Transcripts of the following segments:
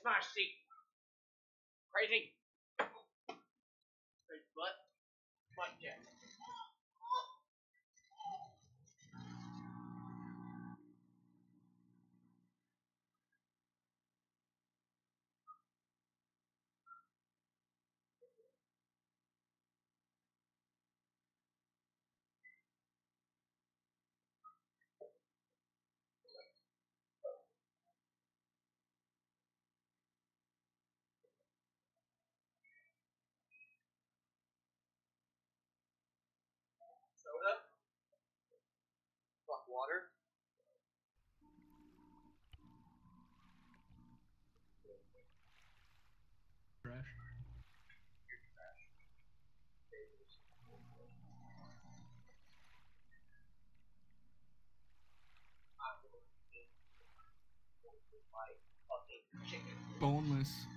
my seat. Crazy. Crazy butt. Butt jack. Soda? Fuck water? Trash. Boneless.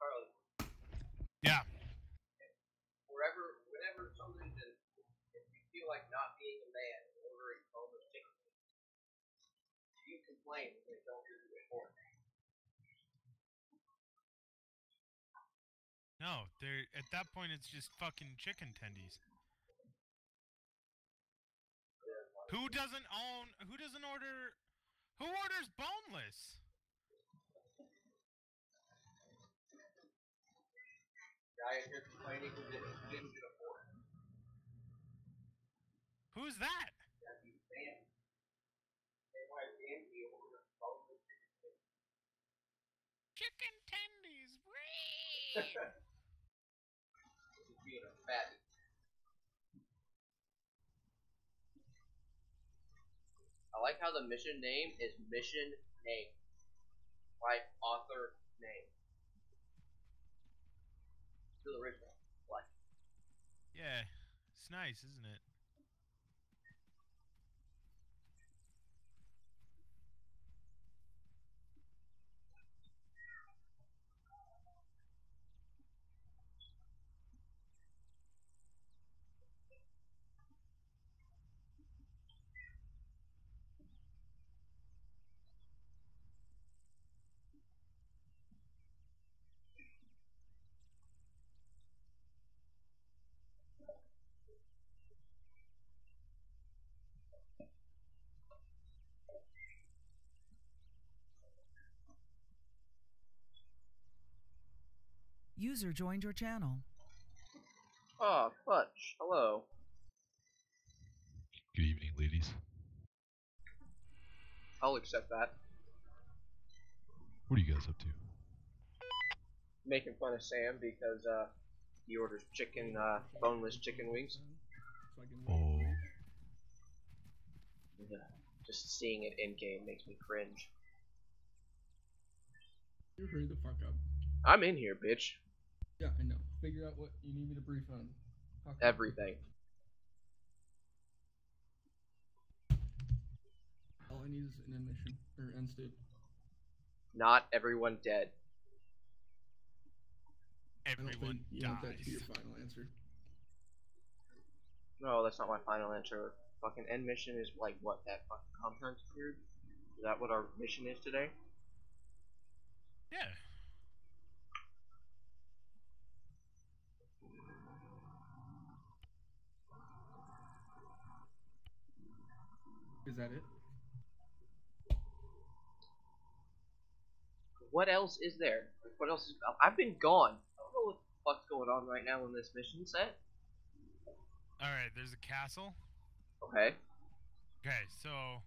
Carly. Yeah. Whenever for some reason, if you feel like not being a man and ordering boneless chicken, you complain when they don't give you a fork. No, they're at that point it's just fucking chicken tendies. Who doesn't who orders boneless? Guy in here complaining who didn't get a fork. Who's that? That'd be Sam. Hey, why is Andy ordering boneless chicken? Chicken tendies, He's being a fatty. I like how the mission name is mission name. Like author name. Still original. What? Yeah, it's nice, isn't it? User joined your channel. Oh, Clutch. Hello. Good evening, ladies. I'll accept that. What are you guys up to? Making fun of Sam because he orders chicken, boneless chicken wings. Oh, Yeah. Just seeing it in game makes me cringe. You hurry the fuck up. I'm in here, bitch. Yeah, I know. Figure out what you need me to brief on. Everything. All I need is an end mission or end state. Not everyone dead. I don't Everyone think you want that to be your dies. final answer. No, that's not my final answer. Fucking end mission is like what, that fucking content period? Is that what our mission is today? Yeah. Is that it? What else is there? Like, what else is... I've been gone. I don't know what the fuck's going on right now in this mission set. Alright, there's a castle. Okay. Okay, so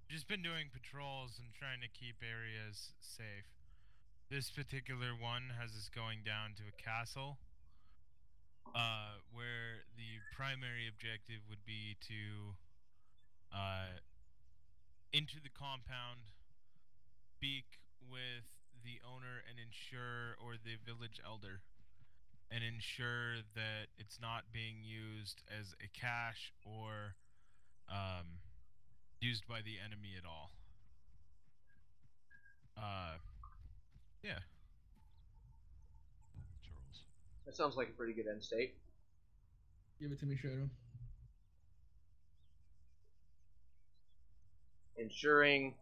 just been doing patrols and trying to keep areas safe. This particular one has us going down to a castle, where the primary objective would be to enter the compound, speak with the owner and ensure, or the village elder, and ensure that it's not being used as a cache or used by the enemy at all. Yeah. Charles. That sounds like a pretty good end state. Give it to me, Shadow. Ensuring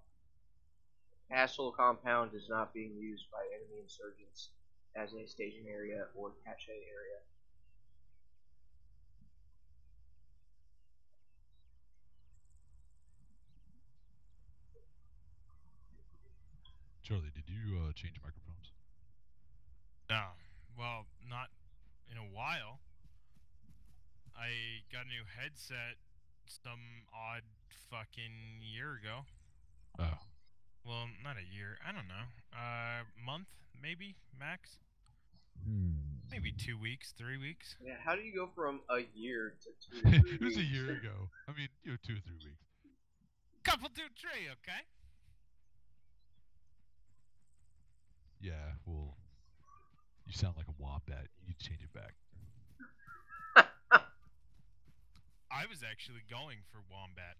castle compound is not being used by enemy insurgents as a staging area or cache area. Charlie, did you change microphones? No. Well, not in a while. I got a new headset some odd fucking year ago. Oh. Well, not a year. I don't know. Month, maybe, max? Maybe 2 weeks, 3 weeks. Yeah, how do you go from a year to 2 to 3 It was a weeks? year ago. I mean, 2 or 3 weeks. Couple 2, 3, okay? Yeah, well, you sound like a wombat. You need to change it back. I was actually going for Wombat.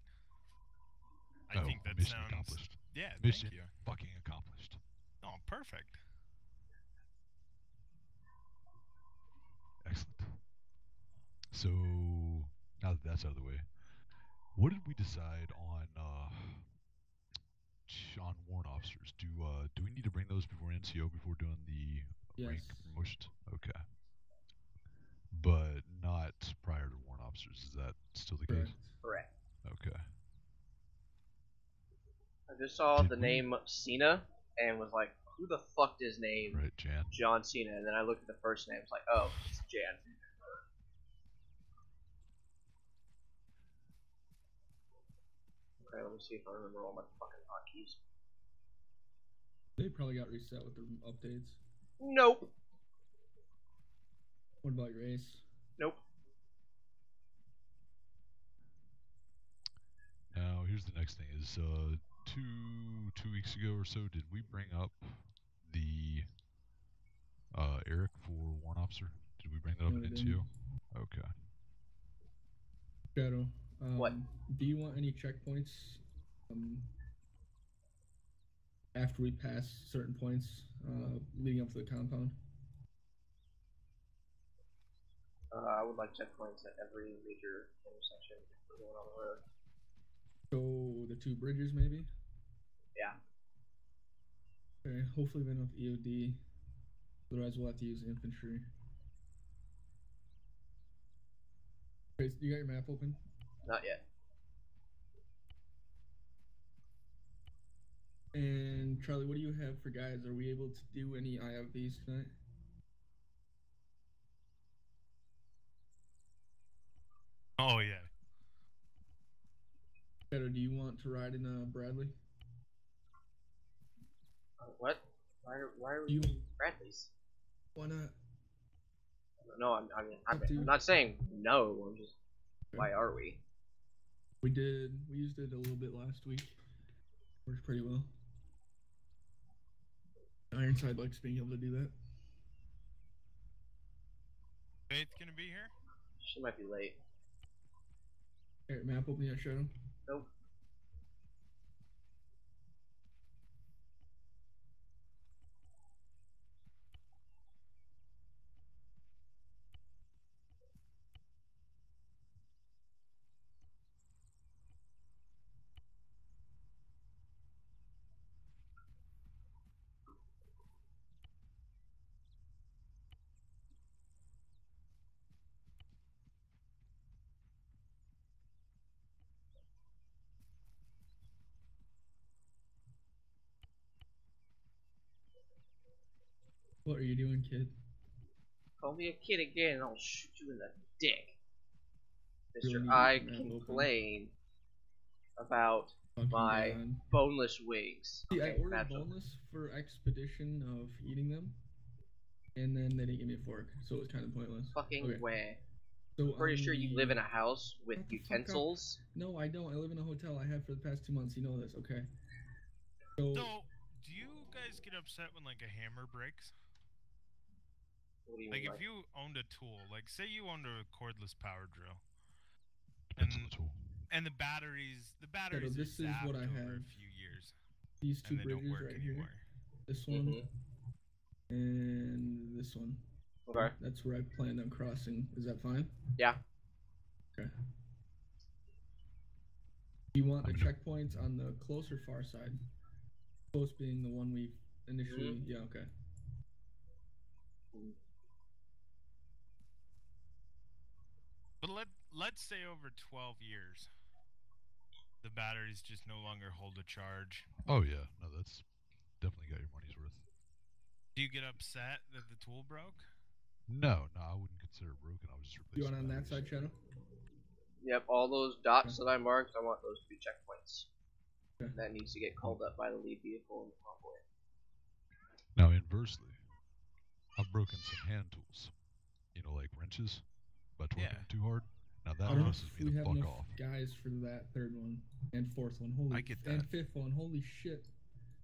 I Oh, think that mission sounds... accomplished. Yeah, Mission thank you. fucking accomplished. Oh, perfect. Excellent. So, now that that's out of the way, what did we decide on warrant officers? Do we need to bring those before NCO before doing the rank Yes. promotions? Okay. But not prior to warrant officers. Is that still the Correct. case? Correct. Okay. I just saw Did the we- name Cena and was like, who the fuck is name Right, Jan. John Cena? And then I looked at the first name, it's like, oh, it's Jan. Okay, let me see if I remember all my fucking hotkeys. They probably got reset with the updates. Nope. What about your ace? Nope. Now, here's the next thing: is 2 weeks ago or so, did we bring up the Eric for warrant officer? Did we bring that up No, in we NCO? didn't. Okay. Shadow. What? Do you want any checkpoints after we pass certain points leading up to the compound? I would like checkpoints at every major intersection if we're going on the road. So the 2 bridges, maybe? Yeah. Okay, hopefully we have enough EOD. Otherwise, we'll have to use infantry. Okay, so you got your map open? Not yet. And Charlie, what do you have for guys? Are we able to do any IFVs tonight? Oh, yeah. Shadow, do you want to ride in Bradley? What? Why are we You- doing Bradley's? Why not? No, I'm Up to you. not saying no. I'm just. Okay. Why are we? We used it a little bit last week. Worked pretty well. Ironside likes being able to do that. Faith gonna be here? She might be late. Alright, map open yet, Shadow? Nope. What are you doing, kid? Call me a kid again and I'll shoot you in the dick. Really Mister, need I to map open. complain about Fucking my God. boneless wings. See, I Okay, ordered that's what- boneless for expedition of eating them, and then they didn't give me a fork, so it was kind of pointless. Fucking Okay. way. So I'm pretty sure you live in a house with Shut the fuck up. utensils. No, I don't. I live in a hotel. I have for the past 2 months. You know this, okay? So, Do you guys get upset when like a hammer breaks? What do you Like mean? if you owned a tool, like say you owned a cordless power drill, Depends on the tool. and the batteries this are is zapped what I over have. a few years, These two and they don't bridges work right anymore. here. This one and this one. Okay. That's where I planned on crossing. Is that fine? Yeah. Okay. Do you want the checkpoints on the close or far side? Close being the one we initially. Yeah. Okay. But let's say over 12 years, the batteries just no longer hold a charge. Oh yeah, no, that's definitely got your money's worth. Do you get upset that the tool broke? No, I wouldn't consider it broken. I was just replacing. You want on that side, Shadow? Yep, all those dots that I marked, I want those to be checkpoints. Okay. That needs to get called up by the lead vehicle in the convoy. Now, inversely, I've broken some hand tools. You know, like wrenches, by twerking them too hard. Now that pisses me the fuck off. Guys for that third one and fourth one. Holy, I get that. And fifth one. Holy shit.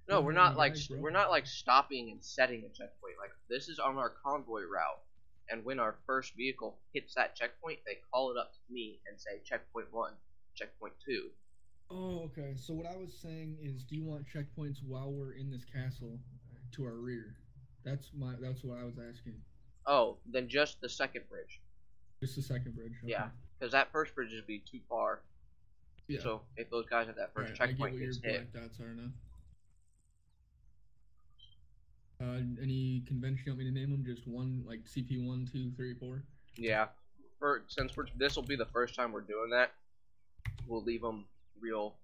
No, we're not like stopping and setting a checkpoint. Like this is on our convoy route, and when our first vehicle hits that checkpoint, they call it up to me and say checkpoint 1, checkpoint 2. Oh, okay. So what I was saying is, do you want checkpoints while we're in this castle to our rear? That's what I was asking. Oh, then just the second bridge. Just the second bridge. Okay. Yeah, because that first bridge would be too far. Yeah. So if those guys at that first checkpoint gets hit. I get what your black dots are now. Any convention you want me to name them? Just one, like CP 1, 2, 3, 4? Yeah. Since this will be the first time we're doing that, we'll leave them real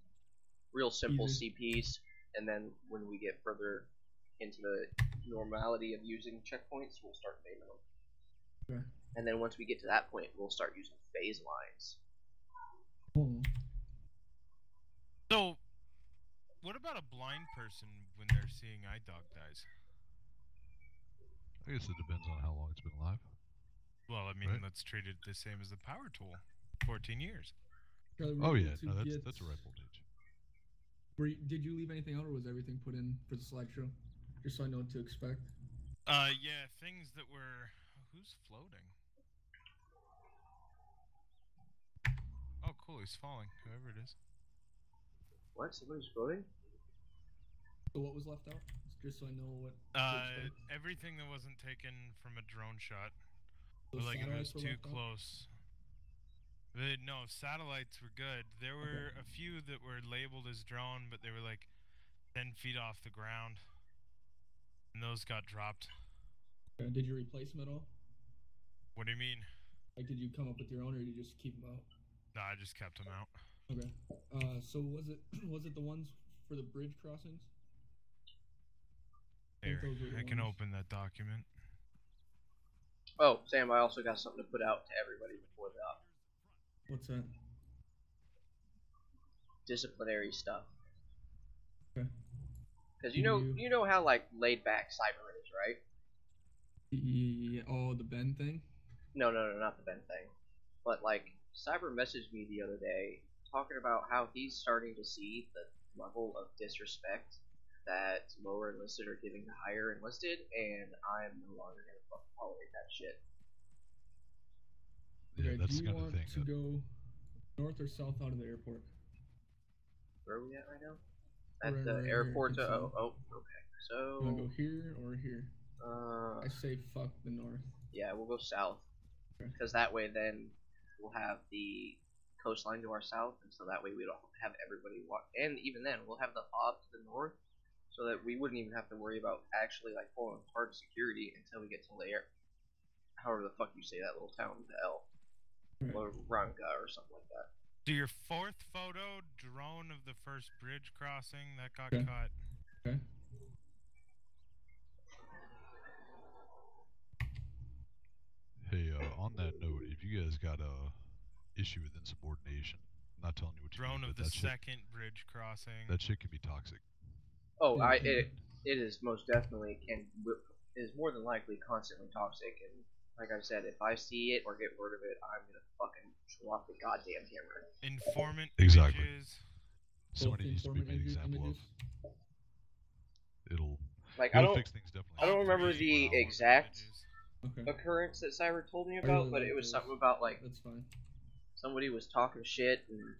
simple CPs, and then when we get further into the normality of using checkpoints, we'll start naming them. Okay. And then once we get to that point, we'll start using phase lines. Oh. So, what about a blind person when they're seeing iDog dies? I guess it depends on how long it's been alive. Well, I mean, let's treat it the same as the power tool. 14 years. Oh yeah, no, that's a right voltage. Did you leave anything out, or was everything put in for the slideshow? Just so I know what to expect. Yeah, things that were... Who's floating? Oh, cool, he's falling, whoever it is. What? Somebody's floating? So what was left out? Just so I know what to expect. Everything that wasn't taken from a drone shot. Those Like, if it was satellites were too left out? close. No, satellites were good. There were a few that were labeled as drone, but they were like 10 feet off the ground. And those got dropped. Did you replace them at all? What do you mean? Like, did you come up with your own, or did you just keep them out? No, I just kept them out. Okay. So was it the ones for the bridge crossings? Here, I can open that document. Oh, Sam, I also got something to put out to everybody before that. What's that? Disciplinary stuff. Okay. Because you know how like laid back Cyber is, right? Oh, the Ben thing? No, not the Ben thing. But like Cyber messaged me the other day talking about how he's starting to see the level of disrespect that lower enlisted are giving to higher enlisted, and I'm no longer gonna fucking tolerate that shit. Yeah, okay, that's do you want to go north or south out of the airport? Where are we at right now? At the airport. Okay. So. You wanna go here or here? I say fuck the north. Yeah, we'll go south. Okay. Because that way, then we'll have the coastline to our south, and so that way we don't have everybody walk. And even then, we'll have the fob to the north, so that we wouldn't even have to worry about actually like pulling hard security until we get to Lair. However the fuck you say that little town with the L. Or Ranka or something like that. Do your fourth photo, drone of the first bridge crossing, that got cut. Okay. Hey, on that note, if you guys got a issue with insubordination, I'm not telling you what to do. Drone of the second bridge crossing. That shit can be toxic. Oh, it is most definitely is more than likely constantly toxic, and Like I said, if I see it or get word of it, I'm gonna fucking drop the goddamn camera. Informant Exactly. images. Somebody Both needs to be made informant example of. images. It'll Like it'll fix things definitely. I don't All remember three the informant exact images. Okay. occurrence that Cyber told me I about, really but like it was those. something about like That's fine. somebody was talking shit and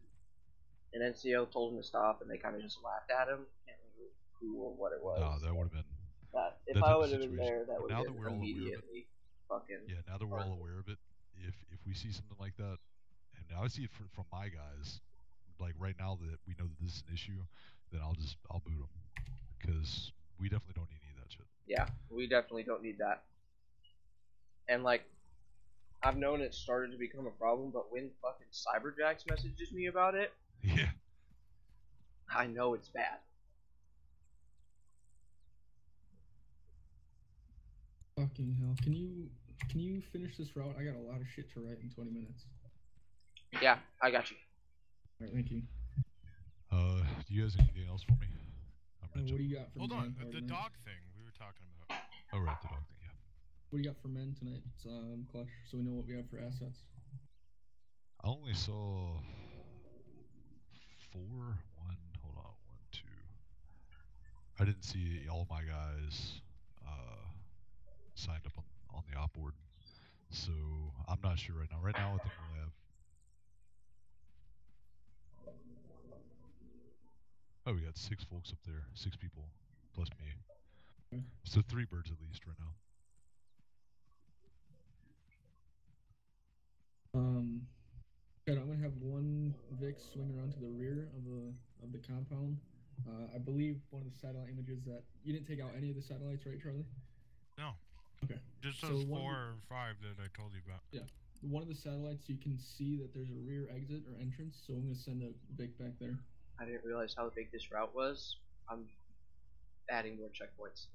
NCO told him to stop, and they kind of just laughed at him. Can't remember who or what it was. No, that would have been But if that I type would of have been situation. there, that But would now have that been we're all aware of it, immediately fucking. yeah, now that we're all hardcore. aware of it, if we see something like that, and I see it from my guys, like right now that we know that this is an issue, then I'll boot them because we definitely don't need any of that shit. Yeah, we definitely don't need that. And like, I've known it started to become a problem, but when fucking Cyberjacks messages me about it, Yeah. I know it's bad. Fucking hell. Can you finish this route? I got a lot of shit to write in 20 minutes. Yeah, I got you. Alright, thank you. Do you guys have anything else for me? What do you got for Hold men? on, the tonight? dog thing we were talking about. Oh right, the dog thing. Yeah. What do you got for men tonight, Clutch? So we know what we have for assets. I only saw 4. Hold on. 1, 2. I didn't see all my guys signed up on the op board, so I'm not sure right now. Right now, I think we only have. Oh, we got 6 folks up there, 6 people plus me. Okay. So 3 birds at least right now. Good. I'm gonna have one Vic swing around to the rear of the compound. I believe one of the satellite images that you didn't take out any of the satellites, right, Charlie? No. Okay. Just So those one 4 of or 5 that I told you about. Yeah. One of the satellites you can see that there's a rear exit or entrance, so I'm gonna send a Vic back there. I didn't realize how big this route was. I'm adding more checkpoints.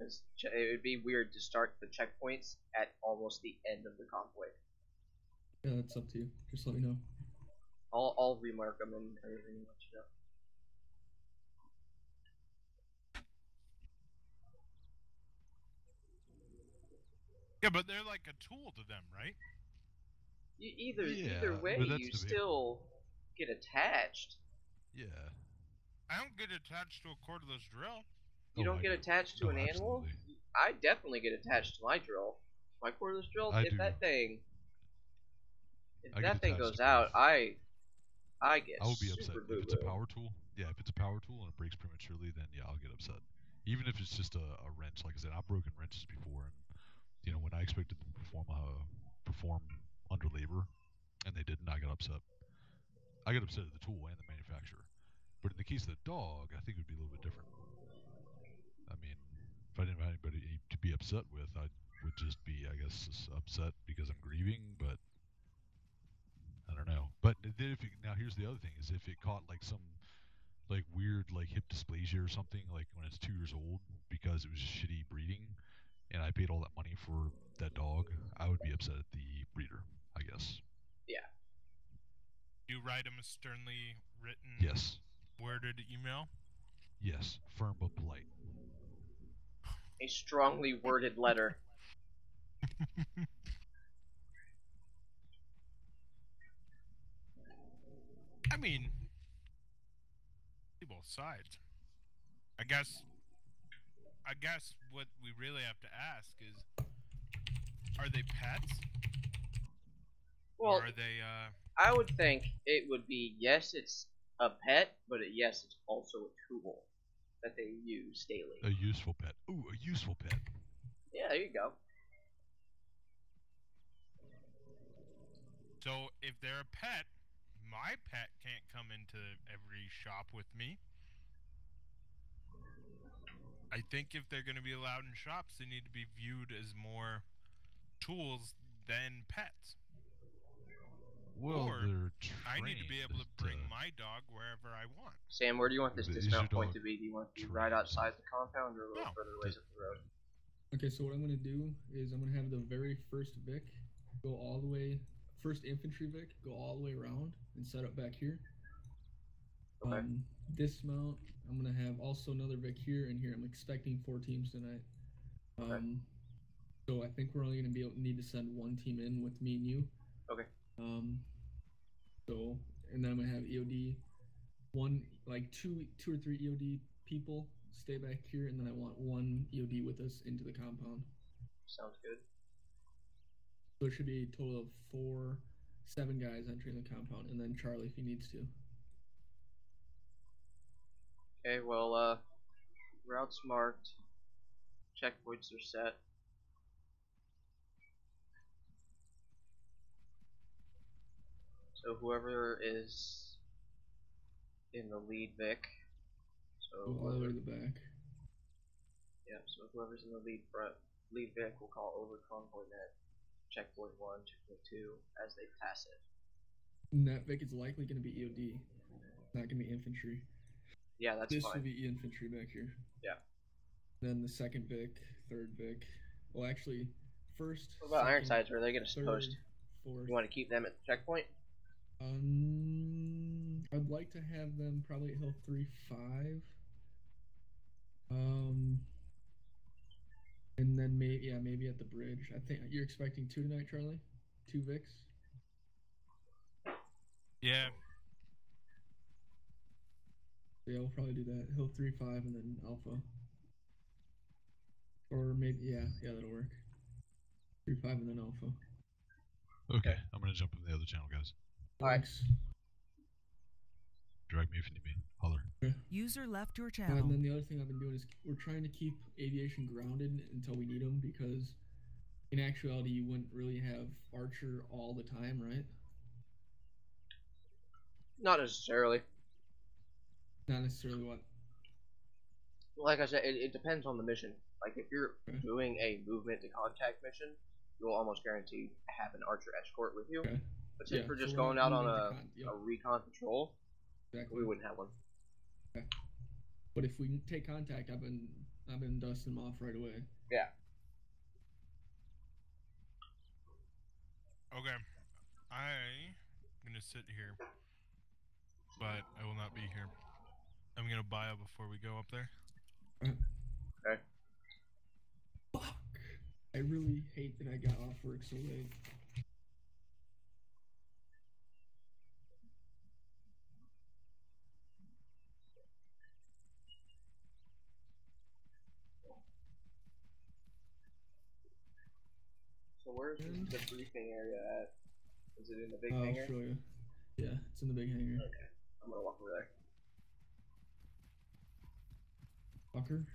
It would be weird to start the checkpoints at almost the end of the convoy. Yeah, that's up to you. Just let me know. I'll remark them and everything and let you know. Yeah, but they're like a tool to them, right? Either Yeah, way, but that's you debatable. still get attached. Yeah. I don't get attached to a cordless drill. You don't I get do. attached to No, an animal. absolutely. I definitely get attached to my drill. My cordless drill. I If do. that thing I get attached goes to out, both. I get I would be upset super if boo it's a boo. power tool. Yeah, if it's a power tool and it breaks prematurely, then yeah, I'll get upset. Even if it's just a wrench. Like I said, I've broken wrenches before, and when I expected them to perform under labor, and they didn't, I got upset. I got upset at the tool and the manufacturer. But in the case of the dog, I think it would be a little bit different. I mean, if I didn't have anybody to be upset with, I would just be, I guess, just upset because I'm grieving. But I don't know. But then now here's the other thing: is if it caught like some like weird like hip dysplasia or something, like when it's 2 years old because it was shitty breeding, and I paid all that money for that dog, I would be upset at the breeder, I guess. Yeah. You write him a sternly written, Yes. worded email. Yes. Firm but polite. A strongly worded letter. I mean, both sides. I guess what we really have to ask is, are they pets? Well, or are they, I would think it would be yes, it's a pet, but yes, it's also a tool that they use daily. A useful pet. Ooh, a useful pet. Yeah, there you go. So if they're a pet, my pet can't come into every shop with me. I think if they're going to be allowed in shops, they need to be viewed as more tools than pets. Well, or they're trained. I need to be able to bring my dog wherever I want. Sam, where do you want this Is dismount your point dog to be? Do you want it to be trained? right outside the compound or a little No. further ways up the road? Okay, so what I'm gonna do is I'm gonna have the very first Vic go all the way, first infantry Vic go all the way around and set up back here. Okay. Dismount. I'm gonna have also another Vic here and here. I'm expecting 4 teams tonight. So I think we're only going to need to send one team in with me and you. Okay. So, and then I'm going to have EOD, two or three EOD people stay back here, and then I want one EOD with us into the compound. Sounds good. So it should be a total of 7 guys entering the compound, and then Charlie if he needs to. Okay, well, routes marked, checkpoints are set. So whoever is in the lead Vic, so all the way to the back. Yeah, so whoever's in the lead Vic will call over convoy net, checkpoint 1, checkpoint 2, as they pass it. And that Vic is likely going to be EOD, not going to be infantry. Yeah, that's this fine. will be infantry back here. Yeah. Then the second Vic, third Vic. Well, actually, first. What about second, Ironsides? Where are they going to third, post? Fourth. You want to keep them at the checkpoint? I'd like to have them probably at Hill 3-5. And then maybe at the bridge. I think you're expecting 2 tonight, Charlie. 2 Vics. Yeah. Yeah, we'll probably do that. Hill 3-5 and then Alpha. Or maybe that'll work. 3-5 and then Alpha. Okay, I'm gonna jump in the other channel, guys. Thanks. Drag me if you need me. Holler. Okay. User left your channel. And then the other thing I've been doing is we're trying to keep aviation grounded until we need them, because in actuality you wouldn't really have Archer all the time, right? Not necessarily. Not necessarily what? Like I said, it depends on the mission. Like if you're doing a movement to contact mission, you'll almost guarantee have an Archer escort with you. Okay. But since we're just going out on a recon patrol, exactly. we wouldn't have one. Okay. But if we take contact, I've been dusting them off right away. Yeah. Okay. I'm gonna sit here, but I will not be here. I'm gonna bio before we go up there. Okay. Fuck. I really hate that I got off work so late. So where's the briefing area at? Is it in the big hangar? I'll show you. Yeah, it's in the big hangar. Okay. I'm gonna walk over there. Fucker.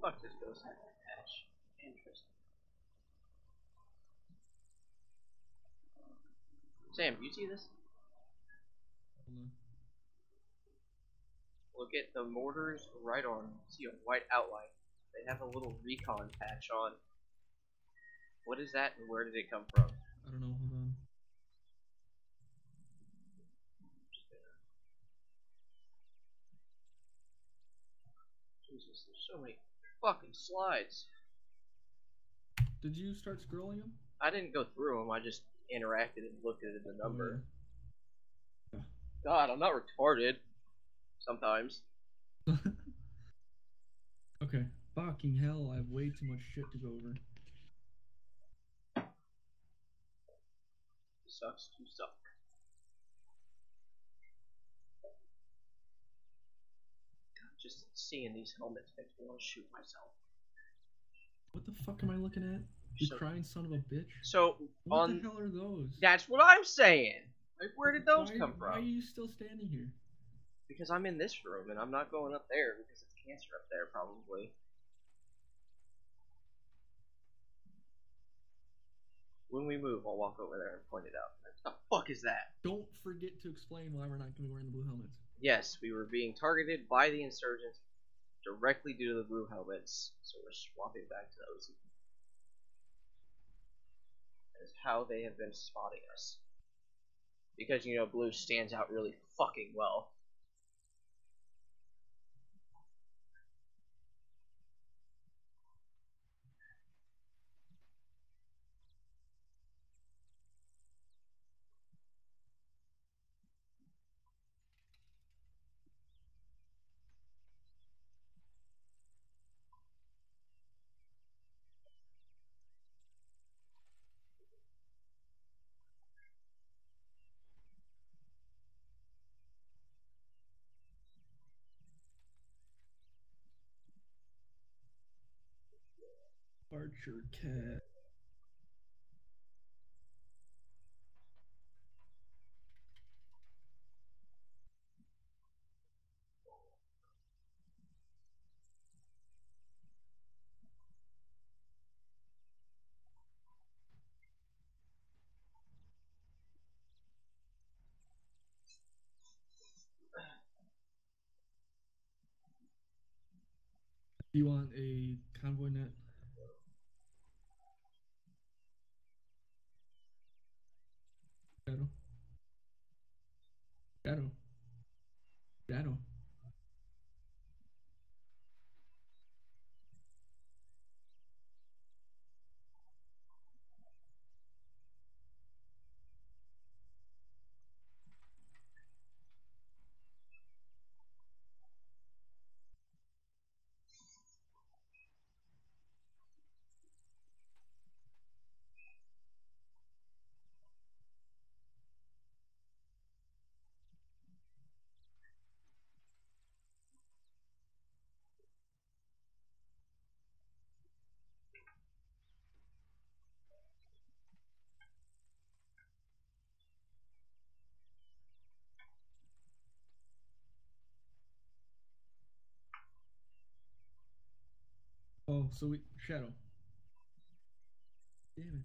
Fuck, this ghost had a patch. Interesting. Sam, you see this? Hold on. Look at the mortar's right arm. See a white outline. They have a little recon patch on. What is that and where did it come from? I don't know. Hold on. Jesus, there's so many fucking slides. Did you start scrolling them? I didn't go through them, I just interacted and looked at the number. Oh, God, I'm not retarded. Sometimes. yeah. Okay. Fucking hell, I have way too much shit to go over. Sucks to suck. God, just seeing these helmets makes me want to shoot myself. What the fuck am I looking at? You So- crying son of a bitch. So, What on... the hell are those? That's what I'm saying! Like, where did those why, come Why are from? you still standing here? Because I'm in this room, and I'm not going up there, because it's cancer up there, probably. When we move, I'll walk over there and point it out. What the fuck is that? Don't forget to explain why we're not going to be wearing the blue helmets. Yes, we were being targeted by the insurgents directly due to the blue helmets, so we're swapping back to those. That is how they have been spotting us. Because, you know, blue stands out really fucking well. Archer cat. Do you want a convoy net? Shadow. Shadow. Shadow. Oh, so we Shadow. Damn it.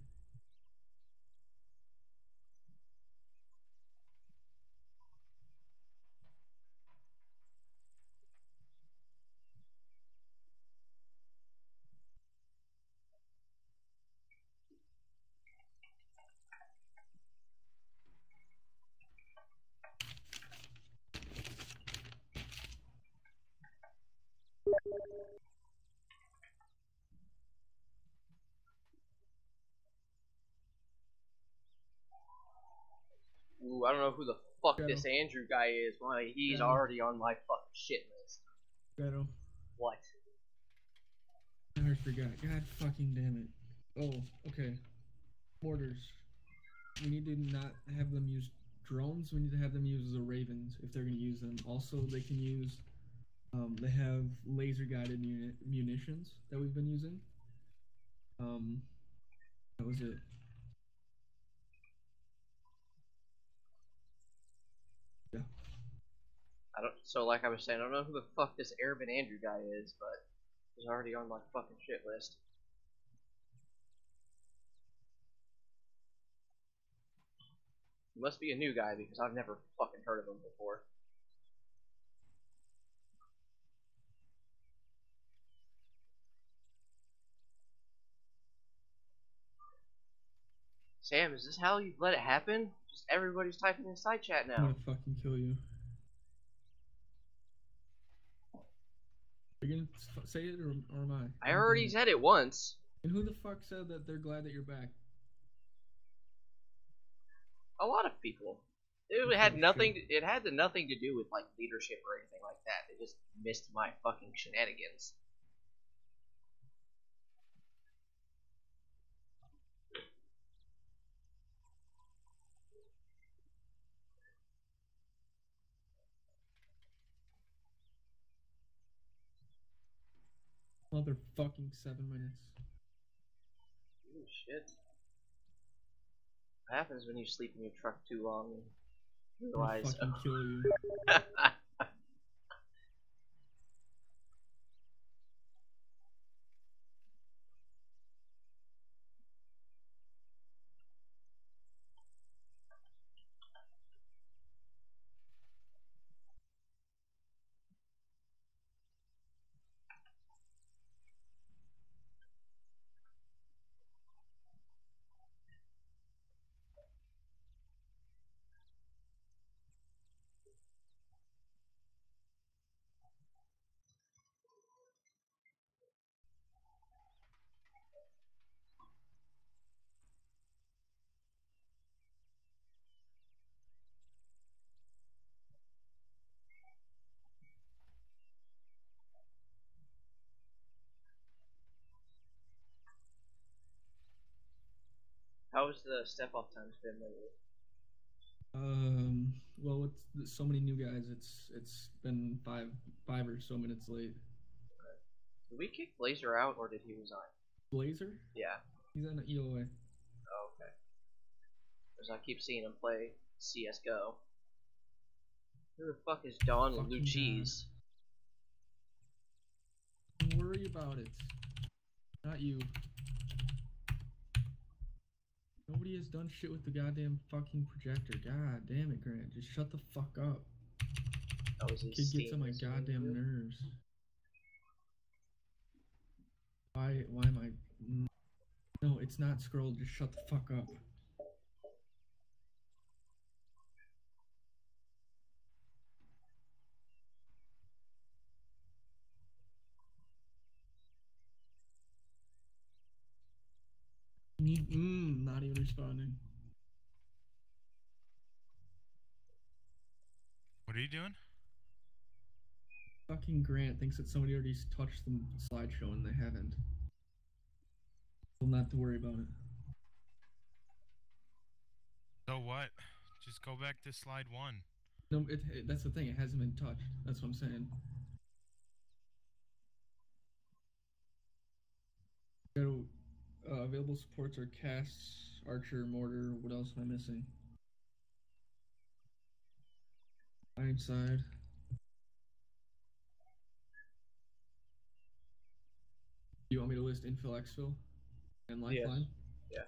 Ooh, I don't know who the fuck Shadow. this Andrew guy is. Why, he's Shadow. already on my fucking shit list. Shadow. What? I forgot. God fucking damn it. Oh, okay. Mortars. We need to not have them use drones. We need to have them use the Ravens if they're going to use them. Also, they can use. They have laser guided munitions that we've been using. That was it. Yeah. I don't. So, like I was saying, I don't know who the fuck this Arab Andrew guy is, but He's already on my fucking shit list. He must be a new guy because I've never fucking heard of him before. Sam, is this how you let it happen? Just everybody's typing in side chat I'm now. gonna fucking kill you. Are you gonna say it or am I? I already said it once. And who the fuck said that they're glad that you're back? A lot of people. It You're had full of nothing. shit. It had nothing to do with like leadership or anything like that. They just missed my fucking shenanigans. Motherfucking 7 minutes. Oh shit. What happens when you sleep in your truck too long and I'm gonna realize? fucking kill you. How's the step off times been lately? Well, it's so many new guys. It's been five or so minutes late. Did we kick Blazer out or did he resign? Blazer? Yeah. He's on an EOA. Oh, okay. Because I keep seeing him play CS:GO. Who the fuck is Don Fucking Luchis? Don't worry about it. Not you. Nobody has done shit with the goddamn fucking projector. God damn it, Grant. Just shut the fuck up. That was his Kid Steam gets on my listening goddamn to. nerves. Why am I... No, it's not scroll. Just shut the fuck up. Not even responding. What are you doing? Fucking Grant thinks that somebody already touched the slideshow and they haven't. Well, not to worry about it. So what? Just go back to slide 1. No, that's the thing. It hasn't been touched. That's what I'm saying. So, available supports are casts, archer, mortar. What else am I missing? Ironside. Do you want me to list infill, exfil, and lifeline? Yes. Yeah.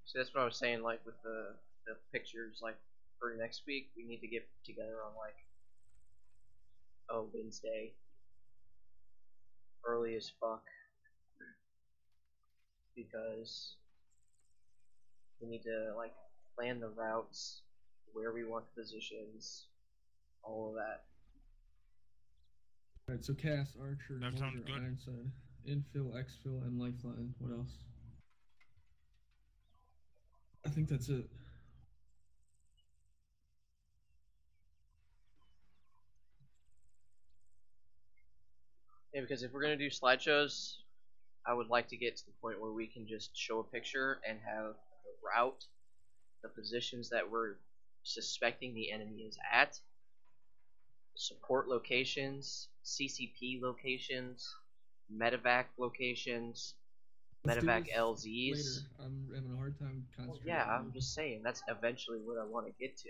So that's what I was saying, like with the pictures, like for next week, we need to get together on like a Wednesday, early as fuck, because we need to like plan the routes, where we want the positions, all of that. Alright, so cast, archer, That sounds mortar, good. ironside, infill, exfil, and lifeline. What else? I think that's it. Yeah, because if we're gonna do slideshows, I would like to get to the point where we can just show a picture and have the route, the positions that we're suspecting the enemy is at, support locations, CCP locations, medevac locations, Let's do medevac this LZs. later. I'm having a hard time Well, concentrating. yeah, I'm just saying that's eventually what I want to get to.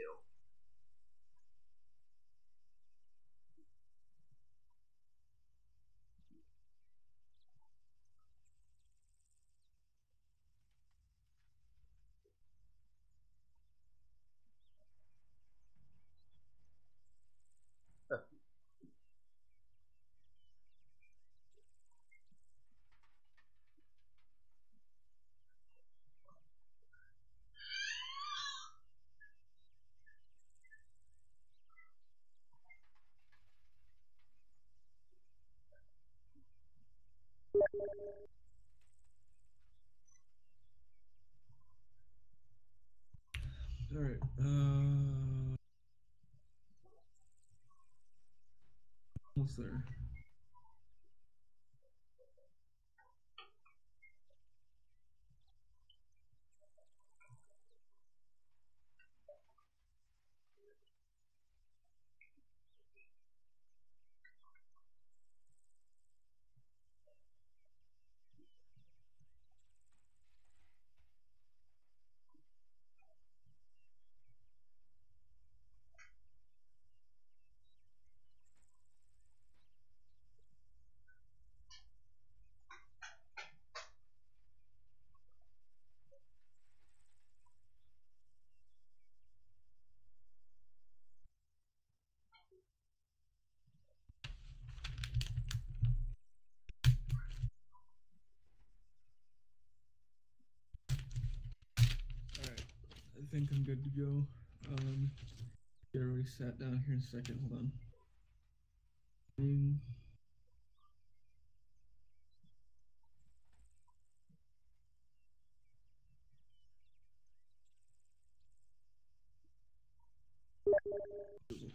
Alright, almost there. Alright, I think I'm good to go. Get everybody sat down here in a second, hold on.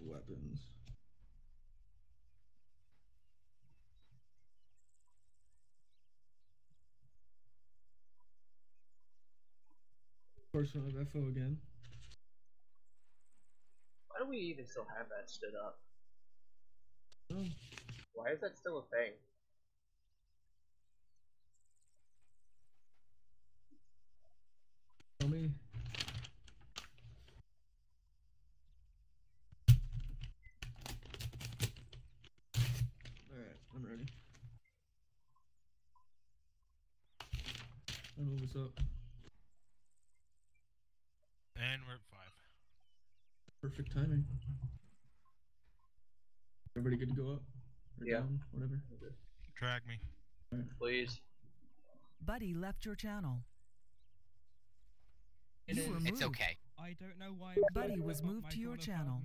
Weapons. Of course, we'll have FO again. Why do we even still have that stood up? Oh, Why is that still a thing? tell me. Alright, I'm ready. I know what's up. And we're at 5. Perfect timing. Everybody good to go up? Or Yeah. down? Whatever. Drag me. Alright. Please. Buddy left your channel. You were It's moved. okay. I don't know why. Buddy was moved to your channel.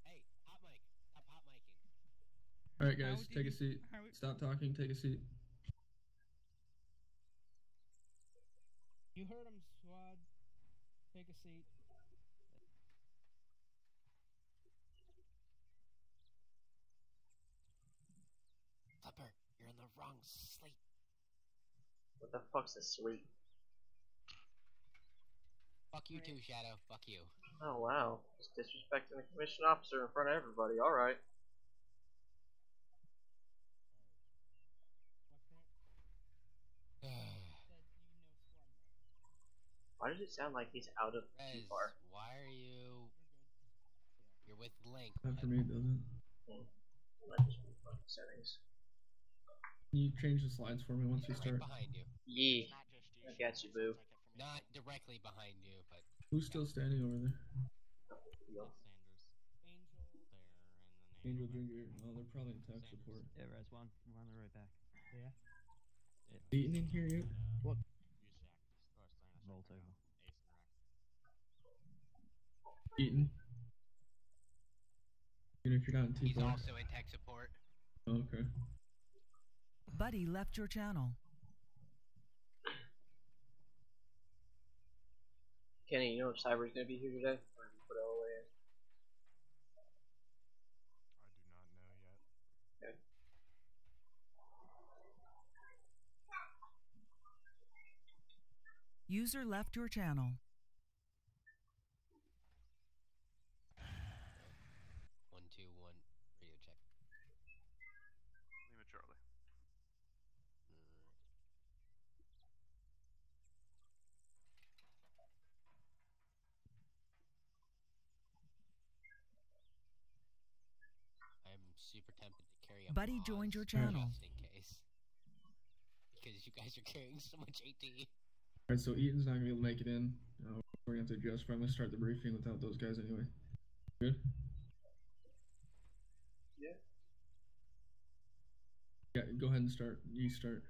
Hey, hot mic. Stop hot micing. Alright, How guys, did take a you- seat. how- Stop talking, take a seat. You heard him, squad. Take a seat. Flipper, you're in the wrong sleep. What the fuck's a sleep? Fuck you too, Shadow. Fuck you. Oh wow. Just disrespecting the commission officer in front of everybody. Alright. Why does it sound like he's out of Rez, PIR? why are you... You're with Link. Not for me, it doesn't. Might just be fucking settings. Can you change the slides for me once you Right start? behind you. Yee. I got you, boo. Not directly behind you, but... Who's still standing over there? Angel Ginger. Oh, they're probably in tech support. Yeah, Res, we're on the road back. Yeah. Eaton in here yet? What? Vault over. Eaton? Even if you're not in He's T4. also in tech support. Oh, okay. Buddy left your channel. Kenny, you know if Cyber's gonna be here today? Or have you put LOA in? I do not know yet. Okay. User left your channel. 1, 2, 1. Radio check. Lima Charlie. I'm super tempted to carry a Buddy pause joined your channel. just in case. Because you guys are carrying so much AT. Alright, so Eaton's not gonna be able to make it in. We're gonna have to adjust, but I'm gonna start the briefing without those guys anyway. Good? Yeah. Yeah, go ahead and start. You start.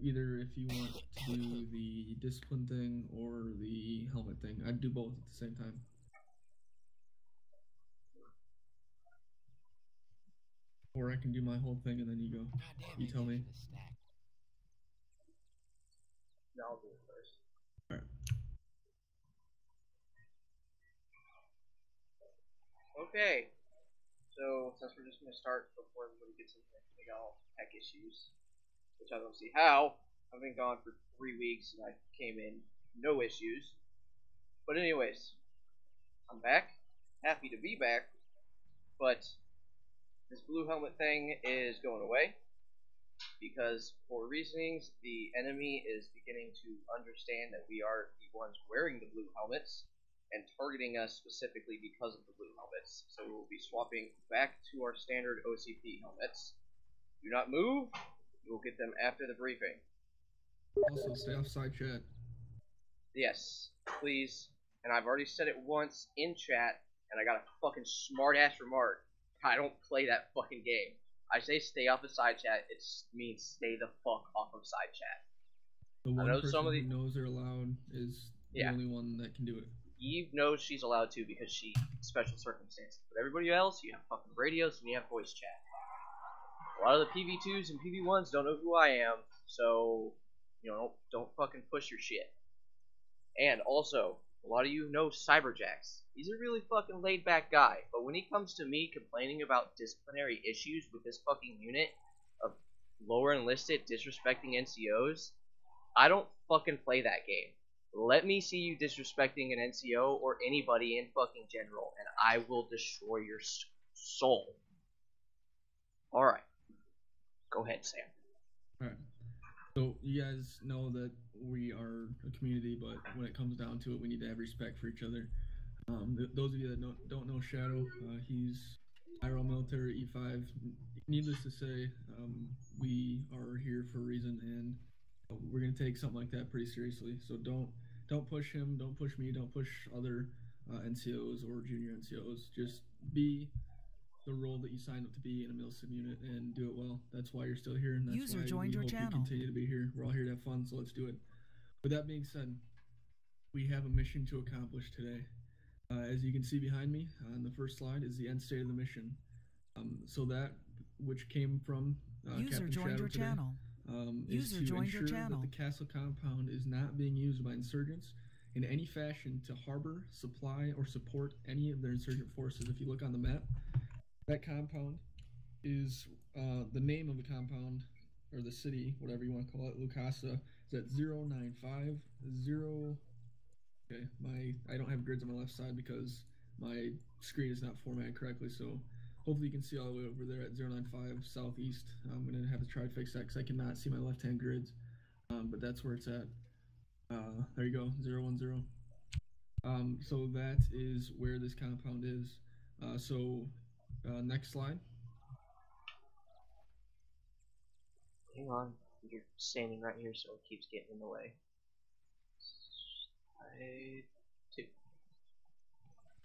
Either if you want to do the discipline thing or the helmet thing. I'd do both at the same time. Or I can do my whole thing and then you go. God damn, You tell me. Stack. No, I'll do it first. Alright. Okay. So, since we're just going to start before everybody gets in here, we got all tech issues, which I don't see how. I've been gone for 3 weeks and I came in, no issues. But anyways, I'm back. Happy to be back. But this blue helmet thing is going away. Because for reasonings, the enemy is beginning to understand that we are the ones wearing the blue helmets and targeting us specifically because of the blue helmets. So we will be swapping back to our standard OCP helmets. Do not move. You will get them after the briefing. Also, stay off side chat. Yes, please. And I've already said it once in chat, and I got a fucking smart-ass remark. I don't play that fucking game. I say stay off of side chat, it means stay the fuck off of side chat. The I one know person some of the- who knows they're allowed is the Yeah. only one that can do it. Eve knows she's allowed to because she special circumstances. But everybody else, you have fucking radios and you have voice chat. A lot of the PV2s and PV1s don't know who I am, so don't fucking push your shit. And also, a lot of you know Cyberjacks. He's a really fucking laid back guy, but when he comes to me complaining about disciplinary issues with this fucking unit of lower enlisted disrespecting NCOs, I don't fucking play that game. Let me see you disrespecting an NCO or anybody in fucking general, and I will destroy your soul. Alright. Go ahead, Sam. Alright. So, you guys know that we are a community, but when it comes down to it, we need to have respect for each other. Those of you that don't know Shadow, he's IRL military E5. Needless to say, we are here for a reason, and we're going to take something like that pretty seriously. So don't push him, don't push me, don't push other NCOs or junior NCOs. Just be the role that you signed up to be in a Milsim unit and do it well. That's why you're still here, and that's User why joined we your hope channel. you continue to be here. We're all here to have fun, so let's do it. With that being said, we have a mission to accomplish today. As you can see behind me on the first slide is the end state of the mission. So that which came from User Captain joined Shadow your today, channel. is User to joined your ensure channel. that the castle compound is not being used by insurgents in any fashion to harbor, supply, or support any of their insurgent forces. If you look on the map, that compound is the name of the compound, or the city, whatever you want to call it, Lucasa, is at 0950. Okay, I don't have grids on my left side because my screen is not formatted correctly, so hopefully you can see all the way over there at 095 southeast. I'm going to have to try to fix that because I cannot see my left-hand grids, but that's where it's at. There you go, 010. So that is where this compound is. Next slide. Hang on. You're standing right here, so it keeps getting in the way. Slide 2.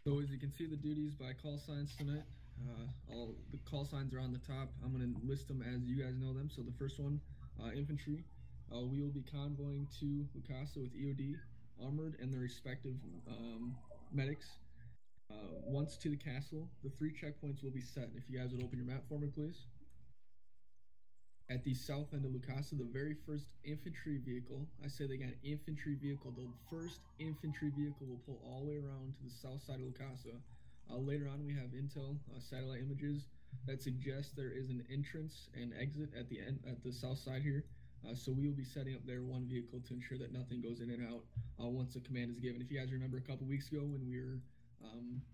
So as you can see the duties by call signs tonight, all the call signs are on the top. I'm going to list them as you guys know them. So the first one, infantry. We will be convoying to Lucasa with EOD, armored, and their respective medics. Once to the castle, the 3 checkpoints will be set. If you guys would open your map for me, please. At the south end of Lucasa, the very first infantry vehicle, I say they got an infantry vehicle, the first infantry vehicle will pull all the way around to the south side of Lucasa. Later on, we have intel satellite images that suggest there is an entrance and exit at the end at the south side here. So we will be setting up there one vehicle to ensure that nothing goes in and out once a command is given. If you guys remember a couple weeks ago when we were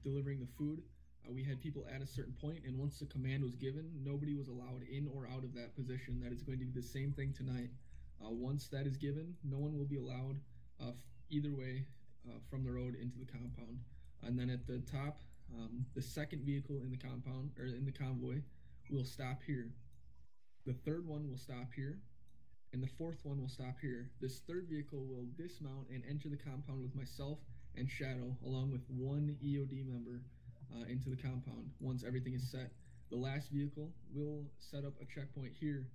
delivering the food, we had people at a certain point, and once the command was given, nobody was allowed in or out of that position. That is going to be the same thing tonight. Once that is given, no one will be allowed either way from the road into the compound. And then at the top, the second vehicle in the compound, or in the convoy, will stop here. The third one will stop here, and the fourth one will stop here. This third vehicle will dismount and enter the compound with myself and Shadow, along with one EOD member into the compound. Once everything is set, the last vehicle will set up a checkpoint here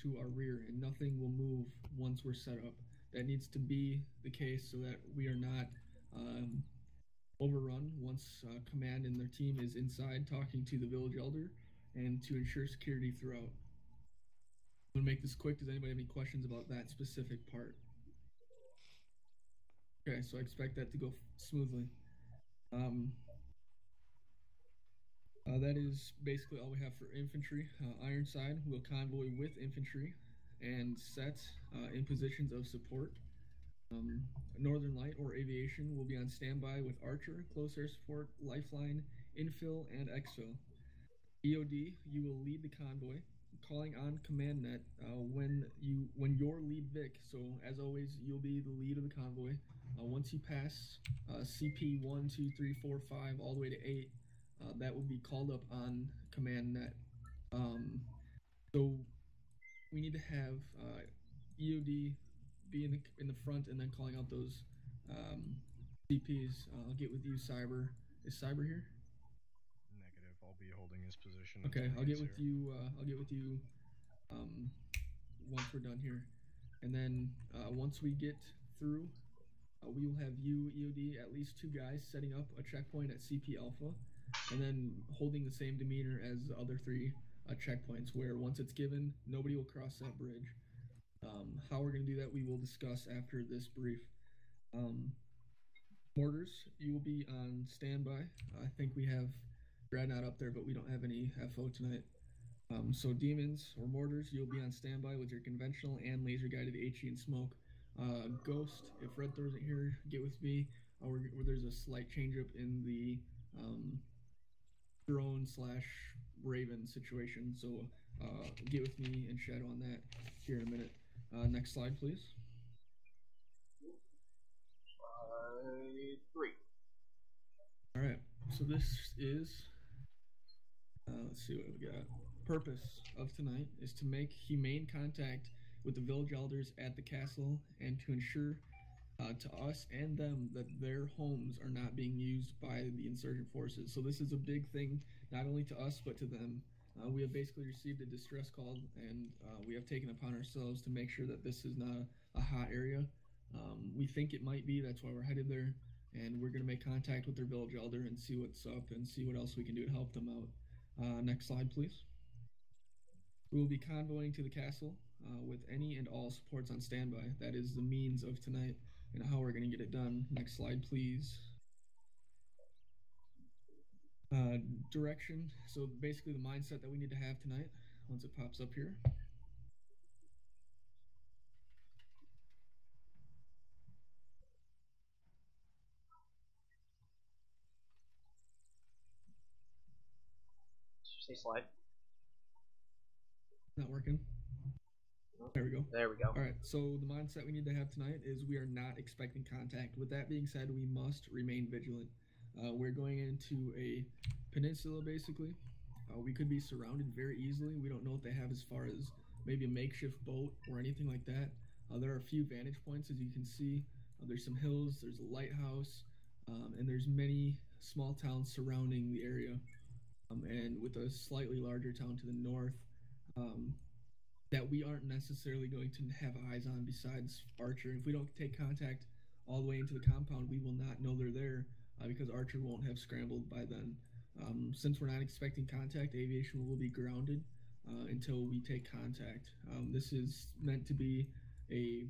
to our rear, and nothing will move once we're set up. That needs to be the case so that we are not overrun once command and their team is inside talking to the village elder, and to ensure security throughout. I'm going to make this quick. Does anybody have any questions about that specific part? Okay, so I expect that to go smoothly. That is basically all we have for infantry. Ironside will convoy with infantry and set in positions of support. Northern Light or Aviation will be on standby with Archer, close air support, lifeline, infill, and exfil. EOD, you will lead the convoy, calling on command net when your lead Vic. So as always, you'll be the lead of the convoy. Once you pass CP 1, 2, 3, 4, 5, all the way to 8, that will be called up on command net. So we need to have EOD be in the front and then calling out those CPs. I'll get with you, Cyber. Is Cyber here? Negative. I'll be holding his position. Okay, I'll get with you. I'll get with you once we're done here, and then once we get through, we will have you, EOD, at least 2 guys setting up a checkpoint at CP Alpha, and then holding the same demeanor as the other 3 checkpoints. Where once it's given, nobody will cross that bridge. How we're going to do that, we will discuss after this brief. Mortars, you will be on standby. I think we have Dreadnought up there, but we don't have any FO tonight. So demons or mortars, you'll be on standby with your conventional and laser guided HE and smoke. Ghost, if Red Thor isn't here, get with me. Where there's a slight change up in the drone / Raven situation. So get with me and Shadow on that here in a minute. Next slide, please. 3. All right. So this is. Let's see what we got. Purpose of tonight is to make humane contact with the village elders at the castle and to ensure to us and them that their homes are not being used by the insurgent forces. So this is a big thing, not only to us, but to them. We have basically received a distress call, and we have taken upon ourselves to make sure that this is not a hot area. We think it might be, that's why we're headed there, and we're going to make contact with their village elder and see what's up and see what else we can do to help them out. Next slide, please. We will be convoying to the castle with any and all supports on standby. That is the means of tonight and how we're going to get it done. Next slide, please. Direction. So basically the mindset that we need to have tonight once it pops up here. Say slide. Not working. There we go. There we go. All right, so the mindset we need to have tonight is we are not expecting contact. With that being said, we must remain vigilant. We're going into a peninsula, basically. We could be surrounded very easily. We don't know what they have as far as maybe a makeshift boat or anything like that. There are a few vantage points, as you can see. There's some hills, there's a lighthouse, and there's many small towns surrounding the area. And with a slightly larger town to the north, that we aren't necessarily going to have eyes on besides Archer. If we don't take contact all the way into the compound, we will not know they're there because Archer won't have scrambled by then. Since we're not expecting contact, aviation will be grounded until we take contact. This is meant to be a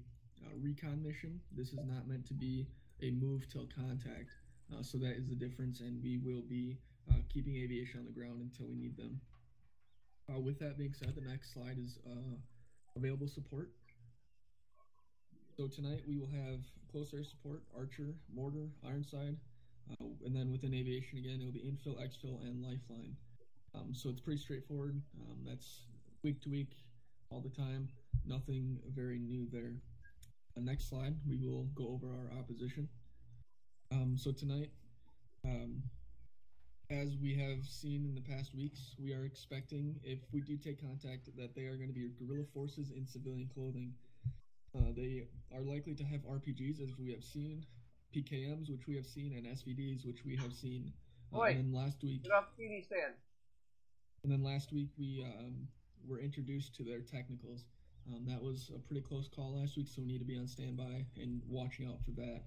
recon mission. This is not meant to be a move till contact. So that is the difference, and we will be keeping aviation on the ground until we need them. With that being said, the next slide is available support. So tonight we will have close air support, Archer, Mortar, Ironside, and then within aviation again, it will be infill, exfil, and lifeline. So it's pretty straightforward. That's week to week, all the time. Nothing very new there. Next slide, we will go over our opposition. So tonight, as we have seen in the past weeks, we are expecting, if we do take contact, that they are going to be guerrilla forces in civilian clothing. They are likely to have RPGs, as we have seen, PKMs, which we have seen, and SVDs, which we have seen. And then last week, get off the TV stand. And then last week we were introduced to their technicals. That was a pretty close call last week, so we need to be on standby and watching out for that.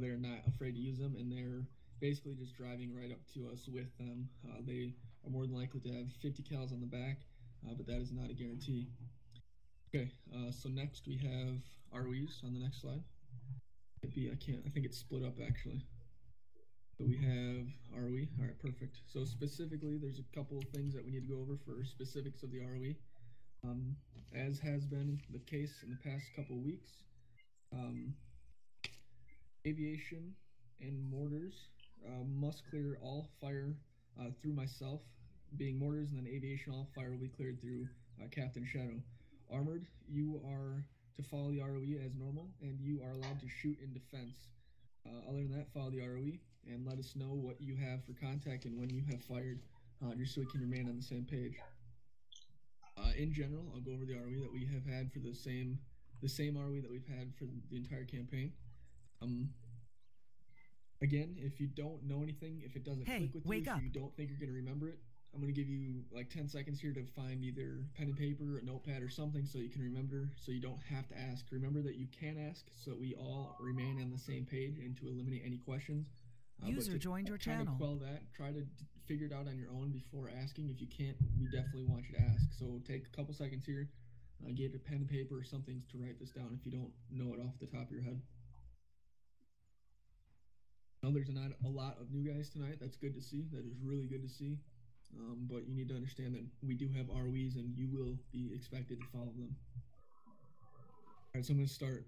They're not afraid to use them, and they're basically just driving right up to us with them. They are more than likely to have 50 cals on the back, but that is not a guarantee. Okay, so next we have ROEs on the next slide. might be. I can't. I think it's split up actually. So we have ROE. All right, perfect. So specifically, there's a couple of things that we need to go over for specifics of the ROE. As has been the case in the past couple of weeks, aviation and mortars must clear all fire through myself, being mortars, and then aviation all fire will be cleared through Captain Shadow. Armored, you are to follow the ROE as normal, and you are allowed to shoot in defense. Other than that, follow the ROE and let us know what you have for contact and when you have fired, just so we can remain on the same page. In general, I'll go over the ROE that we have had for the same ROE that we've had for the entire campaign. Again, if you don't know anything, if it doesn't click with you, if you don't think you're going to remember it, I'm going to give you like 10 seconds here to find either pen and paper, a notepad, or something so you can remember, so you don't have to ask. Remember that you can ask, so we all remain on the same page and to eliminate any questions. User joined your channel. To quell that, try to figure it out on your own before asking. If you can't, we definitely want you to ask. So take a couple seconds here, get a pen and paper or something to write this down if you don't know it off the top of your head. I know there's not a lot of new guys tonight. That's good to see. That is really good to see. But you need to understand that we do have ROEs and you will be expected to follow them. All right, so I'm going to start.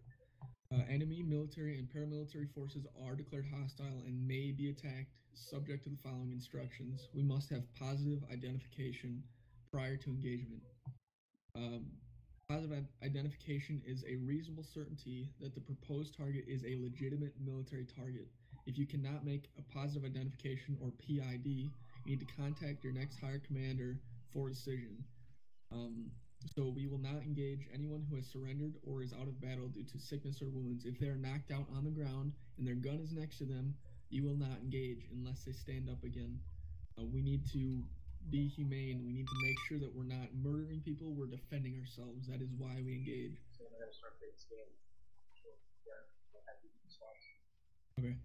Enemy, military, and paramilitary forces are declared hostile and may be attacked subject to the following instructions. We must have positive identification prior to engagement. Positive identification is a reasonable certainty that the proposed target is a legitimate military target. If you cannot make a positive identification or PID, you need to contact your next higher commander for a decision. So we will not engage anyone who has surrendered or is out of battle due to sickness or wounds. If they are knocked out on the ground and their gun is next to them, you will not engage unless they stand up again. We need to be humane. We need to make sure that we're not murdering people, we're defending ourselves. That is why we engage. So we're going to start this game. Okay.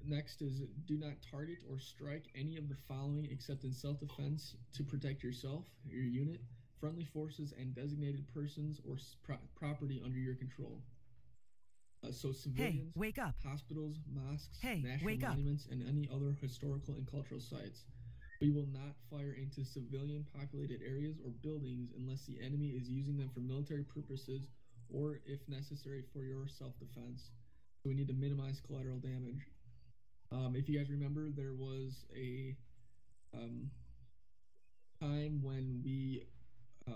Next is do not target or strike any of the following except in self-defense to protect yourself, your unit, friendly forces, and designated persons or property under your control. So civilians, wake up. Hospitals, mosques, Wake national up. monuments, and any other historical and cultural sites. We will not fire into civilian populated areas or buildings unless the enemy is using them for military purposes or if necessary for your self-defense. So we need to minimize collateral damage. If you guys remember, there was a time when we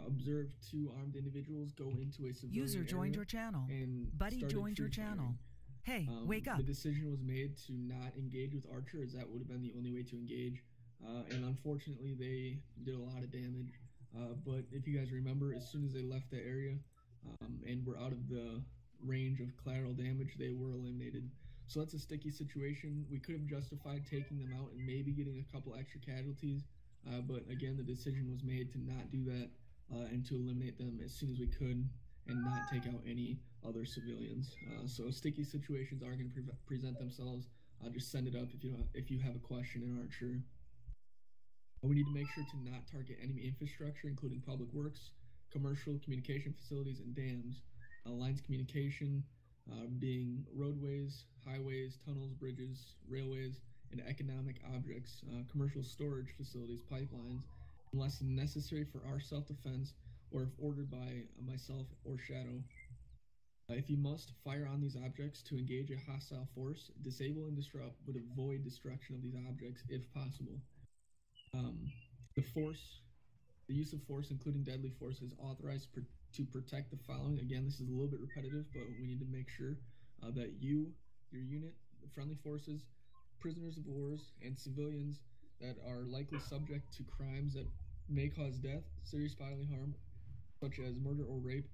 observed two armed individuals go into a civilian User joined your channel. and Buddy started joined your free channel. firing. Wake up. The decision was made to not engage with Archer, as that would have been the only way to engage. And unfortunately, they did a lot of damage. But if you guys remember, as soon as they left the area and were out of the range of collateral damage, they were eliminated. So that's a sticky situation. We could have justified taking them out and maybe getting a couple extra casualties. But again, the decision was made to not do that and to eliminate them as soon as we could and not take out any other civilians. So sticky situations are going to present themselves. Just send it up if you have a question and aren't sure. We need to make sure to not target enemy infrastructure, including public works, commercial communication facilities, and dams. Lines of communication being roadways, highways, tunnels, bridges, railways, and economic objects, commercial storage facilities, pipelines, unless necessary for our self-defense or if ordered by myself or Shadow. If you must fire on these objects to engage a hostile force, disable and disrupt, but avoid destruction of these objects if possible. The use of force, including deadly force, is authorized to protect the following. Again, this is a little bit repetitive, but we need to make sure that you, your unit, the friendly forces, prisoners of wars, and civilians that are likely subject to crimes that may cause death, serious bodily harm, such as murder or rape,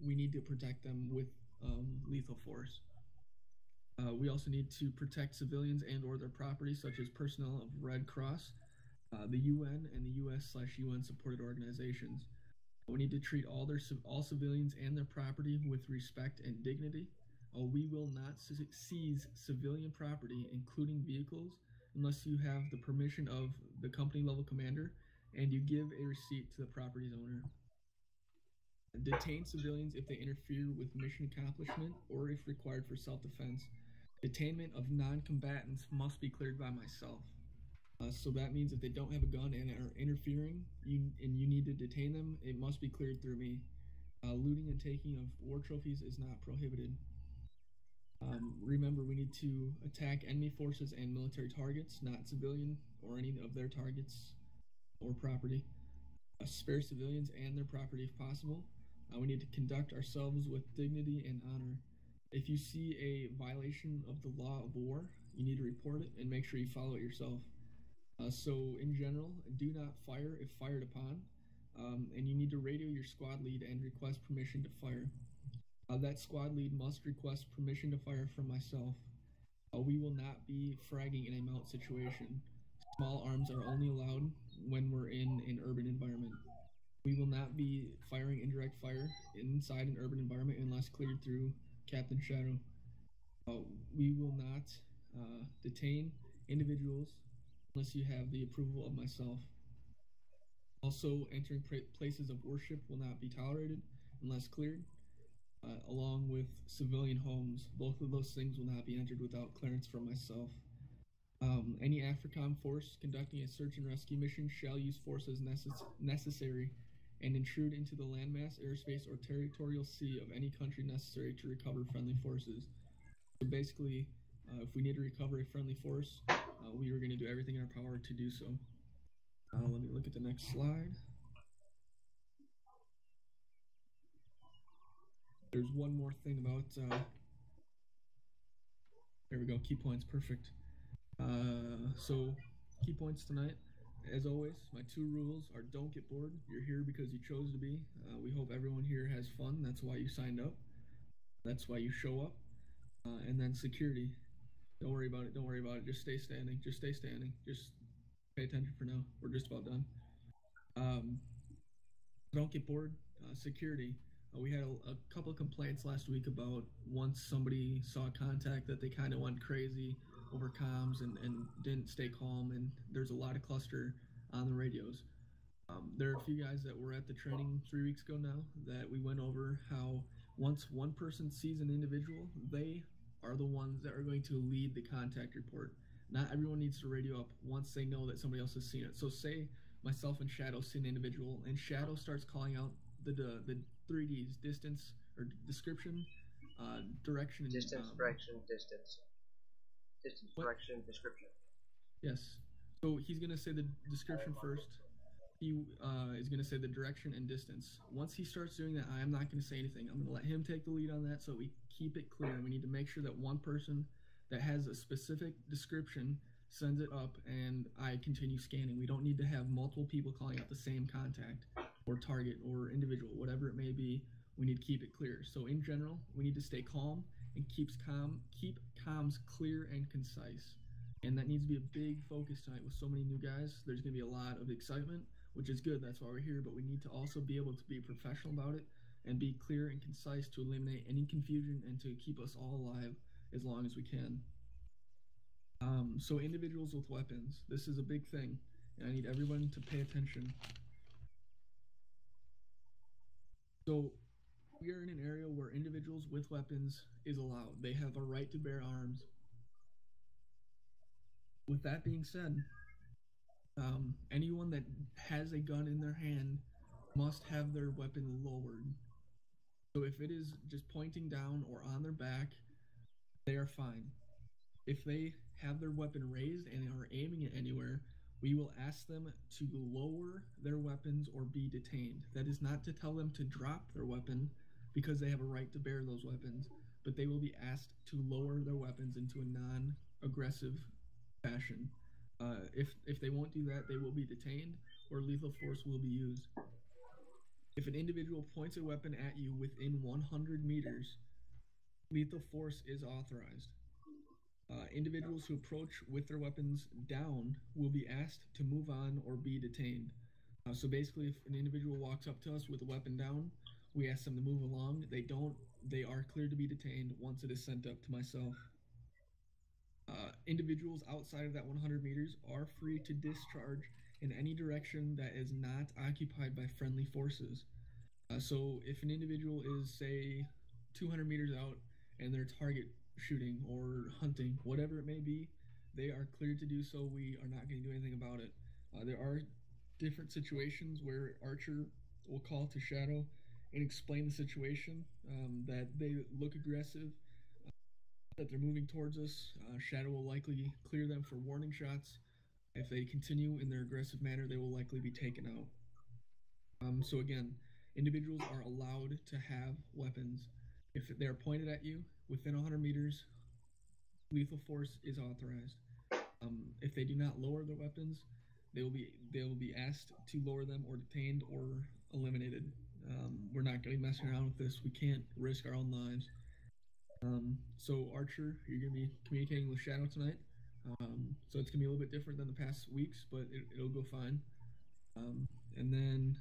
we need to protect them with lethal force. We also need to protect civilians and or their property, such as personnel of Red Cross, the UN, and the US/UN supported organizations. We need to treat all civilians and their property with respect and dignity. We will not seize civilian property, including vehicles, unless you have the permission of the company level commander and you give a receipt to the property's owner. Detain civilians if they interfere with mission accomplishment or if required for self-defense. Detainment of non-combatants must be cleared by myself. So that means if they don't have a gun and are interfering, and you need to detain them, it must be cleared through me. Looting and taking of war trophies is not prohibited. Remember, we need to attack enemy forces and military targets, not civilian or any of their targets or property. Spare civilians and their property if possible. We need to conduct ourselves with dignity and honor. If you see a violation of the law of war, you need to report it and make sure you follow it yourself. So in general, do not fire if fired upon, and you need to radio your squad lead and request permission to fire. That squad lead must request permission to fire from myself. We will not be fragging in a mount situation. Small arms are only allowed when we're in an urban environment. We will not be firing indirect fire inside an urban environment unless cleared through Captain Shadow. We will not detain individuals unless you have the approval of myself. Also, entering places of worship will not be tolerated unless cleared, along with civilian homes. Both of those things will not be entered without clearance from myself. Any AFRICOM force conducting a search and rescue mission shall use force as necessary and intrude into the landmass, airspace, or territorial sea of any country necessary to recover friendly forces. So basically, if we need to recover a friendly force, we are going to do everything in our power to do so. Let me look at the next slide. There's one more thing about, there we go, key points, perfect. So, key points tonight. As always, my 2 rules are don't get bored. You're here because you chose to be. We hope everyone here has fun. That's why you signed up. That's why you show up. And then security. Don't worry about it. Don't worry about it. Just stay standing. Just stay standing. Just pay attention for now. We're just about done. Don't get bored. Security. We had a couple of complaints last week about once somebody saw contact that they kind of went crazy over comms and didn't stay calm, and there's a lot of cluster on the radios. There are a few guys that were at the training 3 weeks ago now that we went over how once one person sees an individual, they are the ones that are going to lead the contact report. Not everyone needs to radio up once they know that somebody else has seen it. So say myself and Shadow see an individual, and Shadow starts calling out the 3Ds, distance or description, direction. Distance, direction, distance. Distance, direction, description. Yes. So he's going to say the description first. He is going to say the direction and distance. Once he starts doing that, I am not going to say anything. I'm going to let him take the lead on that so we keep it clear. We need to make sure that one person that has a specific description sends it up and I continue scanning. We don't need to have multiple people calling out the same contact or target or individual, whatever it may be. We need to keep it clear. So in general, we need to stay calm and keep comms clear and concise. And that needs to be a big focus tonight with so many new guys. There's going to be a lot of excitement, which is good. That's why we're here. But we need to also be able to be professional about it and be clear and concise to eliminate any confusion and to keep us all alive as long as we can. So individuals with weapons. This is a big thing, and I need everyone to pay attention. So we are in an area where individuals with weapons is allowed. They have a right to bear arms. With that being said, anyone that has a gun in their hand must have their weapon lowered. So if it is just pointing down or on their back, they are fine. If they have their weapon raised and are aiming it anywhere, we will ask them to lower their weapons or be detained. That is not to tell them to drop their weapon because they have a right to bear those weapons, but they will be asked to lower their weapons into a non-aggressive fashion. If they won't do that, they will be detained or lethal force will be used. If an individual points a weapon at you within 100 meters, lethal force is authorized. Individuals who approach with their weapons down will be asked to move on or be detained. So basically, if an individual walks up to us with a weapon down, we ask them to move along. They are cleared to be detained once it is sent up to myself. Individuals outside of that 100 meters are free to discharge in any direction that is not occupied by friendly forces. So if an individual is, say, 200 meters out and they're target shooting or hunting, whatever it may be, they are cleared to do so. We are not going to do anything about it. There are different situations where Archer will call to Shadow and explain the situation, that they look aggressive, that they're moving towards us. Shadow will likely clear them for warning shots. If they continue in their aggressive manner, they will likely be taken out. So again, individuals are allowed to have weapons. If they're pointed at you within 100 meters, lethal force is authorized. If they do not lower their weapons, they will be asked to lower them or detained or eliminated. We're not going to be messing around with this. We can't risk our own lives. So Archer, you're going to be communicating with Shadow tonight. So it's going to be a little bit different than the past weeks, but it'll go fine. And then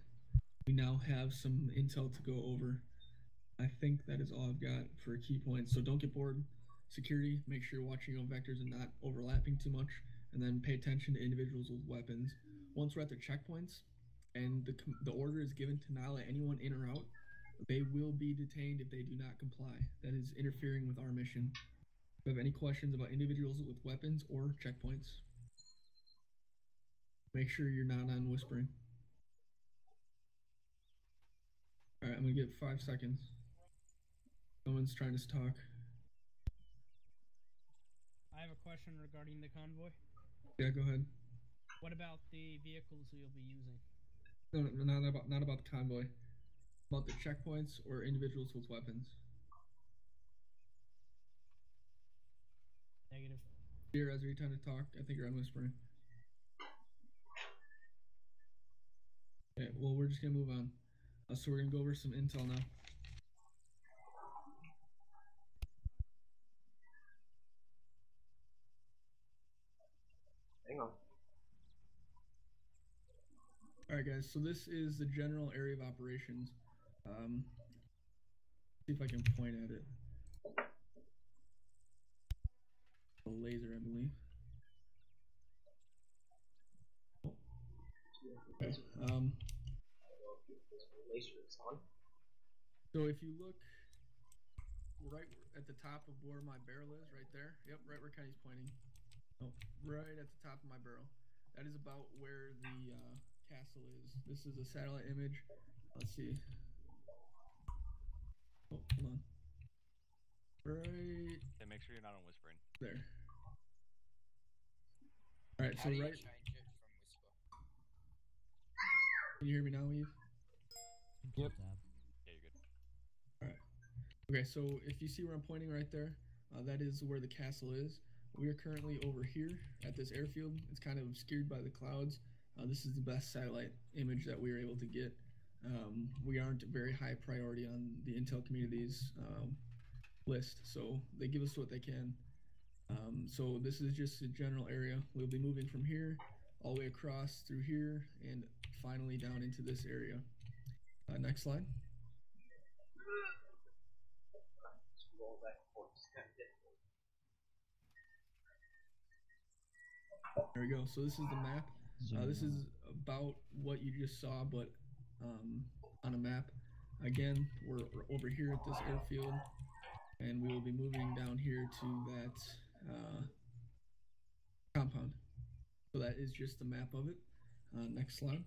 we now have some intel to go over. I think that is all I've got for key points. So don't get bored. Security, make sure you're watching your own vectors and not overlapping too much. And then pay attention to individuals with weapons. Once we're at their checkpoints and the order is given to not let anyone in or out, they will be detained if they do not comply. That is interfering with our mission. If you have any questions about individuals with weapons or checkpoints, make sure you're not on whispering. All right, I'm gonna give 5 seconds. Someone's trying to talk. I have a question regarding the convoy. Yeah, go ahead. What about the vehicles you'll be using? No, not about the convoy. About the checkpoints or individuals with weapons. Negative. Here, as are you trying to talk? I think you're on whispering. Okay, well, we're just gonna move on. So we're gonna go over some intel now. Hang on. All right, guys. So this is the general area of operations. See if I can point at it. A laser, I believe. Okay. So if you look right at the top of where my barrel is, right there. Yep, right where Kenny's pointing. Oh, right at the top of my barrel. That is about where the castle is. This is a satellite image. Let's see. Oh, hold on. Right. Okay, make sure you're not on whispering. There. All right, so right. Change it from whisper? Can you hear me now, Eve? Yep. Yeah, you're good. All right. Okay, so if you see where I'm pointing right there, that is where the castle is. We are currently over here at this airfield. It's kind of obscured by the clouds. This is the best satellite image that we were able to get. We aren't very high priority on the intel community's list, so they give us what they can. So this is just a general area. We'll be moving from here all the way across through here and finally down into this area. Next slide. There we go. So this is the map. This is about what you just saw, but on a map. Again, we're over here at this airfield, and we will be moving down here to that compound. So that is just the map of it. Next slide.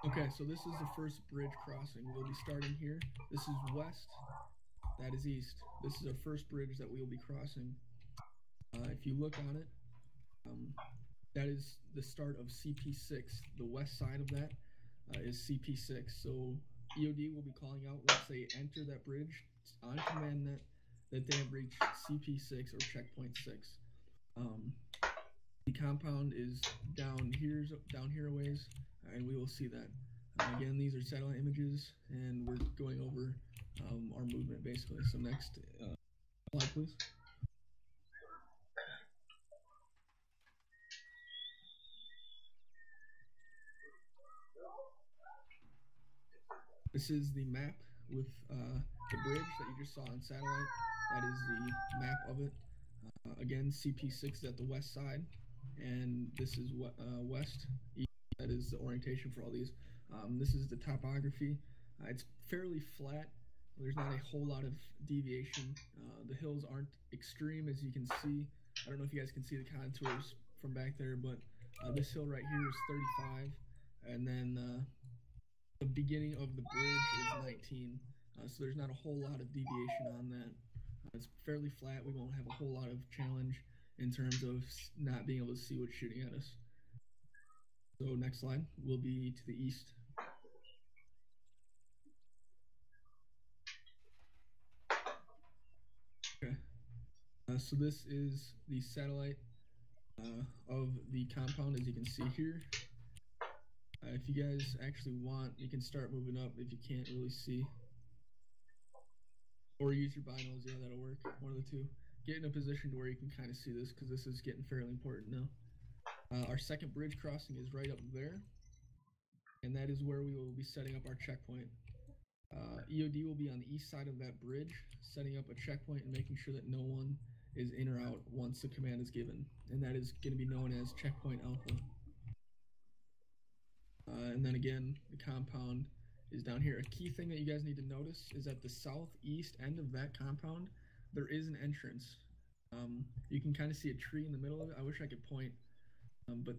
Okay, so this is the first bridge crossing. We'll be starting here. This is west. That is east. This is our first bridge that we will be crossing. If you look on it, that is the start of CP6. The west side of that is CP6. So EOD will be calling out once they enter that bridge on command net that they have reached CP6 or checkpoint 6. The compound is down here a ways, and we will see that. Again, these are satellite images, and we're going over our movement basically. So next slide, please. This is the map with the bridge that you just saw on satellite. That is the map of it. Again, CP6 is at the west side, and this is west. That is the orientation for all these. This is the topography. It's fairly flat. There's not a whole lot of deviation. The hills aren't extreme, as you can see. I don't know if you guys can see the contours from back there, but this hill right here is 35, and then the beginning of the bridge is 19. So there's not a whole lot of deviation on that. It's fairly flat. We won't have a whole lot of challenge in terms of not being able to see what's shooting at us. So next slide will be to the east. Okay. So this is the satellite of the compound, as you can see here. If you guys actually want, you can start moving up if you can't really see. Or use your binos, yeah, that'll work. One of the two. Get in a position to where you can kind of see this, because this is getting fairly important now. Our second bridge crossing is right up there, and that is where we will be setting up our checkpoint. EOD will be on the east side of that bridge, setting up a checkpoint and making sure that no one is in or out once the command is given, and that is going to be known as checkpoint alpha. And then again, the compound is down here. A key thing that you guys need to notice is at the southeast end of that compound, there is an entrance. You can kind of see a tree in the middle of it. I wish I could point, but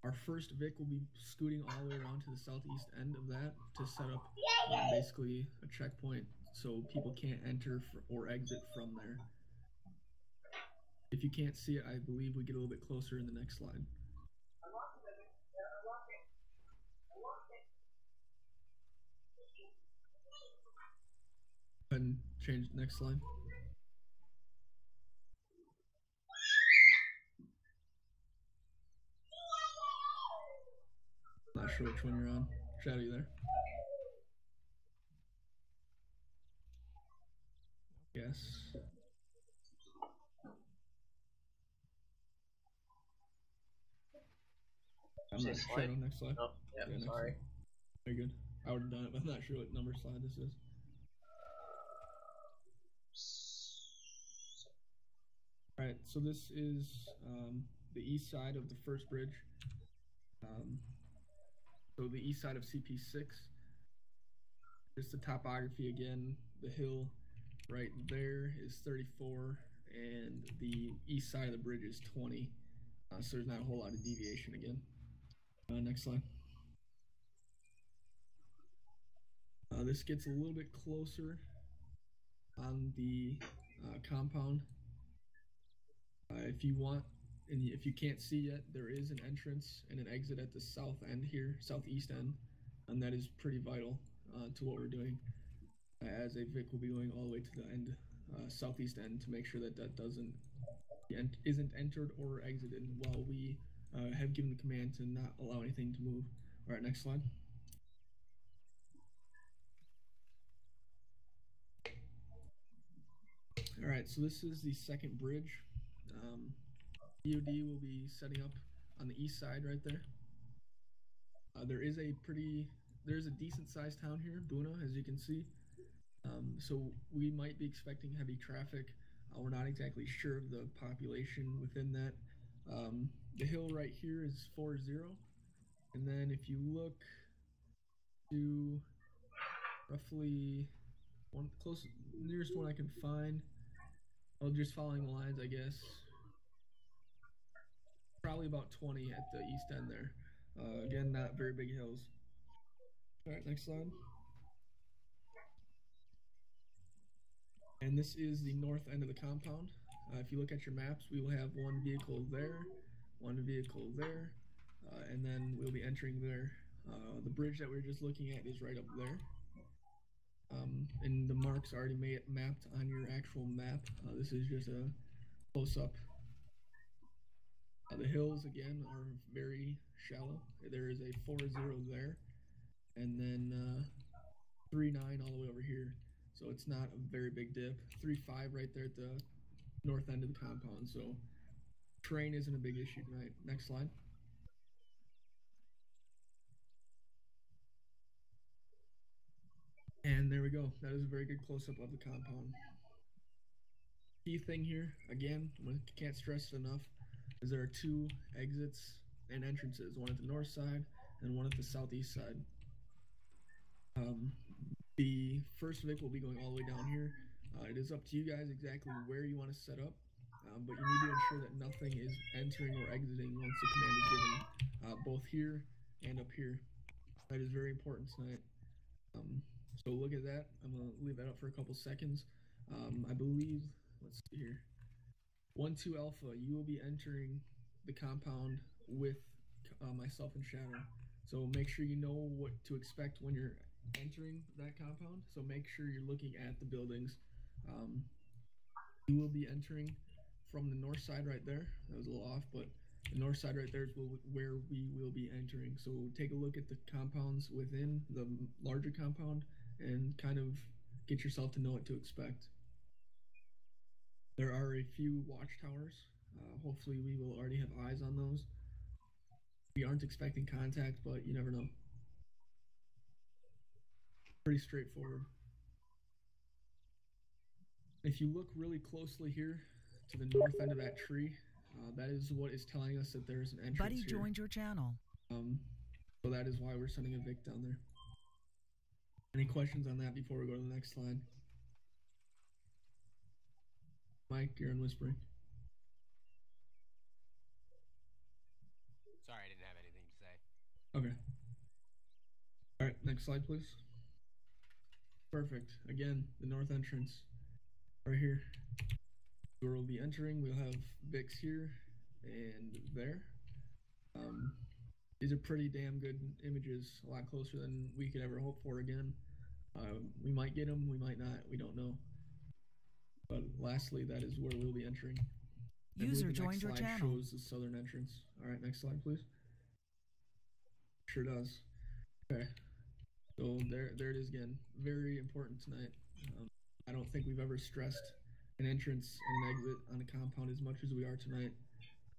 our first Vic will be scooting all the way around to the southeast end of that to set up basically a checkpoint so people can't enter or exit from there. If you can't see it, I believe we get a little bit closer in the next slide. Go ahead and change the next slide. Not sure which one you're on. Shadow, you there? Yes. I'm not sure. Next slide. Oh, yeah, next sorry. slide. Very good. I would have done it, but I'm not sure what number slide this is. Alright, so this is the east side of the first bridge. So the east side of CP6. Just the topography again. The hill right there is 34, and the east side of the bridge is 20. So there's not a whole lot of deviation again. Next slide. This gets a little bit closer on the compound. If you want, and if you can't see yet, there is an entrance and an exit at the south end here, southeast end, and that is pretty vital to what we're doing. As a Vic will be going all the way to the end, southeast end, to make sure that that isn't entered or exited while we have given the command to not allow anything to move. All right, next slide. All right, so this is the second bridge. EOD will be setting up on the east side right there. There's a decent sized town here, Buna, as you can see. So we might be expecting heavy traffic. We're not exactly sure of the population within that. The hill right here is 40, and then if you look to roughly nearest one I can find, I'll just following the lines, I guess. Probably about 20 at the east end there. Again, not very big hills. All right, next slide. And this is the north end of the compound. If you look at your maps, we will have one vehicle there, one vehicle there, and then we'll be entering there. The bridge that we were just looking at is right up there. And the marks are already mapped on your actual map. This is just a close-up. The hills, again, are very shallow. There is a 40 there, and then 39 all the way over here. So it's not a very big dip. 35 right there at the north end of the compound. So terrain isn't a big issue tonight. Next slide. And there we go. That is a very good close-up of the compound. key thing here, again, can't stress it enough, is there are 2 exits and entrances, one at the north side and one at the southeast side. The first Vic will be going all the way down here. It is up to you guys exactly where you want to set up, but you need to ensure that nothing is entering or exiting once the command is given, both here and up here. That is very important tonight. So look at that. I'm going to leave that up for a couple seconds. I believe, let's see here. 1-2 Alpha, you will be entering the compound with myself and Shadow. So make sure you know what to expect when you're entering that compound. So make sure you're looking at the buildings. You will be entering from the north side right there. That was a little off, but the north side right there is where we will be entering. So take a look at the compounds within the larger compound and kind of get yourself to know what to expect. There are a few watchtowers. Hopefully we will already have eyes on those. We aren't expecting contact, but you never know. Pretty straightforward. If you look really closely here to the north end of that tree, that is what is telling us that there's an entrance Buddy here. joined your channel. So that is why we're sending a Vic down there. Any questions on that before we go to the next slide? Mike, you're on whispering. Sorry, I didn't have anything to say. Okay. All right, next slide, please. Perfect. Again, the north entrance right here. Where we'll be entering, we'll have Vics here and there. These are pretty damn good images, a lot closer than we could ever hope for again. We might get them, we might not, we don't know. But lastly, that is where we'll be entering. User joined your channel. Shows the southern entrance. All right, next slide, please. Sure does. Okay. So there it is again. Very important tonight. I don't think we've ever stressed an entrance and an exit on a compound as much as we are tonight.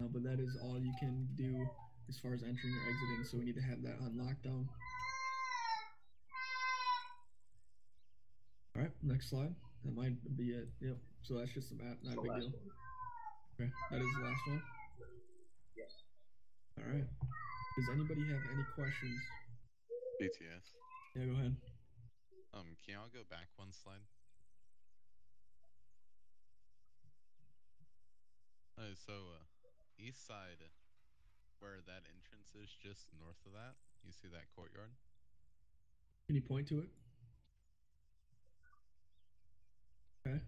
But that is all you can do as far as entering or exiting. So we need to have that on lockdown. All right, next slide. That might be it. Yep. So that's just the map, not a big deal. Okay, that is the last one. Yes. All right. Does anybody have any questions? BTS. Yeah, go ahead. Can y'all go back one slide? East side, where that entrance is, just north of that, you see that courtyard? Can you point to it? Okay.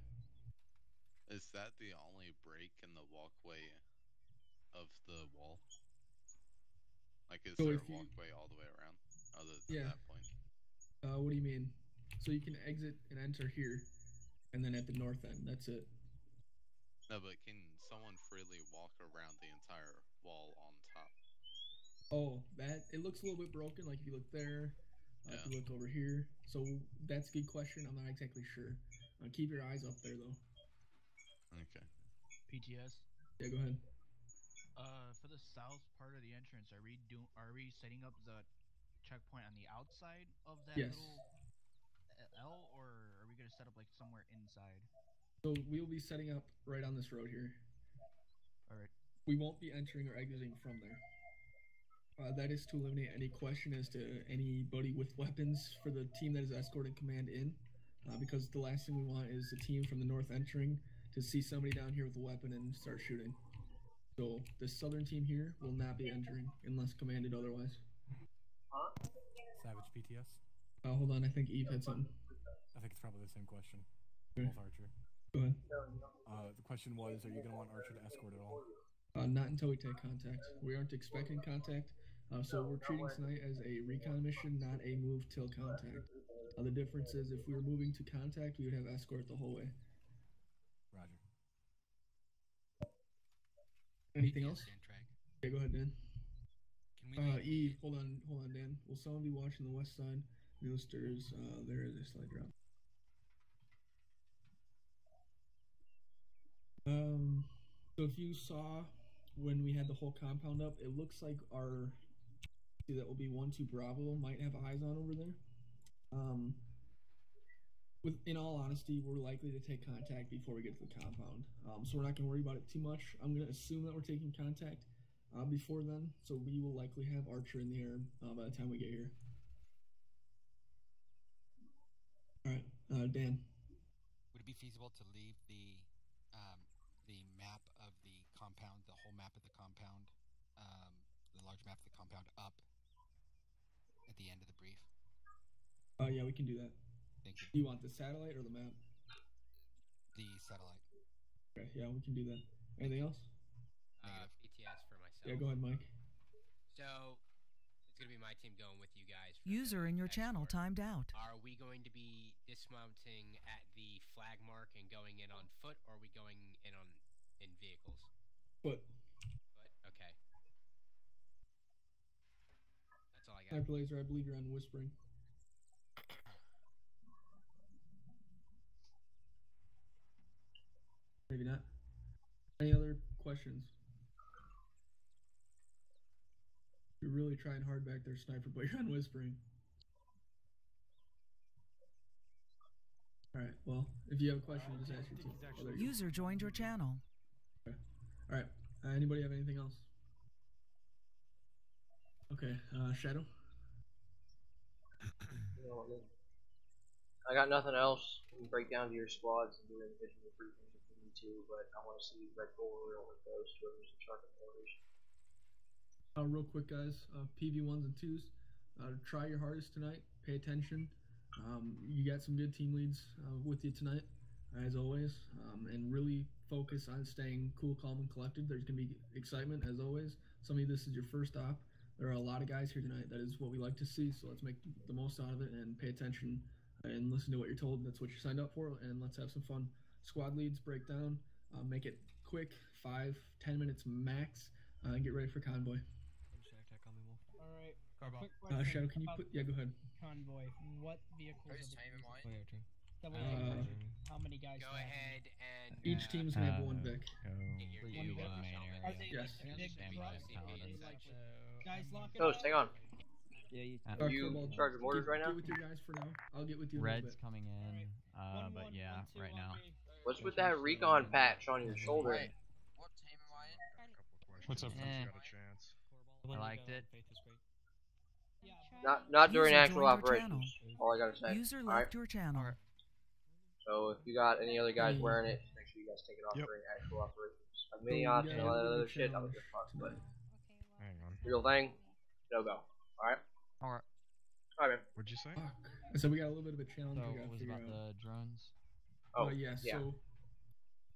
Is that the only break in the walkway of the wall? Like, is there a walkway all the way around, other than that point? What do you mean? So you can exit and enter here, and then at the north end, that's it. No, but can someone freely walk around the entire wall on top? Oh, it looks a little bit broken, like if you look there, if you look over here. So that's a good question, I'm not exactly sure. Keep your eyes up there, though. Okay. PTS? Yeah, go ahead. For the south part of the entrance, are we setting up the checkpoint on the outside of that little L, or are we gonna set up like somewhere inside? So we'll be setting up right on this road here. All right. We won't be entering or exiting from there. That is to eliminate any question as to anybody with weapons for the team that is escorting command in, because the last thing we want is the team from the north entering to see somebody down here with a weapon and start shooting. So the southern team here will not be entering unless commanded otherwise. Savage PTS? Hold on, I think Eve had something. I think it's probably the same question. Okay. Both Archer. Go ahead. The question was, are you going to want Archer to escort at all? Not until we take contact. We aren't expecting contact, so we're treating tonight as a recon mission, not a move till contact. The difference is if we were moving to contact, we would have escort the whole way. Roger. Anything else? Okay, go ahead, Dan. Can we Eve, hold on, Dan. Will someone be watching the west side? Newsters, there is a slight drop. So if you saw when we had the whole compound up, it looks like that will be 1-2 Bravo might have eyes on over there. in all honesty, we're likely to take contact before we get to the compound. So we're not going to worry about it too much. I'm going to assume that we're taking contact before then, so we will likely have Archer in the air by the time we get here. All right, Dan. Would it be feasible to leave the map of the compound, the whole map of the compound, the large map of the compound up at the end of the brief? Yeah, we can do that. Thank you. Do you want the satellite or the map? The satellite. Okay, yeah, we can do that. Anything else? PTS for myself. Yeah, go ahead, Mike. So, it's going to be my team going with you guys. User in your channel timed out. Are we going to be dismounting at the flag mark and going in on foot, or are we going in vehicles? Foot. Okay. That's all I got. Hyperlaser, I believe you're on Whispering. Maybe not. Any other questions? You're really trying hard back there, Sniper, but you're on Whispering. Alright, well, if you have a question, just ask your team. User joined your channel. Okay. Alright, anybody have anything else? Okay, Shadow? I got nothing else. We can break down to your squads and do individual briefings if we need to, but I want to see Red Bull real with those whoever's in charge of orders. Real quick, guys, PV1s and 2s, try your hardest tonight. Pay attention. You got some good team leads with you tonight, as always, and really focus on staying cool, calm, and collected. There's going to be excitement, as always. Some of you, this is your first op. There are a lot of guys here tonight. That is what we like to see, so let's make the most out of it and pay attention and listen to what you're told. That's what you signed up for, and let's have some fun. Squad leads, break down, make it quick, 5-10 minutes max, and get ready for convoy. Alright. Quick Shadow, question can you about put... Yeah, go ahead. Convoy. What vehicles are we using? Double how many guys? Go ahead and... Each team's going to have one Vic. Are they Yes. big trucks? Guys, lock it Toast, hang on. Yeah, Are you in charge of orders right now? Get with your guys for now. I'll get with you. Red's coming in, but yeah, right now. What's with that recon patch on your shoulder? What team am I in? What's up? I liked it. Not during User actual joined your operations. All I gotta say. User All right? left your channel. So if you got any other guys wearing it, just make sure you guys take it off during actual operations. Like mini ops and all that other shit, I would just fuck. But hang on. real thing, no go. Alright? Alright. Alright, man. What'd you say? So we got a little bit of a challenge. So we got it was to figure about out. the drones. Oh, yeah. So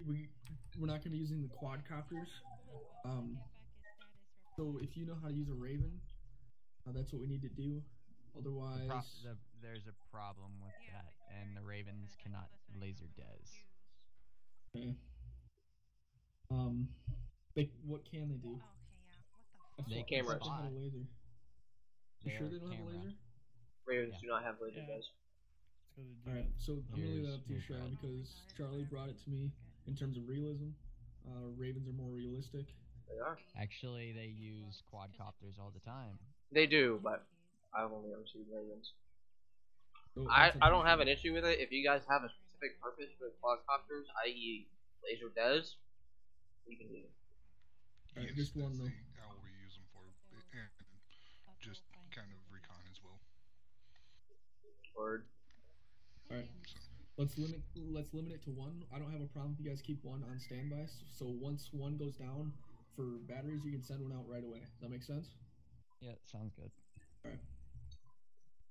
we're not going to be using the quadcopters. So if you know how to use a Raven, that's what we need to do. Otherwise, there's a problem with that, and the Ravens cannot laser des. Okay. What can they do? They can cameras. have a laser. You sure they don't have a laser? Ravens do not have laser des. Alright, so I'm gonna leave that up to you, Shadow, because Charlie brought it to me in terms of realism. Ravens are more realistic. They are. Actually, they use quadcopters all the time. They do, but I've only ever seen Ravens. So I don't have an issue with it. If you guys have a specific purpose for the quadcopters, i.e. laser des, you can do it. Alright, just one though. How we use them for, and just kind of recon as well. Word. Alright. Let's limit it to one. I don't have a problem if you guys keep one on standby. So once one goes down for batteries, you can send one out right away. Does that make sense? Yeah, sounds good. Alright.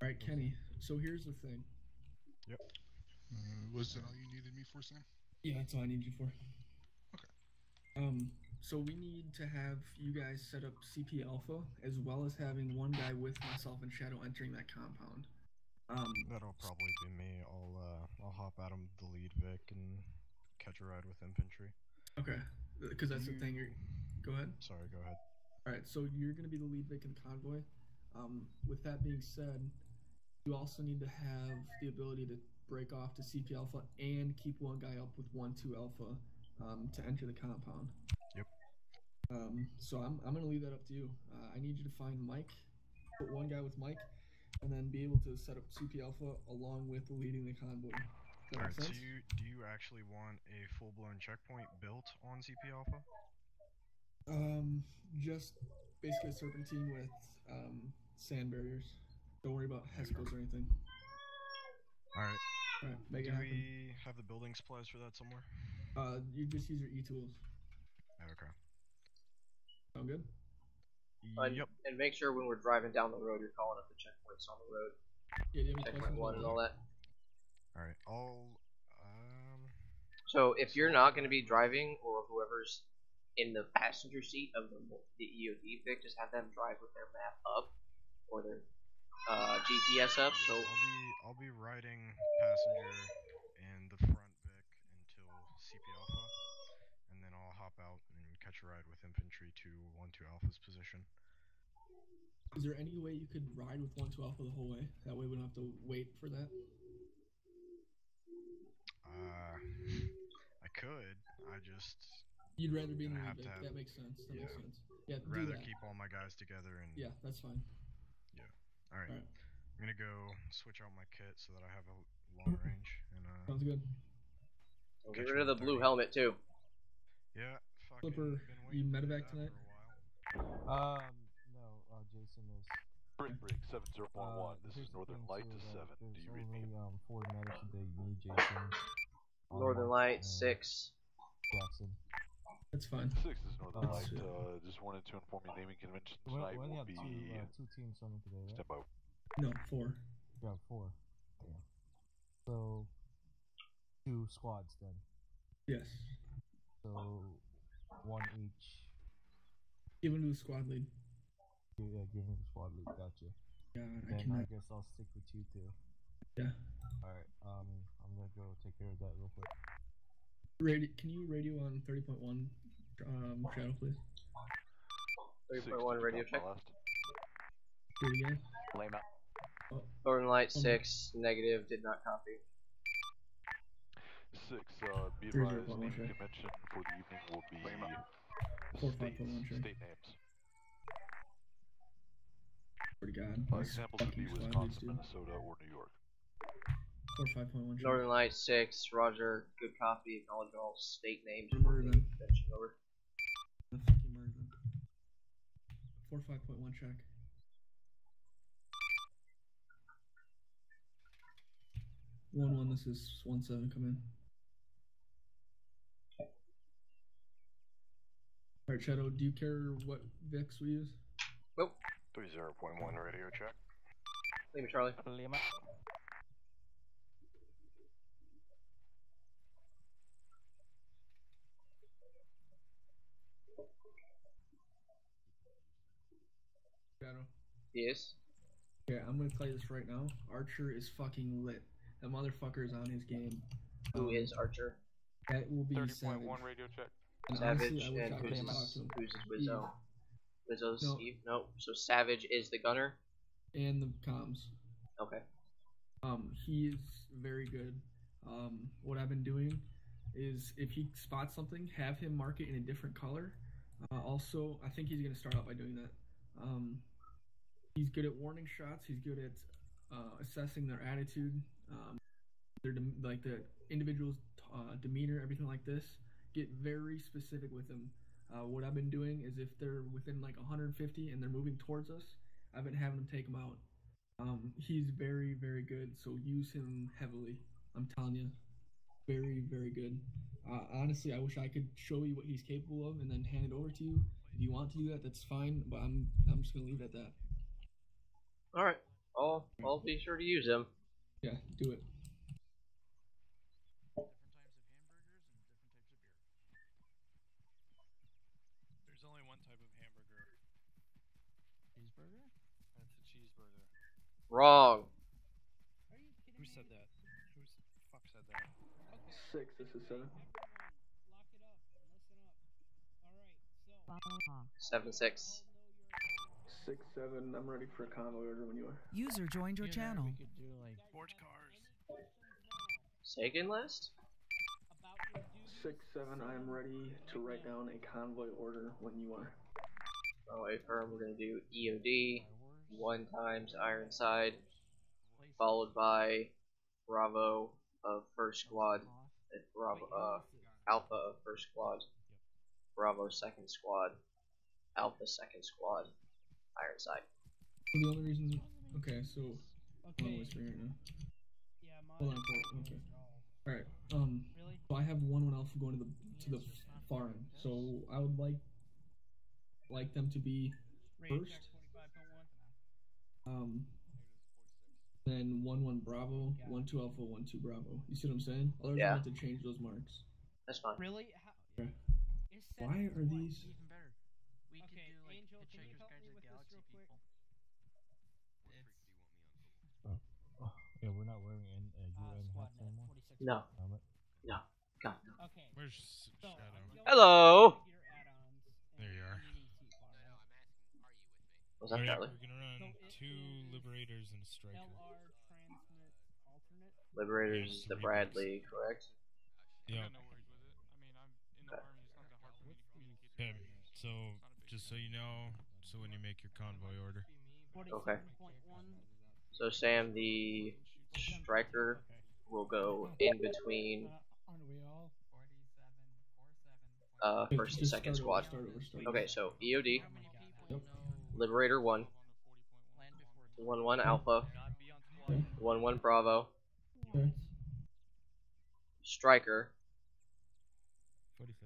Alright, Kenny. So here's the thing. Yep. Was that all you needed me for, Sam? Yeah, that's all I need you for. Okay. So we need to have you guys set up CP Alpha, as well as having one guy with myself and Shadow entering that compound. That'll probably be me. I'll hop out of the lead Vic and catch a ride with infantry. Okay, because that's the thing. Go ahead. Sorry, go ahead. Alright, so you're going to be the lead Vic in the convoy. With that being said, you also need to have the ability to break off to CP Alpha and keep one guy up with 1-2 Alpha to enter the compound. Yep. So I'm going to leave that up to you. I need you to find Mike, put one guy with Mike, and then be able to set up CP Alpha along with leading the convoy. Alright, so do you actually want a full-blown checkpoint built on CP Alpha? Just basically a serpentine with sand barriers. Don't worry about Hescos or anything. Alright. Make it do happen. We have the building supplies for that somewhere? You just use your e-tools. Okay. Sound good? Yep. And make sure when we're driving down the road, you're calling up the checkpoints on the road. Yeah, do you have any Checkpoint questions? 1 and all that. Alright, So if you're not going to be driving, or whoever's in the passenger seat of the EOD Vic, just have them drive with their map up, or their GPS up. So I'll be riding passenger in the front Vic until CP Alpha, and then I'll hop out and catch a ride with infantry to 1-2 Alpha's position. Is there any way you could ride with 1-2 Alpha the whole way? That way we don't have to wait for that? I could. I just... You'd rather be in the lead, that makes sense. That makes sense. Yeah, rather keep all my guys together and... Yeah, that's fine. Yeah. Alright. I'm gonna go switch out my kit so that I have a long range. And, sounds good. We'll get rid of the blue helmet, too. Yeah, Flipper, you medevac tonight? No, Jason is... Break 7011, this is Northern Light to 7, do you read me? There's only 4 medics today, me, Jason... Northern Light, 6. Jackson. That's fine. 6 is Northern Light, just wanted to inform you naming convention tonight we only will have be... two teams running today, right? Step out. No, 4. Yeah, 4. Yeah. So, 2 squads then. Yes. So, 1 each. Give him to the squad lead. Yeah, give him the squad lead, gotcha. God, then I guess I'll stick with you too. Yeah. Alright, I'm gonna go take care of that real quick. Can you radio on 30.1 Shadow, please? 30.1 radio check. Do it again. Lame out. Oh. Northern Light 6, negative, did not copy. 6, be advised, naming convention for the evening will be state names. Pretty God. Examples would be Wisconsin, Minnesota, or New York. 5.1. Northern Light 6, Roger, good copy, acknowledge all state names. Murder them. Over. Fucking murder them. 5.1 check. 1-1, this is 1-7, come in. Alright, Shadow, do you care what VIX we use? Nope. 30.1 radio check. Lima Charlie. Lima. Shadow. Yes. Okay, I'm gonna tell you this right now. Archer is fucking lit. That motherfucker is on his game. Who is Archer? That will be 30.1 radio check. And Savage, honestly, and who's his Wizzo? Wizzo's No. Steve? No. So Savage is the gunner? And the comms. Okay. He is very good. What I've been doing is if he spots something, have him mark it in a different color. Also, I think he's gonna start out by doing that. He's good at warning shots. He's good at assessing their attitude, their like the individual's demeanor, everything like this. Get very specific with them. What I've been doing is if they're within like 150 and they're moving towards us, I've been having them take them out. He's very, very good, so use him heavily. I'm telling you, very, very good. Honestly, I wish I could show you what he's capable of and then hand it over to you. If you want to do that, that's fine, but I'm just gonna leave it at that. All right, I'll be sure to use him. Yeah, do it. There's only one type of hamburger. Cheeseburger? That's a cheeseburger. Wrong. Who said that? Who the fuck said that? 6, this is 7. Lock it up and listen up. Alright, so 7-6. 6-7, I'm ready for a convoy order when you are. User joined your channel. We could do like sports cars. Second list? 6-7, I am ready to write down a convoy order when you are. Runway firm, we're going to do EOD, 1 times Ironside, followed by Bravo, of first squad, Bravo, Alpha of first squad, Bravo second squad, Alpha second squad, Ironside. The only reason. Okay, so. I'm whispering right now. Yeah, Hold on, okay. All right. So I have 1-1 Alpha going to the far end. So I would like them to be first. Then 1-1 Bravo, 1-2 Alpha, 1-2 Bravo. You see what I'm saying? Otherwise, Yeah. I have to change those marks. That's fine. Really? Okay. Why are these? Even better. We could do like Angel, can you Hitchhiker's help Guide me to the with this Galaxy real quick? people. Yeah, we're not wearing UN hats anymore. No. Damn it. No. God no. Okay. Where's So, Shadow? Hello. There you are. What's up, Charlie? We're gonna run 2 Liberators and a Striker. LR transmit alternate. Liberators is the Bradley, correct? Yeah. no worries with it. I mean, I'm in the army. It's not that hard for me to communicate. Okay. So just so you know, so when you make your convoy order. Okay. So Sam, the striker, will go in between first and second squad. Okay, so EOD, Liberator 1, 1-1 Alpha, 1-1 Bravo, Striker,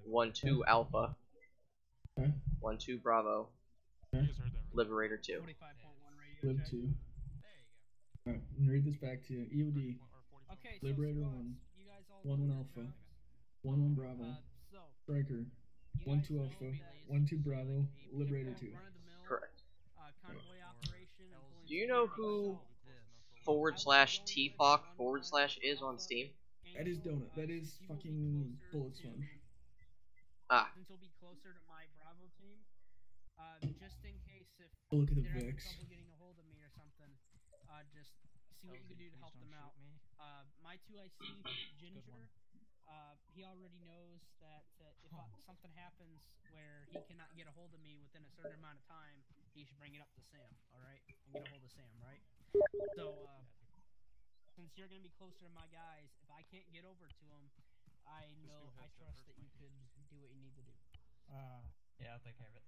1-2 Alpha, 1-2 Bravo, Liberator 2. Lib 2. Alright, I'm gonna read this back to you. EOD. Okay, Liberator so 1, 1-1 Alpha, 1-1 Bravo, Striker, 1-2 Alpha, 1-2 Bravo, Liberator 2. Correct. Convoy operation. Do you know who /TFOC/ is on Steam? That is Donut. That is fucking Bullet Sponge. Ah. Since he'll be closer to my Bravo team, just in case if Look at the they're having Vix. trouble getting a hold of me or something, just see what you can do to help them out. My 2IC Ginger, he already knows that if something happens where he cannot get a hold of me within a certain amount of time, he should bring it up to Sam. All right, and get a hold of Sam. Right. So since you're gonna be closer to my guys, if I can't get over to him, I trust that you could do what you need to do. Yeah, I'll take care of it.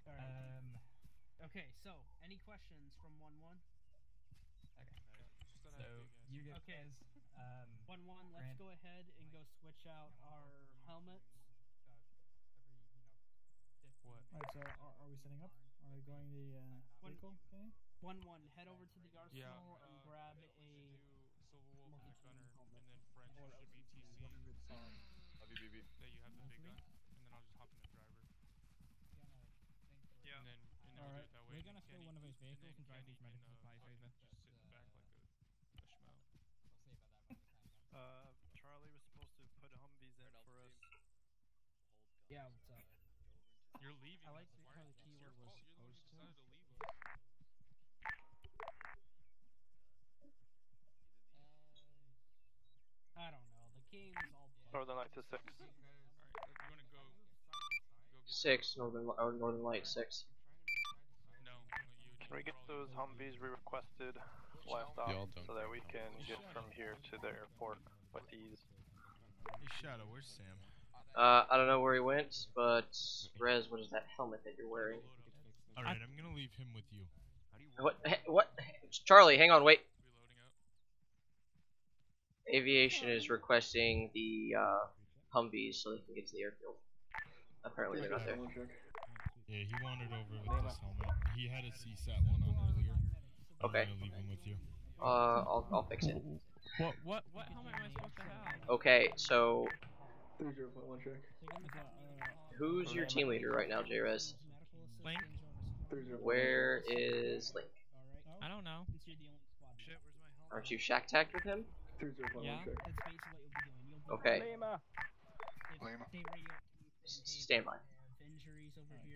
All right. Okay, so any questions from 1-1? Okay. So you guys, 1-1. Let's go ahead and go switch out our helmets. What? Alright, so are we setting up? Are we going the vehicle thing? 1-1. Head over to the arsenal and grab a Silver Wolf and a gunner, and then French should be TC. That you have the big gun, and then I'll just hop in the driver. Yeah. And then Alright, do it that way. we're gonna steal one of his vehicles and drive these medics to supply phase then. Just sit back like a schmo. Charlie was supposed to put Humvees in for us. Yeah, what's up? You're leaving. I like how the keyword was supposed to. Decided to leave us. I don't know. The game's all Northern Lights is 6. Alright, you wanna go 6, Northern Light 6. No, Can we get those Humvees we requested last off so that we can get from here to the airport with ease? Hey Shadow, where's Sam? I don't know where he went, but Rez, what is that helmet that you're wearing? Alright, I'm gonna leave him with you. What? Charlie, hang on, wait. Aviation is requesting the Humvees so they can get to the airfield. Apparently they're not there. Yeah, he wandered over with this helmet. He had a CSAT one on earlier. Okay. I'm gonna leave him with you. I'll fix it. What helmet am I supposed to have? Okay, so 30.1 check. who's your team leader right now, J-Rez? Link? Where is Link? I don't know. Aren't you shack tagged with him? 30.1 Yeah. check. Okay. Lima. Stand by.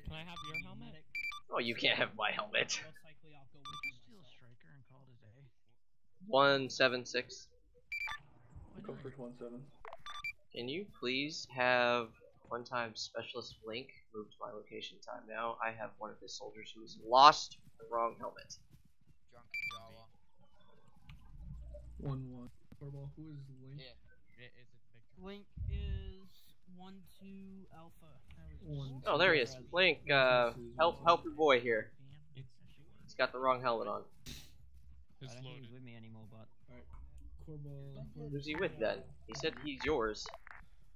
Can I have your helmet? Oh, you can't have my helmet. Steal a striker and call it a day. 176. Go for 1-7. Can you please have one-time specialist Link move to my location time now? I have one of his soldiers who has lost the wrong helmet. 1-1. Corball, who is Link? Is it Victor? Link is 1-2 Alpha. Oh, there he is. Link, help your boy here. He's got the wrong helmet on. I don't think he's with me anymore, but alright. Corball. Who's he with then? He said he's yours.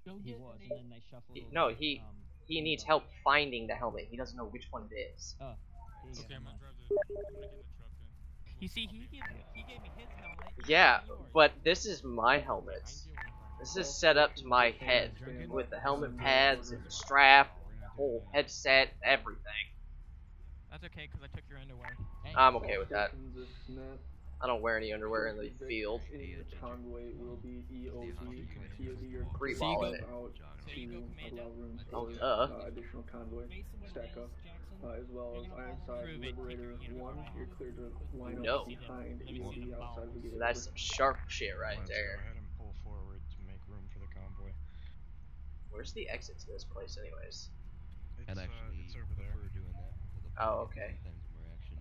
he was, and then they shuffled. No, he needs help finding the helmet. He doesn't know which one it is. Oh. Okay, I'm gonna get in the truck then. You see, he gave me his helmet. Yeah, but this is my helmet. This is set up to my head with the helmet pads and the strap, the whole headset, everything. That's okay, because I took your underwear. I'm okay with that. I don't wear any underwear in the field. Convoy will be EOD. Free ball it. Oh, Additional convoy stack up, as well as Ironside Liberator 1. You're clear to line up behind EOD outside the gate. So that's some sharp shit right there. Go ahead and pull forward to make room for the convoy. Where's the exit to this place, anyways? It's over there. Oh, okay.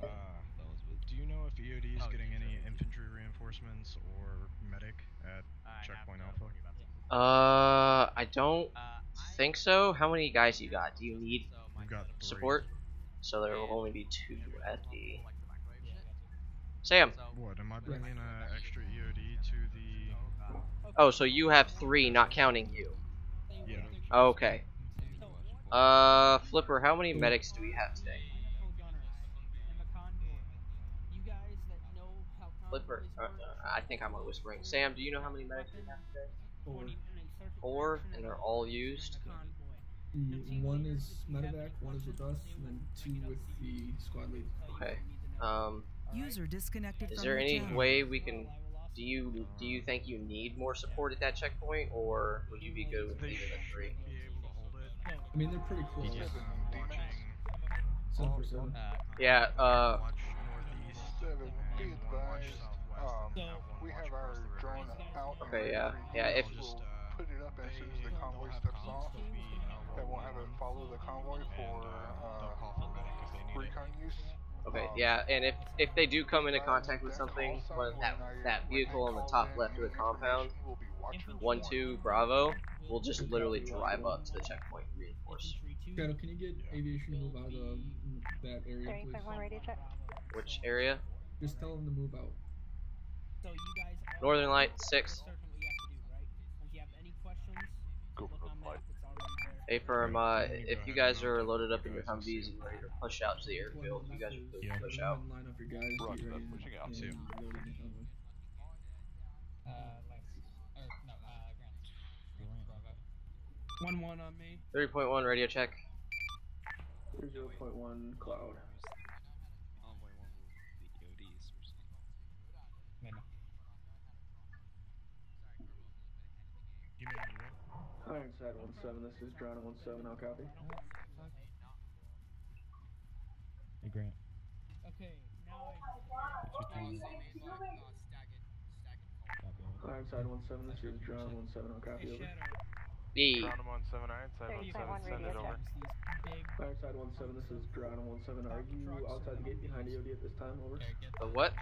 Do you know if EOD is getting any infantry reinforcements or medic at Checkpoint Alpha? I don't think so. How many guys you got? Do you need support? So there will only be 2 at the... Sam! What, am I bringing extra EOD to the... Oh, so you have 3, not counting you. Yeah. Okay. Flipper, how many medics do we have today? Flipper, I think I'm whispering. Sam, do you know how many medics we have today? 4, and they're all used? One is medevac, one is with us, and then 2 with the squad lead. Okay. User disconnected Is from there your any channel. way we can... Do you think you need more support at that checkpoint, or would you be good with leaving the 3? I mean, they're pretty close. Yeah, we have our drone out. Okay, yeah. If we'll put it up as soon as the convoy steps off, then we'll have it follow the convoy for recon use. Okay, yeah, and if they do come into contact with something, that vehicle on the top left of the compound, 1-2 Bravo, we'll just literally drive up to the checkpoint and reinforce. Shadow, can you get aviation to move out of that area, please? Which area? Just tell them to move out. So you guys Northern Light 6. certain what you have to do, right? If you have any questions, go for the light. it's already there. Hey firm, if you guys are loaded up in your Humvees and ready to push out to the airfield, you guys are clear to push out. Line up your guys, get ready, pushing out. and load in the convoy. Grant. 1-1 on me. 30.1 radio check. 0.1 cloud. Ironside 1-7, this is Drone 1-7, I'll copy. Hey, Grant. Okay, now Ironside 1-7, this is Drone 1-7, I'll copy, over. B. Drone 1-7, Ironside 1-7, send it over. Ironside 1-7, this is Drone 1-7, are you outside the gate behind EOD at this time, over? The what?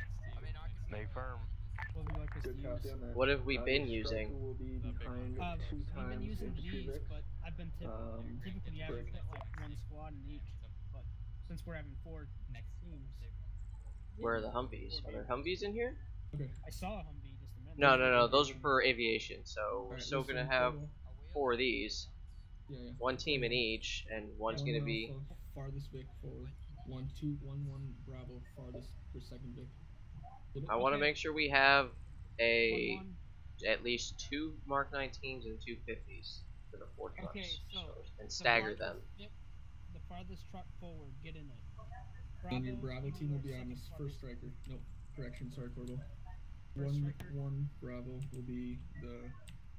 Stay firm. Good copy on that. What have we been using? Will be behind 2 we've times been using infantry these, mix. but I've been typically averaged at like 1 squad in each. But since we're having 4 next teams, Where are the Humvees? Are there Humvees in here? Okay. I saw a Humvee just a minute. No, those are for aviation, so we're still gonna have 4 of these. Yeah. 1 team in each, and one's gonna be... Farthest Vic forward. 1-2, 1-1 Bravo, farthest for second Vic. I want to make sure we have at least 2 Mark 19s and 2 50s for the 4 trucks, Okay, so and stagger them. The farthest truck forward, get in it. And your Bravo team will be on this first striker. Nope, correction, sorry, Corbel. 1-1 Bravo will be the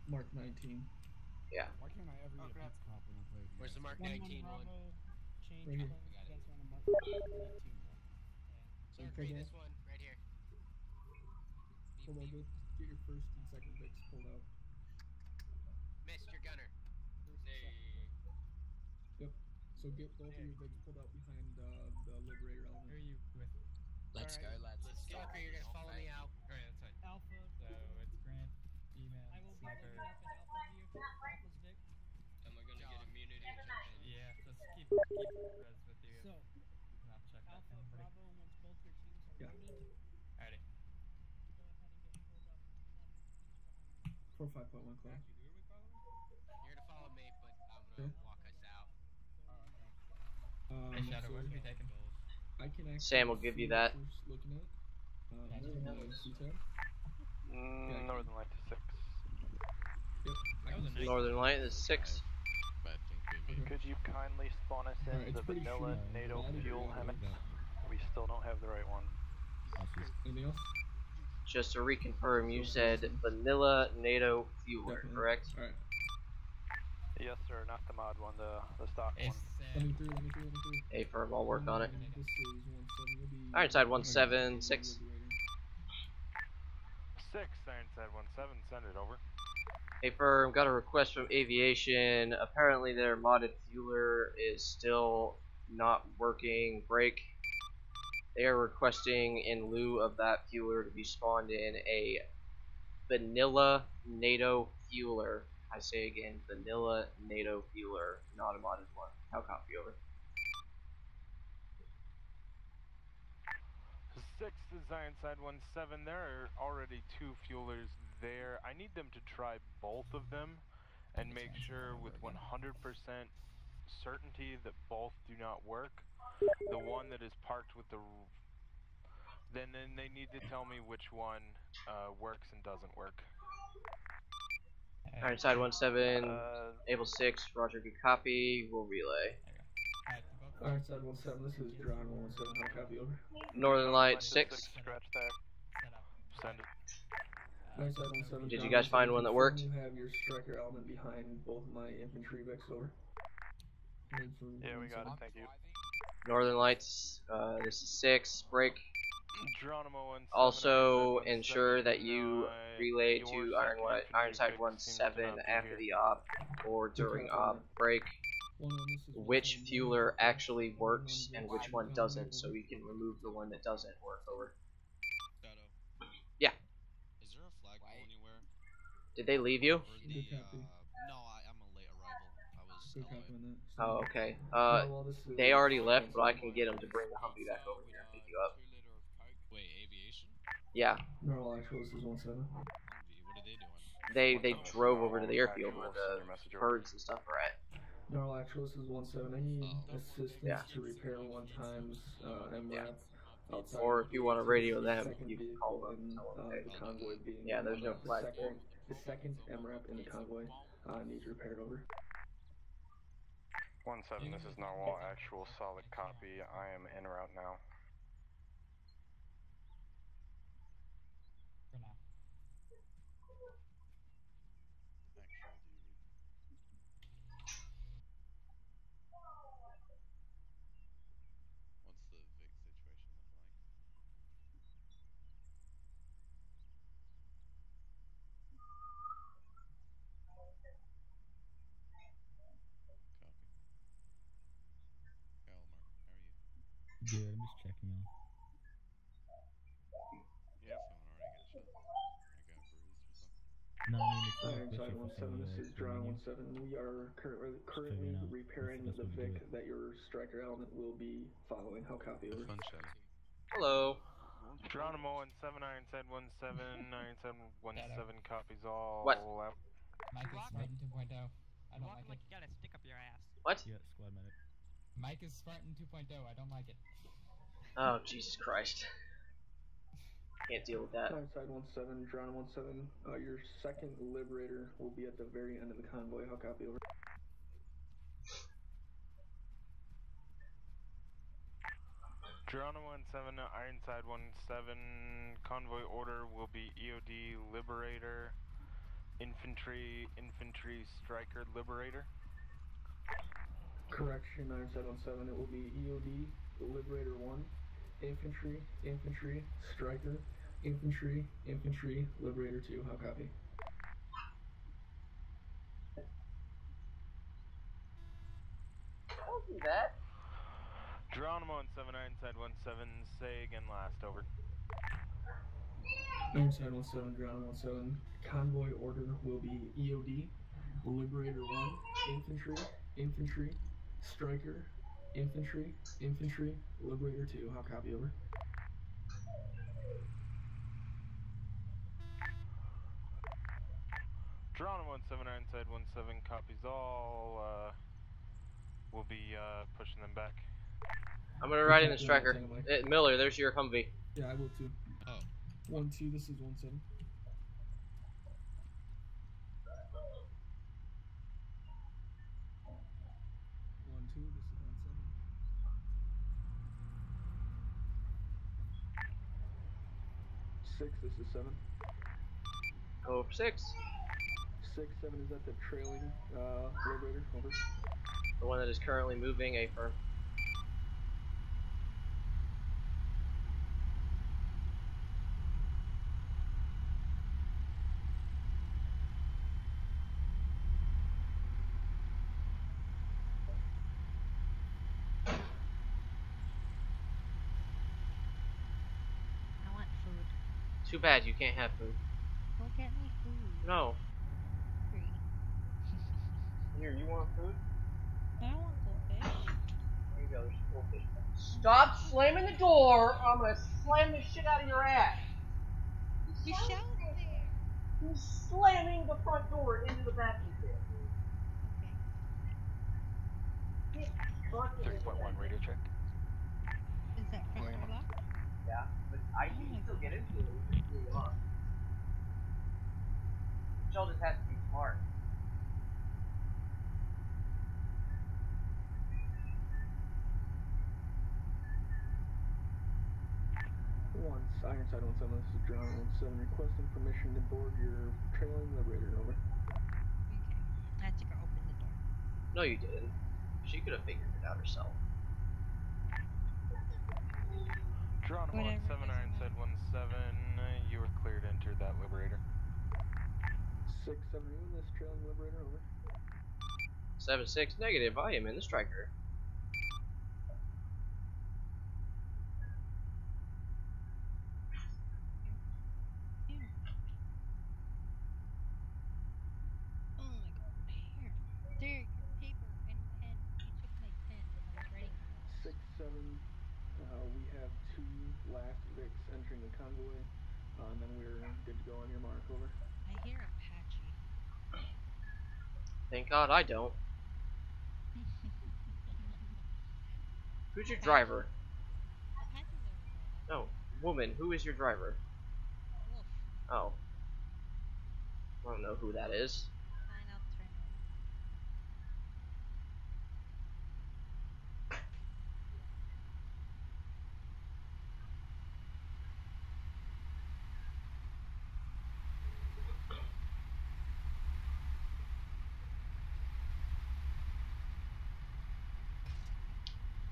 Mark 19. Yeah. Why can't I ever get a pizza pop when I play? Where's the Mark 19 one? Right here. Sir, free this one, right here. Corbel, get your first and second Vics pulled out. Missed your gunner. Yep. So get both of your Vics pulled out behind the Liberator element. Who are you with? Let's go, lads. Stalker, you're gonna follow me out. Alright, that's fine. Alpha. So it's Grant, sniper. Alpha's Vic. Am I gonna get immunity or something? Yeah, just keep res with you. So, And I'll check that Alpha, thing, buddy. Bravo, once both your teams are ready, Alrighty. go ahead and get pulled up. One each behind you. 4 5.1 club. You're gonna follow me, but I'm gonna walk us out. Hey, Shadow, what have you taken? I can actually Sam will give you that. Looking at. Northern Light to 6. Yep. Northern Light is 6. Could you kindly spawn us in the vanilla NATO fuel hammocks? We still don't have the right one. Anything else? Just to reconfirm, you said vanilla NATO fueler, correct? Alright. Yes, sir. Not the mod one, the stock one. Let me through. A firm, I'll work on it. This is 1-7. You'll be Ironside 1-7, 6. 6, Ironside 1-7, send it over. Hey firm, got a request from Aviation. Apparently their modded fueler is still not working. Break. They are requesting in lieu of that fueler to be spawned in a vanilla NATO fueler. I say again, vanilla NATO fueler, not a modded one. How copy over? 6 is Ironside 1-7. There are already 2 fuelers there. I need them to try both of them and make sure with 100% certainty that both do not work. The one that is parked with the... Then they need to tell me which one works and doesn't work. Ironside 1-7, Able 6, Roger, good copy. We'll relay. Ironside 1-7, this is John 1-7. How copy over? Northern Light 6. Scratch that. Send it. Ironside 1-7. Did you guys find one that worked? You have your striker element behind both of my infantry Vex over. Yeah, we got it. Thank you. Northern Lights, this is 6. Break. Geronimo 1-7. Also, ensure that you relay to Ironside 1-7 after the op or during op. Break. Which fueler actually works and which one doesn't, so we can remove the one that doesn't work. Over. Yeah. Is there a flagpole anywhere? Did they leave you? Or the, no, I'm a late arrival. I was Oh, okay. They already left, but I can get them to bring the Humvee back over here and pick you up. Wait, Aviation? Yeah. Normal actual, this is 1-7. Humvee, what are they doing? They drove over to the airfield where the birds and stuff are at. Normal actual, this is 1-7. I need assistance to repair 1x MRAP outside. Or if you want to radio them, you can call them. The convoy being yeah, there's no flagpole. The second MRAP in the convoy needs repaired over. 1-7, this is Narwhal, actual solid copy. I am en route now. Actual, do you read? What's the Vic situation look like? Copy. Kalmar, how are you? Good, I'm just checking y'all. Yeah. Phone already got shot. I got bruised or something. No, I mean, it's not Ironside official for 1-7, this is John menu. 1-7. We are currently repairing That's the the best way to do Vic that your striker element will be following. How copy over? Fun Shadow. Hello. Geronimo 1-7, Ironside 1-7, Ironside 1-7 copies all What? out. Mike is Spartan 2.0. I don't like it. You got a stick up your ass. What? Yeah, squad medic. Mike is Spartan 2.0. I don't like it. Oh, Jesus Christ. Can't deal with that. Ironside 1-7, John 1-7. Your second Liberator will be at the very end of the convoy. How copy over? Geronimo 1-7, Ironside 1-7. Convoy order will be EOD Liberator, Infantry Striker Liberator. Correction, Ironside 1-7. It will be EOD Liberator 1, Infantry Striker, Infantry Liberator 2. How copy? Don't do that. Geronimo 1-7, Ironside 1-7. Say again last, over. Ironside 17, ground 17. Convoy order will be EOD. Liberator 1, infantry, infantry, striker, infantry, infantry, Liberator 2. How copy over? Geronimo 17, Ironside 17 copies all. We'll be pushing them back. I'm gonna ride in the striker. Miller, there's your Humvee. Yeah, I will too. Oh. 1-2, this is 1-7. 1-2, this is 1-7. 6, this is 7. Go for 6. 6, 7 is that the trailing Liberator, over. The one that is currently moving, affirm. I want food. Too bad you can't have food. Go get me food. No. Free. Here, you want food? I want goldfish. There you go, there's some goldfish. Stop slamming the door! I'm gonna slam the shit out of your ass! Michelle's there! He's slamming the front door into the vacuum pit. Okay. 30.1 radio check. Is that front door locked? Yeah, but I can still get into it. We just really are. Michelle just has to be smart. Ironside 17, this is John 17, requesting permission to board your trailing Liberator, over. Okay. I had to go open the door. No, you didn't. She could have figured it out herself. Geronimo 17, Ironside 17, you were cleared to enter that Liberator. 6, 7, are you in this trailing Liberator, over? 7-6, negative, I am in the striker. Oh my god, here. There, your paper and pen. You took my pen. I was writing notes. 6, 7, we have 2 last Vics entering the convoy, and then we're good to go on your mark, over. I hear Apache. Thank God I don't. Who's your driver? Apache's over there, No, woman, who is your driver? Wolf. Oh. I don't know who that is. Fine, I'll turn it.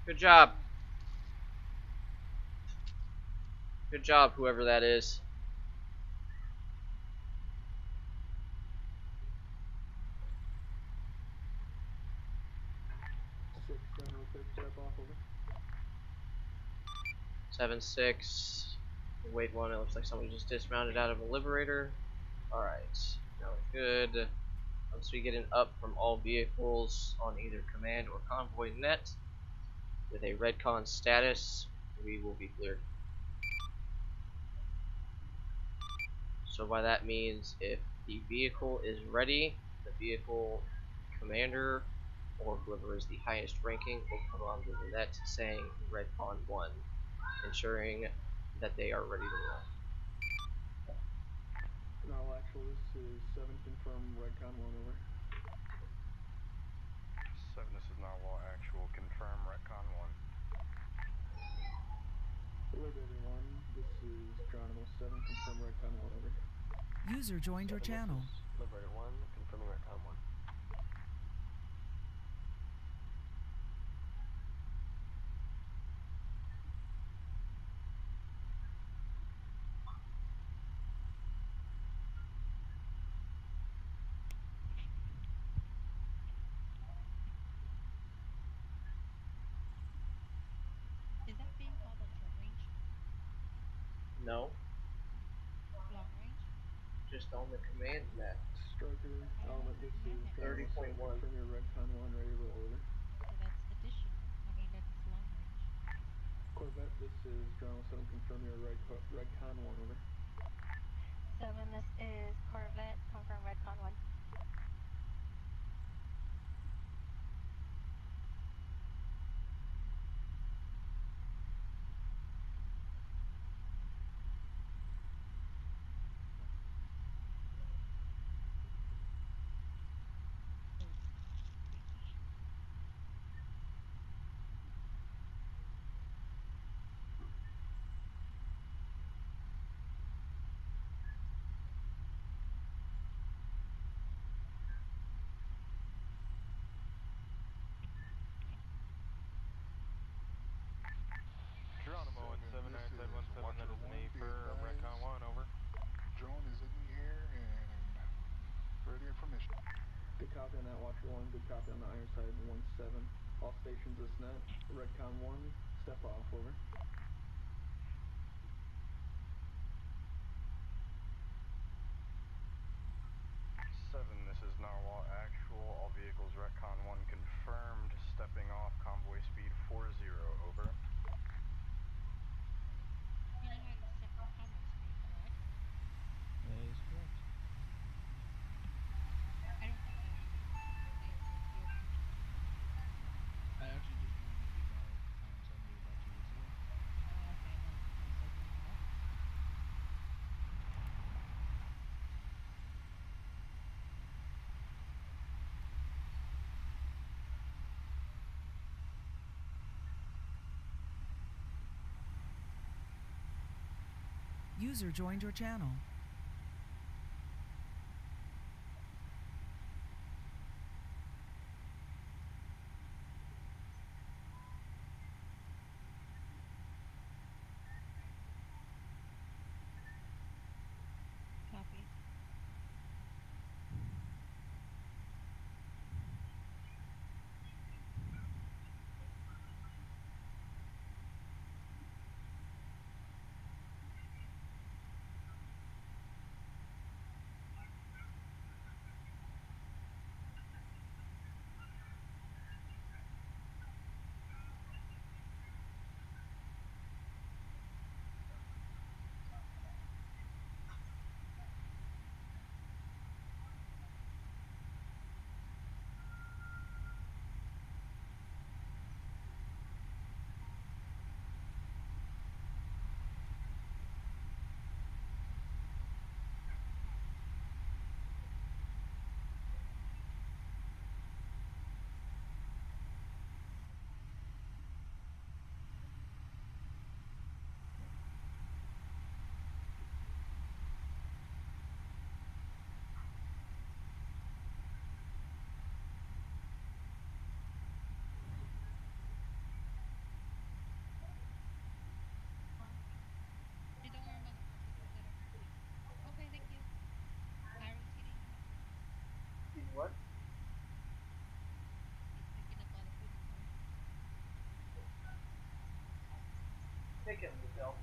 Good job. Good job, whoever that is. Step off, over. 7-6. Wait one, it looks like somebody just dismounted out of a Liberator. Alright, now we're good. Once we get an up from all vehicles on either command or convoy net with a redcon status, we will be cleared. So by that means if the vehicle is ready, the vehicle commander or whoever is the highest ranking will come on the net saying redcon 1, ensuring that they are ready to roll. No, actual, this is 7, confirm redcon 1, over. 7, this is not law actual, confirm retcon 1. Liberator 1, this is Geronimo 7, confirm redcon 1, over. User joined your channel. Liberator 1, confirming retcon 1. Is that being called a short range? No. Just on the command map. Striker, element, this is Drama 7, 30.1. confirm your Redcon 1, ready to roll, over. So that's additional. I mean, that's long range. Corvette, this is Drama 7, confirm your Redcon 1, over. 7, this is Corvette, confirm Redcon 1. Geronimo and 79717, that is me for Redcon 1, over. Drone is in the air and ready for mission. Good copy on that, Watcher 1. Good copy on the iron side, 1-7. All stations this net. Redcon 1, step off, over. 7, this is Narwhal actual. All vehicles Retcon 1 confirmed. Stepping off, convoy speed 40, over. You know how to set the convoy speed, correct? That is correct. I don't think I did with your picture. I actually just joined maybe about 2 weeks ago. Oh, okay, then I said no. User joined your channel. Copy. Hey, don't worry about the procedures later. Okay, thank you. Kyra's heating up. What? He's picking up all the food in the car. Take him, Michelle.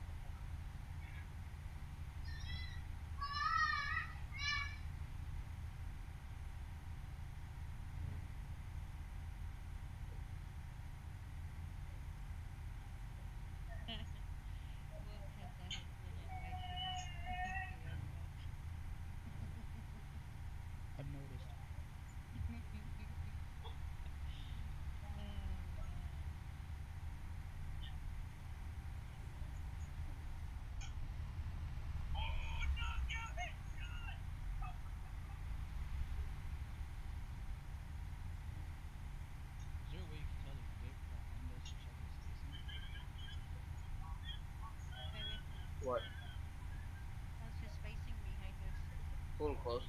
Wolf has a husband and wife who don't do as much. I've noticed. Oh, man. Is there a way you can tell the Vic behind us to check the spacing? Maybe. What? How's his spacing behind us? A little close.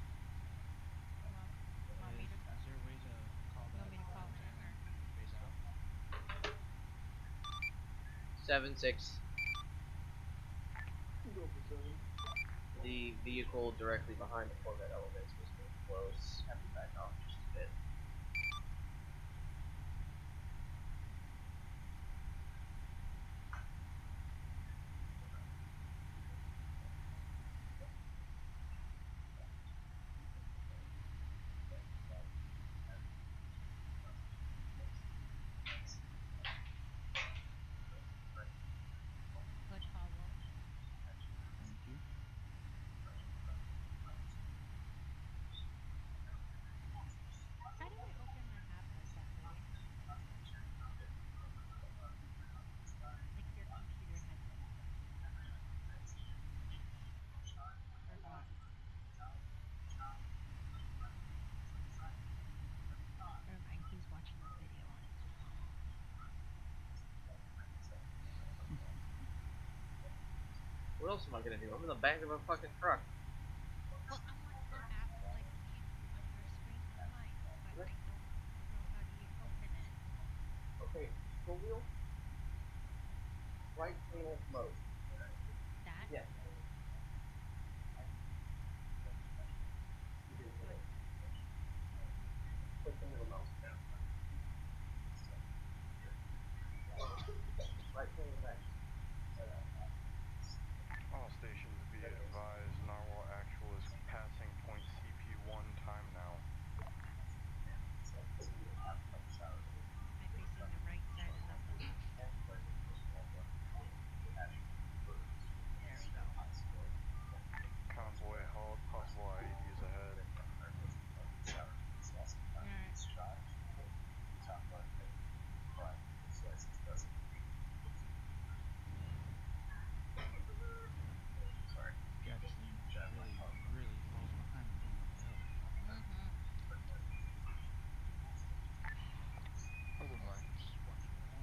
Want me to? Is there a way to call that? Want me to call? Space out? 7-6. Go for 7. The vehicle directly behind the Corvette elements was getting close. Have to back off just a bit. What else am I gonna do? I'm in the back of a fucking truck. Well, I want the map like on your screen online, but I don't know how do you open it. Okay, full wheel. Right panel mode. That? Yeah. Click the middle mouse down. Right panel next. All stations be advised, Narwhal Actual is passing point CP1 time now. Am I facing the right side or not the left? There we go. Convoy halt, possible IEDs ahead. Alright. Sorry. God, this thing really, really falls behind when going up the hill. Northern Lights, watcher 1.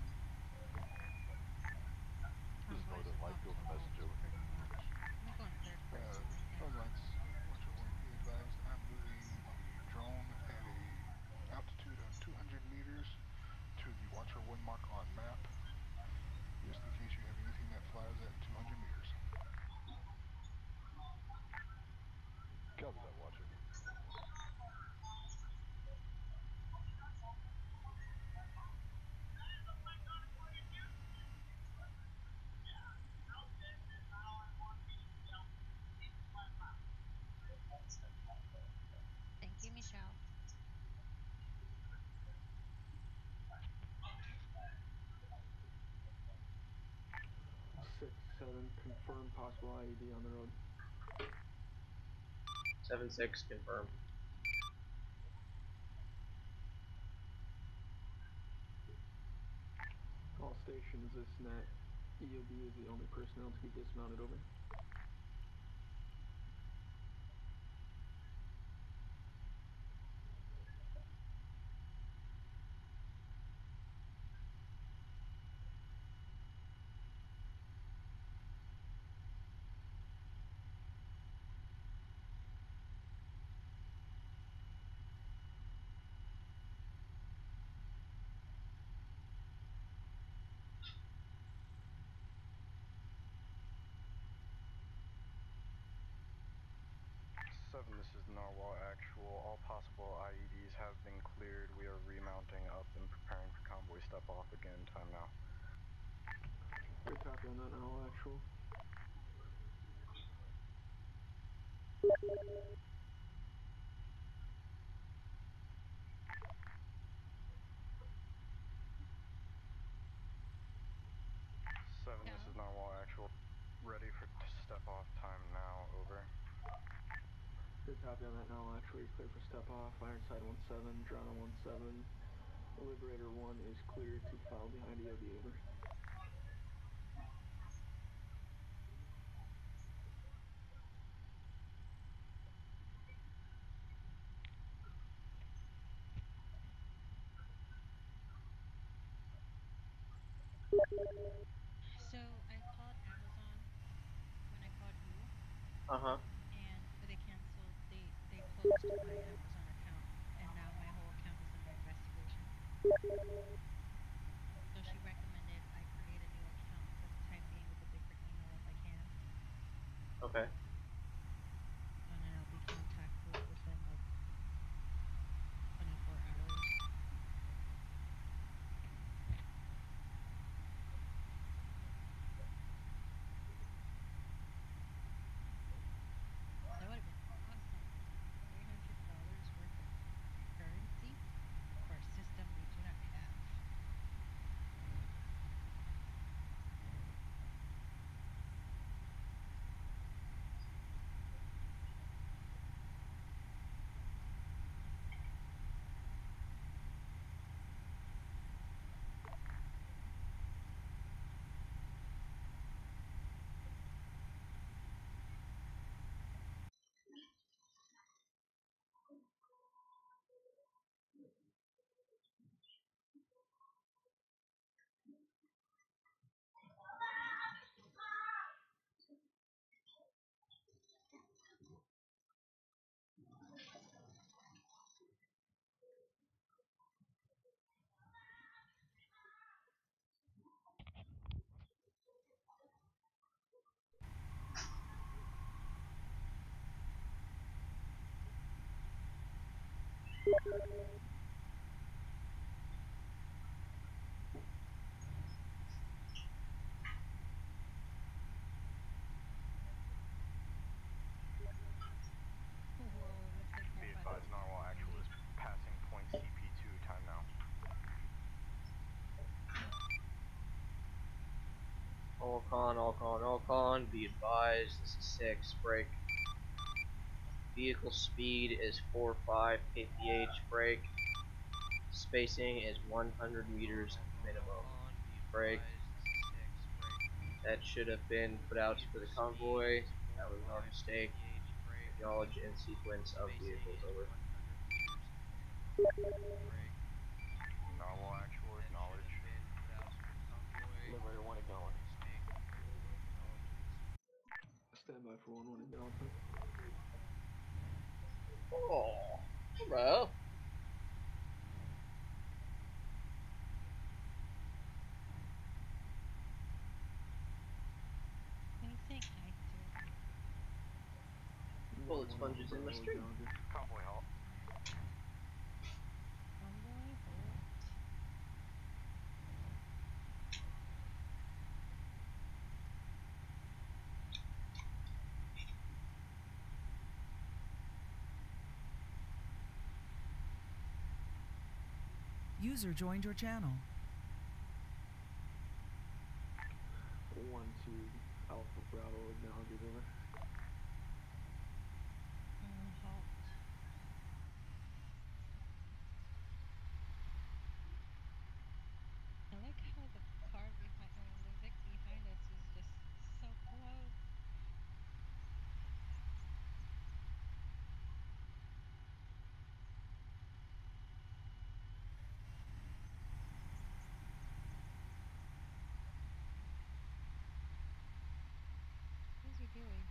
This is Northern Light, go for message over. Pretty much. I'm going third person right now. Northern Lights, watcher 1, be advised, I'm moving the drone at a altitude of 200 meters to the watcher 1 mark on map, just in case you have anything that flies at 200 meters. Copy that, watcher. Thank you, Michelle. 6-7, confirm possible IED on the road. 7-6, confirmed. All stations, this net. EOB is the only personnel to be dismounted, over. This is Narwhal Actual. All possible IEDs have been cleared. We are remounting up and preparing for convoy step off again. Time now. Good copy on that, Narwhal Actual. This is Narwhal Actual. Ready for step off time now. Over. Good copy on that, Narwhal Actual. You're clear for step off. Ironside 17, Drowner 17. Liberator 1 is clear to follow behind EOB, over. So I called Amazon when I called you. And they canceled. They closed my Amazon account, and now my whole account is under investigation. So she recommended I create a new account for the time being with a different email if I can. Okay. And then I'll be contactable within like 24 hours. That would have been awesome. $300 worth of currency for a system we do not have. All con. Be advised, this is 6, brake. Vehicle speed is 45 kph, brake. Spacing is 100 meters minimum, brake. That should have been put out for the convoy. That was our mistake. Acknowledge and sequence of vehicles, over. Novel actual, acknowledge. Liberator 1 acknowledge. Stand by for 1-1 acknowledgement. Oh, bro. Bullet sponges in my string. Convoy halt. User joined your channel. 1-2 Alpha Bravo acknowledges, over. Halt. I like how the car behind, the Vic behind us is just so close. What is he doing?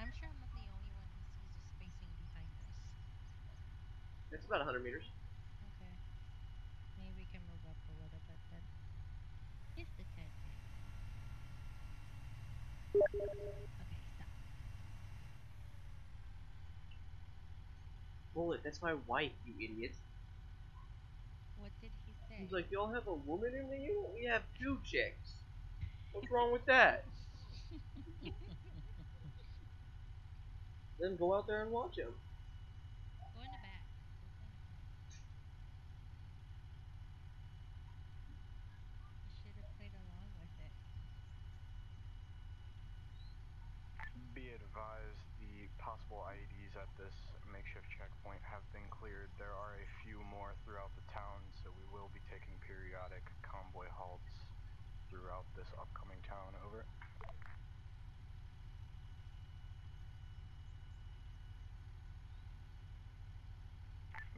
I'm sure I'm not the only one who sees the spacing behind us. It's about 100 meters. Okay. Maybe we can move up a little bit then. Just a tad bit. Okay, stop. Bullet, that's my wife, you idiot. What did he say? He's like, y'all have a woman in the unit? We have 2 chicks. What's wrong with that? Then go out there and watch him. Go in the back. Go in the back. You should have played along with it. Be advised, the possible IEDs at this makeshift checkpoint have been cleared. There are a few more throughout the town, so we will be taking periodic convoy halts throughout this upcoming town, over.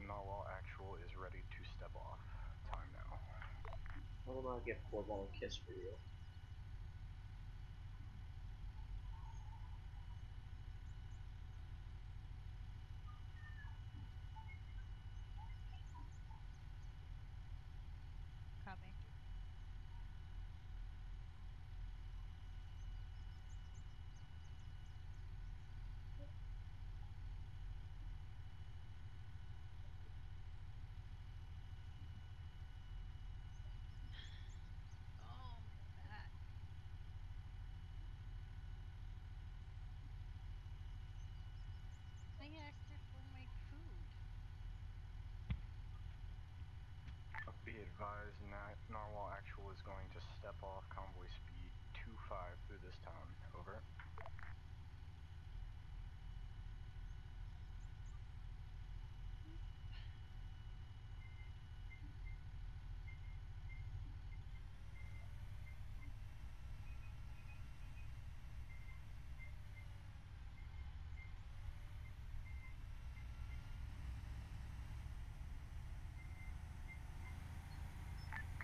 Narwhal actual is ready to step off. Time now. I will not get Corball and kiss for you. Copy. Oh, my back. I asked her for my food. Be advised, Narwhal actual is going to step off convoy speed 25 through this town, over.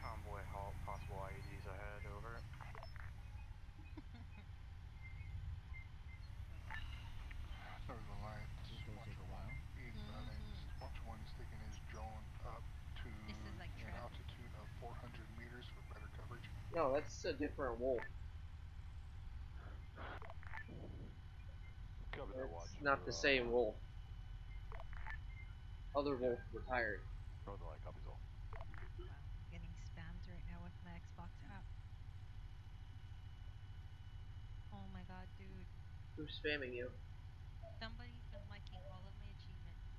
Convoy halt, possible IEDs ahead, over. Sorry, the Alliance. This is gonna take a while. Be advised, Watch 1 is taking his drone up to This is like an altitude of 400 meters for better coverage. No, that's a different wolf. Cover that, watch. It's not the same wolf. Other wolf retired. Northern Light, copies all. Wow, I'm getting spammed right now with my Xbox app. Oh my god, dude. Who's spamming you? Somebody's been liking all of my achievements.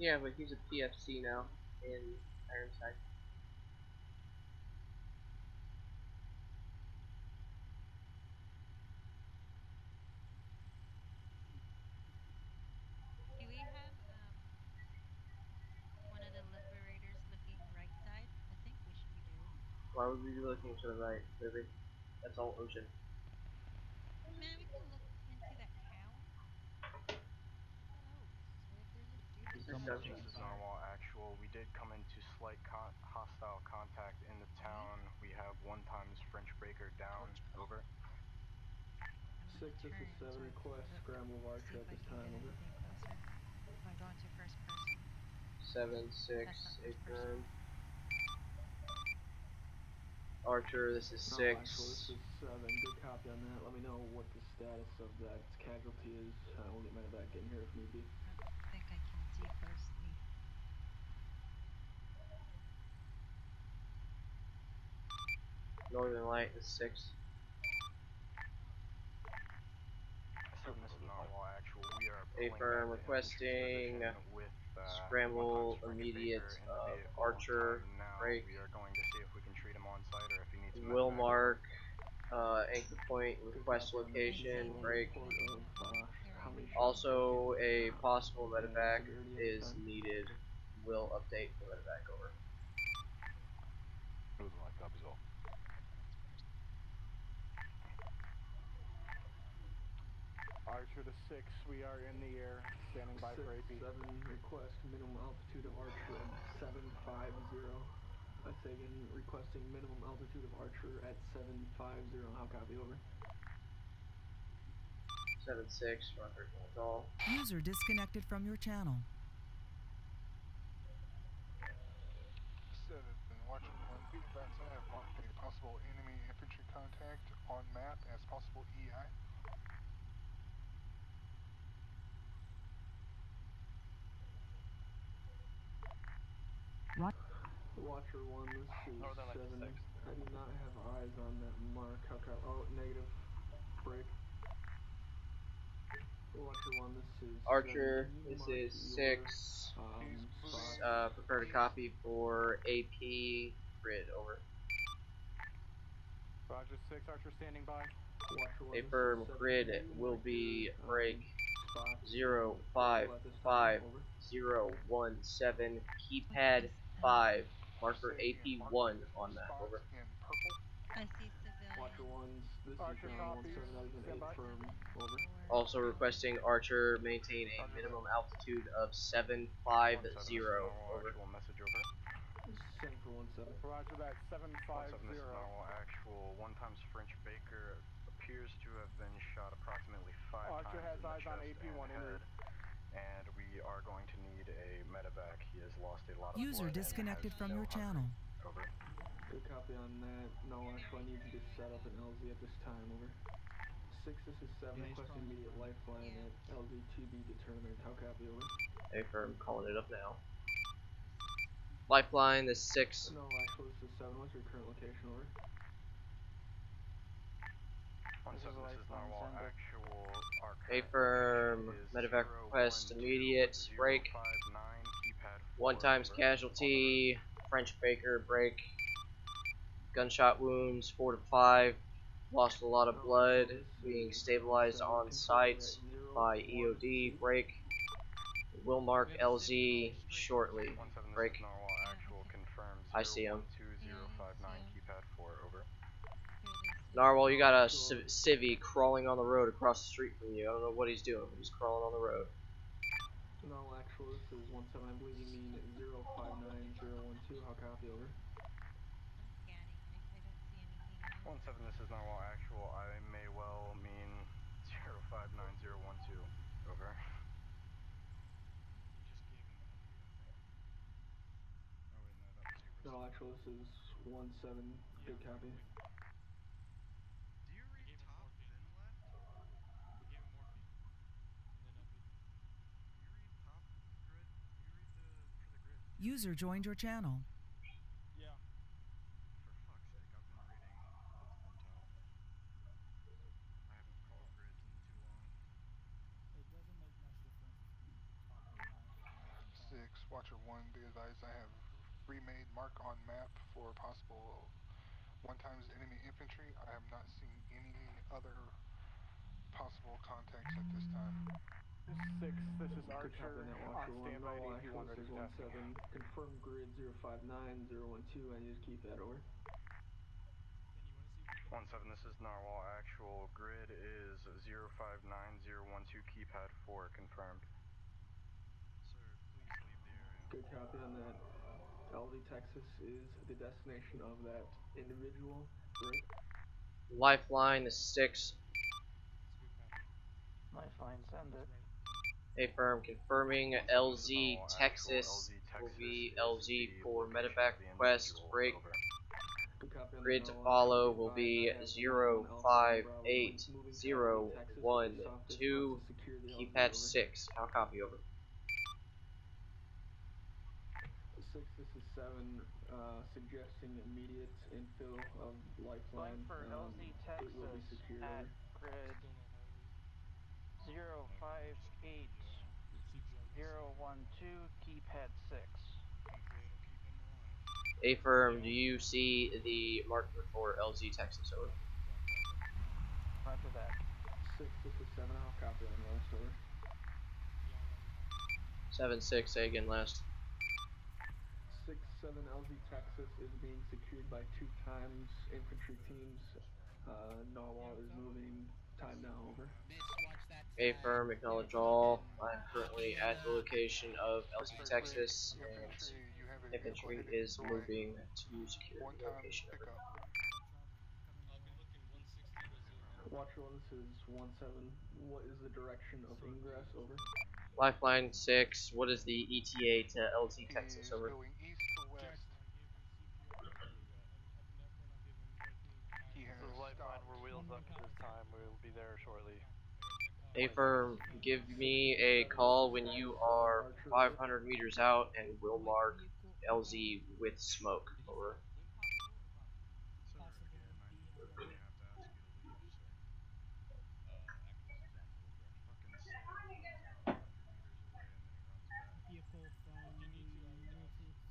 Yeah, but he's a PFC now in Ironside. Do we have one of the liberators looking right side? I think we do. Why would we be looking to the right, Libby? That's all ocean. Man, we can look into that town. Who knows? What if there's a dude with This is Narwhal Actual. We did come into slight hostile contact in the town. We have 1 times French Breaker down. Over. 6, this is 7. Request scramble of Archer at this time. Over. Closer. I'm going to first person. 7, 6, affirm. Archer, this is 6. Actual, this is 7. Good copy on that. Let me know what the status of that casualty is. We'll get medevac in here if need be. I think I can see closely. Northern Light is 6. This is Narwhal Actual. We are affirm, requesting scramble immediate Archer break. We are going to see if we can treat him on site or if he needs Will mark anchor point request location break. Also a possible medevac is needed. Will update for medevac over. Northern Light copies all. Archer to 6, we are in the air, standing by for AP. 7, request minimum altitude of Archer at 750. I say again, requesting minimum altitude of Archer at 750. How copy, over? 7-6, Roger, call. User disconnected from your channel. 7, Watcher 1, be advised I have marked a possible enemy infantry contact on map as possible EI. Watcher 1, this is 7. I do not have eyes on that mark. How copy? Oh, negative. Break. Watcher 1, this is Archer, 7. this is 6. Prefer to copy for AP grid, over. Roger 6, Archer standing by. Affirm, grid will be break 055017, keypad 5, marker AP1 on that, over. I see civilian. Watcher 1, this is John 17, that is an affirm, over. Also requesting Archer maintain a minimum altitude of 750, over. Message over. 7 for 17. Roger that, 750. This is Narwhal Actual. 1 times French Baker appears to have been shot approximately 5 Archer times has in the eyes chest on AP1 and head. And we are going to need a medevac. He has lost a lot of User blood disconnected from no your channel. Over. Good copy on that. No, actually, I need you to set up an LZ at this time, over. 6, this is 7, requesting immediate lifeline at LZ to be determined. How copy, over? Affirm, calling it up now. Lifeline, this is 6. No, actually, this is 7. What's your current location, over? 17, this is Narwhal Actual. Our Affirm, medevac request immediate, break. 1 times casualty, French Baker, break. Gunshot wounds, 4 to 5. Lost a lot of blood, being stabilized on site by EOD, break. Will mark LZ shortly, break. I see him. Keypad 4, over. Narwhal, you got a civvy crawling on the road across the street from you. I don't know what he's doing, but he's crawling on the road. No, actual, this is 17, I believe you mean 059012. How copy, over? I'm scanning. I don't see anything else. 17, this is Narwhal Actual. I may well mean 059012. Over. No, actual, this is 17. Good copy. Do you read top, then left? We gave him morphine. And then up it. Do you read top grid? Do you read for the grid? User joined your channel. Yeah. For fuck's sake, I've been reading multiple top. I haven't called grids in too long. It doesn't make much difference between top and left. 6, Watcher 1, be advised I have remade mark on map for possible 1 times enemy infantry. I have not seen any other possible contacts at this time. 6, this is Good copy Archer on that, on Watcher 1. standby No at 81 ready for tasking. 617. Confirm grid 059012. I need to keep that over. 1-7, this is Narwhal. Actual grid is 059012, keypad 4, confirmed. Sir, please leave the area. Good copy on that. LZ Texas is the destination of that individual. Break. Lifeline is 6. Lifeline, send it. Affirm, confirming LZ Texas will be LZ for medevac request. Break. Grid to follow will be 058012. Keypad 6. How copy over? 6, this is 7, suggesting immediate infill of Lifeline. For LZ Texas it will be secured at over. grid 058012, keypad 6. Affirm, do you see the marker for LZ Texas over? Roger that. 6, this is 7, I'll copy on last over. 7-6, say again last. 6-7 LZ Texas is being secured by 2 times infantry teams. Narwhal is moving. Time now over. Affirm, acknowledge all. I'm currently at the location of LZ Texas, and infantry is moving to secure the location. Over. Watcher 1, this is 1-7. What is the direction of ingress? Over. Lifeline 6, what is the ETA to LZ Texas? Over. Going east to west. He has Lifeline, we're wheels up this time. We will be there shortly. Affirm, give me a call when you are 500 meters out, and we'll mark LZ with smoke. Over. Sir, again, I unfortunately have to ask you to leave, sir. Fucking Sam runs about 100 meters away and then he runs back.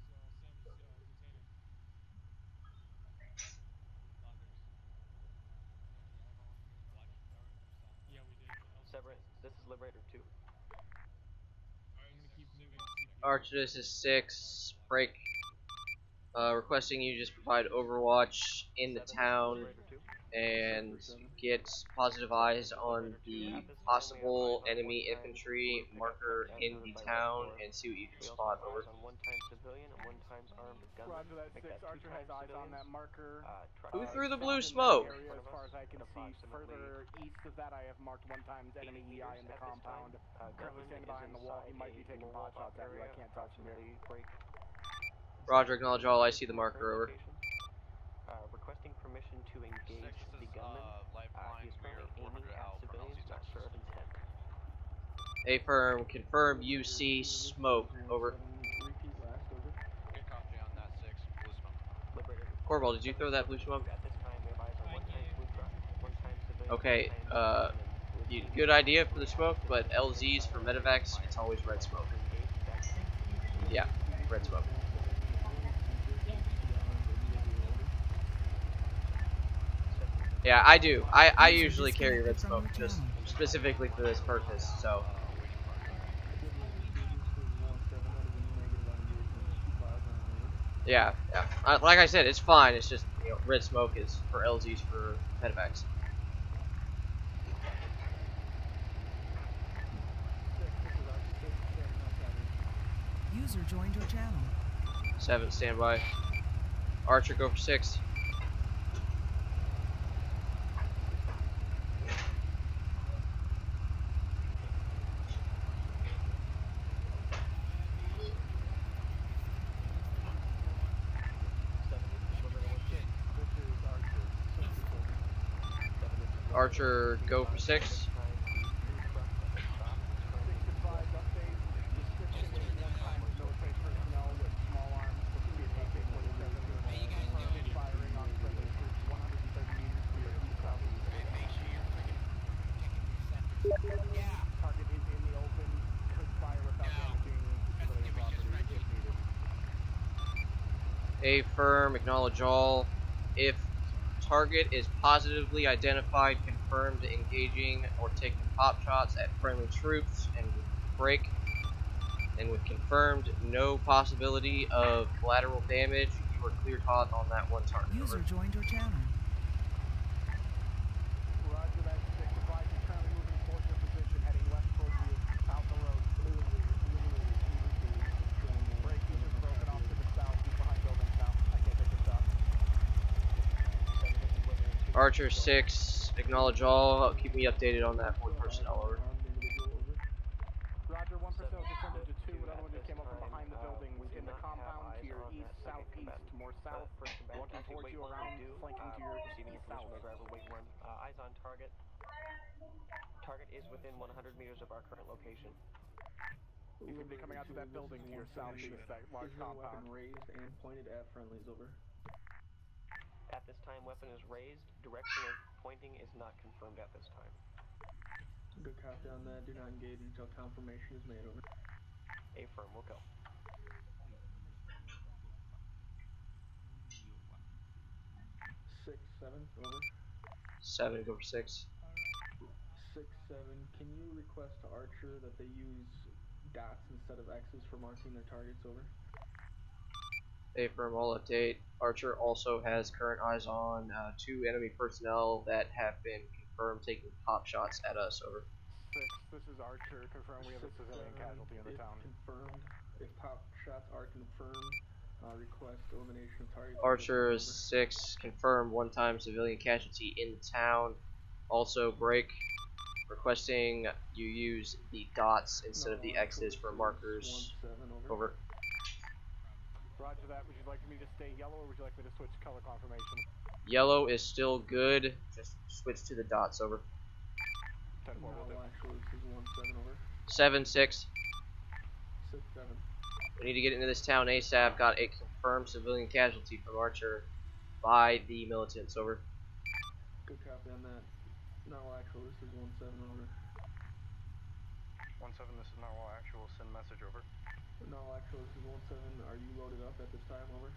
Vehicle from Milsim. This is Liberator 2. Archer, this is 6. Break. Requesting you just provide overwatch in the town and get positive eyes on the possible enemy infantry marker in the town and see what you can spot. Over. On 1 time civilian and 1 times armed gunman. Roger that. 6, Archer has eyes on that marker. Who threw the blue smoke? Area, as far as I can see, further east of that, I have marked 1 times enemy EI in the compound. Currently standing behind the wall. He might be taking pot shots at you. I can't touch him here. Roger, acknowledge all. I see the marker. Over. Requesting permission to engage the gunman. He is currently aiming at civilians, not sure of intent. Affirm, confirm you see smoke. Over. Repeat last. Over. Good copy on that 6. Blue smoke. Corball, did you throw that blue smoke? At this time, we advise on 1 time blue truck, 1 time civilian. Okay, good idea for the smoke, but LZs for medevacs, it's always red smoke. Yeah, red smoke. Yeah, I do. I usually carry red smoke just specifically for this purpose, so. Yeah. Like I said, it's fine. It's just, red smoke is for LZs for medevacs. User joined your channel. 7, standby. Archer, go for 6. Archer, go for 6. Target is in the open. Could fire without damaging civilian property. A firm, acknowledge all. If target is positively identified, confirmed engaging or taking pop shots at friendly troops and break. And with confirmed no possibility of collateral damage, you are cleared hot on that one target. User Over. joined your channel. Roger that, 6. Advise you're currently moving towards your position, heading west towards you, out the road. Break, he's just broken off to the south. He's behind buildings now. I can't take the shot. Archer 6, acknowledge all. Keep me updated on that 4 personnel. Over. Roger, 1 personnel just turned into 2. Another one just came up from behind the buildings in the compound to your east, southeast, more south. Walking towards you around, flanking to your proceeding east, information south. by driver, wait 1. Eyes on target. Target is within 100 meters of our current location. He's going to be coming out to that building to your southeast, that large compound. Raised and pointed at friendlies. Over. At this time, weapon is raised. Direction of pointing is not confirmed at this time. Good copy on that. Do not engage until confirmation is made. Over. Affirm, we'll go. 6, 7, over. 7, go for 6. 6, 7. Can you request to Archer that they use dots instead of X's for marking their targets? Over. Affirm, all update. Archer also has current eyes on 2 enemy personnel that have been confirmed taking pop shots at us. Over. 6, this is Archer. Confirm we have a civilian casualty in the town. Confirmed. If pop shots are confirmed, request elimination of targets. Archer 6, confirmed 1-time civilian casualty in town. Also break. Requesting you use the dots instead of the X's for markers. 1-7, over. Roger that. Would you like me to stay yellow or would you like me to switch color confirmation? Yellow is still good. Just switch to the dots. Over. 10-4 will do. Actually, this is 1-7, over. 7-6. 6-7. We need to get into this town ASAP. Got a confirmed civilian casualty from Archer by the militants. Over. Good copy on that. Narwhal actual, this is 1-7, over. 1-7, this is Narwhal actual, send message, over. Narwhal actual, this is 1-7, are you loaded up at this time? Over.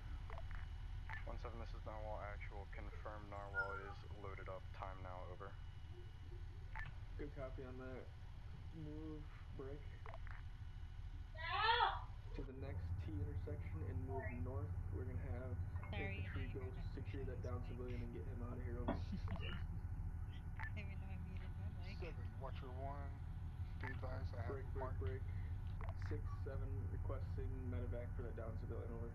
1-7, this is Narwhal actual, confirm Narwhal is loaded up, time now, over. Good copy on that. Move, break. To the next T intersection and move north. We're going to have infantry go secure that down civilian and get him out of here. Over. Even though I muted my mic. 7, Watcher 1. Stay advised, I have marked. Break. 6, 7, requesting medevac for that down civilian. Over.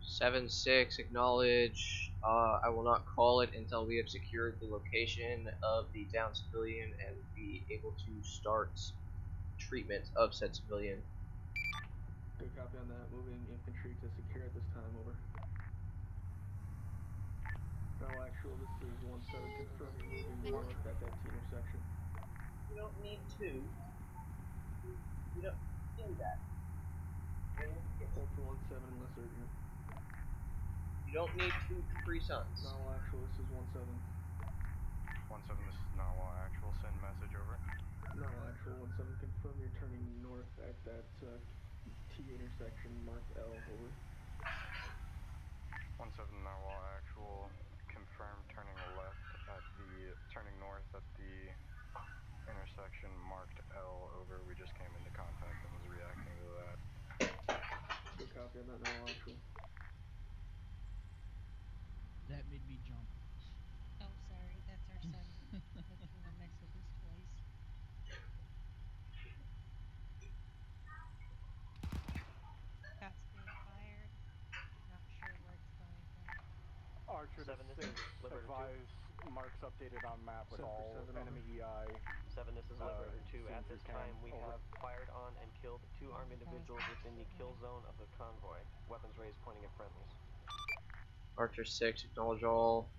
7-6, acknowledge. I will not call it until we have secured the location of the down civilian and be able to start treatment of said civilian. Good copy on that. Moving infantry to secure at this time. Over. No, actual, this is 1-7, confirm you're moving north at that T intersection. You don't need to. You don't do that. Hold for 1-7 unless urgent. You don't need 2 Capri Suns. No, actual, this is 1-7. 1-7, this is Narwhal actual, send message, over. No, actual, 1-7, confirm you're turning north at that T intersection marked L. Over. 1-7, Narwhal actual, confirm turning north at the intersection marked L. Over. We just came into contact and was reacting to that. Good copy on that. No, actual. That made me jump. Oh, sorry, that's our son looking at messages twice. Shots being fired. Not sure where it's coming from. Archer 7, this is Liberator 2. Advise marks updated on map with all enemy EI. 7, this is Liberator 2. At this time, we over. have fired on and killed 2 armed individuals within the kill zone of the convoy. Weapons raised, pointing at friendlies. Archer 6, acknowledge all.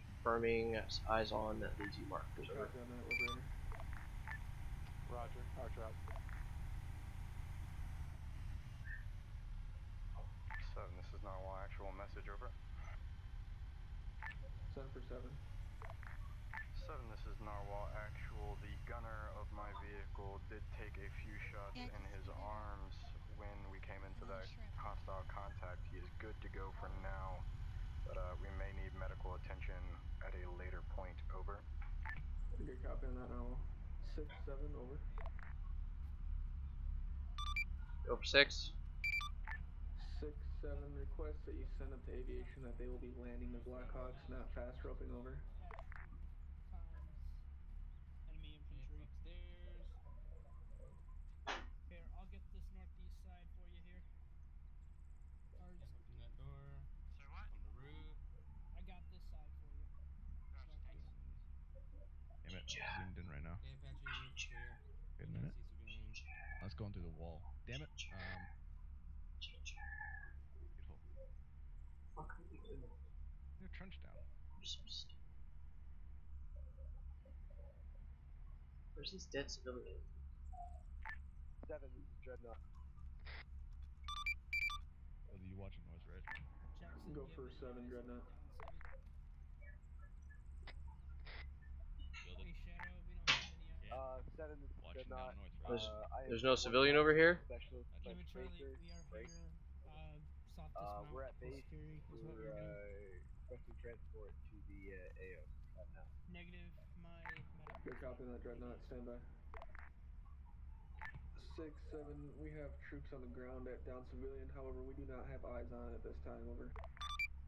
Confirming eyes on the 2 markers. Over. Copy on that, Liberator. Roger. Archer out. 7, this is Narwhal actual, message, over. 7 for 7. 7, this is Narwhal actual. The gunner of my vehicle did take a few shots in his arms good to go for now, but we may need medical attention at a later point. Over. Good copy on that now. 6-7, over. Over 6. 6-7, request that you send up to aviation that they will be landing the Blackhawks, not fast roping over. Times enemy infantry upstairs. Here, I'll get this northeast side for you here. Open that door. Sir, what? On the roof. I got this side for you. Roger, thanks. Damn it, I'm zoomed in right now. Okay, Apache, roof clear. Wait a minute. See civilian. Let's go through the wall. Damn it. Beautiful. No trench down. Where's this dead civilian? 7, this is Dreadnought. Oh, you watching north, right? Jackson, Go for 7, Dreadnought. Hey, Shadow, we don't have any 7, this is Watching Dreadnought. down north, right? There's no civilian over here? Specialist Lima Charlie, we are break. here. Soft dismount. We're at base. Security is what We're we're doing. requesting transport to the AO. Negative, my medical. Good copy on that, Dreadnought. Stand by. 6-7, we have troops on the ground at down civilian, however, we do not have eyes on it at this time, over.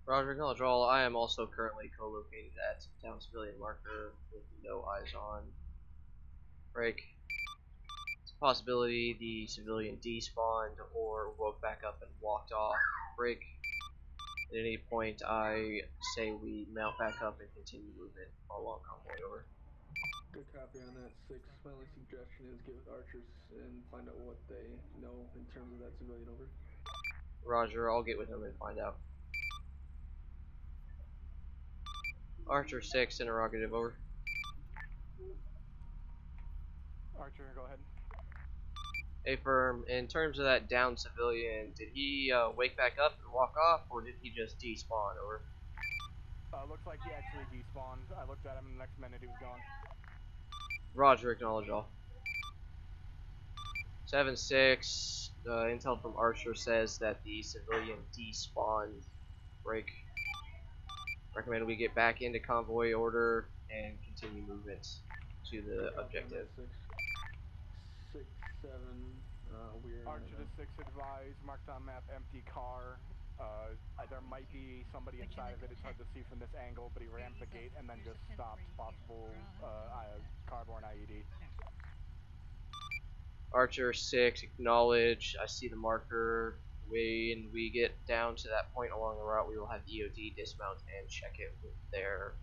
Roger, acknowledge all. I am also currently co-located at down civilian marker with no eyes on. Break. It's a possibility the civilian despawned or woke back up and walked off. Break. At any point, I say we mount back up and continue movement along convoy. Over. Good copy on that. 6, my only suggestion is get with archers and find out what they know in terms of that civilian, over. Roger, I'll get with them and find out. Archer 6, interrogative, over. Archer, go ahead. Affirm, in terms of that down civilian, did he wake back up and walk off, or did he just despawn, over? Looks like he actually despawned. I looked at him and the next minute he was gone. Roger, acknowledge all. 7-6, intel from Archer says that the civilian despawned. Break. Recommend we get back into convoy order and continue movement to the objective. 6-7, we're Archer to 6 advised, marked on map, empty car. There might be somebody inside of it. It's hard to see from this angle, but he rammed the gate and then just stopped. Possible carborne IED. Archer 6, acknowledge. I see the marker. When we get down to that point along the route, we will have EOD dismount and check it with their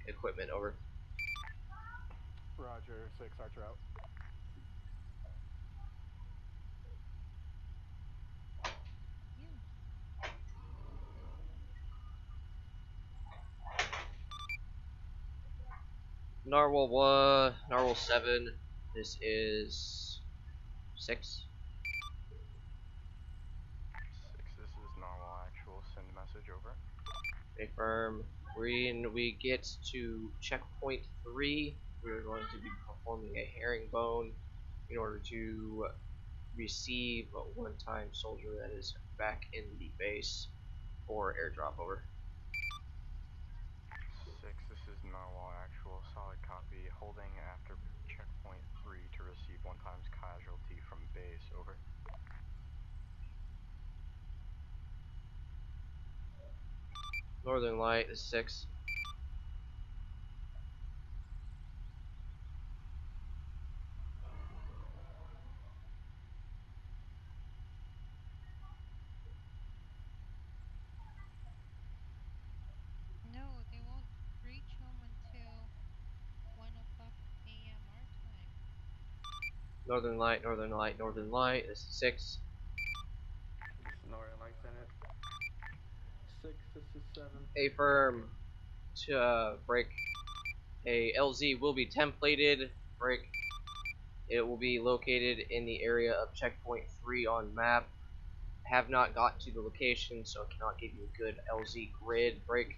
equipment. Over. Roger, 6, Archer out. Narwhal 1, Narwhal 7, this is 6. 6, this is Narwhal actual, send message, over. Affirm. When we get to checkpoint 3, we're going to be performing a herringbone in order to receive a one-time soldier that is back in the base for airdrop. Over. 6, this is Narwhal actual, solid copy, holding after checkpoint 3 to receive one times casualty from base, over. Northern Light is 6. No, they won't reach home until 1 o'clock a.m. our time. Northern Light, Northern Light, Northern Light, this is 6. Northern Light Senate. 6, this is 7. Affirm. To break. A LZ will be templated. Break. It will be located in the area of checkpoint 3 on map. Have not gotten to the location, so I cannot give you a good LZ grid. Break.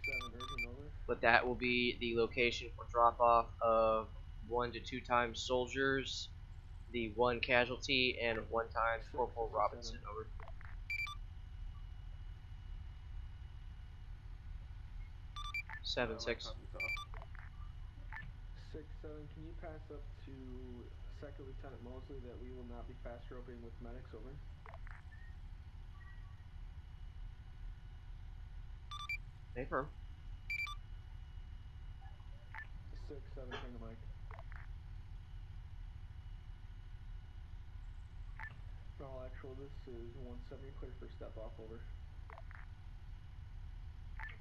But that will be the location for drop off of 1 to 2 times soldiers, the 1 casualty, and 1 times Corporal Robinson. Over. 7-6. 6-7, can you pass up to Second Lieutenant Mosley that we will not be fast roping with medics, over? Stay firm. 6-7, Tango Mike. All actual, this is 170, clear for step off, over.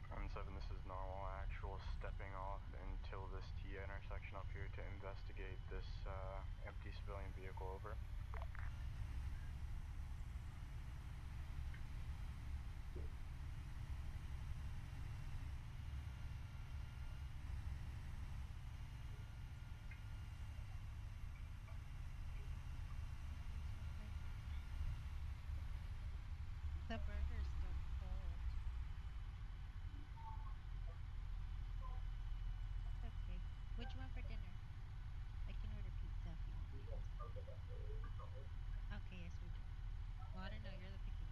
1-7, this is Narwhal actual, stepping off until this T intersection up here to investigate this empty civilian vehicle, over. The burger's still cold. Okay. What do you want for dinner? I can order pizza if you want pizza. Okay, yes we do. Well, I don't know. You're the picky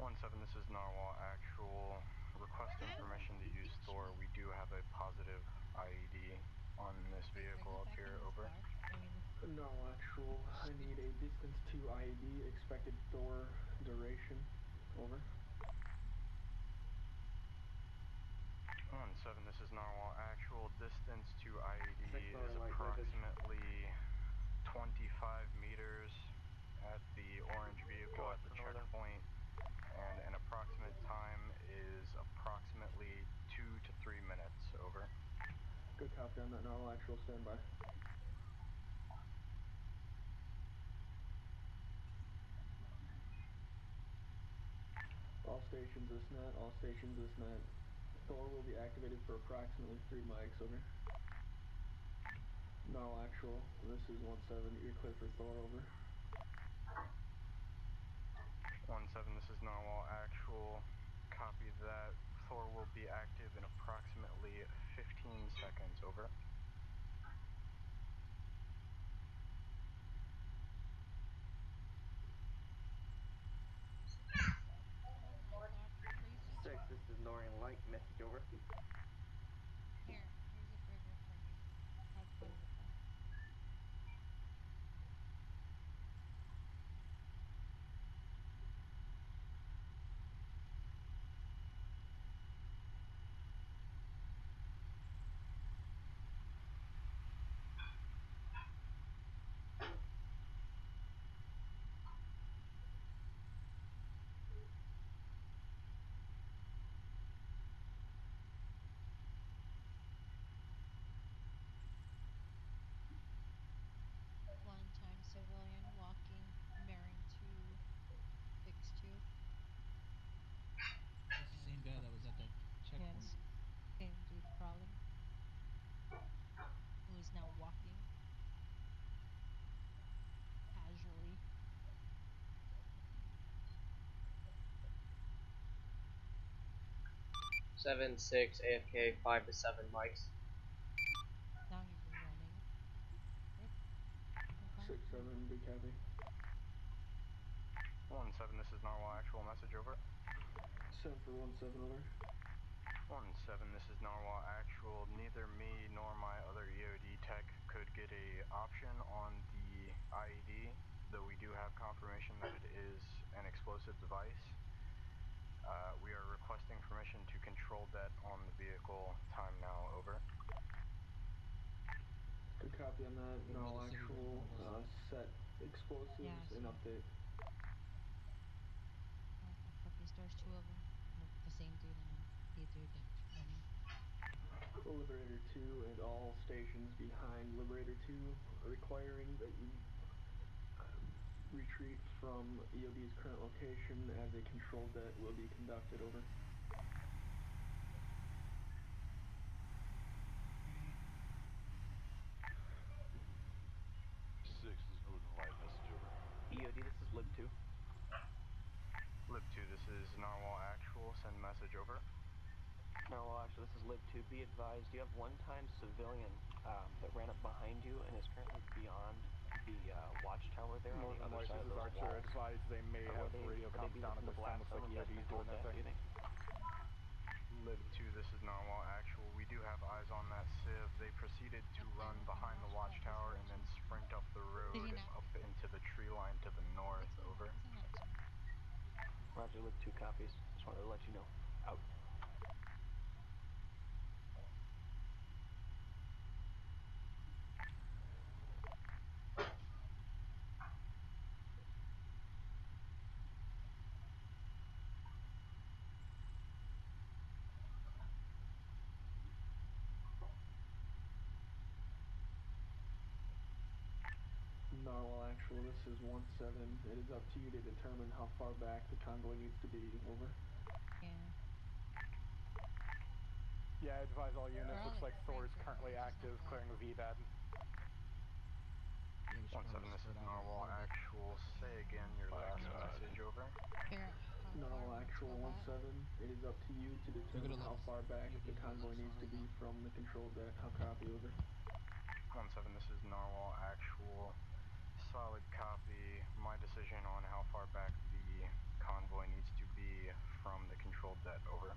one. 1-7, this is Narwhal actual, requesting permission to use Thor. We do have a positive IED on this vehicle up here, over. Narwhal actual, I need a distance to IED, expected Thor duration, over. 1-7, this is Narwhal actual, distance to IED is approximately 25 meters at the orange vehicle at the checkpoint, and an approximate time is approximately 2 to 3 minutes, over. Good copy on that, Narwhal actual, standby. All stations this net, all stations this net. Thor will be activated for approximately 3 mics, over. Narwhal actual, this is 1-7, you're clear for Thor, over. 1-7, this is Narwhal actual, copy that. Thor will be active in approximately 15 seconds, over. Oh my god, please just... 6, this is Norian Light, message, over. Here's a burger for you. Have fun with that. One-time civilian walking, bearing 262. That's the same guy that was at that checkpoint. Yes. Same dude crawling. Who is now walking. Casually. Seven, 6, AFK, 5 to 7 mics. Now he's running. Rip. 6-7, big copy. 1-7, this is Narwhal actual, message, over. 7 for 1-7, over. 1-7, this is Narwhal actual. Neither me nor my other EOD tech could get a option on the IED, though we do have confirmation that it is an explosive device. We are requesting permission to control that on the vehicle. Time now, over. Good copy on that. Narwhal actual, set explosives and update. Oh, the fuck, there's 2 of them. Oh, the same dude and the dude that's running. Liberator 2 and all stations behind Liberator 2 requiring that you retreat from EOD's current location as a controlled det will be conducted, over. 6 is Northern Light, message, over. EOD, this is Lib 2. Lib 2, this is Narwhal actual, send message, over. Narwhal actual, this is Lib 2. Be advised, you have one-time civilian that ran up behind you and is currently beyond the watchtower there on the other side of those walls. Archer advised they may have 3 of them down at this time. Looks like EOD's doing their thing. Lib 2, this is Narwhal Actual. We do have eyes on that Civ. They proceeded to run behind the watchtower and then sprint up the road up into the tree line to the north. Over. Roger, Lib 2 copies. Just wanted to let you know. Out. Narwhal Actual, this is 1-7. It is up to you to determine how far back the convoy needs to be. Over. Yeah, advise all units. Looks like Thor is currently active, clearing the VDAD. 1-7, this is Narwhal Actual. Say again your last message. Over. Narwhal Actual 1-7. It is up to you to determine how far back the convoy needs to be from the control deck. How copy? Over. 1-7, this is Narwhal Actual. Solid copy. My decision on how far back the convoy needs to be from the control deck. Over.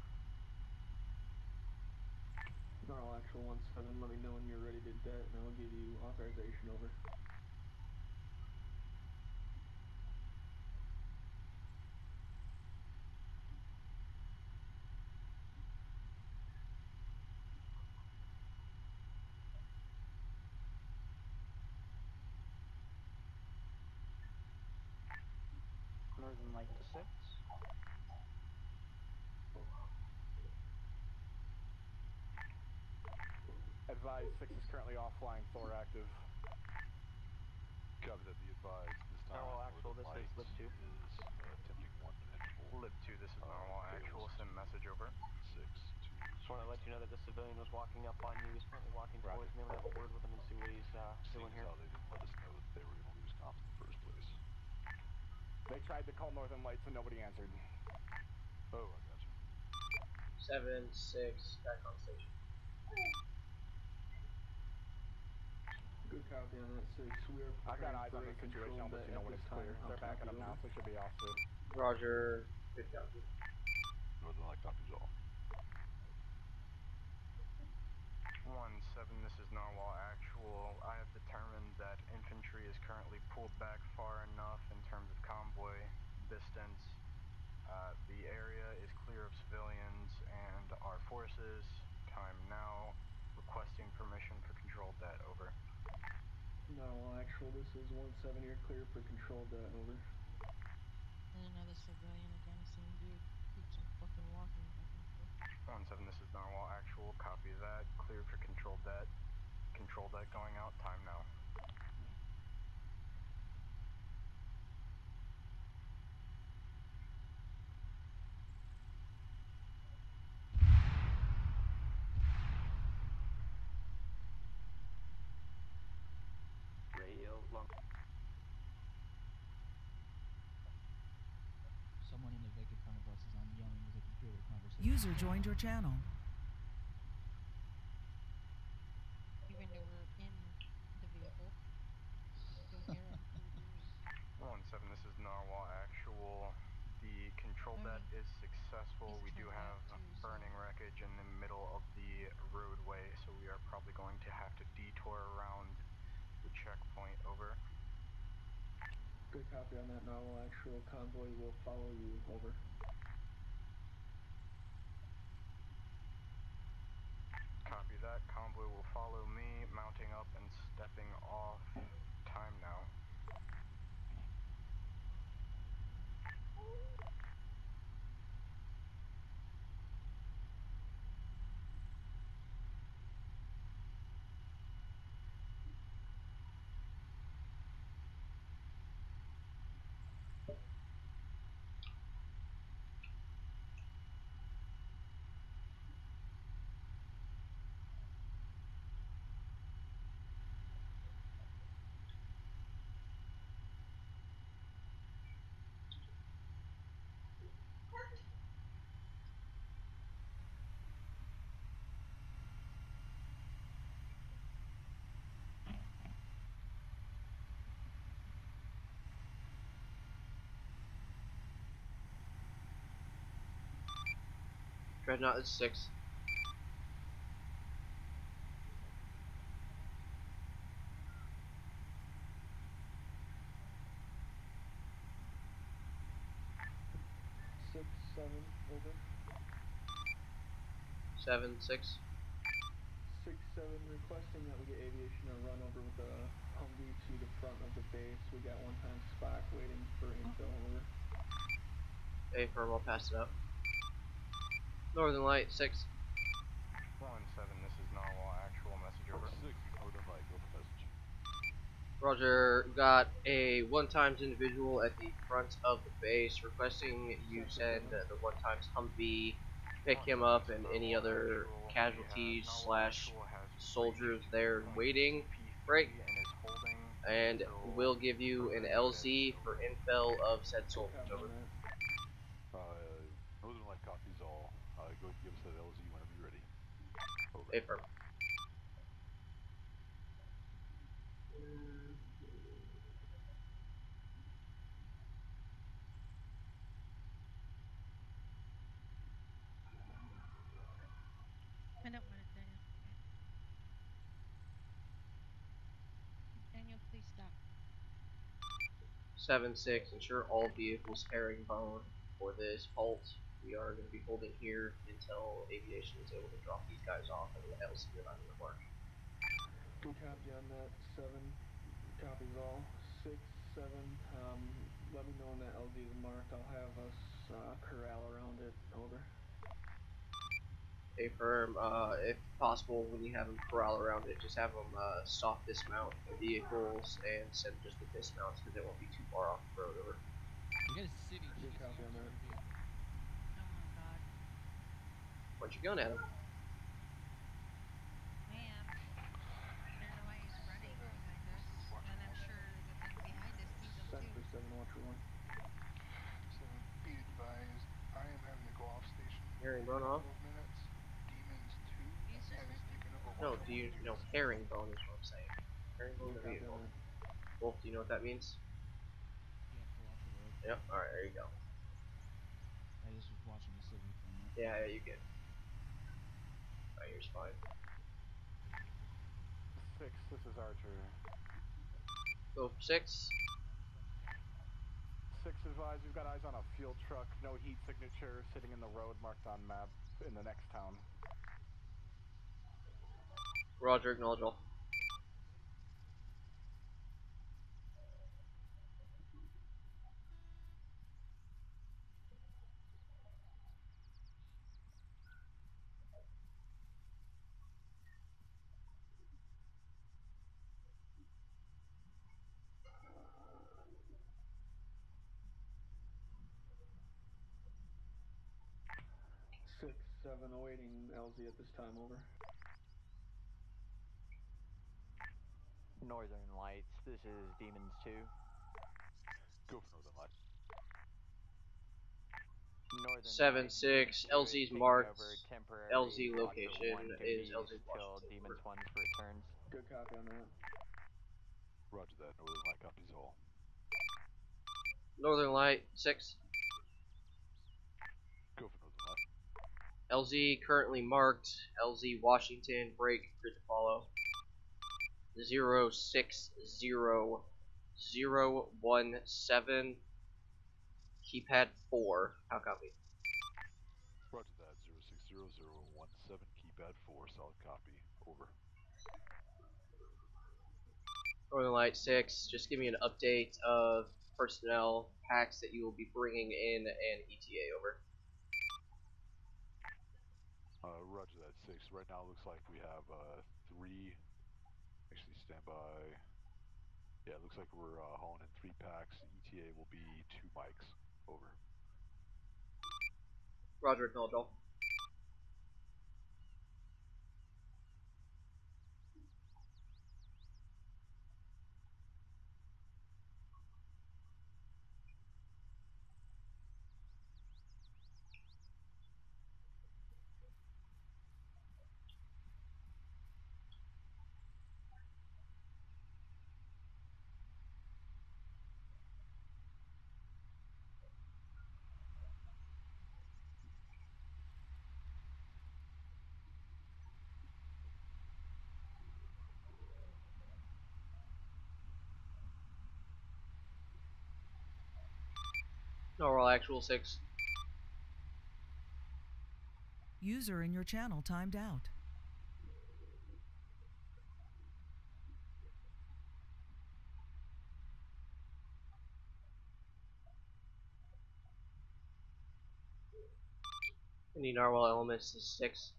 Narwhal Actual 1-7. Let me know when you're ready to det, and I'll give you authorization. Over. Northern Light to 6. Advise 6 is currently offline, Thor active. Copy that, be advised. This time, Narwhal Actual, this is Lib 2. is attempting 1 and 4. Lib 2, this is Narwhal Actual. Send message. Over. 6 to. Just want to let you know that the civilian was walking up on you. He's currently walking towards me. I'm going to have a word with him and see what he's doing here. How they didn't let us know that they were going to lose comms in the first place. They tried to call Northern Lights and nobody answered. Oh, I got you. 7-6, back on station. Good copy on that 6. We are I've got eyes on preparing the for situation. I'll let you know when it's clear. They're backing up now, so it should be all soon. Roger. Good copy. Northern Light copies all. 1-7, this is Narwhal Actual. I have determined that infantry is currently pulled back far enough in terms of convoy distance. The area is clear of civilians and our forces. Time now. Requesting permission for control debt. Over. Narwhal Actual, this is 1-7. You're clear for control debt. Over. And another civilian again, same dude. Keeps on fucking walking back and forth. 1-7, this is Narwhal Actual. Copy that. Clear for control debt. Control debt going out. Time now. Radio long. Someone in the Vic in front of us is on yelling because they can hear their conversation. User joined your channel. Even though we're in the vehicle, still hear them through ears. 1-7, this is Narwhal Actual. The control debt is successful. We do have burning wreckage in the middle of the roadway, so we are probably going to have to detour around the checkpoint. Over. Good copy on that, Narwhal Actual. Convoy will follow you. Over. Copy that. Convoy will follow me, mounting up and stepping off. Time now. Dreadnought is 6. Six, seven, over. 7, 6. 6, 7, requesting that we get aviation to run over with a Humvee to the front of the base. We got one-time SPOC waiting for infill, over. Affirm, I'll pass it up. Northern Light, 6. 1-7, this is Narwhal, actual message over. 6, Northern Light, go for message. Roger, got a one-times individual at the front of the base requesting you send the one-times Humvee, pick him up, and any other casualties slash soldiers there waiting. Break. And we'll give you an LZ for infill of said soldiers. Over. Northern Light copies all. Go ahead and give us that LZ whenever you're ready. Over. Affirm. I don't want it, Daniel. Daniel, please stop. 7-6, ensure all vehicles herringbone for this halt. We are going to be holding here until aviation is able to drop these guys off and the LC are not going to work. Good copy on that. 7 copies all. 6, 7. Let me know when that LZ is marked. I'll have us corral around it. Over. Affirm. If possible, when you have them corral around it, just have them stop dismount the vehicles and send just the dismounts because they won't be too far off the road. Over. You guys city Good copy on that. Oh my god. What you gun at him? Ma'am. I don't know why he's running behind us. And I'm sure the thing behind us sees him Sector too. 7, Watcher 1. 7, be advised, I am having to go off station. Herringbone off? Minutes. Demons 2 He's just has taken over. No, do you know herringbone is what I'm saying. Herringbone the vehicle. Wolf, do you know what that means? Yeah, pull off the road. Yep, alright, there you go. I just was watching the city for a minute. Yeah, you get. Alright, you're fine. 6, this is Archer. Go for 6. 6 advised, we've got eyes on a fuel truck, no heat signature, sitting in the road marked on map in the next town. Roger, acknowledge all. Six, 7, awaiting LZ at this time. Over. Northern Lights, this is Demons 2. Go for Northern Light. Northern 7-6, LZ's marked. LZ location is LZ till Washington. Demons 1's returns. Good copy on that. Roger that. Northern Light copies all. Northern Light, 6. Go for Northern Light. LZ currently marked. LZ Washington, break, grid to follow. 060017. Keypad 4. How copy? Roger that. 060017. Keypad 4. Solid copy. Over. Northern Light 6. Just give me an update of personnel packs that you will be bringing in and ETA. Over. Roger that. 6. Right now, it looks like we have 3. Actually, stand by. Yeah, it looks like we're hauling in 3 packs. ETA will be 2 mics. Over. Roger, acknowledge all. Normal actual 6. User in your channel timed out. Any narwhal elements is 6.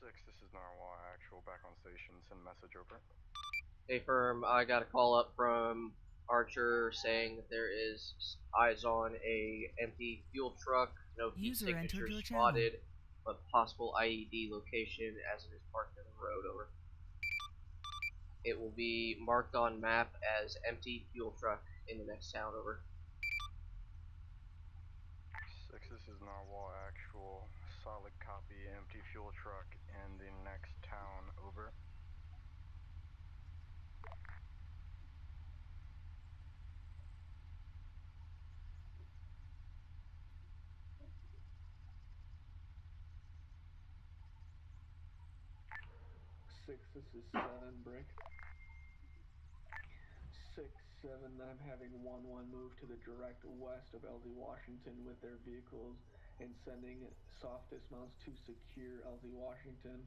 6, this is Narwhal actual, back on station, send message over. Hey firm, I got a call up from Archer saying that there is eyes on a empty fuel truck, no heat User entered signature your spotted, but possible IED location as it is parked in the road, over. It will be marked on map as empty fuel truck in the next town, over. 6, this is Narwhal actual, solid copy, empty fuel truck in the next town, over. Six, this is 7, Brick. 6, 7, I'm having 1-1 move to the direct west of LZ Washington with their vehicles and sending soft dismounts to secure LZ Washington.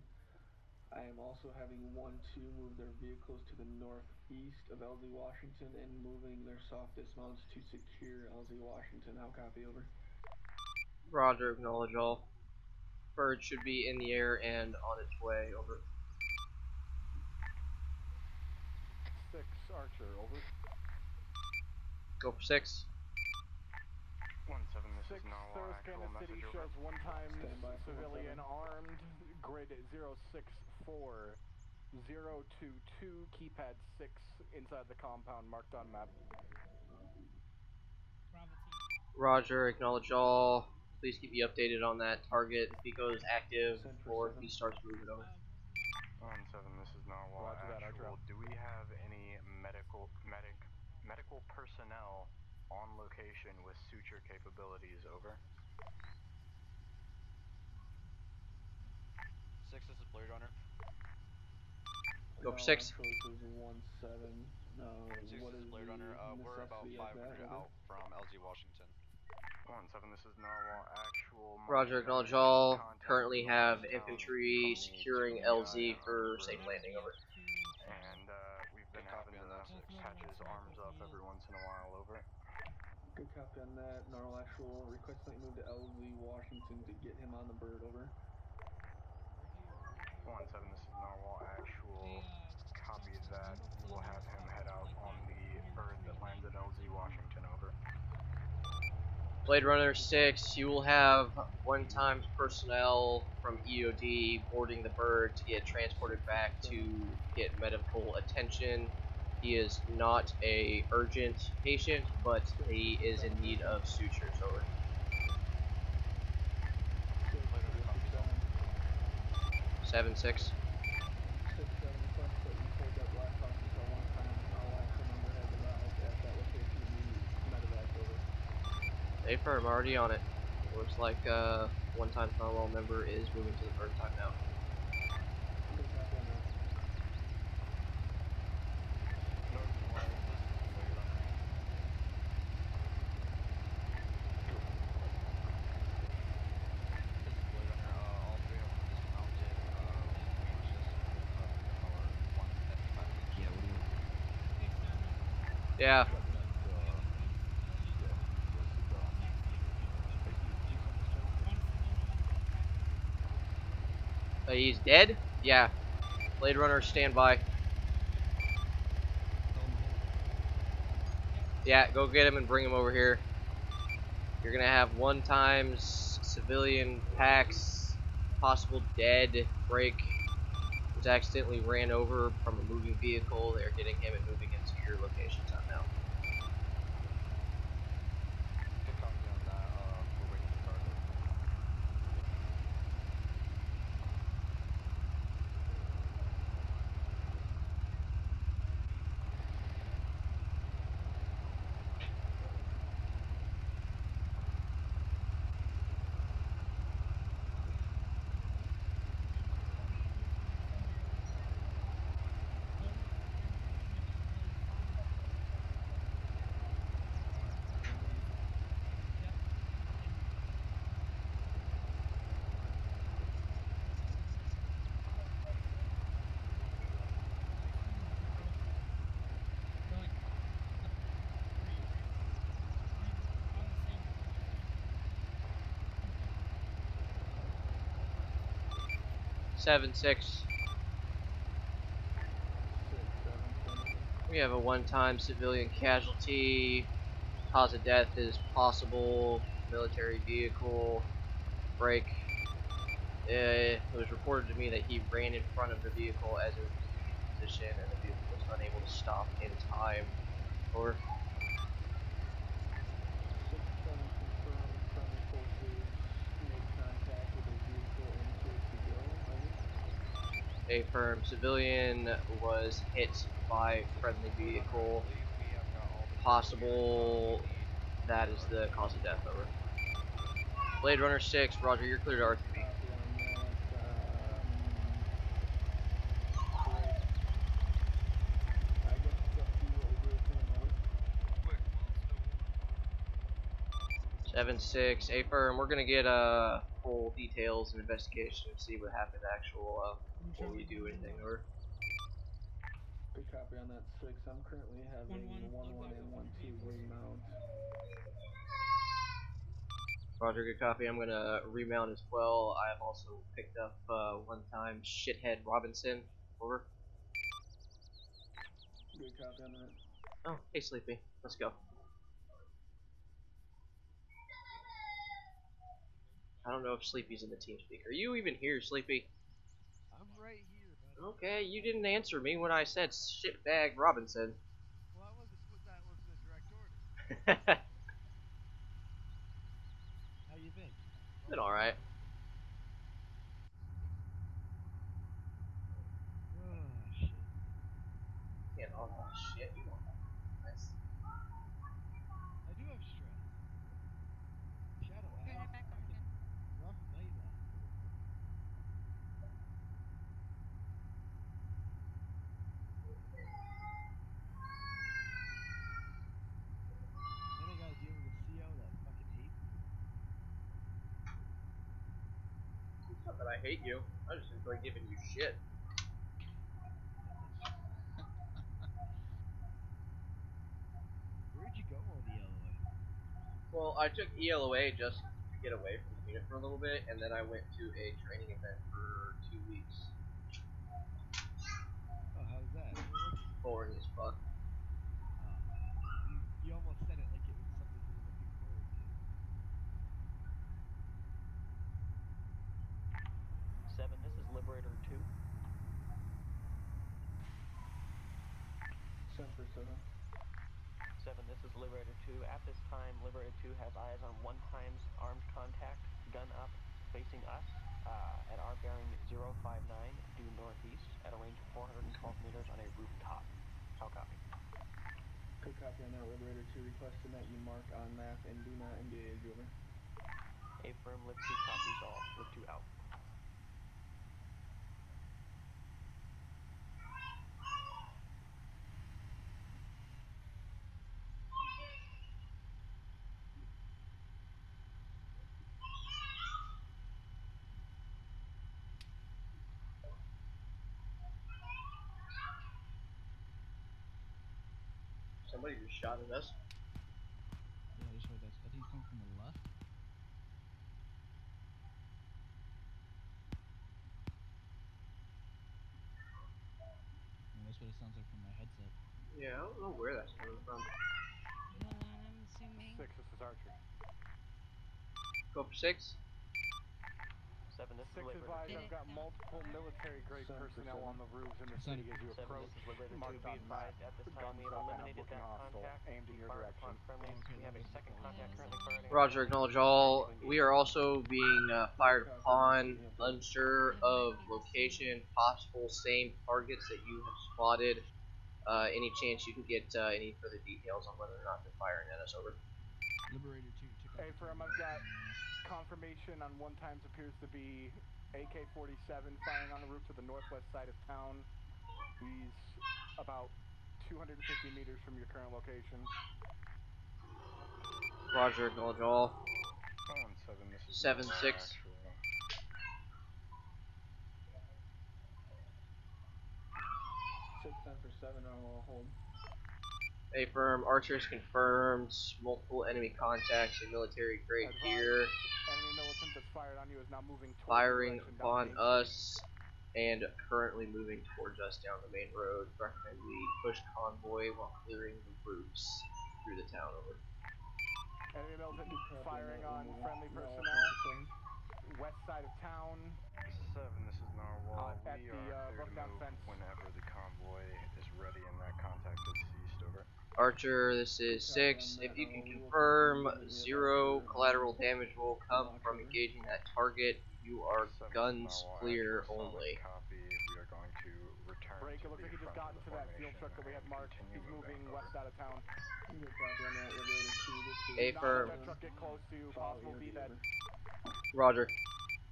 I am also having 1-2 move their vehicles to the northeast of LZ Washington and moving their soft dismounts to secure LZ Washington. How copy, over? Roger, acknowledge all. Bird should be in the air and on its way, over. 6, Archer, over. Go for 6. 1-7, this is Narwhal Sarah actual, Kansas City message shows over. 1 time Standby for civilian 17. armed, grid 064 022, keypad 6 inside the compound marked on map. Roger, acknowledge all. Please keep me updated on that target if he goes active or if he starts moving over. 1-7, this is Narwhal actual. Do we have any medical personnel on location with suture capabilities, over? 6, this is Blade Runner. Go for 6. Actually, this is 1-7. 6, What this is is Blade Runner. We're about necessity of 500 that, out from LZ Washington. 1-7, this is Narwhal actual. Roger, acknowledge all. Currently have infantry securing LZ for safe landing, over. And we've been having to patch his arms up every once in a while, over. Good copy on that. Narwhal actual, request that you move to LZ Washington to get him on the bird, over. 1-7, this is Narwhal actual. Copy that. We'll have him head out on the bird that lands at LZ Washington, over. Blade Runner 6, you will have 1 times personnel from EOD boarding the bird to get transported back to get medical attention. He is not a urgent patient, but he is in need of sutures, over. 7-6. 6-7, request that you hold that black box until 1 time. Narwhal actual number has arrived at that location. You medevac, over. Hey firm, already on it. Looks like 1 times Narwhal member is moving to the bird time now. Good copy on that. Yeah. He's dead? Yeah. Blade Runner, stand by. Yeah, go get him and bring him over here. You're gonna have 1 times civilian packs, possible dead, break. Was accidentally ran over from a moving vehicle. They're getting him and moving him to your location time now. Good copy on that. We're waiting for target. 7-6. We have a one-time civilian casualty. Cause of death is possible. Military vehicle. Break. It was reported to me that he ran in front of the vehicle as it was moving in position, and the vehicle was unable to stop in time. Over. 6-7 confirmed. Friendly forces made contact with a vehicle in Civilian. Affirm. Civilian was hit by friendly vehicle. Possible. That is the cause of death. Over. Blade Runner 6. Roger. You're clear to RTB. I guess it's up to you what we do with him, over. 7-6, affirm. We're gonna get full details and investigation and see what happened. Actual before we do anything. Over. Good copy on that 6. I'm currently having 1-1 and 1-2 remount. Roger, good copy. I'm gonna remount as well. I have also picked up one-time shithead Robinson. Over. Good copy on that. Oh, hey Sleepy. Let's go. I don't know if Sleepy's in the team speak. Are you even here, Sleepy? I'm right here, buddy. Okay, you didn't answer me when I said shitbag Robinson. Well, that wasn't a direct order. How you been? Been alright. Oh, shit. Yeah, all that shit. You don't have stress. I do have stress. Shadow, I had a fucking rough night last night. Then I gotta deal with a CO that fucking hates me. It's not that I hate you. I just enjoy giving you shit. Where'd you go on the LOA? Well, I took ELOA just to get away from the unit for a little bit, and then I went to a training event for 2 weeks. Oh, how was that? Where was it? Boring as fuck. Oh. You almost said it like it was something you were looking forward to. 7, this is Liberator 2. 7 for 7. 7, this is Liberator 2. At this time, Liberator 2 has eyes on 1 times armed contact, gun up, facing us at our bearing 059 due northeast at a range of 412 meters on a rooftop. How copy? Good copy on that, Liberator 2. Requesting that you mark on map and do not engage, over. Affirm, Lib 2 copies all. Lib 2 out. Somebody just shot at us. Yeah, I just heard that. I think it's coming from the left. And that's what it sounds like from my headset. Yeah, I don't know where that's coming from. Hold on, I'm zooming. 6, this is Archer. Go for 6. 7, this 6 is Liberator 2. advised, I've got multiple military-grade personnel on the roofs in the city as you 7, approach. this is Liberator 2. Marked Be on map, advised, at this time guns we have up and eliminated looking that hostile, contact. aimed in We your fired direction. upon friendlies. Okay, We have a second contact currently firing. Roger, acknowledge all. We are also being fired upon, unsure of location, possible same targets that you have spotted. Any chance you can get any further details on whether or not they're firing at us? Over. Liberator 2 took out. Hey, firm, I've got confirmation on 1 times appears to be AK-47 firing on the roof to the northwest side of town. He's about 250 meters from your current location. Roger, acknowledge all. 7, this is 7-6. 6-10 for 7, I'll hold. Affirm, Archers confirmed, multiple enemy contacts in military grade gear. Enemy militant that's fired on you is now moving towards Firing your direction upon down Main us. and currently moving towards us down the main road. Recommend we push convoy while clearing the routes through the town. Over. Enemy militant firing on friendly personnel. West side of town. 7, this is Narwhal. At We the are clear to look-down move fence. whenever the convoy is ready and that contact is ceased. Over. Archer, this is 6. If you can confirm, 0 collateral damage will come from engaging that target. You are guns clear only. Copy. We are going to return Break, to it looks the like he just front got of into the that field truck that we had marked. He's moving west out of town. Good copy on that, Liberator 2. This is Affirm. Not let that truck get close to possible VBED. Roger.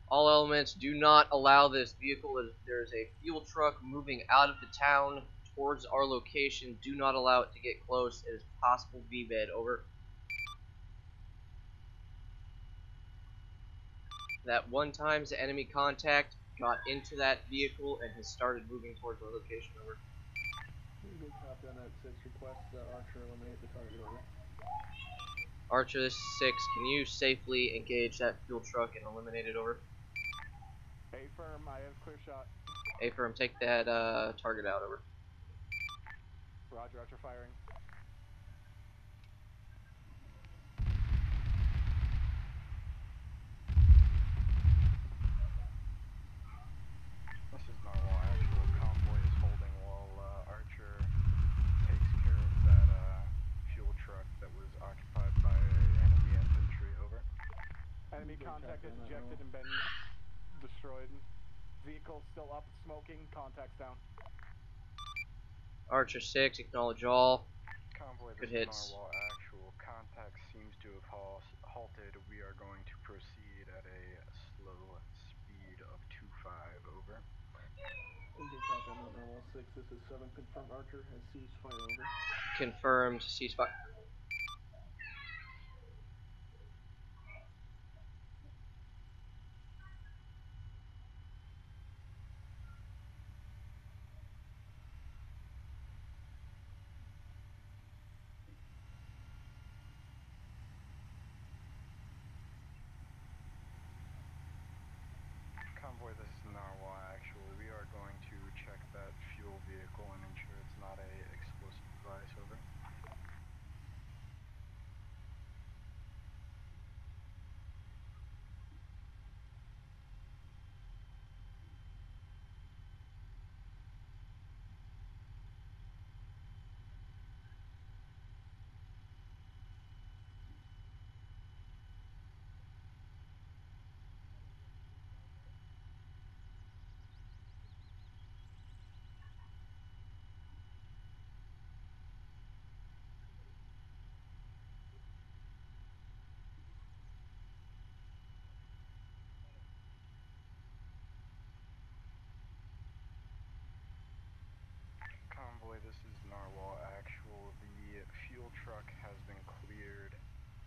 All elements, do not allow this vehicle. There's a fuel truck moving out of the town towards our location. Do not allow it to get close. It is possible VBED. Over. That one time's enemy contact got into that vehicle and has started moving towards our location. Over. Good copy on that 6. Request Archer eliminate the target. Over. Archer, this is 6. Can you safely engage that fuel truck and eliminate it? Over. Affirm, I have clear shot. Affirm, take that target out. Over. Roger, Archer firing. This is Narwhal. Actual convoy is holding while Archer takes care of that fuel truck that was occupied by enemy infantry. Over. Enemy contact has ejected and been destroyed. Vehicle still up, smoking. Contacts down. Archer 6, acknowledge all. Convoy, Good this is hits. Narwhal. Actual contact seems to have halted. We are going to proceed at a slow speed of 25. Over. Good copy on that, Narwhal 6. This is 7. Confirm Archer has ceased fire. Over. Confirmed. Ceasefire. 'Convoy, this is Narwhal Actual. The fuel truck has been cleared.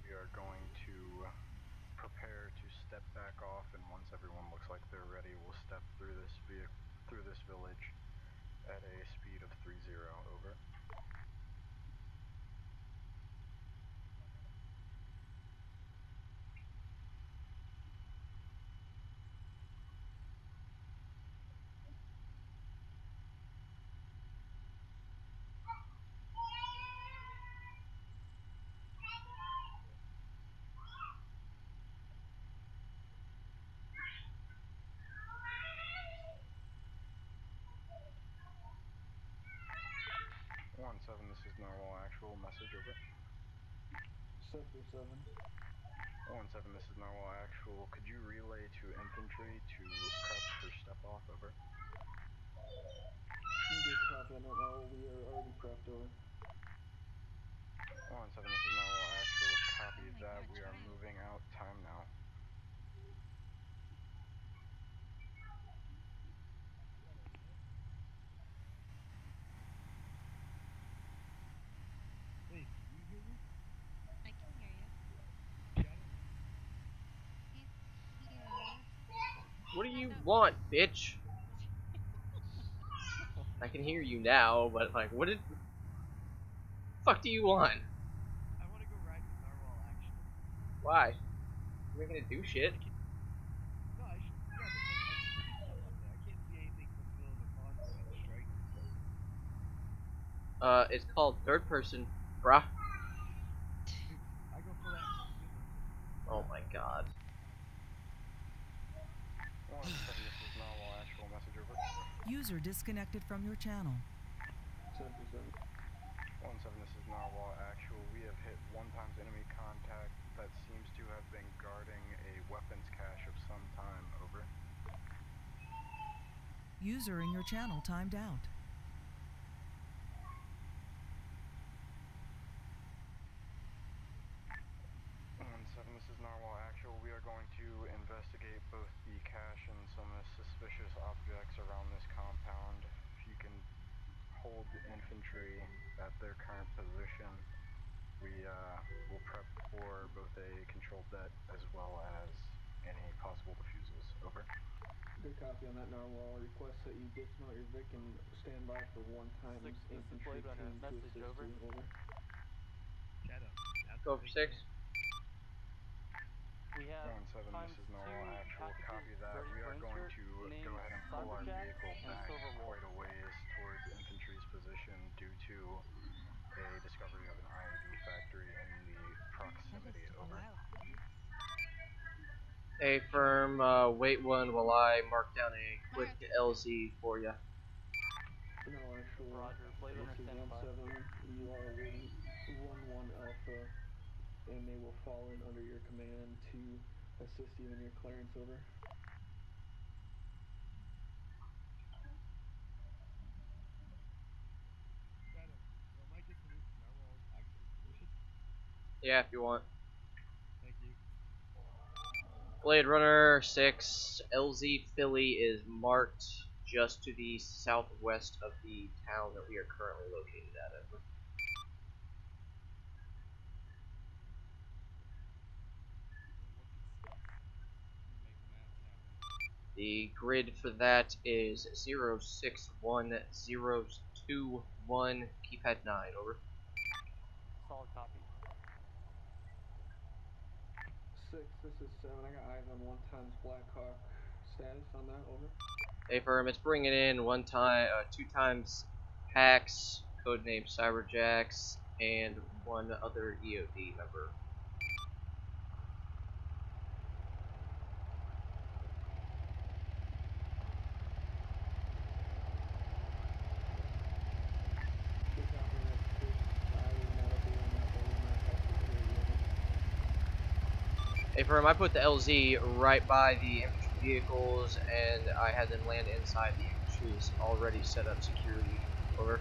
We are going to prepare to step back off, and once everyone looks like they're ready, we'll step through this village at a speed of 30. Over. This is Narwhal Actual. Message. Over. Sector 7. 1-7, this is Narwhal Actual. Could you relay to infantry to prep for step off? Over. Good copy on that, Narwhal. We are already prepped. Over. 1-7, this is Narwhal Actual. Copy that. We are moving out. Time now. Wait, can you hear me? I can hear you. He's here. What do you want, bitch? I can hear you now, but like, what the fuck do you want? I want to go ride with Narwhal, actually. Why? You're not gonna do shit. No, I should. Yeah, but then I can see stuff up there. I can't see anything It's called third person, bruh. I go for that zoomer. Oh my god. 1-7, this is normal, actual message over. User disconnected from your channel. 7-7. 1-7, this is Narwhal Actual. We have hit 1x enemy contact that seems to have been guarding a weapons cache of some time. Over. User in your channel timed out. 1-7, this is Narwhal Actual. We are going to investigate both the cache and some suspicious objects around this compound. If you can hold infantry at their current position, we will prep for both a controlled det as well as any possible defusals. Over. Good copy on that, Narwhal. Request that you dismount your Vic and stand by for 1x infantry team to assist you. Over. Shadow. Go for 6. We have 1-7, this is Narwhal Actual. Copy that. We are going to go ahead and pull our vehicle back quite a ways towards infantry's position due to a discovery of an IED factory in the proximity. Over. A firm, wait one while I mark down a quick LZ for you. No, actual. Roger. Blade Runner, This is stand by. 1-7. You are awaiting 1-1 Alpha, and they will fall in under your command to assist you in your clearance. Over. Shadow. Am I get to move to Narwhal's actual position? Yeah, if you want. Thank you. Blade Runner 6, LZ Philly is marked just to the southwest of the town that we are currently located at. The grid for that is 061021, keypad 9, over. Solid copy. 6, this is 7. I got eyes on 1x Blackhawk. Status on that. Over. Hey firm, it's bringing in 2x Pax, codename Cyberjacks, and one other EOD member. Hey firm, I put the LZ right by the infantry vehicles, and I had them land inside the infantry's already set up security. Over.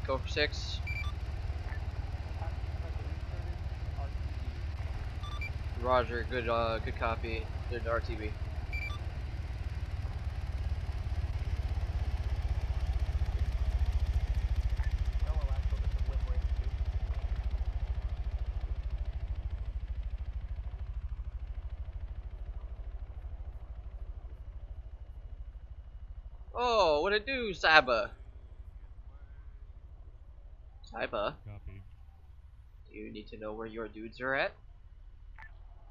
Go for 6. Roger, good copy. Good RTB. Oh, what it do, Saba? Saba? Copy. Do you need to know where your dudes are at?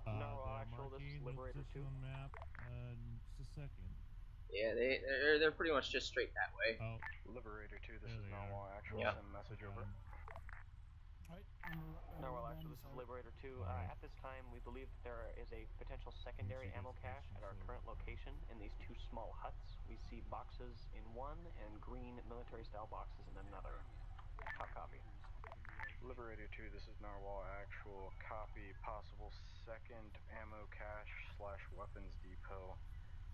They're marking the position on map, just a second. Yeah, they're pretty much just straight that way. Oh. Liberator 2, this is Narwhal Actual. Yep. Send message over. Narwhal Actual, this is Liberator 2. At this time, we believe that there is a potential secondary ammo cache at our current location in these 2 small huts. We see boxes in one and green military-style boxes in another. How copy? Liberator 2, this is Narwhal Actual. Copy. Possible second ammo cache / weapons depot.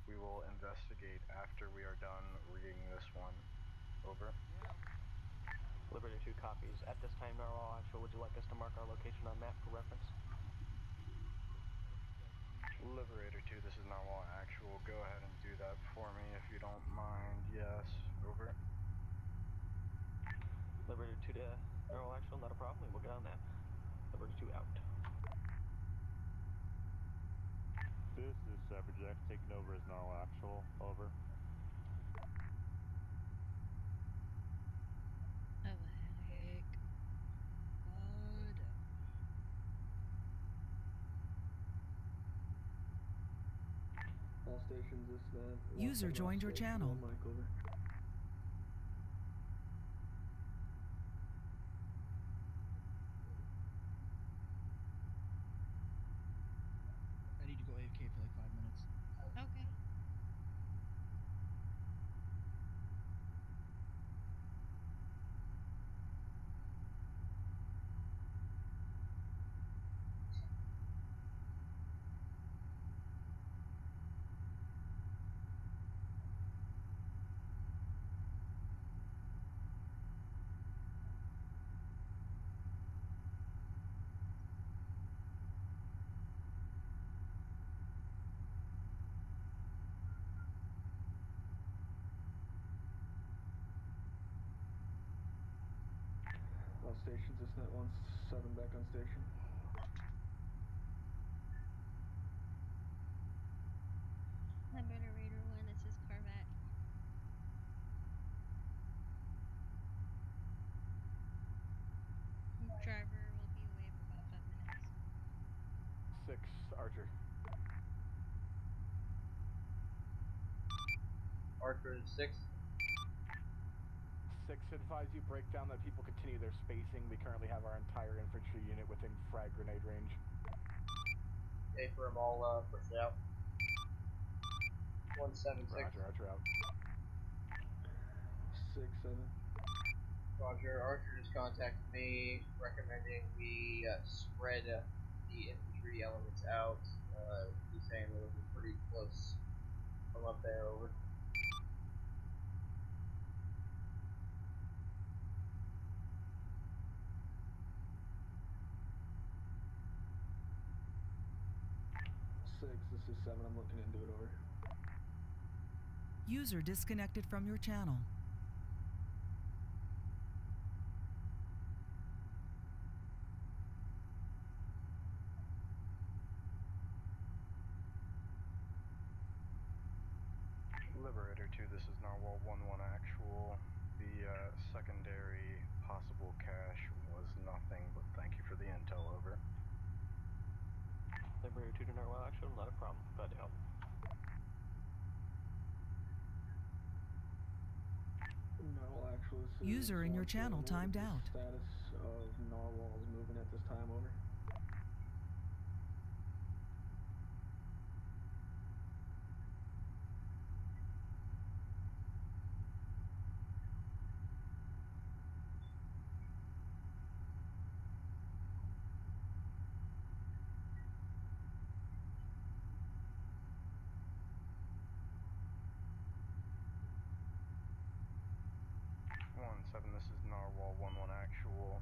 We will investigate after we are done reading this one. Over. Liberator 2 copies. At this time, Narwhal Actual, would you like us to mark our location on map for reference? Liberator 2, this is Narwhal Actual. Go ahead and do that for me if you don't mind. Yes. Over. Liberator 2 to Narwhal Actual, not a problem. We will get on that. Liberator 2 out. This is Cyberjack taking over as Narwhal Actual. Over. Oh, heck. God. All stations, this that. User joined your channel. One mic over. I need to go AFK for like 5 minutes. Okay. All stations, this net 17 back on station. Liberator 1, this is Corvette. Driver will be away for about 5 minutes. 6, Archer. Archer is 6. 6, advise you break down that people continue their spacing. We currently have our entire infantry unit within frag grenade range. Okay, for them all pushed out. 176. Roger, Archer out. 6-7. Roger, Archer just contacted me recommending we spread the infantry elements out. He's saying they're looking pretty close from up there, over. This is 7. I'm looking into it, over. User disconnected from your channel. Liberator 2, this is Narwhal 1-1 actual. The secondary possible cache was nothing, but thank you for the intel, over. Liberator 2 to Narwhal actual, not a problem. Glad to help. Narwhal actual, this is User in your channel timed what is out. the status of Narwhal's moving at this time, over. 1-7, this is Narwhal 1-1 actual.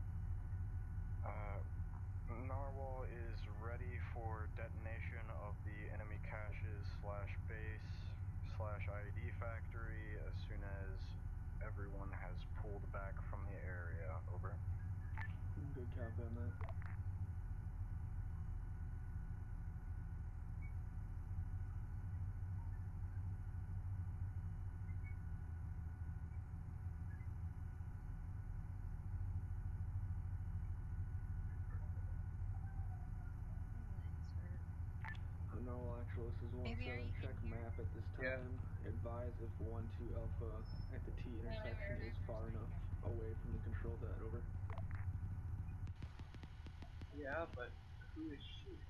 Narwhal is ready for detonation of the enemy caches / base / IED factory as soon as everyone has pulled back from the area, over. Good copy on that. Narwhal actual, this is 1-7. Check map at this time. Advise if 1-2 Alpha at the T intersection is far enough away from the control dot, over. Yeah, but who is shooting?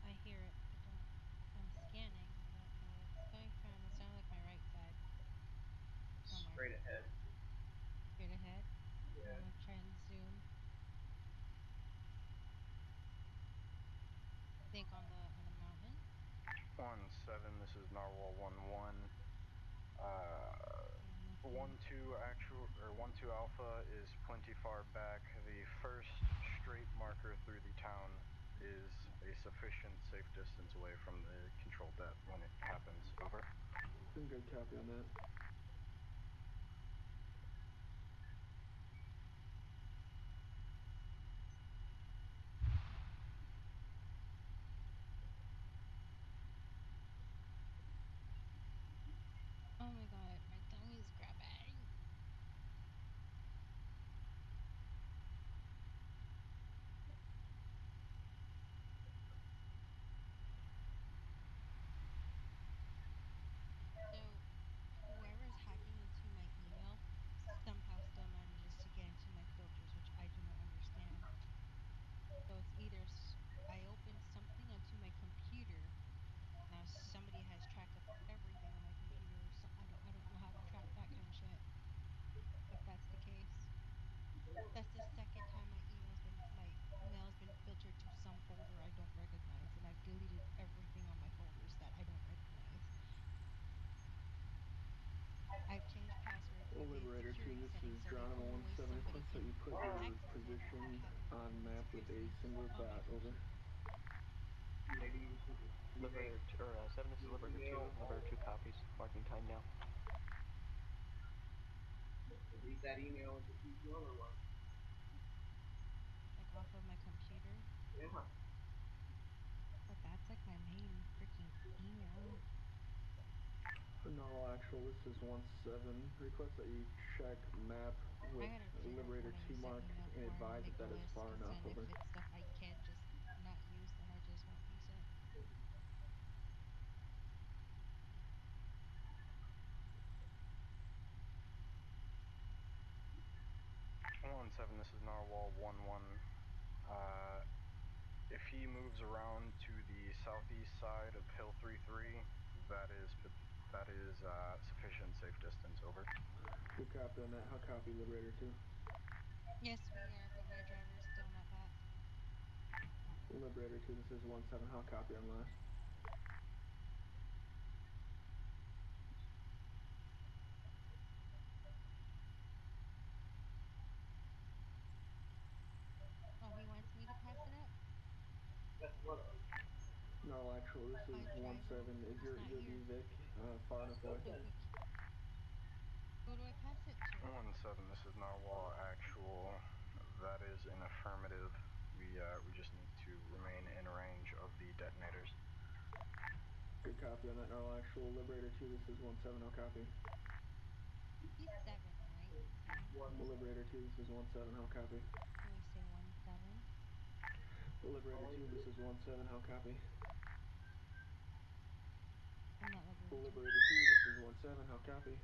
I hear it. I'm scanning. I don't know where it's coming from. It sounded like my right side. Somewhere. Straight ahead. Straight ahead? Yeah. I'm gonna try and zoom. Think on the mountain. 1-7, this is Narwhal 1-1. 1-2 actual, or 1-2 Alpha is plenty far back. The first straight marker through the town is a sufficient safe distance away from the control depth when it happens, over. Good copy on that. Oh my god, my tongue is grabbing. setting, is so the Geronimo only way 17. somebody Request that can you put your access it position without having to on go map into with a Milsim single on my dot. Over. computer. Liberator 7, this is Liberator 2. Liberator 2 copies. Marking time now. Delete that email and delete the other one. Like off of my computer. Yeah. But that's like my main freaking email. No, actual, this is 17. Request that you check map with I gotta figure out Liberator what I 2 use that mark email and for and advise make if a that is list, far because enough. then if Over. it's stuff I can just not use, then I just won't use it. 1-7, this is Narwhal 1-1. If he moves around to the southeast side of Hill 3-3, that is sufficient safe distance. Over. Good copy on that. How copy, Liberator 2? Yes, we are, but my driver's still not back. Liberator 2, this is 17. How copy on last? Oh, he wants me to pass it up? No, actual, this is 17. Is your EOD Vic far enough away? Who do I pass it to? 1-7, this is Narwhal actual. That is an affirmative. We just need to remain in range of the detonators. Good copy on that, Narwhal actual. Liberator 2, this is 17. How copy? He's 7, right? 7? Liberator 2, this is 17. How copy? Can we say 1-7? Liberator 2, this is 17. How copy? I'm not Liberator 2. Liberator 2, this is 17. How copy?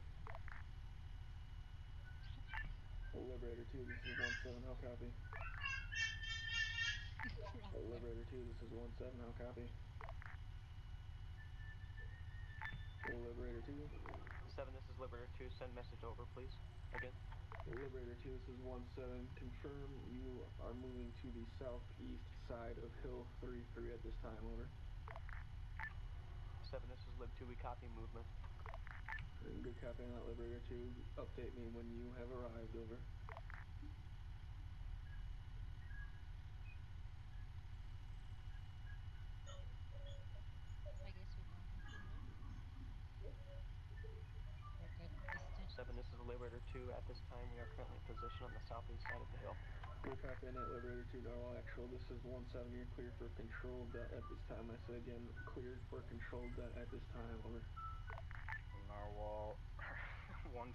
Liberator 2, this is 17. How copy? Liberator 2, this is 17. How copy? Liberator 2. 7, this is Liberator 2. Send message over, please. Again. Liberator 2, this is 17. Confirm you are moving to the southeast side of Hill 3-3 at this time. Over. 7, this is Lib 2. We copy movement. Good copy on that, Liberator 2. Update me when you have arrived. Over. I guess we don't have to move. We're good distance. 7, this is Liberator 2. At this time, we are currently in position on the southeast side of the hill. Good copy on that, Liberator 2. Narwhal actual. This is 17. You're clear for control det at this time. I say again, cleared for control det at this time. Over. Narwhal 1-7,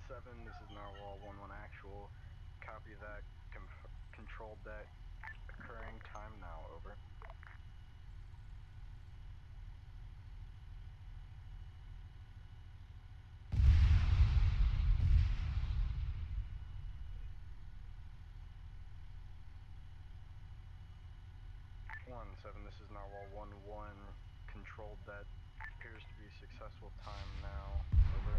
this is Narwhal 1-1 actual. Copy that. Control det occurring time now. Over. This is Narwhal 1-1. Controlled that. Appears to be successful time now. Over.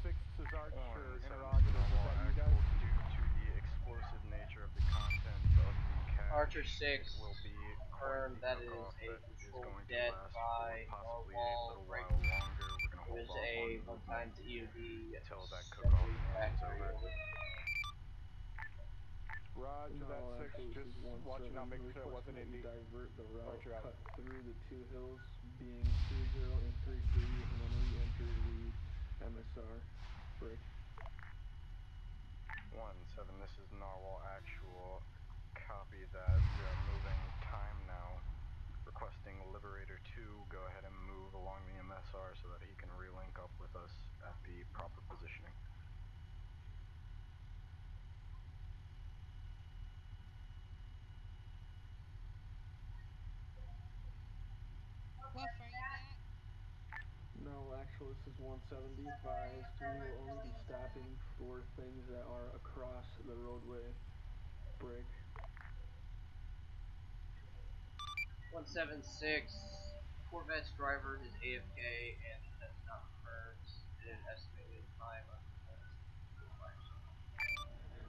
This is Archer. Interrogative. Is that you guys? Due to the explosive nature of the contents of the cache, Archer 6, it will be confirmed that is cook-off a that is controlled going to det last by for possibly a Narwhal little right while now. longer. We're going to hold There's off a on 1 movement times EOD until that cook-off assembly is factory. over. Roger that, 6. Actually, Just watching out, making sure it wasn't Indy. Indy. Divert the route, Roger out. cut through the two hills, being 30 and 33, and then re-enter the MSR. Break. 1-7, this is Narwhal actual. Copy that. We are moving time now. Requesting Liberator 2 go ahead and move along the MSR so that he can relink up with us at the proper positioning. Wolf, are you back? No, actually, this is 170. Advised. We will only be stopping for things that are across the roadway. Break. 176. Corvette's driver is AFK and has not returned in an estimated time of 5 seconds.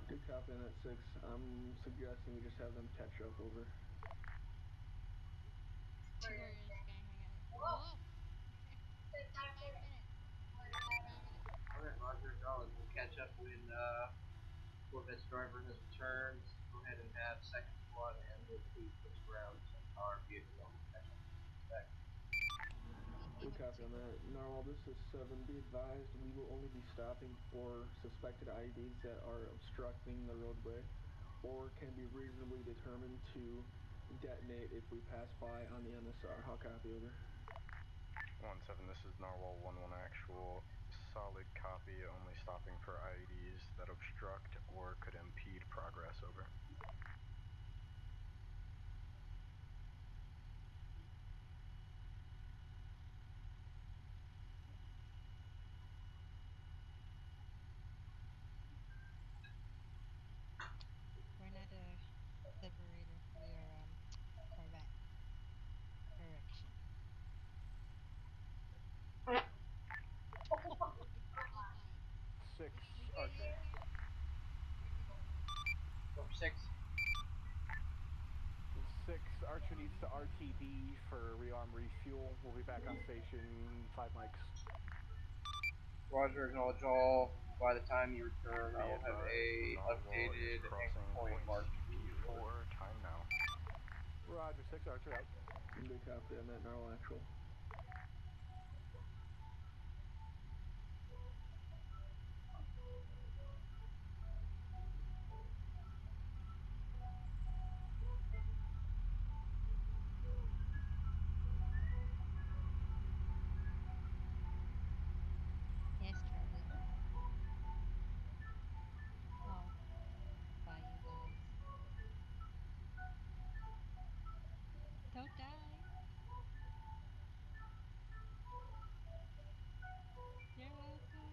Good copy on that, 6. I'm suggesting we just have them catch up. Over. Whoa! Just got 5 minutes. Just got 5 minutes. Alright, Roger, darling. We'll catch up when Corvette's driver has returned. Go ahead and have second squad and the fleet push around our vehicle and we'll catch up. Back. Good copy on that. Narwhal, this is 7. Be advised, we will only be stopping for suspected IEDs that are obstructing the roadway or can be reasonably determined to detonate if we pass by on the MSR. How copy, over? 1-7, this is Narwhal 1-1 actual. Solid copy, only stopping for IEDs that obstruct or could impede progress, over. We're not a Liberator. We are Corvette. Correction. Oh my god. 6 We can Archer. hear you. We can hear you. Number 6. 6 Archer needs to RTB for rearm refuel. We'll be back on station. 5 mics. Roger, acknowledge all. By the time you return, I Be will have a advised, Narwhal is updated crossing point mark. CP4. Time now. Roger, 6 Archer out. Good copy on that, Narwhal actual. Yes, Charlie. Oh, bye, you guys. Don't die. You're welcome.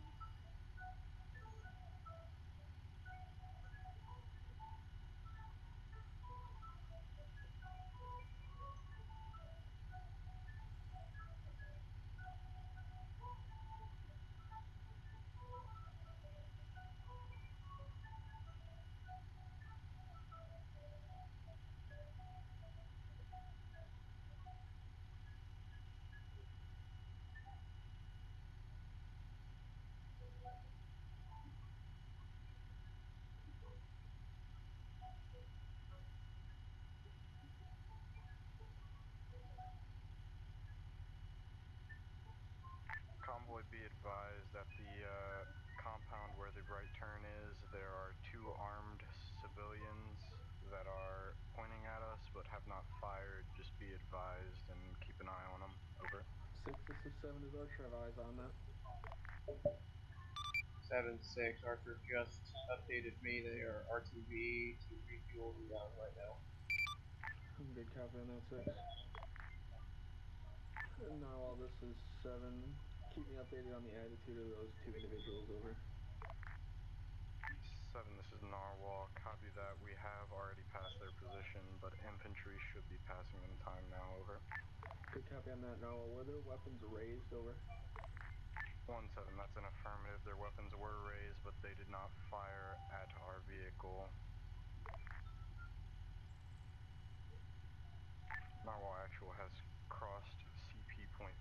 Convoy, be advised at the compound where the right turn is, there are 2 armed civilians that are pointing at us but have not fired. Just be advised and keep an eye on them. Over. 6, this is 7. Does Archer have eyes on that? 7-6. Archer just updated me. They are RTV to refuel rearm right now. Good copy on that, 6. Narwhal, this is 7. Keep me updated on the attitude of those 2 individuals, over. 7, this is Narwhal. Copy that. We have already passed their position, but infantry should be passing them time now. Over. Good copy on that, Narwhal. Were their weapons raised, over? 1-7, that's an affirmative. Their weapons were raised, but they did not fire at our vehicle. Narwhal actual has crossed CP.5.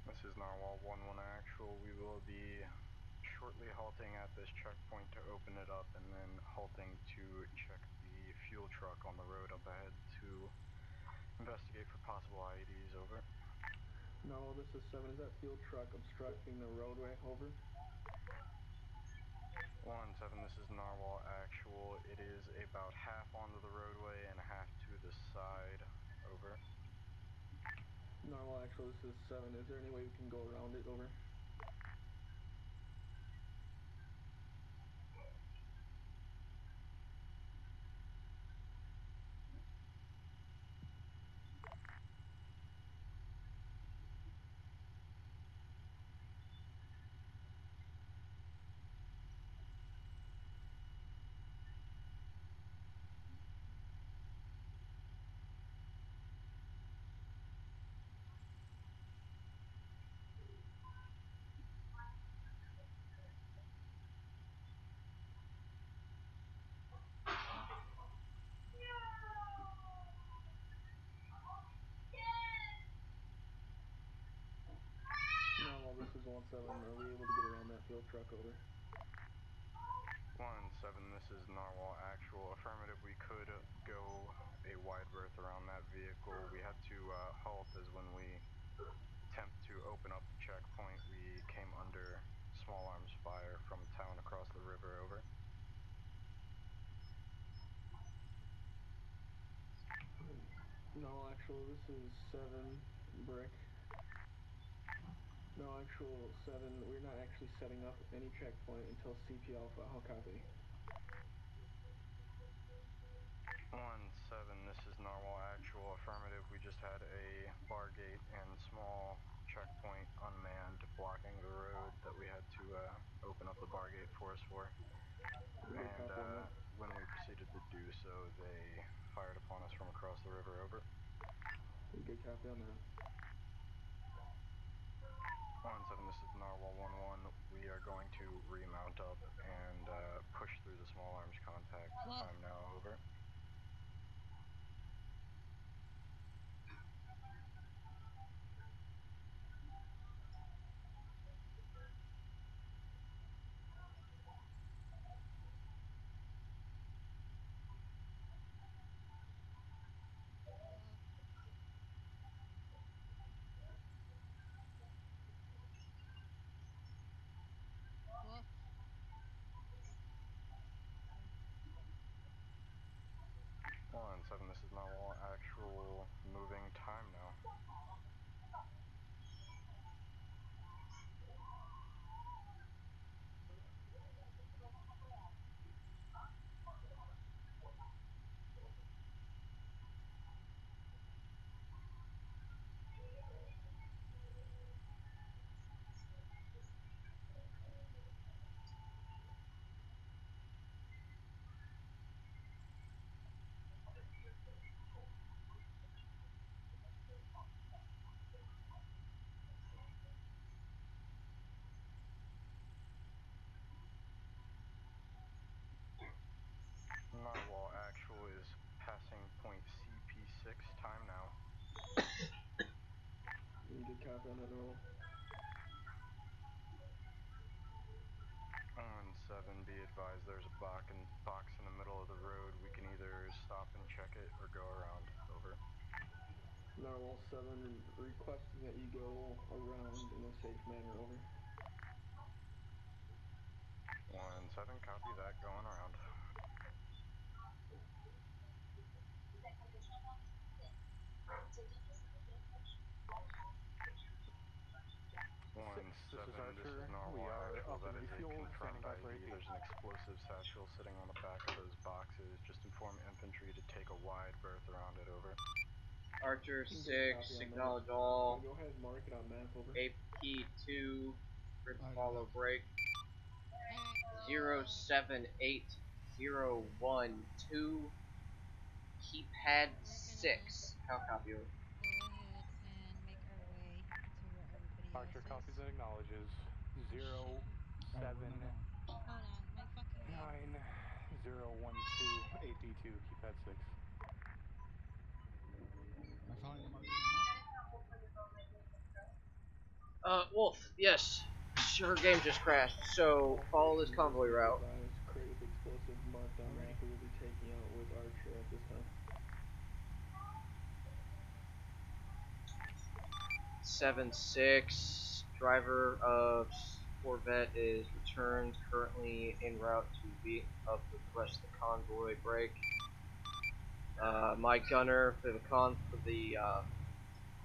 This is Narwhal 1-1 actual. We will be shortly halting at this checkpoint to open it up and then halting to check the fuel truck on the road up ahead to investigate for possible IEDs. Over. Narwhal, this is 7. Is that fuel truck obstructing the roadway? Over. 1-7, this is Narwhal actual. It is about half onto the roadway and half to the side. Over. Narwhal actual, this is 7. Is there any way we can go around it? Over. Narwhal 7, are we able to get around that field truck over? 1-7, this is Narwhal Actual. Affirmative, we could go a wide berth around that vehicle. We had to halt as when we attempt to open up the checkpoint, we came under small arms fire from town across the river, over. No, actual, this is 7, Brick. No, actual 7, we're not actually setting up any checkpoint until CP Alpha. How copy? 1-7, this is Narwhal Actual. Affirmative, we just had a bar gate and small checkpoint unmanned blocking the road that we had to open up the bar gate for us for. And when we proceeded to do so, they fired upon us from across the river, over. Good copy on that. 1-7, this is Narwhal 1-1. We are going to remount up and push through the small arms contact. Time now, over. Woof. 1-7, this is Narwhal Actual. Moving, time now. Narwhal Actual is passing point CP6, time now. Good copy on that, Narwhal. 1-7, be advised there's a box in the middle of the road. We can either stop and check it or go around, over. Narwhal 7, requesting that you go around in a safe manner, over. 1-7, copy that, going around. 1-7, this is Narwhal Actual. That is a confirmed ID. There's an explosive satchel sitting on the back of those boxes. Just inform infantry to take a wide berth around it, over. Archer 6, acknowledge all. Go ahead and mark it on map, over. AP2, grid follow break. 078012, keypad 6. How copy, over. Go ahead and make our way to where everybody Archer else is. copies and acknowledges. 0, 7, Hold on, my fucking game. 9012 AP2, keypad 6. Am I following the marking on the map? Wolf, yes. Her game just crashed, so follow this convoy route. Crate with explosive marked on map. We will be taking out with Archer at this time. 7-6, driver of Corvette is returned, currently en route to beat up with the rest of the convoy break. My gunner for the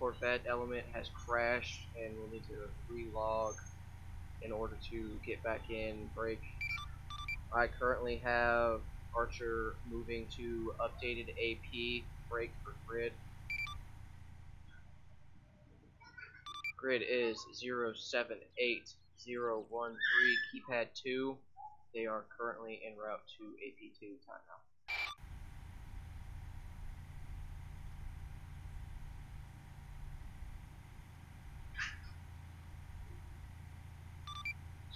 Corvette element has crashed and will need to relog in order to get back in break. I currently have Archer moving to updated AP break for grid. Grid is 078013, keypad 2. They are currently en route to AP2, time now.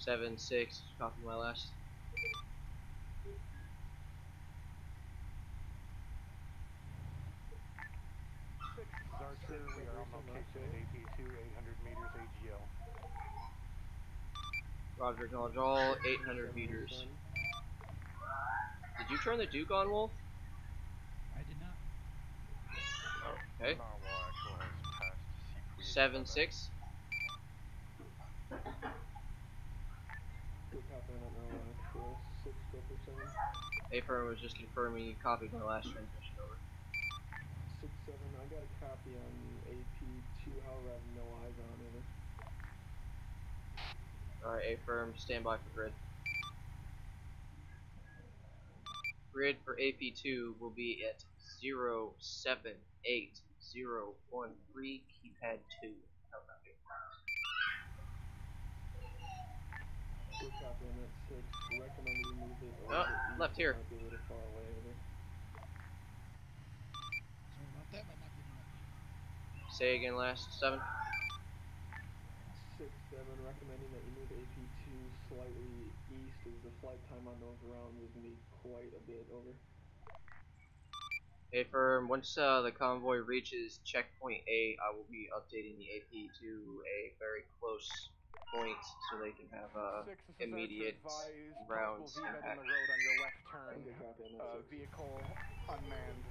7-6, copy my last. 6, this is Archer. We are on location at AP2, 800 meters AGL. Roger, acknowledge all. 800 meters. Did you turn the Duke on, Wolf? I did not. Okay. Narwhal actual has passed C-Pre 7-6. Good copy on that Narwhal actual. 6 go for 7. A-Firm was just confirming you copied my last transmission over. 6-7, I got a copy on AP2, however I have no eyes on, over. Alright, A-Firm, stand by for grid. Grid for AP2 will be at 078013, keypad 2. Good copy on that 6. Recommend you move it a Oh, little bit east. left here. Might be a little far away, over. Sorry about that, but I'm not getting up. Say again, last 7. 6-7, recommending that you move AP2 slightly east, as the flight time on those rounds is going to be quite a bit, over. A-Firm, once the convoy reaches checkpoint A, I will be updating the AP to a very close point so they can have immediate rounds VBED in impact. the road on your left turn. Good copy on that 6. Vehicle unmanned.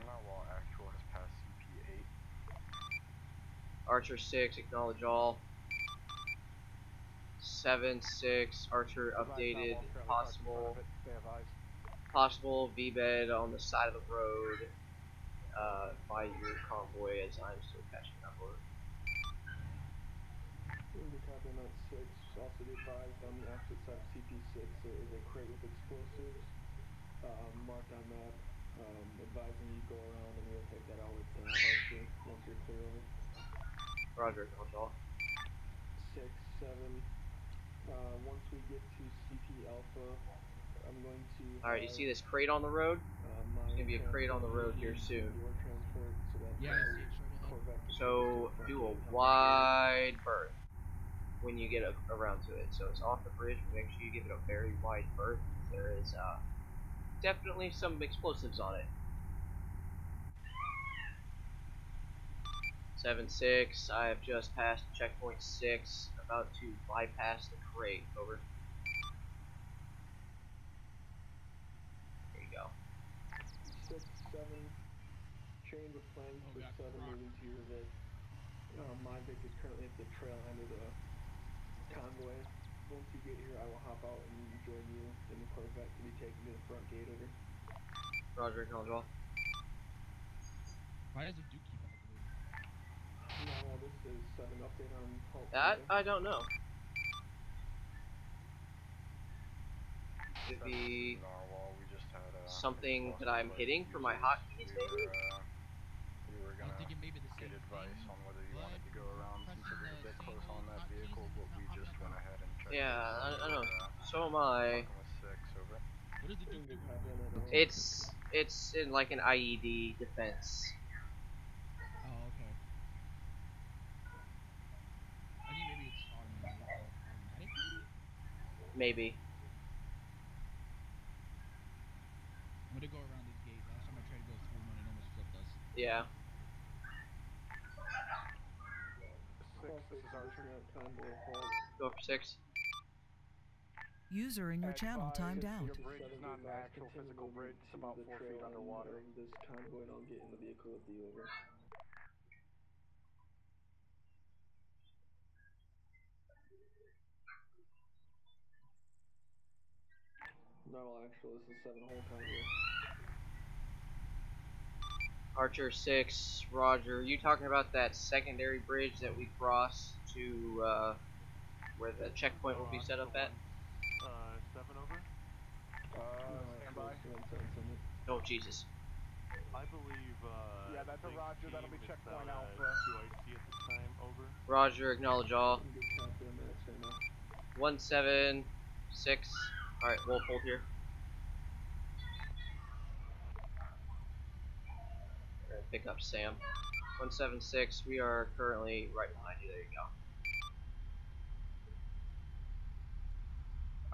Narwhal actual has passed CP8. Archer 6, acknowledge all. 7-6, Archer updated, possible VBED on the side of the road by your convoy as I'm still catching up over. Good copy on that 6. Also be advised on the opposite side of CP6 there is a crate with explosives marked on map. Advising you go around and we'll take that out with Archer once you're clear, over. Roger, acknowledge all. 6-7. Once we get to CP Alpha, I'm going to. Alright, you see this crate on the road? There's gonna be a crate on the road here soon. Yeah, I see it straight ahead. So do a wide berth when you get around to it. So it's off the bridge, but make sure you give it a very wide berth. There is definitely some explosives on it. 7-6, I have just passed checkpoint 6, about to bypass the crate, over. There you go. 6-7, change of plan, 6-7, moving to your Vic. My Vic is currently at the trail end of the convoy. Once you get here, I will hop out and join you in the Corvette to be taken to the front gate, over. Roger, acknowledge all. Why does the Duke keep elevating? No, this is 7 update on halt. That, I don't know. Could be Narwhal, we just had something that I'm hitting for my hotkeys, maybe? We were gonna get advice on whether you wanted to go around since it was a bit close on that vehicle, but we just went ahead and checked. Yeah, I know. So am I. What does the Duke do? It's in like an IED defense. Oh, okay. I think maybe it's automatic, Maybe. I'm gonna go around this gate. Last time I tried to go through one, it almost flipped us. Yeah. 6, this is Archer. Go for 6. User in your channel timed out. Your bridge is not an actual physical bridge, it's about 4 feet underwater. This convoy, and I'll get in the vehicle with you, over. No, actually, this is 7 whole convoy. Archer 6, Roger. You talking about that secondary bridge that we cross to where the checkpoint will be set up at? 7 over. Stand by. Oh, Jesus. I believe, yeah, that's a Roger, that'll be checkpoint out, Alpha. 2IC at the time, over. Roger, acknowledge all. Good copy on that, stand by. 176. Alright, Wolf, hold here. We're gonna pick up Sam. 176, we are currently right behind you, there you go.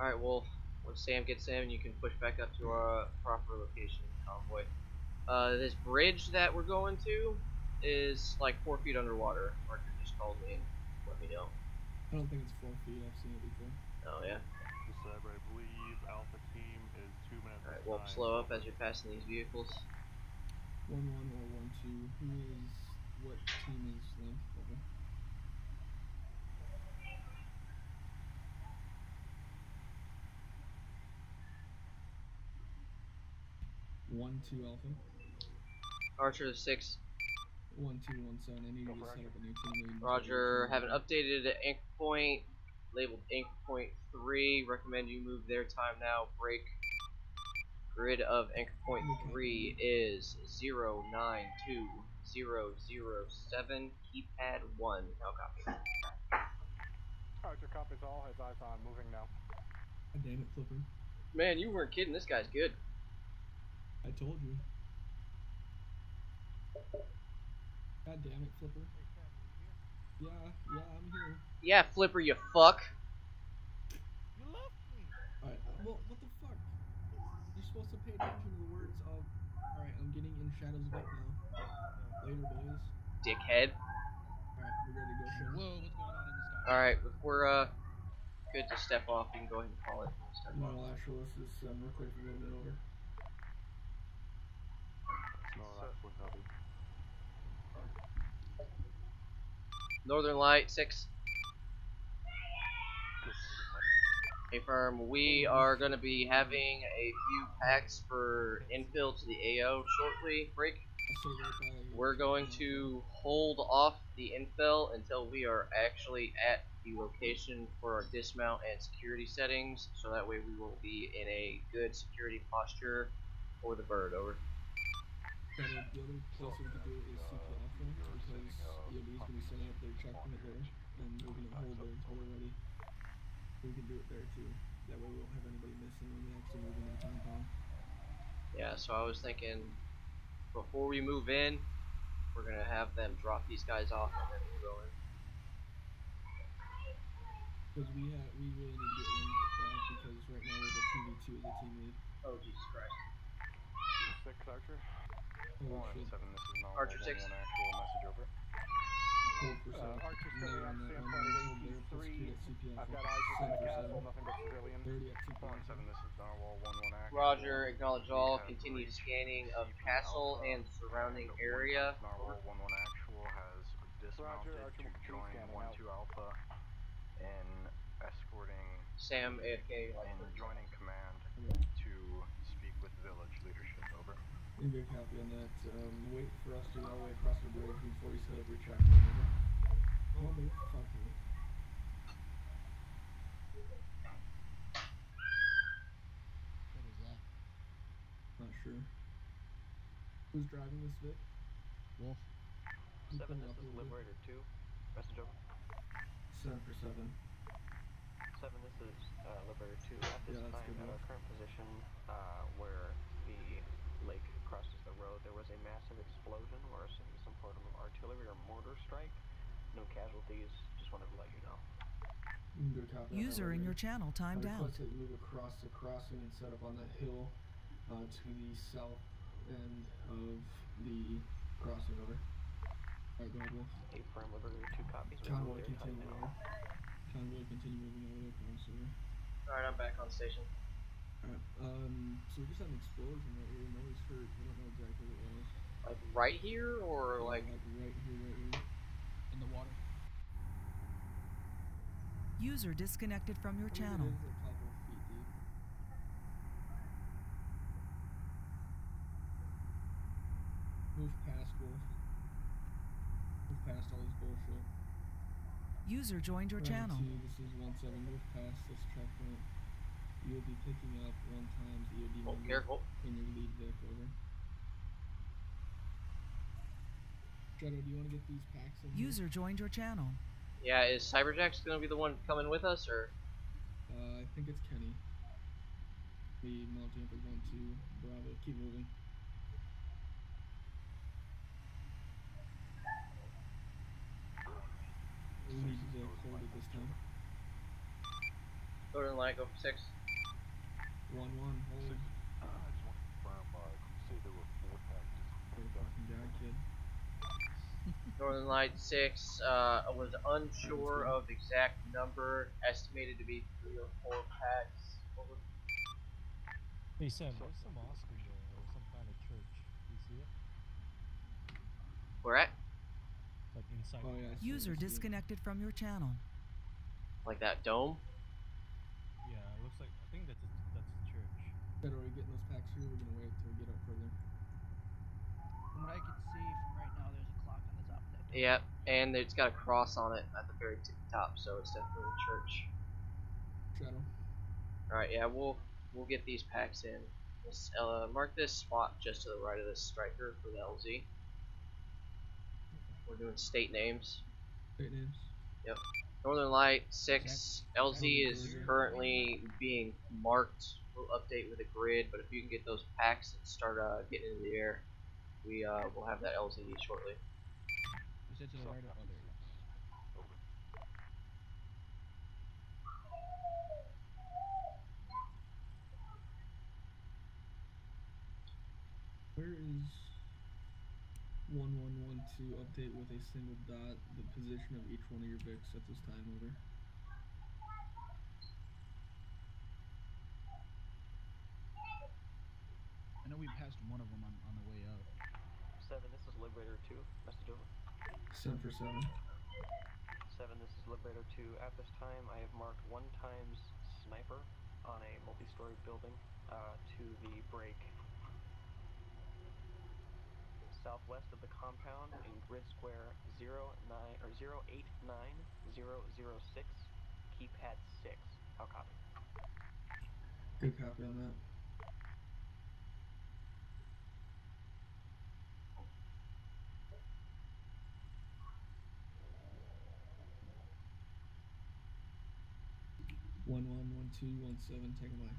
Alright, Wolf, when Sam gets in, you can push back up to our proper location in the convoy. This bridge that we're going to is like 4 feet underwater. Marker just called me and let me know. I don't think it's 4 feet. I've seen it before. Oh yeah. Just I believe Alpha Team is 2 minutes. Alright, well, slow up as you're passing these vehicles. 1-1 or 1-2. What team is Link? Over. One, 2 Alpha. Archer 6. 1-2-1-7. I need you to set up a new team. Roger. Have an updated anchor point labeled anchor point 3. Recommend you move their time now. Break. Grid of anchor point 3 is 092007. Keypad 1. Now copy. Archer copies all. His eyes on. Moving now. God damn it, Flipper. Man, you weren't kidding. This guy's good. I told you. God damn it, Flipper. Hey, Sam, are you here? Yeah, I'm here. Yeah, Flipper, you fuck. You left me. Alright, well, what the fuck? You're supposed to pay attention to the words of... Alright, I'm getting in Shadow's Vic now. Later, boys. Dickhead. Alright, we ready to go, Shadow? Whoa, what's going on in the sky? Alright, if we're good to step off, you can go ahead and call it. No, actually, this is real quick for movement over. No, actually, copy. Northern Light 6. Affirm. We are going to be having a few packs for infill to the AO shortly. Break. We're going to hold off the infill until we are actually at the location for our dismount and security settings, so that way we will be in a good security posture for the bird. Over. The other place we could do it is CP Alpha, because EOD is going to be setting up their checkpoint there, and we're going to hold there until we're ready. We can do it there too. That way we won't have anybody missing when we actually move into the compound. Yeah, so I was thinking before we move in, we're going to have them drop these guys off and then we'll go in. Because we really need to get Link back, because right now we're the 2v2 as a team lead. Oh, Jesus Christ. 6 Archer. Holy shit. 7, this is now Archer 6. actual message over. Hold for 7. Archer still Nade on on that standpoint one. at Hold there. Plus 2 AP3. at CP Alpha. I've got eyes within the 7 for castle, 7. nothing but civilian. 30 at CP Alpha. 7, this is Donwall 1-1 actual. Roger, acknowledge all. Continue scanning of castle and surrounding area. Narwhal 1-1 actual has dismounted Archer to join 1-2 Alpha in escorting Sam AFK and joining command to speak with village leadership. Over. Good copy on that. Wait for us to get all the way across the bridge before you set up your checkpoint. Over. Motherfucker. What was that? Not sure. Who's driving this Vic? Wolf. 7, this is Liberator 2. Message over. 7 for 7. 7, this is Liberator 2. At this time, at our current position, where the lake crosses the road, there was a massive explosion. We're assuming some sort of artillery or mortar strike. No casualties. Just wanted to let you know. Good copy. User in your channel timed out. That you move across the crossing and set up on that hill to the south end of the crossing. Over. Alright, go ahead, Wolf. Affirm, Liberator 2 copies. Convoy continue over. Convoy continue moving all the way across. Over. Alright, I'm back on station. Alright, so we just had an explosion right here. Nobody's hurt. I don't know exactly what it was. Like right here, or like right here. In the water. User disconnected from your channel. It is a couple feet deep. Move past Wolf. Move past all this bullshit. User joined your channel. This is 1-7. Move past this checkpoint. You'll be picking up 1 times EOD member careful. in your lead Vic. Over. Shadow, do you want to get these packs in here? User joined your channel. Yeah, is Cyberjack's gonna be the one coming with us, or? I think it's Kenny. The mounting up at 1-2. Bravo. Keep moving. Lead the hold at this time. Northern Light, go for 6. 1-1. Hold. I just want to confirm, say there were 4 packages. You're a fucking guy, kid. Northern Light 6 was unsure of the exact number, estimated to be 3 or 4 packs. Over. Hey Sam, there's some mosque in there, or some kind of church. Do you see it? Where at? Like inside. Oh yeah. User disconnected from your channel. Like that dome? Yeah, it looks like. I think that's a church. Are we getting those packs here? We're gonna wait till we get up further. From what I can see from right now, there's a clock on the top of that dome. Yep, and it's got a cross on it at the very top, so it's definitely a church. Shadow. Alright, yeah, we'll get these packs in. Let's mark this spot just to the right of this striker for the LZ. We're doing state names. State names. Yep. Northern Light 6 LZ is currently being marked. We'll update with a grid, but if you can get those packs and start getting into the air, we will have that LZ shortly. You said to the right of other. Where is 1112 update with a single dot the position of each one of your Vics at this time, over? I know we passed one of them on the way up. 7, this is Liberator 2. Message over. 7 for 7. 7, this is Liberator 2. At this time, I have marked 1 times sniper on a multi-story building to the break southwest of the compound in grid square 089006, keypad 6. How copy? Good copy on that. One 217. Take a mic.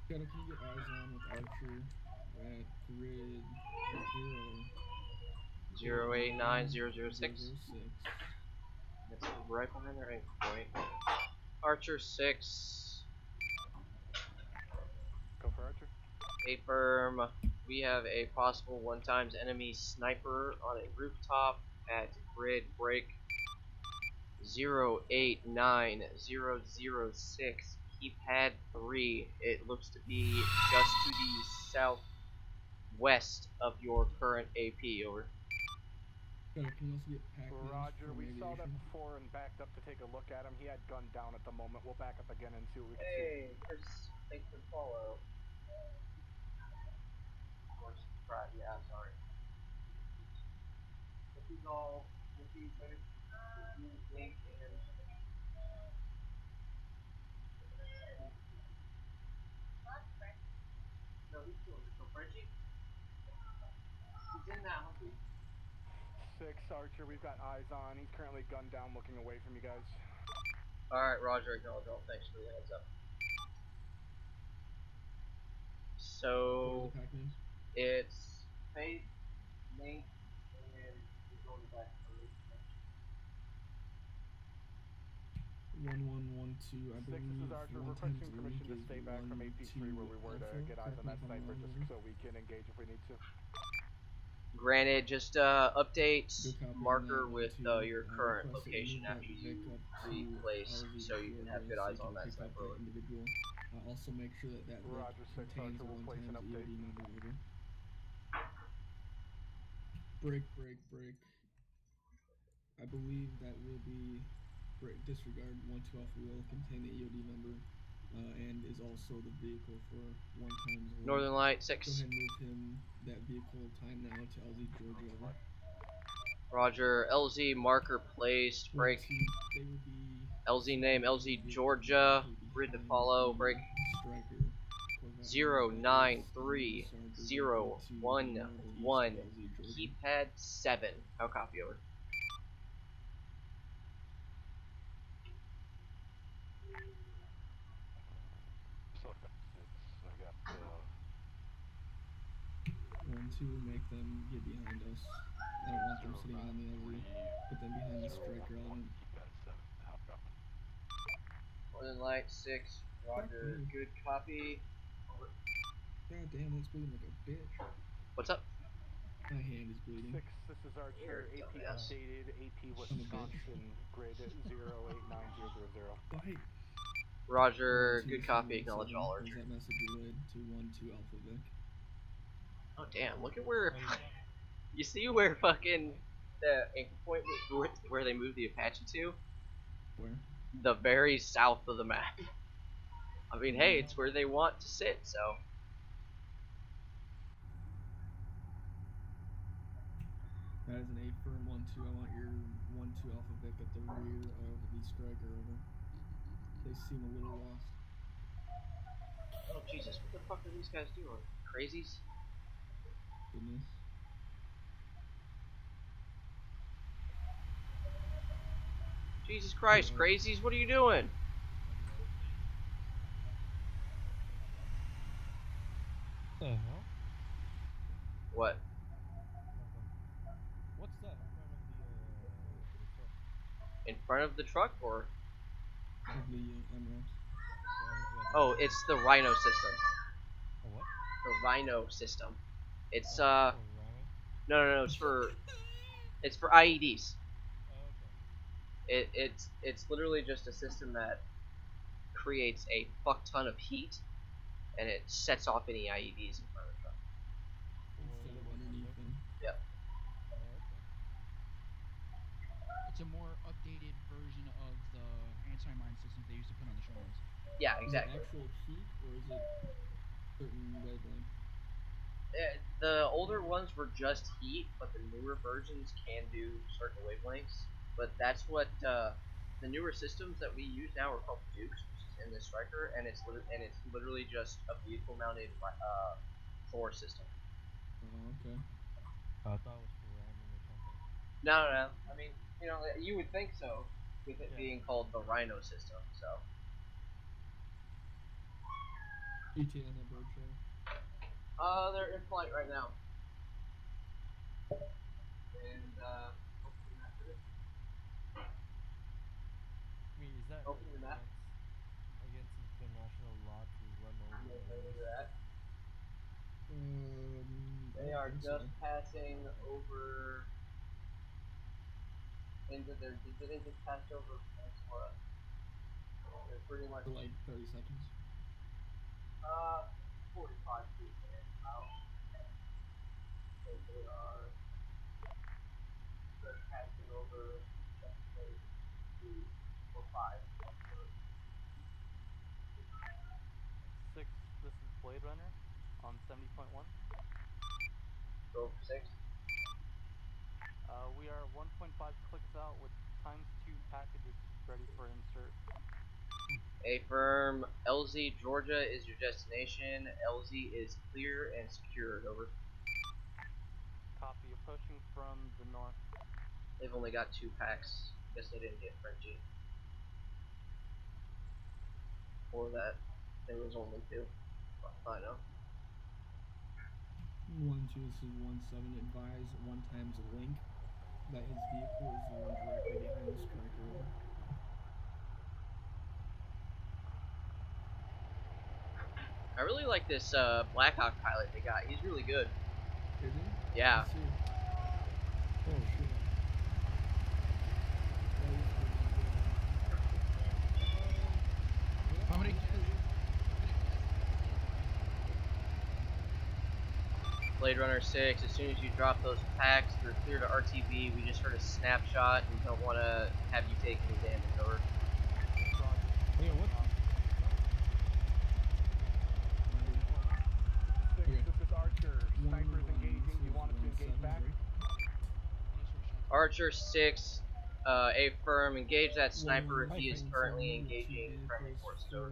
Shadow, can you get eyes on with Archer at grid 089006? That's right behind their anchor point. Archer 6. Go for Archer. A firm. We have a possible 1 times enemy sniper on a rooftop at grid break 089006. Keypad 3. It looks to be just to the southwest of your current AP. Over. Can you also get pack names Roger, from we aviation? saw that before and backed up to take a look at him. He had gunned down at the moment. We'll back up again and see what we can see. Hey, Chris, thanks for the follow. Of course, right, yeah, sorry. This is all, this is link and... No, he's still in there. So, Frenchie? He's in that Humvee. 6 Archer, we've got eyes on. He's currently gunned down looking away from you guys. Alright, Roger, acknowledge all. Thanks for the heads up. So, it's Faith, Link, and we're going back to 1112, I believe. This is Archer, 1 requesting times permission link to is stay back from 1 AP3 where we were alpha. to get eyes on that Correct me if I'm sniper wrong, just over. so we can engage if we need to. Granted, just update marker with your current Request that you location move after that you Vic up to replace LZ so you can have good so eyes you on can that pick up sniper. that individual. Also make sure that that Vic Roger, 6 contains Archer, a we'll 1 place an times update. EOD number, over. Break. I believe that will be disregard 12 alpha will contain the EOD number and is also the vehicle for 1 times link. Northern Light 6. Go ahead and move him, that vehicle time now to LZ Georgia, over. Roger, LZ marker placed, break. They would be LZ name, LZ Georgia, grid to follow, break. Striker. 093011, keypad 7. How copy, over? So I got 1, 2, make them get behind us. I don't want them sitting on the LZ. Put them behind the striker element. keypad 7. How copy? Northern Light 6, Roger, good copy. Over. God damn, that's breathing like a bitch. What's up? My hand is bleeding. 6, this is Archer. AP updated. AP Wisconsin. Grid 089000. Bite. Roger. Good copy. Acknowledge all, Is Archer. that message relayed to 1-2 Alpha Vic? Oh damn! Look at where. You see where fucking the anchor point where they moved the Apache to? Where? The very south of the map. I mean, hey, it's where they want to sit, so. That is an A firm 1-2. I want your 1-2 Alpha Vic at the rear of the striker, over. They seem a little lost. Oh Jesus! What the fuck are these guys doing? Crazies? Goodness. Jesus Christ, crazies! What are you doing? The hell? What? Nothing. What's that in front of the truck? In front of the truck, or? Of the MRAPs. Oh, it's the Rhino system. A what? The Rhino system. It's for ramming? No, it's for IEDs. Oh, okay. It's literally just a system that creates a fuck ton of heat, and it sets off any IEDs in front of the truck. Instead of underneath them. Yep. Oh, okay. It's a more updated version of the anti-mine systems they used to put on the shorelines. Yeah, exactly. Is it actual heat, or is it certain wavelength? The older ones were just heat, but the newer versions can do certain wavelengths. But that's what the newer systems that we use now are called Dukes, which is in the Striker, and it's literally just a vehicle-mounted Thor system. Oh, okay. I thought it was for ramming or something. No. I mean, you would think so, with it being called the Rhino system. So. ETA on that bird show. They're in flight right now. And hopefully after this. I mean, is that Open the map. against international law to run over enemies? They are just passing over into their. Did they just pass over Peninsula? They're pretty much for like 30 seconds. 45 feet there. So they are just passing over 5. 6, this is Blade Runner on 70.1. Go for 6. We are 1.5 clicks out with ×2 packages ready for insert. A firm, LZ, Georgia is your destination. LZ is clear and secured, over. Copy, approaching from the north. They've only got 2 packs. Guess they didn't get Frenchie. Or that there was only 2. I know. 1-2, this is 1-7. Advise 1 times link that his vehicle is the one directly behind the striker, over. I really like this Blackhawk pilot they got. He's really good. Is he? Yeah. Oh shit. How many? Blade Runner 6, as soon as you drop those packs, they're clear to RTB. We just heard a snapshot and don't want to have you take any damage, over. Yeah, what? 6, this is Archer. Snipers engaging. You want us to engage back? Archer 6, A firm, engage that sniper if he is currently engaging friendly forces, over.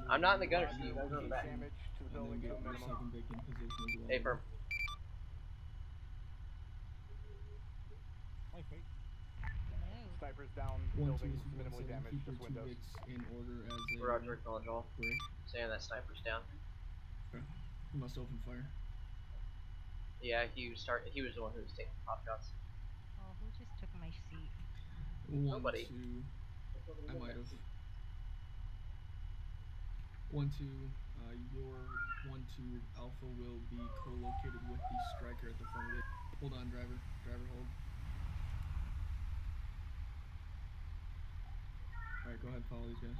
I'm not in the gunner seat, you guys are in the back. Damage to the building to a minimum. A firm. Snipers down, 1-2, buildings this is minimally 1-7. damaged, Keep your just 2 windows. Vics in order as a Roger, acknowledge all. break. Saying that sniper's down. Okay. You must open fire. Yeah, he was the one who was taking pop shots. Oh, who just took my seat? Nobody. 1-2. I might have. 1-2. Your 1-2 Alpha will be co-located with the striker at the front of it. Hold on, driver. Driver, hold. Alright, go ahead, follow these guys.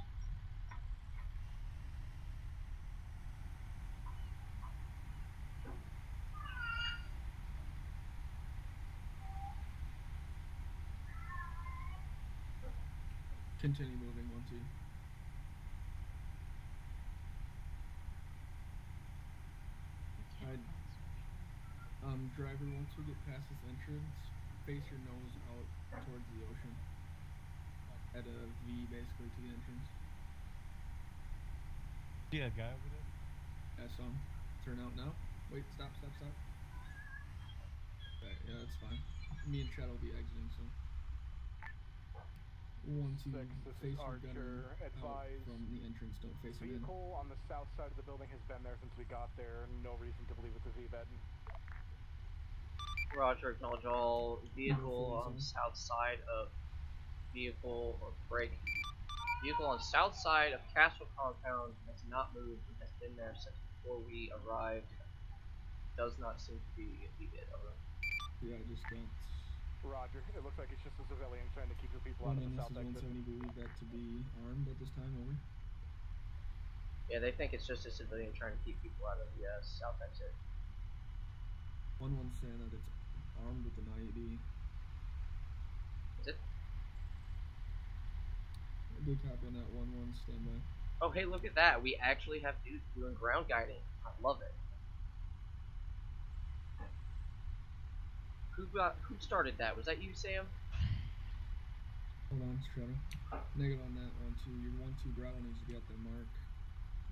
Continue moving, 1-2. Driver, once we get past this entrance, face your nose out towards the ocean. At a V, basically, to the entrance. See that guy over there? Yeah, I saw him. Turn out now. Wait, stop. Okay, yeah, that's fine. Me and Shadow will be exiting, so. 1-2, face your gunner out from the entrance, don't face him in. Vehicle on the south side of the building has been there since we got there. No reason to believe it's a V-bed. Roger, acknowledge all. Vehicle on south side of vehicle or break. Vehicle on south side of Castle Compound has not moved and has been there since before we arrived. Does not seem to be a V-bed, over. Yeah, I just got. Roger. It looks like it's just a civilian trying to keep the people out of the south exit. This is 170, believe that to be armed at this time, over. Yeah, they think it's just a civilian trying to keep people out of the south exit. 1-1 saying that it's armed with an IED. Is it? Good copy on that, 1-1, stand by. Oh, hey, look at that. We actually have dudes doing ground guiding. I love it. Who started that? Was that you, Sam? Hold on, Shadow. Negative on that, 1-2. Your 1-2 Grotto needs to be at their mark.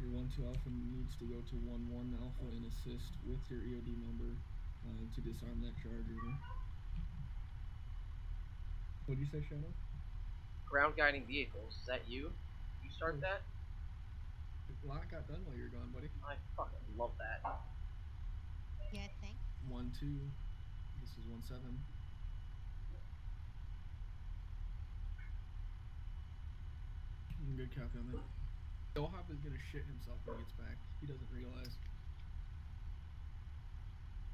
Your 1-2 Alpha needs to go to 1-1 Alpha and assist with your EOD member to disarm that charge, over. What did you say, Shadow? Ground guiding vehicles. Is that you? You start that? A lot got done while you're gone, buddy. I fucking love that. Yeah, thanks. 1-2. This is 1-7. Good copy on that. Dohop is gonna shit himself when he gets back. He doesn't realize.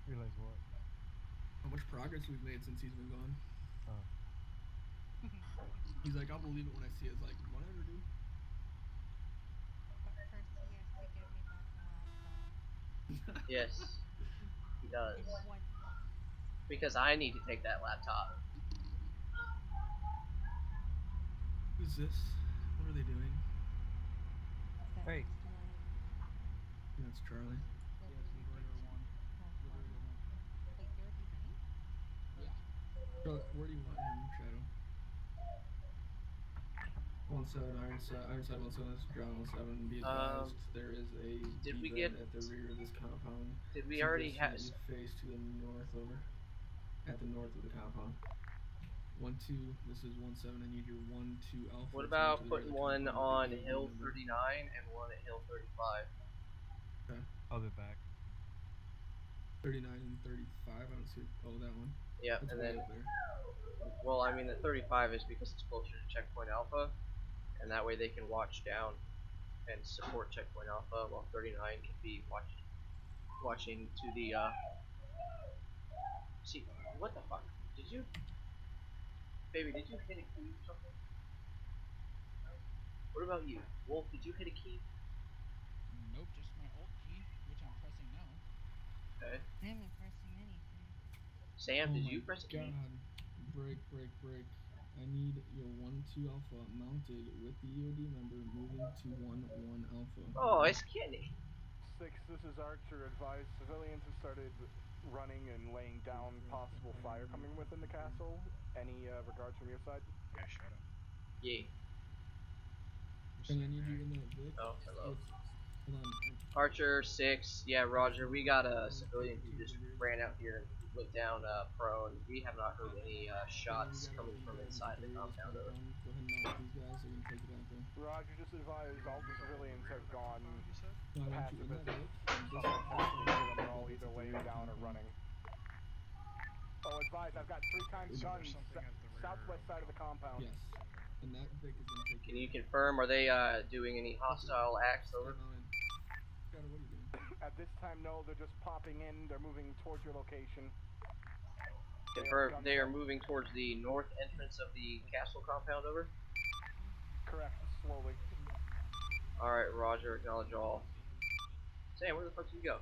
Realize what? How much progress we've made since he's been gone. Oh. He's like, I'll believe it when I see it. It's like, whatever, dude. But first he has to give me back my laptop. Yes, he does. In 1 week. Because I need to take that laptop. Who's this? What are they doing? Hey. That's Charlie. Yes, Liberator 1. Liberator 1. Wait, you're behind? Yeah. Charlie, where do you want him, Shadow? 1-7, Ironside 1-7, that's John 1-7. Be advised, there is a V-bed at the rear of this compound. Did we already have... Face to the north, over. At the north of the compound. 1-2, this is 1-7, I need your 1-2 Alpha. What about putting one on Hill 39 and one at Hill 35? Okay. I'll be back. 39 and 35, I don't see. Oh, that one. Yeah, that's and then. there. Well, I mean, the 35 is because it's closer to Checkpoint Alpha, and that way they can watch down and support Checkpoint Alpha, while 39 can be watching to the. See, what the fuck? Did you. Baby, did you hit a key or something? What about you? Wolf, did you hit a key? Nope, just my alt key, which I'm pressing now. Okay. I haven't pressing anything. Sam, did you press a key? Break. I need your 1-2 Alpha mounted with the EOD member moving to 1-1 Alpha. Oh, it's Kenny. 6, this is Archer. Advised civilians have started running and laying down possible fire coming within the castle. Any regards from your side? Yeah, Shadow. Yeah. And I need you in that Vic. Oh, hello. Hold on. Archer 6, yeah, Roger. We got a civilian who just ran out here and went down prone. We have not heard any shots coming from inside the compound. Go ahead and mount these guys. They're gonna take you back there. Roger, just advised all the civilians have gone No, I want you in that Vic. They're all either laying down or running. Oh, advised, I've got 3 times guns southwest side of the compound. Yes. And that Vic is gonna take. Can you confirm? Are they doing any hostile acts? Over. Shadow, what are you doing? At this time, no, they're just popping in. They're moving towards your location. Confirm they are moving towards the north entrance of the castle compound, over? Correct, slowly. Alright, roger, acknowledge all. Sam, where the fuck did you go?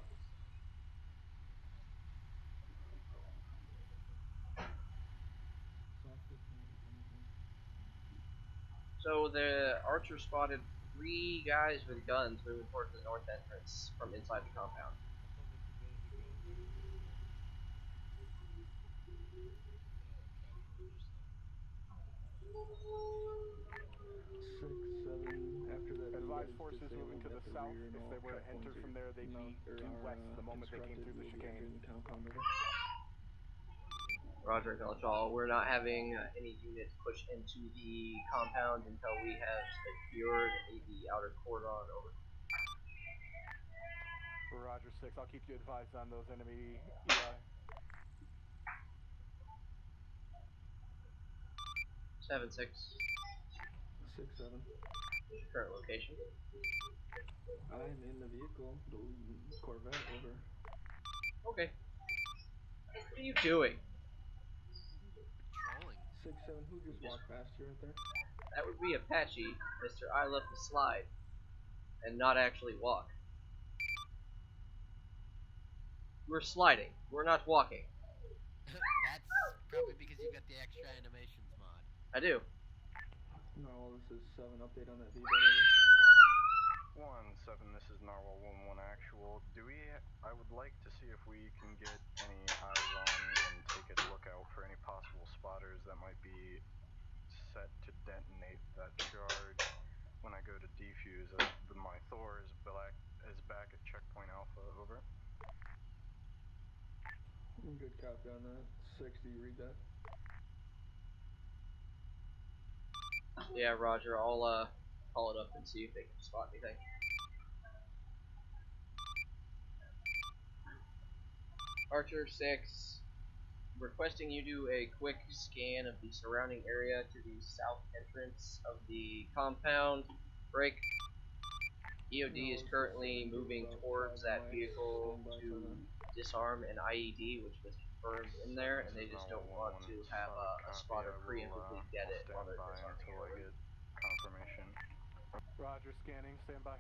So the archer spotted 3 guys with guns moving towards the north entrance from inside the compound. After that, Advise forces moving to the south. If they were to enter from there, they'd be due west the moment they came through the chicane. The compound, over. Roger, acknowledge all. We're not having any units push into the compound until we have secured the outer cordon, over. Roger 6, I'll keep you advised on those enemy EI. 7-6. 6-7. What's your current location? I'm in the vehicle, the Corvette, over. Okay. What are you doing? Patrolling. 6-7, who just walked past you right there? That would be Apache, Mr. I love to slide. And not actually walk. We're sliding. We're not walking. That's probably because you've got the extra animations mod. I do. No, this is 7, update on that V. 1-7, this is Narwhal 1-1 actual. I would like to see if we can get any eyes on and take a look out for any possible spotters that might be set to detonate that charge when I go to defuse. My Thor is back at checkpoint Alpha, over. Good copy on that. 6, do you read that? Yeah, roger. I'll call it up and see if they can spot anything. Archer 6, requesting you do a quick scan of the surrounding area to the south entrance of the compound. Break. EOD is currently moving towards that vehicle to disarm an IED, which was confirmed in there, and they just don't want to have a spotter preemptively get it while they're disarming it. Until I get confirmation. Roger, scanning, stand by.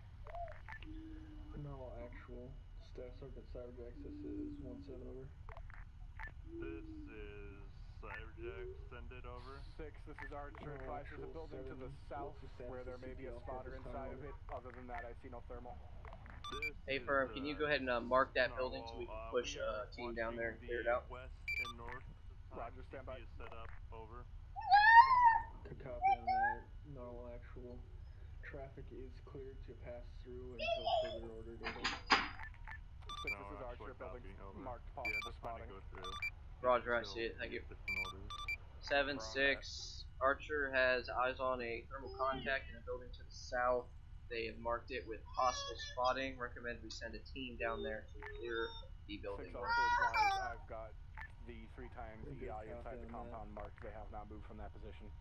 No, actual. Staff Sergeant Cyberjacks, this is 1-7, over. This is Cyberjack, send it over. 6, this is Archer. No, Advise there's a actual building 7. to the south where there may be a spotter inside of it. Other than that, I see no thermal. Hey, Firm, can you go ahead and mark that building so we can push a team down there and clear it out? West and north at this time. Roger, stand by. Is set up, over. To copy on that, no, actual. Traffic is cleared to pass through until further ordered, over. 6, this is Archer, building marked possible spotting. Go through. Roger, I see it, thank you. 7-6, Archer has eyes on a thermal contact in a building to the south. They have marked it with possible spotting. Recommend we send a team down there to clear the building. 6 also advised I've got the 3 times EI inside the compound marked. They have not moved from that position.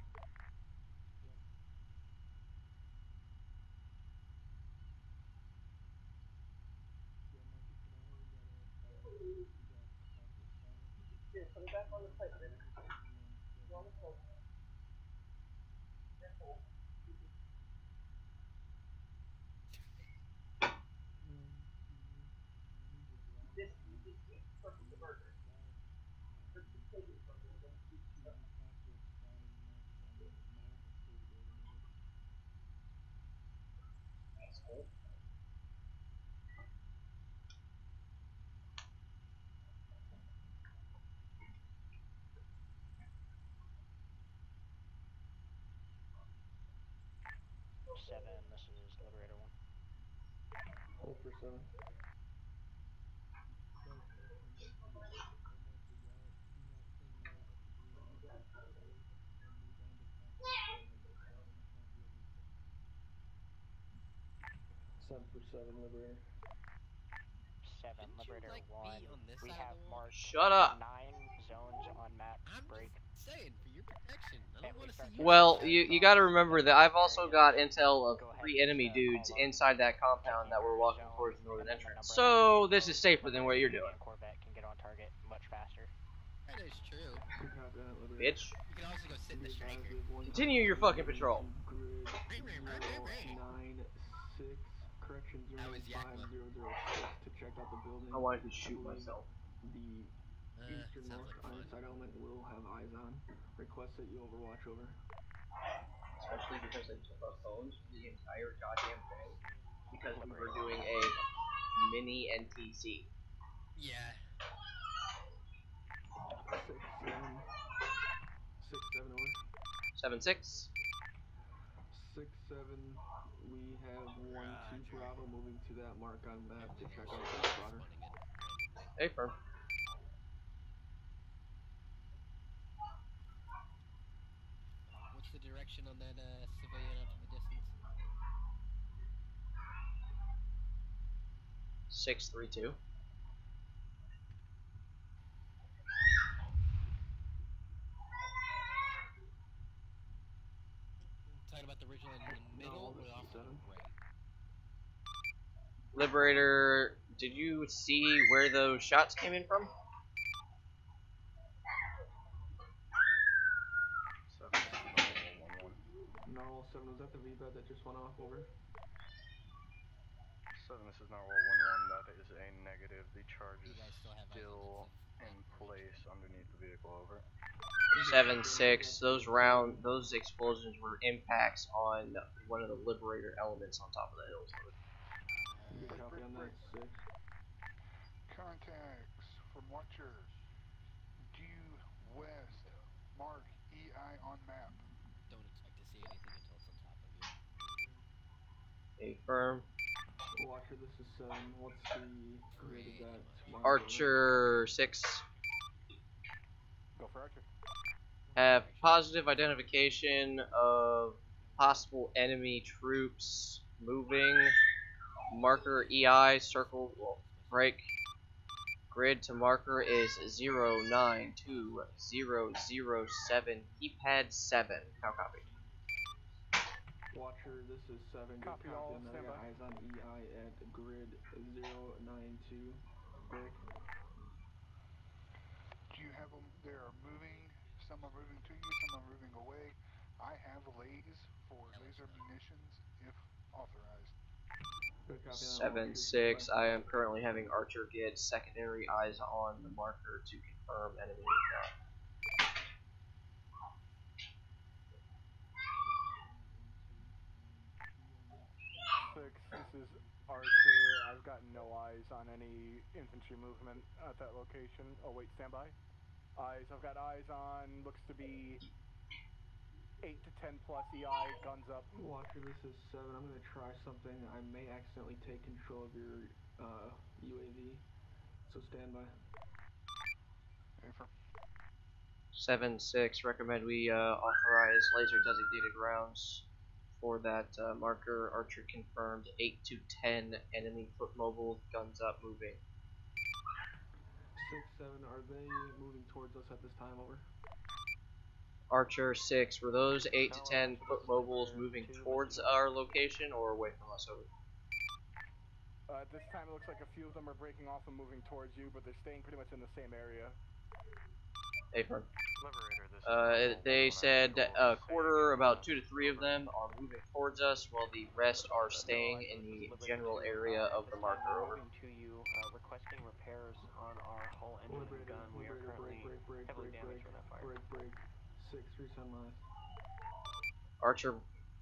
Here, put it back on the plate, baby. On the plate. That's cool. This is Liberator 1. Hold for 7. Send for 7, Liberator. 7, Liberator 1. We have marked Shut up. 9 zones on map break. Saying for your protection. I don't want to see you. Well, you got to remember that I've also got intel of 3 enemy dudes inside that compound that were walking towards the northern entrance. So this is safer than what you're doing. Corvette can get on target much faster. That is true. Bitch. You can also go sit in the striker. Continue your fucking patrol. Grid 096, correction 05006 to check out the building. I wanted to shoot myself. The eastern north Ironside element will have eyes on. Request that you overwatch over. Especially because they took our phones for the entire goddamn thing. Because we were doing a mini NTC. Yeah. 6-7. 6-7 over. 7-6. 6-7. We have 1-2 Bravo moving to that mark on map to check out the spotter. Hey, firm. What's the direction on that civilian up in the distance? 6-3-2. Talking about the original in the middle or off to the right? Liberator, did you see where those shots came in from? Narwhal 7, was that the VBAD that just went off over? 7, this is Narwhal 1-1, that is a negative. The charge is still in place underneath the vehicle, over. 7-6. Those explosions were impacts on one of the Liberator elements on top of the hills. Good copy on that, 6. Contacts from Watcher. Due west. Mark EI on map. Don't expect to see anything until it's on top of you. Affirm. Watcher, this is 7. What's the grid of that tomorrow? Archer 6. Go for Archer. Have positive identification of possible enemy troops moving. Marker EI circle break. Grid to marker is 092007. Keypad 7. How copy? Watcher, this is 7. Good copy on that. I got eyes on EI at grid 092. Break. Do you have them? They are moving. Some are moving to you, some are moving away. I have lays for laser munitions if authorized. 7-6. I am currently having Archer get secondary eyes on the marker to confirm enemy shot. 6, this is Archer. I've got no eyes on any infantry movement at that location. Oh wait, stand by. Eyes. I've got eyes on. Looks to be 8 to 10 plus EI. Guns up. Watcher, this is 7. I'm gonna try something. I may accidentally take control of your UAV. So stand by. 7-6. Recommend we authorize laser designated rounds for that marker. Archer confirmed 8 to 10 enemy foot mobile, guns up, moving. 6-7. Are they moving towards us at this time? Over. Archer 6. Were those 8 to 10 foot mobiles moving towards our location or away from us? Over. At this time, it looks like a few of them are breaking off and moving towards you, but they're staying pretty much in the same area. Affirm. They said a quarter, about 2 to 3 of them, are moving towards us, while the rest are staying in the general area of the marker. Over. Moving to you, requesting repairs on our hull engine and gun. We are currently heavily damaged from that fire. Break. 6, 3 sunrise.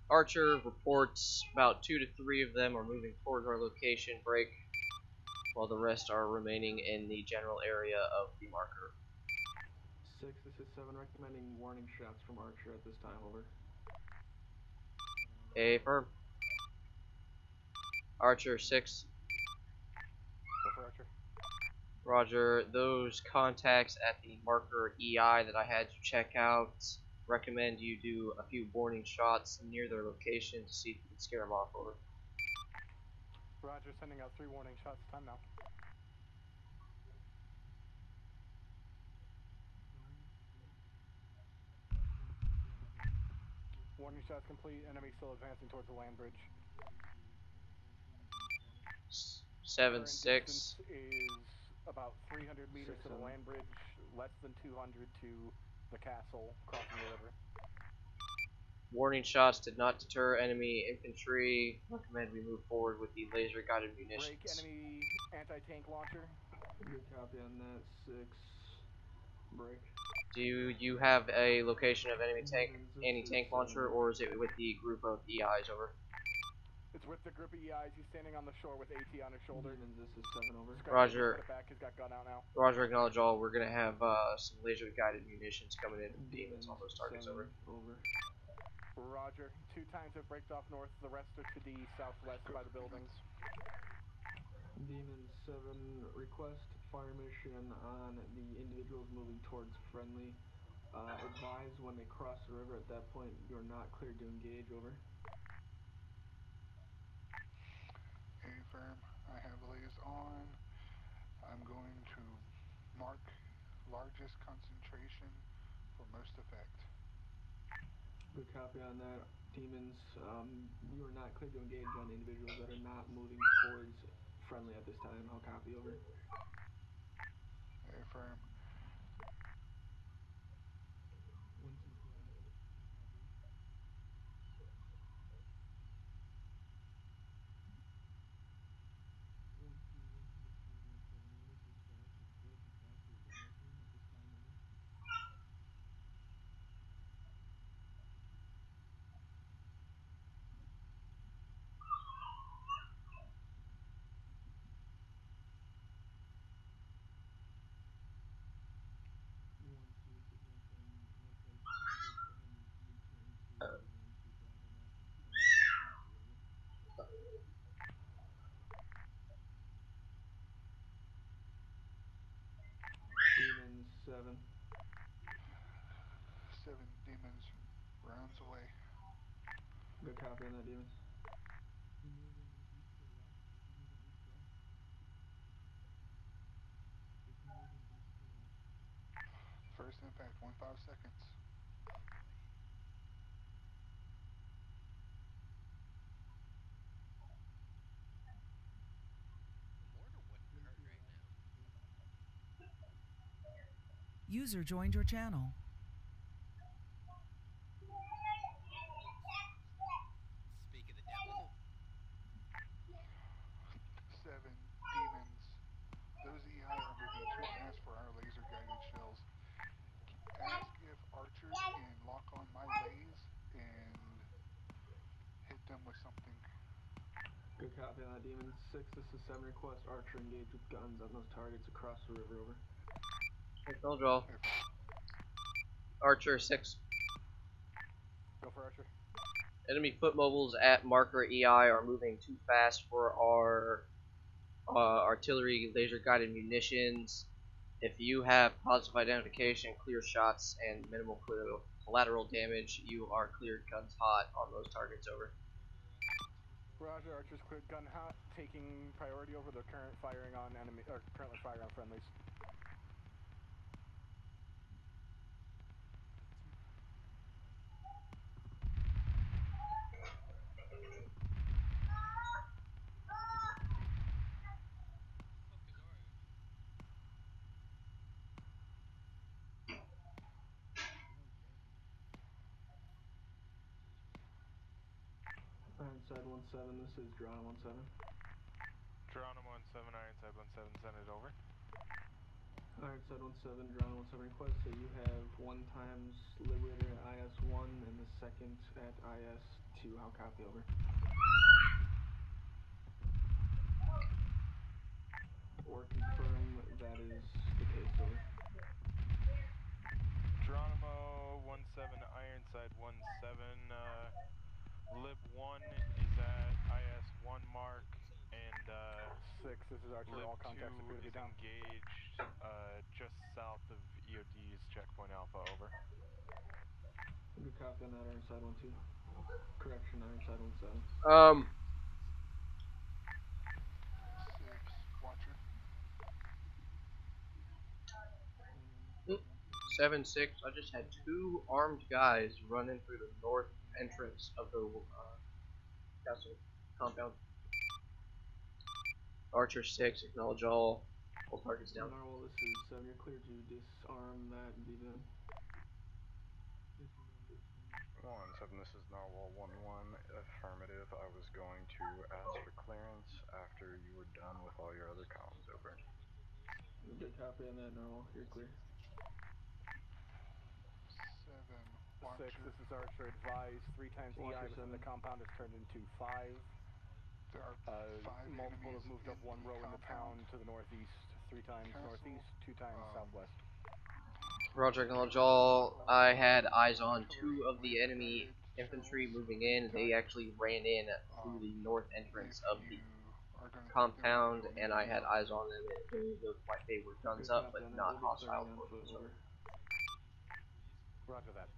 Archer reports about 2 to 3 of them are moving towards our location. Break, while the rest are remaining in the general area of the marker. 6, this is 7. Recommending warning shots from Archer at this time. Over. Affirm. Archer 6. Go for Archer. Roger. Those contacts at the marker EI that I had you check out, recommend you do a few warning shots near their location to see if you can scare them off. Over. Roger, sending out 3 warning shots. Time now. Warning shots complete. Enemy still advancing towards the land bridge. 7-6. Is about 300 meters to the land bridge, less than 200 to the castle crossing the river. Warning shots did not deter enemy infantry. Recommend we move forward with the laser guided munitions. Break enemy anti-tank launcher. Good copy on that. 6. Break. Do you have a location of enemy anti-tank launcher, or is it with the group of EIs? Over. It's with the group of EIs. He's standing on the shore with AT on his shoulder. This is 7 over. Roger. Back. He's got gun out now. Roger, acknowledge all. We're gonna have some laser guided munitions coming in from demons on those targets. Over. Roger. 2 times have braked off north. The rest are to the southwest by the buildings. Demon 7, request fire mission on the individuals moving towards friendly. Advise when they cross the river. At that point, you're not cleared to engage. Over. Affirm. I have lays on. I'm going to mark largest concentration for most effect. Good copy on that. Demons, you are not cleared to engage on individuals that are not moving towards friendly at this time. I'll copy. Over. Affirm. 1, 2, flag. Copy. 1, 2, this is 1, 7. What is the status of the garrison at this time? Over. Demons 7. 7 demons rounds away. Good copy on that, demons. Is he moving east or west? Is he moving east-west? Is he moving east or west? First impact, 15 seconds. Oh boy. The mortar wouldn't hurt right now. User joined your channel. Speak of the devil. 7 demons. Those EI are moving too fast for our laser guided shells. Ask if Archer can lock on my lays and hit them with something. Good copy on that, demon 6. This is 7. Request Archer engage with guns on those targets across the river. Over. Acknowledge all. Archer 6. Go for Archer. Enemy foot mobiles at marker EI are moving too fast for our artillery laser guided munitions. If you have positive identification, clear shots, and minimal collateral damage, you are cleared guns hot on those targets. Over. Roger, Archer's cleared gun hot, taking priority over the current firing on enemy, or currently firing on friendlies. Ironside 1-7. This is Drawn 1-7. Drawn 1-7, Ironside 1-7, send it over. Ironside 1-7, Drawn 1-7. Request that you have 1 times Liberator at IS-1 and the second at IS-2. How copy? Over. Or confirm that is the case. Over. Geronimo 1-7, Ironside 1-7, Lib 1 is at IS-1 mark, and 6, this is Archer, Lib all contacts 2 appear to be is down. engaged just south of EOD's checkpoint Alpha. Over. Good copy on that, Ironside 1-2. Correction, Ironside 1-7. 6, Watcher. 7-6. I just had 2 armed guys running through the north entrance of the castle compound. Archer 6, acknowledge all targets down. Narwhal, this is 7. You're clear to disarm that VVM. 1-7, this is Narwhal 1-1. Affirmative. I was going to ask for clearance after you were done with all your other comms. Over. Good copy on that, Narwhal. You're clear. 7, Watcher. 6, this is Archer. Advise 3 times Watcher EI within the compound has turned into 5. There are 5 multiple enemies have moved up in 1 row in the town compound. to the northeast. 3 times Castle, northeast, 2 times southwest. Roger, acknowledge all. I had eyes on 2 of the enemy infantry moving in. They actually ran in through the north entrance of the compound, and I had eyes on them. It looked like they were guns up, but not hostile forces. Roger that.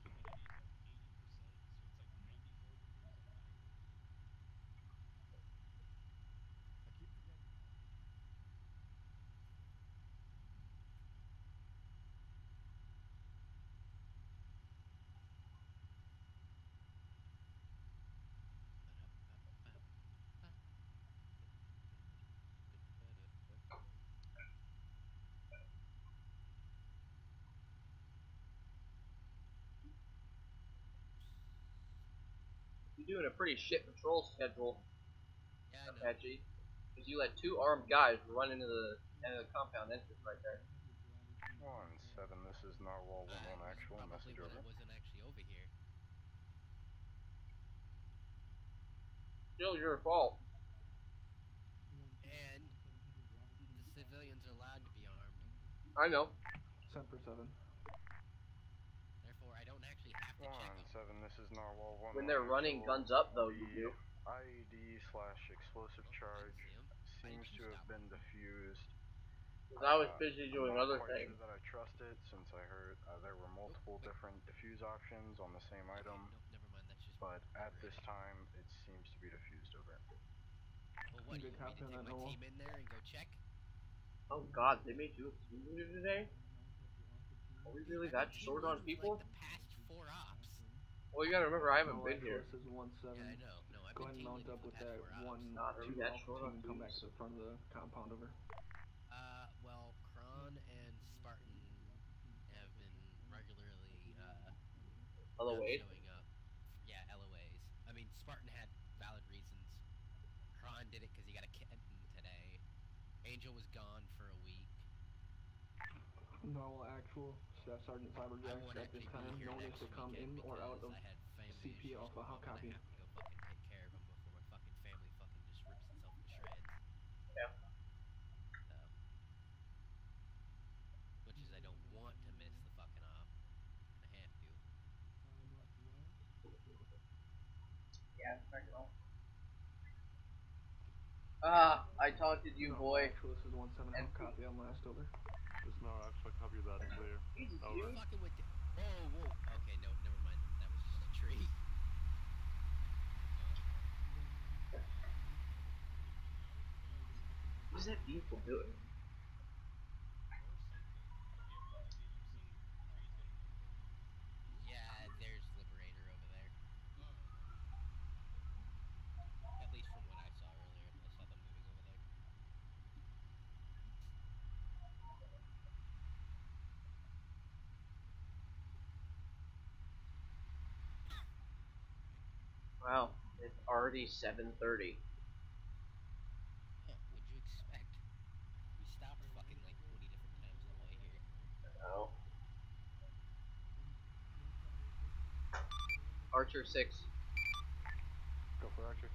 You're doing a pretty shit patrol schedule, Yeah, I know. Apache. Because you let 2 armed guys run into the compound entrance right there. 1-7, this is Narwhal 1-1 actual. Message over. I wasn't actually over here. Still your fault. And the civilians are allowed to be armed. I know. Semper 7. Therefore, I don't actually have to check them. 1-7, this is Narwhal 1-1 When they're running actual. guns up, though, you do. IED/explosive charge seems to have been diffused. I was busy doing other I'm not quite things. sure that I trust it, since I heard there were multiple different diffuse options on the same item. Never mind, that's just. But at this time, it seems to be diffused. Over. Well, what, you want me to take my team in there and go check? Oh god, they made you a team leader today? Are we really that short on people? Like the past 4 ops. Well, you gotta remember, I haven't been here. This is 1-7. Yeah, I know. No, I've Go been ahead and mount up with that 1-2 Alpha team and come back to the front of the compound. Over. Well, Kron and Spartan have been regularly not showing up. Yeah, LOAs. I mean, Spartan had valid reasons. Kron did it because he got a kitten today. Angel was gone for a week. Normal actual. Staff Sergeant Cyberjacks at this time. Notice to come in or out of CP Alpha. How copy? I have to go fucking take care of him before my fucking family fucking just rips itself to shreds. Yeah. So, which is I don't want to miss the fucking op. I have to. Yeah, I taunted you, boy. Actual, this is 1-7. How copy on last. Over. There's no actual copy of that clear. Over. Fucking with whoa. Okay, no, never mind. That was just a tree. What is that vehicle doing? Yeah, there's Liberator over there. At least from what I saw earlier. I saw them moving over there. Wow, it's already 7:30. Yeah, what'd you expect? We stopped fucking like 20 different times on the way here. Oh. Archer 6. Go for Archer.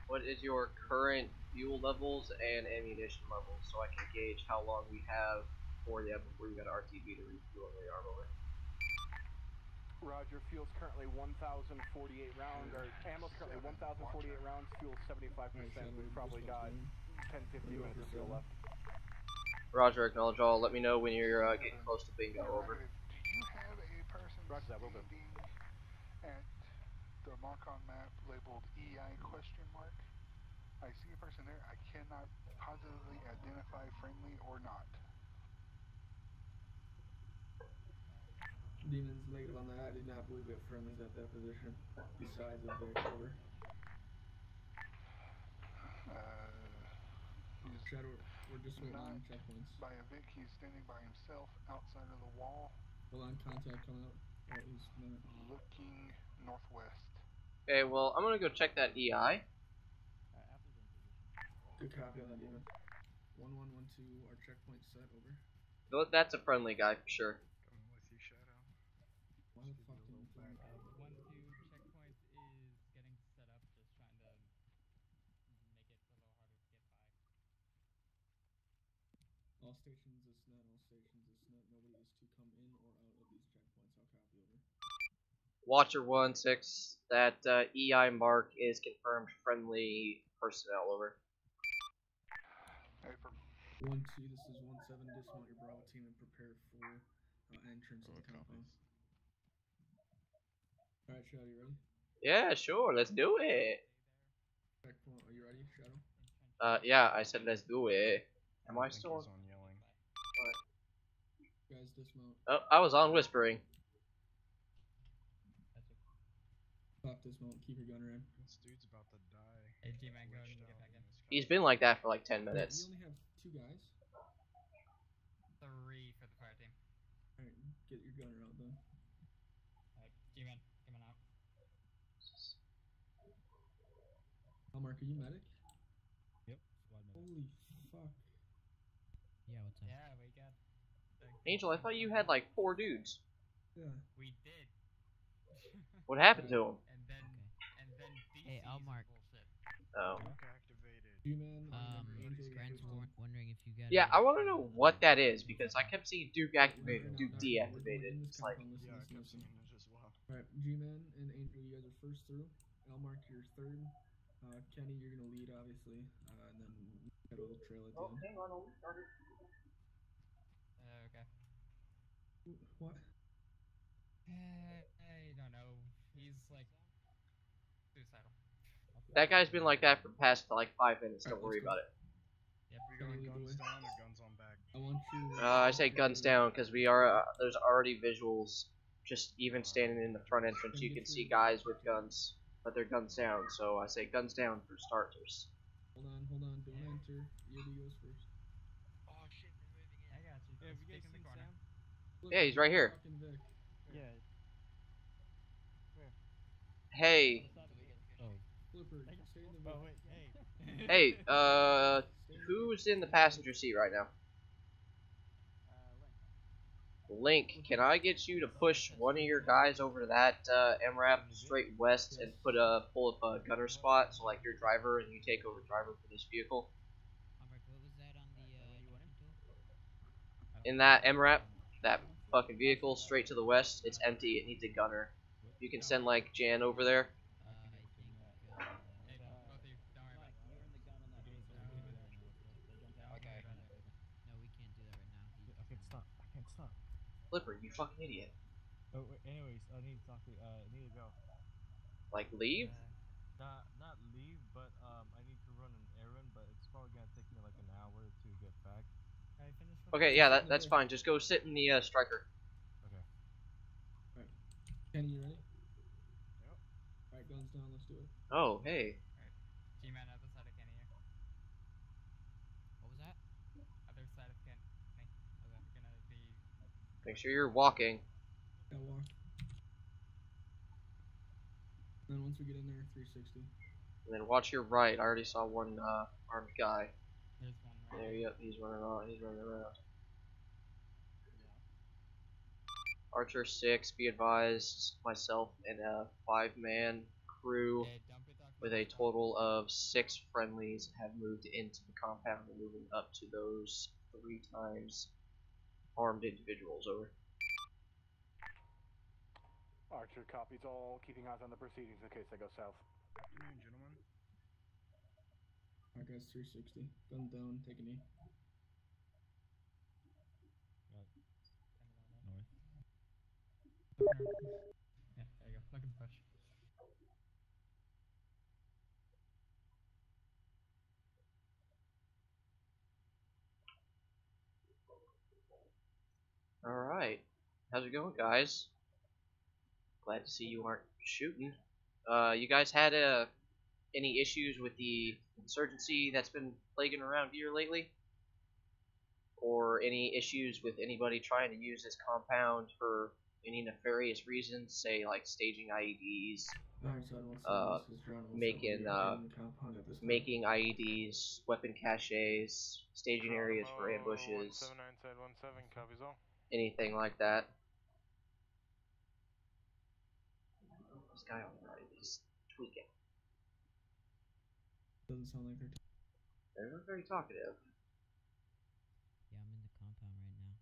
What is your current fuel levels and ammunition levels so I can gauge how long we have before you got RTB to refuel the armor? Roger, fuel's currently 1,048 rounds, or ammo's currently 1,048 rounds, fuel's 75%. We've probably got 10-15 minutes of fuel left. Roger, acknowledge all. Let me know when you're getting close to bingo. Over. Do you have a person standing at the mark-on map labeled EI question mark? I see a person there. I cannot positively identify friendly or not. Demons negative on that. I did not believe we have friendlies at that position. Besides a Vic, over. Shadow, we're just waiting on checkpoints. By a Vic, he's standing by himself outside of the wall. Hold on, contact coming out. Oh, he's not. Looking northwest. Okay, well, I'm gonna go check that EI. Good copy on that, Demon. 1112, our checkpoint set, over. That's a friendly guy for sure. Coming with you, Shadow. Why the fuck did you fly? 1-2 checkpoint is getting set up, just trying to make it a little harder to get by. All stations is net, all stations is net. Nobody is to come in or out of these checkpoints. I'll copy, over. Watcher 1-6, that EI mark is confirmed friendly personnel, over. 1-2, this is 1-7, dismount your Bravo team and prepare for entrance of the compound. Alright, Shadow, you ready? Yeah, sure, let's do it. Checkpoint, are you ready, Shadow? Yeah, I said let's do it. Am I still on yelling? What? Guys, dismount. Oh, I was on whispering. Stop dismount, keep your gunner in. This dude's about to die. Hey, G-Man, go ahead and get back in. He's been like that for like 10 Wait, minutes. you only have 2 guys? 3 for the fire team. Alright, get your gunner out then. Alright, G-Man, coming out. Mark, are you medic? Yep, squad medic. Holy fuck. Yeah, what's up? Yeah, we got... Angel, I thought you had like 4 dudes. Yeah. We did. What happened to him? And then DC Hey, I'll mark. Oh. Activated. G-Man, Grant's wondering if you got. Yeah, I want to know what that is because I kept seeing Duke activated, Duke deactivated. It's like, Yeah, I kept seeing it as well. Alright, G-Man and Angel, you guys are first through. I'll mark your third. Kenny, you're gonna lead, obviously, and then Shadow will trail at the end. hang on, we started. Okay. What? I don't know. He's like suicidal. That guy's been like that for the past like 5 minutes. Don't worry about it. Yep. We going guns down or guns on back? I want you. I say guns down because we are. There's already visuals. Just even standing in the front entrance, you can see guys with guns, but they're guns down. So I say guns down for starters. Hold on. Don't enter. EOD goes first. Oh shit, they're moving in. I got you. Yeah, have you guys seen Sam? Yeah, he's right here. Yeah. Hey. Flipper, stay in the Oh wait, hey. Hey, who's in the passenger seat right now? Link, can I get you to push one of your guys over to that MRAP straight west and pull up a gunner spot, so like your driver and you take over driver for this vehicle? What was that on the In that MRAP, that fucking vehicle straight to the west, it's empty, it needs a gunner. You can send like Jan over there. No, we can't do that right now. I can't stop. Flipper, you fucking idiot. Oh, wait, anyways, I need to talk to I need to go. Like leave? Not leave, but I need to run an errand, but it's probably gonna take me like an hour to get back. I finished with Okay, yeah, that's fine. Just go sit in the striker. Okay. Alright. Kenny, you ready? Yep. Alright, guns down, let's do it. Oh, hey. Alright. G-Man, other side of Kenny here. What was that? Other side of Kenny. Okay. We're gonna be... Make sure you're walking. Yeah, walk. Then once we get in there, 360. And then watch your right. I already saw one armed guy. There's one right there. Yep, he's running around. Archer 6, be advised, myself and a 5-man crew with a total of 6 friendlies have moved into the compound and moving up to those 3 times armed individuals. Over. Archer copies all, keeping eyes on the proceedings in case they go south. Afternoon, gentlemen. Alright guys, 360. Guns down, take a knee. Yeah, there you go. Look at the push. Alright. How's it going, guys? Glad to see you aren't shooting. You guys had any issues with the insurgency that's been plaguing around here lately? Or any issues with anybody trying to use this compound for any nefarious reasons, say like staging IEDs, making IEDs, weapon caches, staging areas for ambushes, 17 copies all. Anything like that. This guy on the right is tweaking. Doesn't sound like they're not very talkative. Yeah, I'm in the compound right now.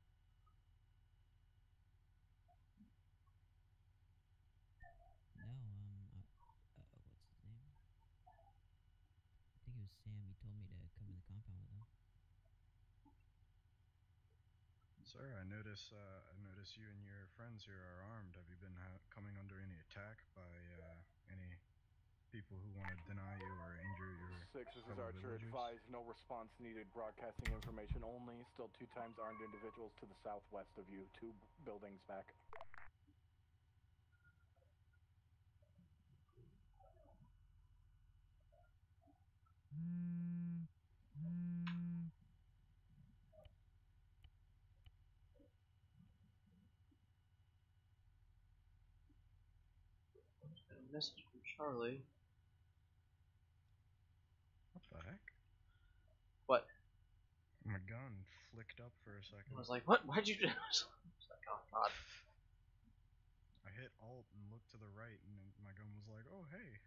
No, what's his name? I think it was Sam. He told me to come in the compound with him. Sir, I notice you and your friends here are armed. Have you been coming under any attack by any people who want to deny you or injure your 6, this is fellow Archer. villagers? Advise no response needed. Broadcasting information only. Still 2 times armed individuals to the southwest of you. 2 buildings back. Message from Charlie. What the heck? What? My gun flicked up for a second. I was like, what? Why'd you do this? I was like, oh god. I hit Alt and looked to the right, and my gun was like, oh hey.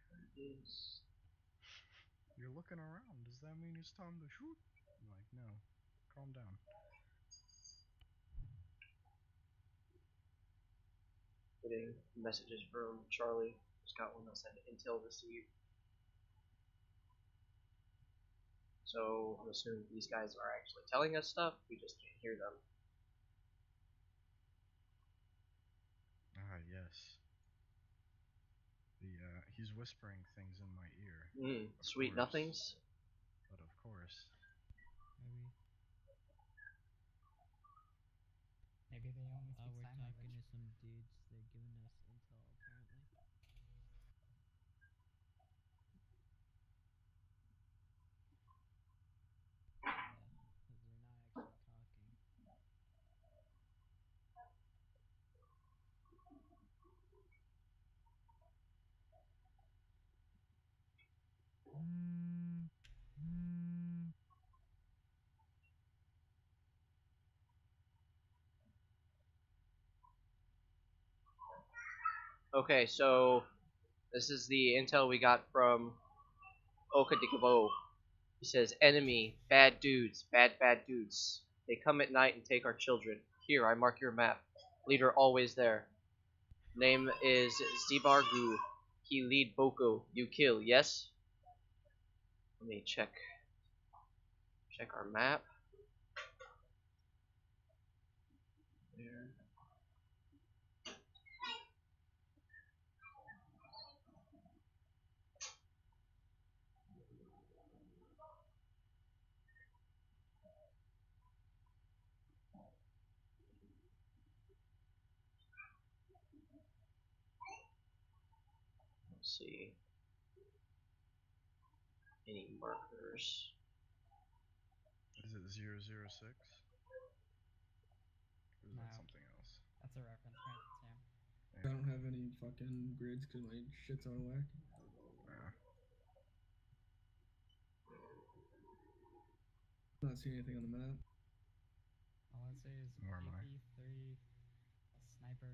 You're looking around. Does that mean it's time to shoot? I'm like, no. Calm down. Getting messages from Charlie. Just got one that said intel received. So I'm assuming these guys are actually telling us stuff. We just can't hear them. Ah, yes. He's whispering things in my ear. Sweet course. nothings. But of course. Maybe they only speak sign language. We're talking to some dudes. They're giving us intel, apparently. Yeah, because they're not actually talking. Okay, so this is the intel we got from Okadikabo. He says, enemy, bad dudes, bad dudes. They come at night and take our children. Here, I mark your map. Leader always there. Name is Zibargu. He lead Boko. You kill, yes? Let me check our map. There. Let's see. Any markers? Is it 006? Or is that something else? That's a reference point, Sam. I don't have any fucking grids because my shit's out of whack. Not seeing anything on the map. All I say is AP3, a sniper.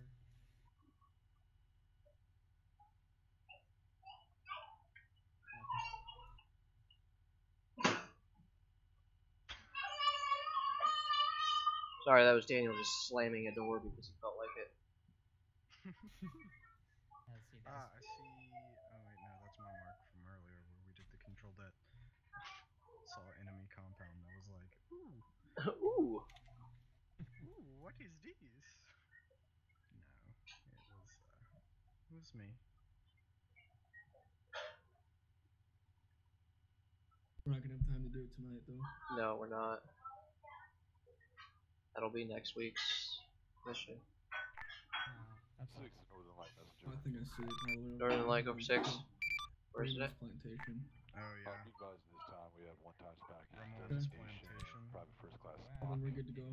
Sorry, that was Daniel just slamming a door because he felt like it. I see. Oh wait, no, that's my mark from earlier where we did the control that. Saw enemy compound. I was like, ooh. Ooh. Ooh, what is this? No, it was me. We're not gonna have time to do it tonight, though. No, we're not. That'll be next week's mission. That's 6, Northern Light messenger. I think I see it all the way over. Northern Light over 6. Where is it? Plantation. Oh yeah. Be advised this time we have 1 times package, Ramon's destination, Plantation. private first class. Well, then we're good to go.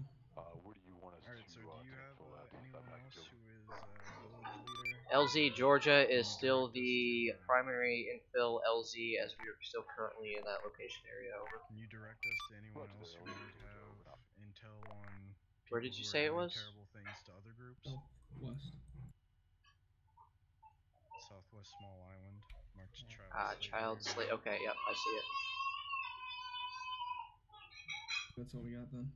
Where do you want us Alright, to so do you have anyone else over? who is village leader? LZ Georgia is still the primary infill LZ as we are still currently in that location area. Over. Can you direct us to anyone else who might have intel on Where did you say it was? terrible things to other groups? West. Southwest Small Island. Marked Child Slate. Okay, yep, I see it. That's all we got then.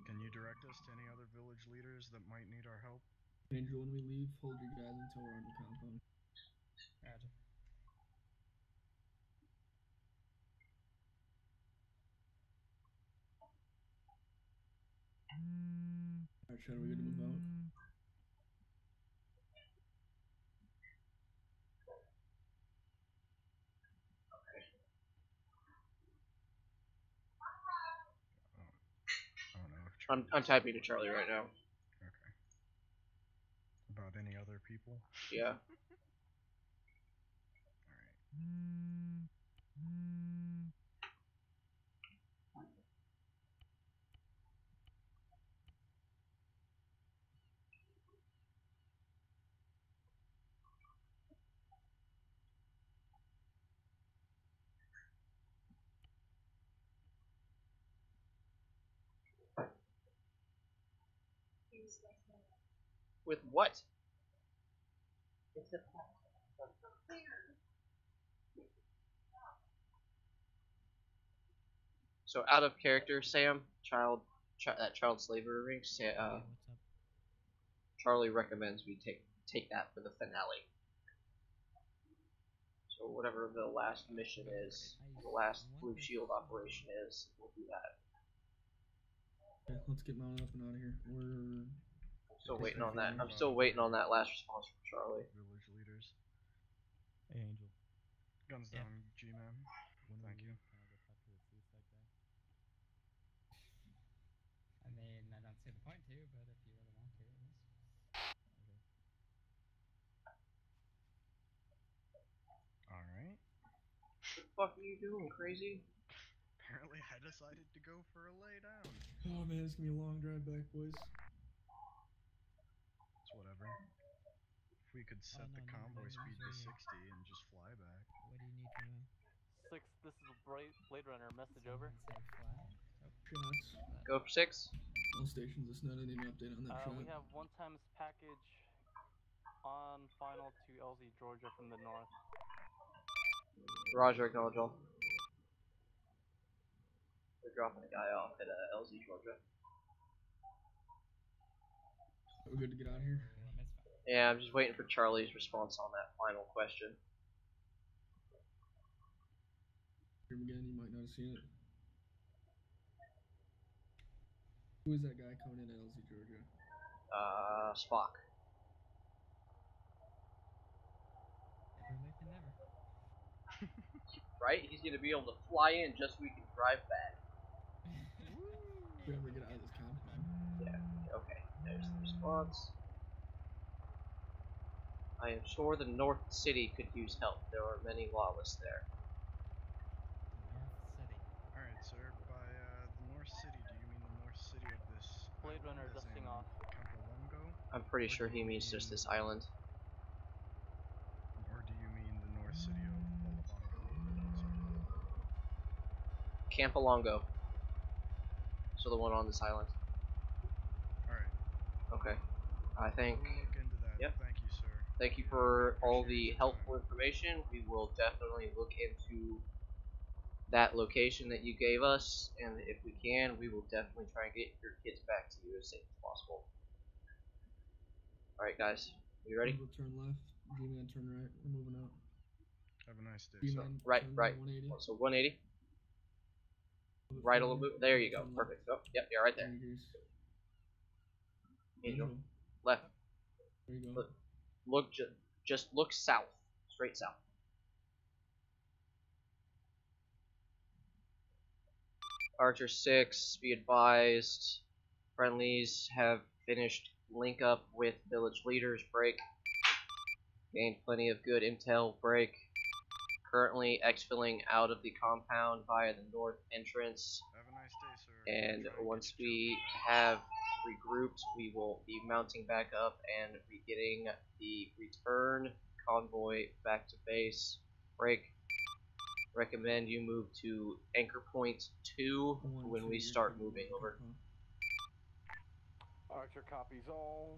Can you direct us to any other village leaders that might need our help? Angel, when we leave, hold your guys until we're on the compound. Gotcha. Alright, Chad, are we good to move out? I don't know if I'm typing to Charlie right now. Okay. About any other people? Yeah. With what? So out of character, Sam, that child slavery ring. Charlie recommends we take that for the finale. So whatever the last mission is, the last Blue Shield operation is, we'll do that. Okay, let's get mounted up and out of here. We're still waiting on that. I'm still waiting on that last response from Charlie. Village leaders. Hey, Angel. Guns down, G-Man. Thank you. I mean, I don't see the point to, but if you really want to, okay. Alright. What the fuck are you doing, crazy? Apparently I decided to go for a lay down. Oh man, it's gonna be a long drive back, boys. It's whatever. If we could set the convoy speed to 60 and just fly back. What do you need from him? 6, this is Blade Runner, message over. Shots. Go for 6. All stations, it's not any update on that shot. We have 1 times package on final to LZ Georgia from the north. Roger, acknowledge all. We're dropping a guy off at LZ Georgia. Are we good to get out of here? Yeah, I'm just waiting for Charlie's response on that final question. Hear him again, you might not have seen it. Who is that guy coming in at LZ Georgia? Spock. Better late than never. Right? He's gonna be able to fly in just so we can drive back. We never get out of this compound. Yeah, okay. There's the response. I am sure the North City could use help. There are many lawless there. North City. Alright, sir. By the North City, do you mean the North City of this Blade Runner dusting off. Campolongo? I'm pretty sure he means just this island. Or do you mean the North City of Olabongo, sir? Campolongo. So the one on this island. Alright. Okay. I think... We'll look into that. Yep. Thank you, sir. Thank you for all the helpful information. We will definitely look into that location that you gave us, and if we can, we will definitely try and get your kids back to you as safe as possible. Alright guys, you ready? We'll turn left, G-Man turn right, we're moving out. Have a nice day. So, right. 180. So 180. Right a little bit. There you go. Perfect. Oh, yep, you're right there. Angel. Left. There you go. Look, just look south. Straight south. Archer 6, be advised. Friendlies have finished link up with village leaders, break. Gained plenty of good intel, break. Currently exfilling out of the compound via the north entrance. Have a nice day, sir. And once we have regrouped, we will be mounting back up and getting the return convoy back to base. Break. Recommend you move to anchor point 2 when we start moving. Over. Archer copies all.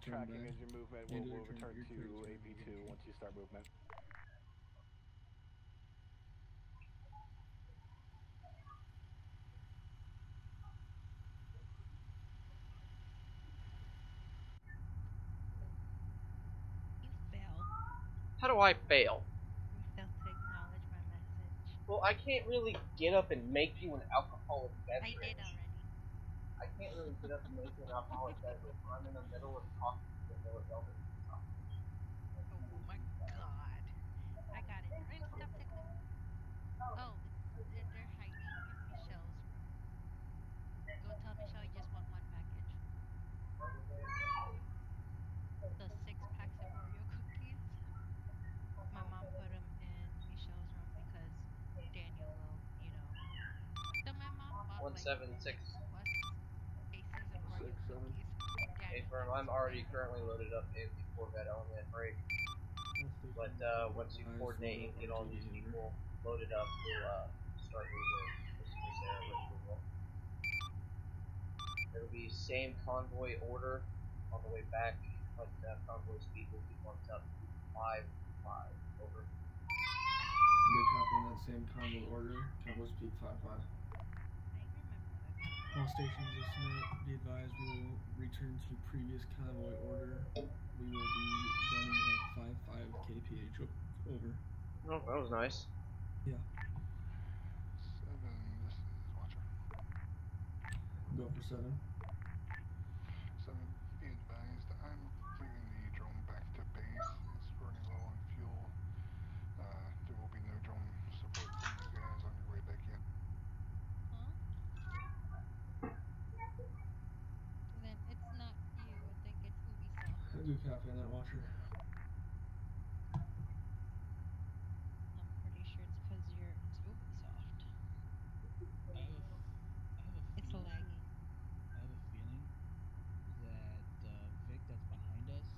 Tracking as your movement. We'll return to AP2 once you start movement. You fail. How do I fail? You failed to acknowledge my message. Well, I can't really get up and make you an alcoholic beverage. I did already. I can't really get up and make you an alcoholic beverage when I'm in the middle of talking to the Philadelphia. Oh my god. I got it. Ryan, stop tickling. Oh, they're hiding in Michelle's room. Go tell Michelle you just want one package. The 6 packs of Oreo cookies. My mom put them in Michelle's room because Daniel will, you know. So my mom bought like 176. 6+ cases of Oreo cookies, and Daniel Confirm. likes I'm to already eat them. currently loaded up in the Corvette element break. But once you coordinate and get all these people loaded up, we'll start moving as soon as they're ready to roll. It'll be same convoy order on the way back, but convoy speed will be bumped up to 5-5. Over. Good copy on that same convoy order. Convoy speed 5-5. I remember that convoy. All stations listen up. Be advised we will return to previous convoy order. We will be running at 5-5 kph. Over. Oh, that was nice. Yeah. 7, this is Watcher. Go for 7. 7, be advised, I'm bringing the drone back to base. It's running low on fuel. There will be no drone support from you guys on your way back in. Huh? Then it's not you. I think it's Ubisoft. Good copy on that, Watcher. I'm pretty sure it's because it's Ubisoft. I have a It's feeling. lagging. I have a feeling that Vic that's behind us,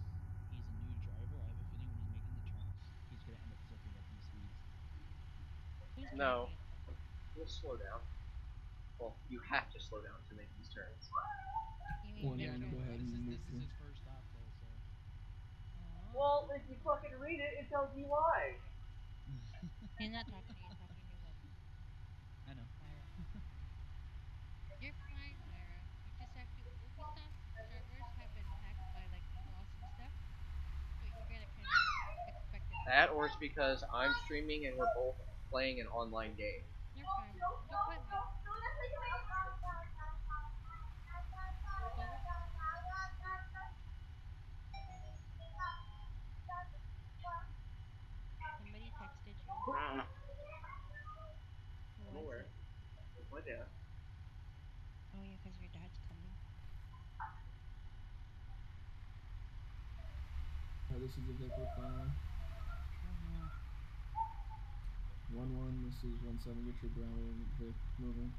he's a new driver. I have a feeling when he's making the turns, he's gonna end up zipping at these speeds. Who's No. driving it? We'll slow down. Well, you have to slow down to make these turns. You mean Yeah, Vic go ahead and move this is his first stop though, so. Oh. Well, if you fucking read it, it tells you why. He's not talking to you. He's talking to I know. Myra. You're fine, Myra. You just have to. Ubisoft servers have been hacked by like DDoS and stuff, so you're gonna kind of expect it. That, or it's because I'm streaming and we're both playing an online game. You're fine. Go play, Myra. Go away. Somebody texted you. Who was it? It's my dad. Oh yeah, because your dad's coming. This is the vehicle file. 1-1, this is 1-7, get your Bravo Vic moving.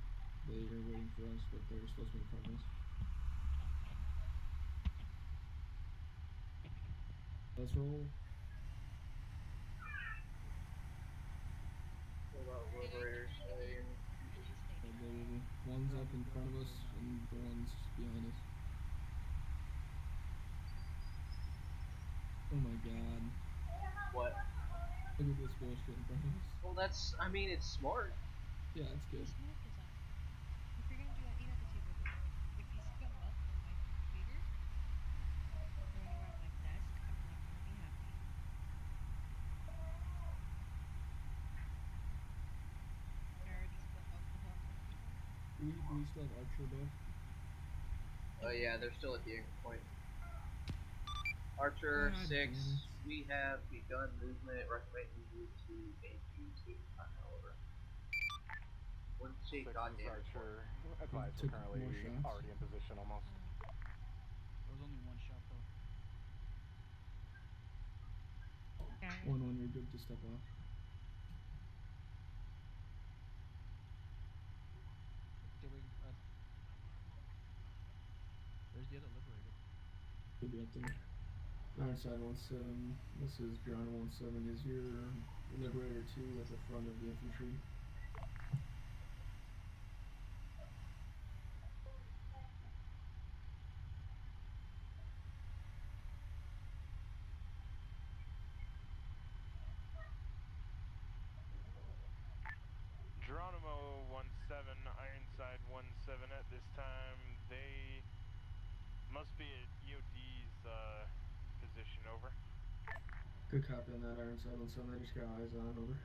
They are waiting for us, but they're supposed to be in front of us. Let's roll. One's up in front of us, and the one's behind us. Oh my god. What? Look at this bullshit in front of us. Well, that's, I mean, it's smart. Yeah, it's good. Smart design. If you're gonna do that, you have to see the video. If you scum up on my computer, or anywhere on my desk, I'm not gonna be happy. I already spilled alcohol on my keyboard. We still have Archer above. Oh yeah, they're still at the anchor point. Archer, 6, we have begun movement, recommend you move to AP2. Over. What did you say, goddamn? Archer, advise we're currently already in position almost. There was only one Got it. 1-1, you're good to step off. Where's the other Liberator? Should be up there. Ironside 1-7. This is Ground 1-7. Is your Liberator 2 at the front of the infantry? Geronimo 1-7, Ironside 1-7 at this time. They must be at EOD's position, over. Good copy on that, Ironside 1-7. I just got eyes on, over.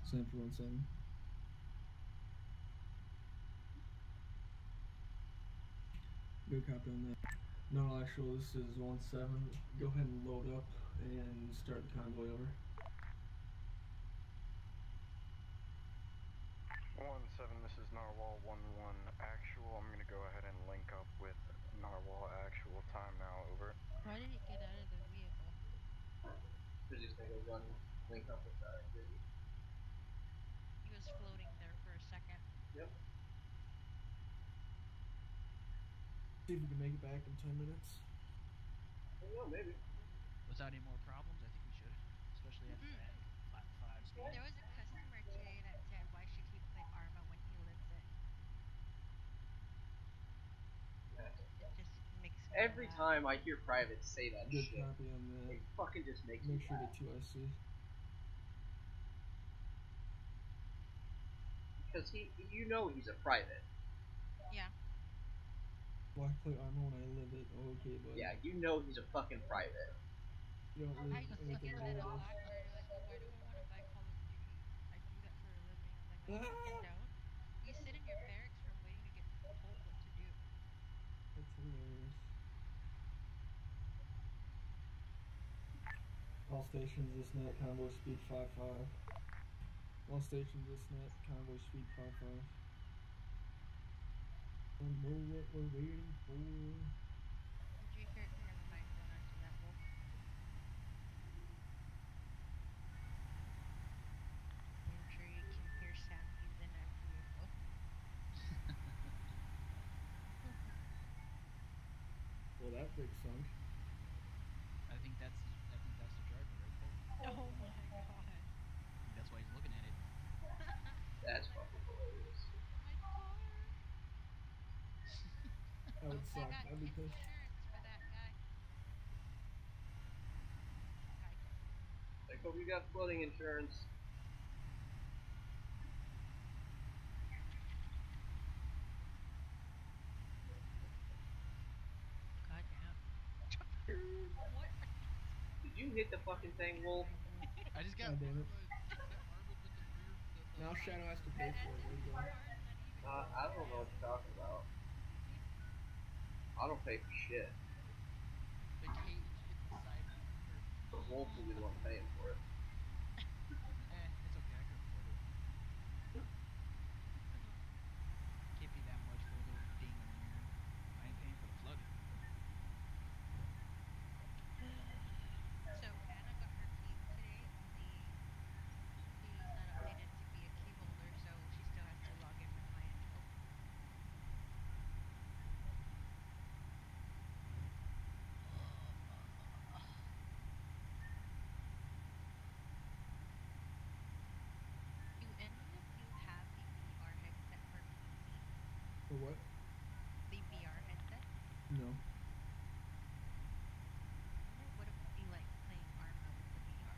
Same for 1-7. Good copy on that. No, actual, this is 1-7. Go ahead and load up and start the convoy, over. 1-7, this is Narwhal 1-1 actual. I'm going to go ahead and link up with Narwhal actual. Time now, over. Why did he get out of the vehicle? Because he's going to go link up with Grizzy. He was floating there for a second. Yep. See if we can make it back in 10 minutes. Well, maybe. Without any more problems, I think we should. Especially at flat 5 speed. There was a customer today that said, why should he play Arma when he lives it? It just makes me Every laugh. time I hear privates say that Good shit, copy on that. it fucking just makes Make me sure laugh. to 2IC. Because you know he's a private. Yeah. Well, I play Arma when I live it. Oh, okay, bud. Yeah, you know he's a fucking private. You don't live I just look anything at it in a real. Blackberry like, oh, why do I want to buy Call of Duty? I do that for a living. And I'm like, fucking don't. You sit in your barracks room waiting to get told what to do. That's hilarious. All stations, this net, convoy speed 5-5. All stations, this net, convoy speed 5-5. Don't know what we're waiting for. Did you hear? Never mind. Don't answer that, Wolf. Infantry can hear Sam. He's in a vehicle. Well, that big sunk. I think that's the driver right there. Oh my god. That's why he's looking at it. That's fucking hilarious. My car. That would suck. I got I'd be pissed. insurance for that guy. I hope you got flooding insurance. God damn. What? Did you hit the fucking thing, Wolf? I just got God damn it. armored with the rear. Now Shadow has to pay for it. There you go. I don't know what you're talking about. I don't pay for shit. The cage hit the side mirror. The Wolf will be the one paying for it. It's okay. I can afford it. Can't be that much for a little ding in the mirror. I ain't paying for the flooding. So Anna got her key today, only he's not updated to be a key holder, so she still has to log in with my info. Do any of you have the VR headset for PC? For what? The VR headset? No. I wonder what it would be like playing Arma with the VR.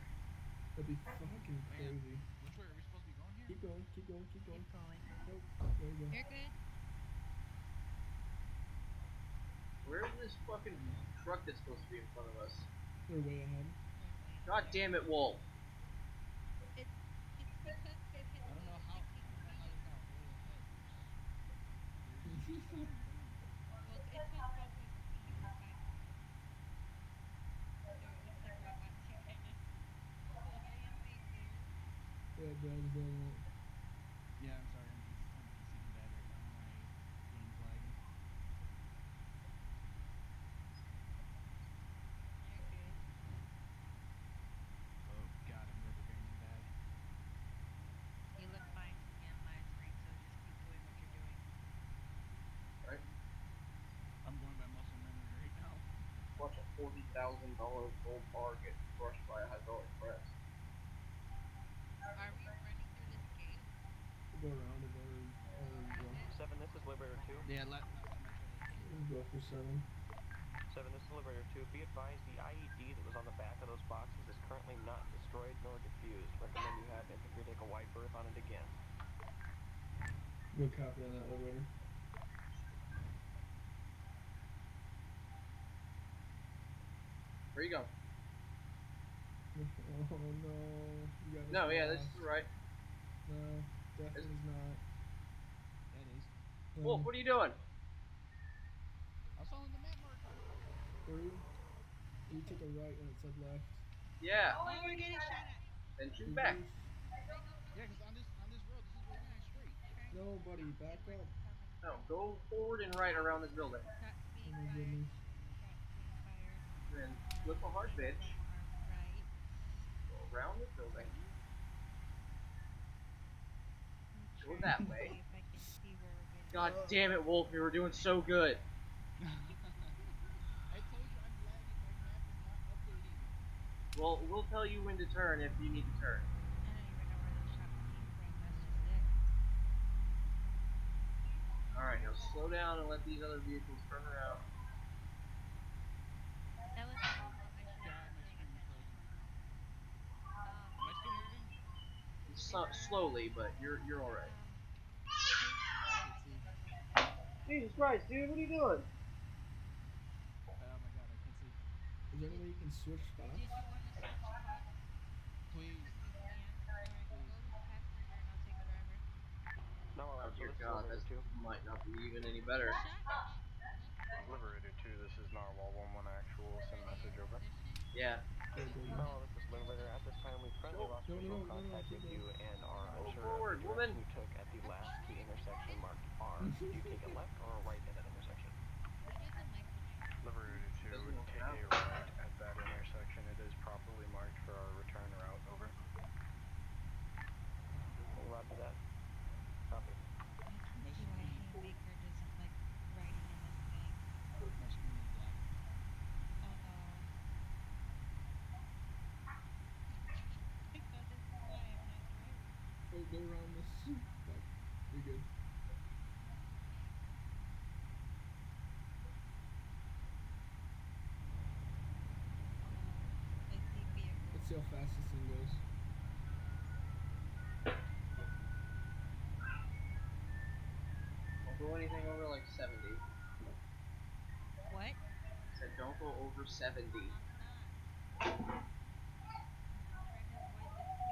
That'd be fucking crazy. Which way are we supposed to be going here? Keep going, keep going, keep going. Keep going. Nope. There you go. You're good. Where's this fucking truck that's supposed to be in front of us? They're way ahead. God damn it, Wolf. It's because they've hit I don't know how they got way ahead. Well, it says what was speed or 5 miles. So it looks like we're about to kind of fly in right there. Yeah, Brad's doing it. Yeah, I'm sorry. I'm PCing bad right now. My game's lagging. You're $40,000 gold bar gets crushed by a hydraulic press. Are we running through this gate? We'll go around it or go. 7, this is Liberator 2. Yeah, last time I tried it. We'll go for 7. 7, this is Liberator 2. Be advised, the IED that was on the back of those boxes is currently not destroyed nor defused. Recommend you have infantry take a wide berth on it again. Good copy on that elevator. Where you going? Oh no. You got no, yeah, this is right. No, definitely not. That is. Wolf, what are you doing? I was following the map marker. Were you? You took a right when it said left. Yeah. Oh, we're getting shot at. Then shoot back. Yeah, because on this road, this is where we're going straight. No, buddy, back up. No, go forward and right around this building. Shots being Oh my fired. goodness. Shots being fired. Then flip a hard bitch. From our right. Go around this building. Go that way. See if I can see where we're getting. God damn it, Wolf, you were doing so good. I told you I'm lagging. My map is not updating. Well, we'll tell you when to turn if you need to turn. I don't even know where those shots came from. That's just it. Alright, now slow down and let these other vehicles turn around. That was my fault. I should have been paying attention. Am I still moving? Slowly, but you're alright. Jesus Christ, dude, what are you doing? Oh my god, I can't see. Is there any way you can switch spots? Did you want to switch spots? Please. You can. Alright, go passenger and I'll take driver. No, Oh dear so God, that might not be even any better. Liberator 2, this is Narwhal 1-1 actual, send message over. Yeah. No, this is Liberator. At this time, we've currently lost visual contact with you and are unsure forward, of the direction you took at the last key intersection marked R. Did you take a left or a right at that intersection? Liberator 2, take a right at that intersection. It is properly marked for our return route, over. Roger that. Copy. I can see why Haymaker doesn't like riding in this thing. My screen is black. Oh no. I thought this is why I'm not driving. Oh, go around this. Like, you're good. I see vehicles. Let's see how fast this thing goes. Don't go anything over like 70. What? I said don't go over 70. I'm not. I'm trying to avoid this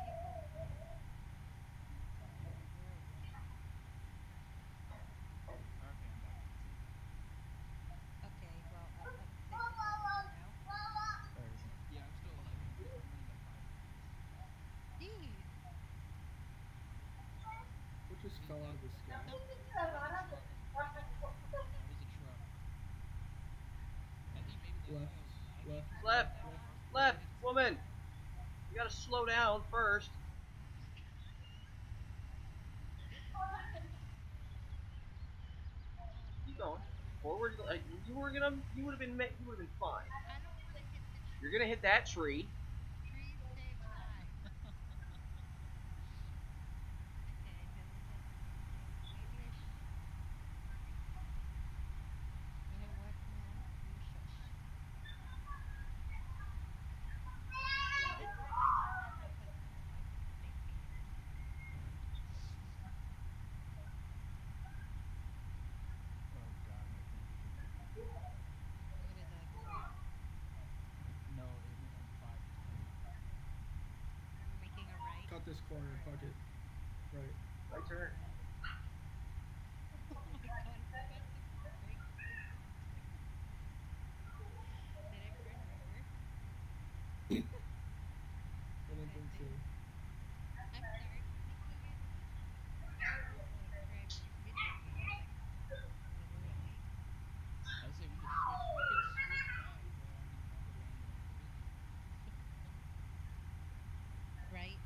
vehicle. Okay, I'm back. Okay, well, I'm safe now. Yeah, I'm still like, I'm running like 5 minutes. Jeez. What just fell out of the sky? It was a truck. I think maybe the Left, woman! You gotta slow down first. Keep going. Forward, like, you would have been fine. I don't want to hit the tree. You're gonna hit that tree. Trees save lives. Okay, maybe I should. You know what, man? You shush. This red light does not have a turn like they say it does. Oh god, my thing. What is that, 4? No, it went on 5 to 20. We're making a right. Cut this corner, fuck it. Right. Right turn. Oh my god, I forgot to break the freaking Did I burn rubber? I don't think so. I'm sorry for making it. I don't like driving video games, like, literally. I say we could switch back, but I mean, why would I end up busy? Right?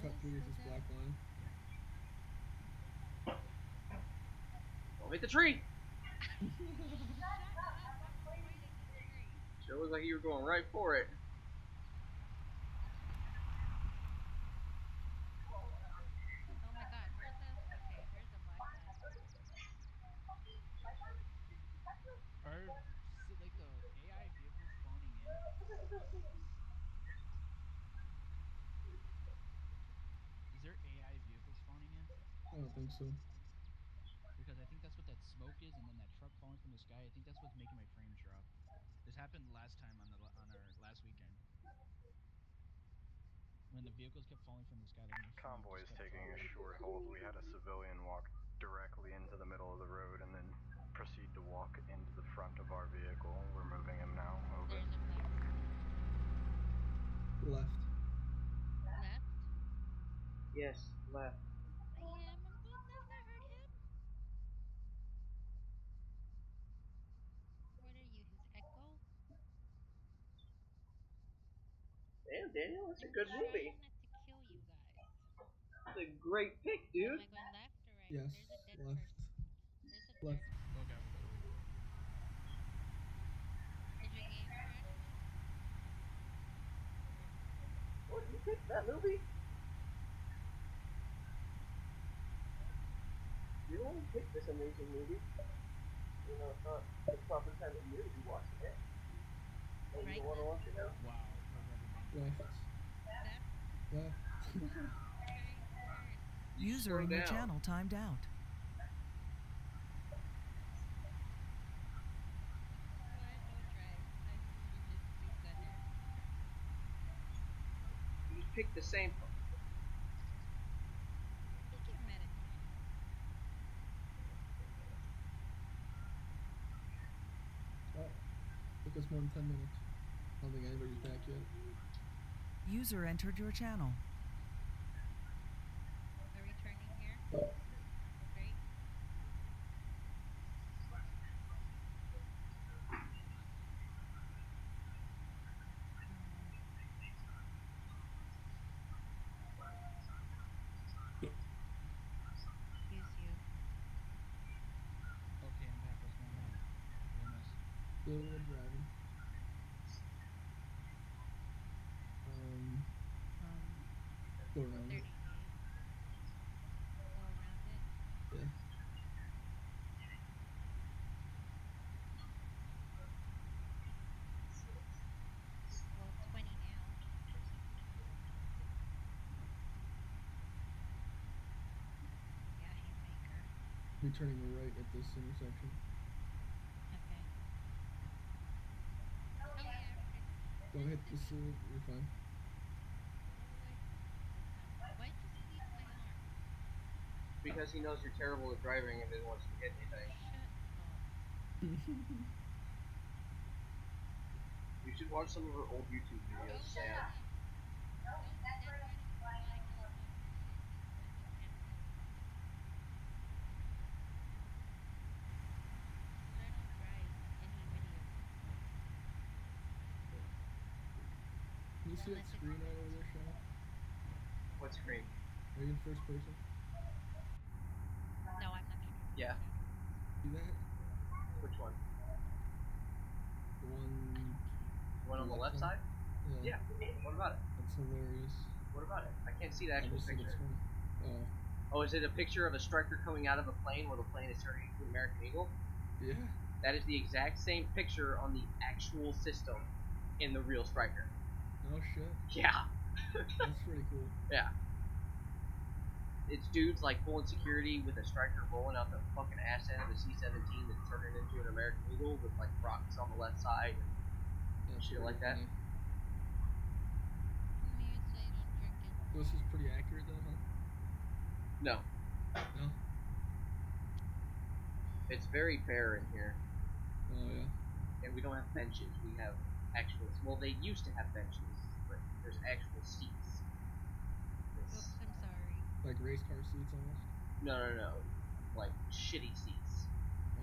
cut through this black line. Don't hit the tree! Shut up! I'm avoiding the tree. Sure looks like you were going right for it. Oh my god, where's the... Okay, there's a black line. Are, like, the AI vehicles spawning in? Is there AI vehicles spawning in? I don't think so. Because I think that's what that smoke is, and then that truck falling from the sky. I think that's what's making my frames drop. This happened last time on our last weekend. When the vehicles kept falling from the sky, like my Convoy is taking dropping. a short hold. We had a civilian walk directly into the middle of the road and then proceed to walk into the front of our vehicle. We're moving him now. Over. There's a black Left. Left? Yes, left. I am. I'm going left. I heard him. What are you, his echo? Damn, Daniel, that's a I'm good movie. trying not to kill you guys. That's a great pick, dude. Am I going left or right? Yes, There's a dead left. person. There's a Left. Okay, we'll go. Did your game crash, Mike? What, you picked that movie? You only picked this amazing movie. You know, it's not the proper time of year to be watching it. Oh, you don't want to watch it now? Wow. Left. Left? Left. Right, turn. User in your channel timed out. Why don't drive? I literally just do center. You picked the same. Don't get mad at me. Oh, took us more than 10 minutes. I don't think anybody's back yet. User entered your channel. Are we turning here? Oh. Straight? Excuse you. Okay, I'm back. What's going on? What did I miss? Still driving. Go around 38. it. Go around it? Yeah. Well, 20 now. Yeah, haymaker. You're turning right at this intersection. Okay. Oh yeah. Don't hit this. You're fine. Why'd you squeeze my arm? Because he knows you're terrible at driving and didn't want you to hit anything. You should watch some of her old YouTube videos, Sam. Can you see that screen right over there, Sean? What screen? Are you in first person? No, I'm not sure. Yeah. See that? Which one? The one on the left side? Yeah. What about it? That's hilarious. What about it? I can't see the actual picture. Oh. Oh, is it a picture of a striker coming out of a plane where the plane is turning into an American Eagle? Yeah. That is the exact same picture on the actual system in the real striker. No shit. Yeah. That's pretty cool. Yeah. It's dudes like pulling security with a striker rolling out the fucking ass end of a C-17 that's turning into an American Eagle with like rockets on the left side and shit like that. This is pretty accurate though, huh? No. No? It's very bare in here. Oh yeah. And we don't have benches. We have actual. Well, they used to have benches, but there's actual seats. Oops, I'm sorry. Like race car seats almost? No. Like shitty seats.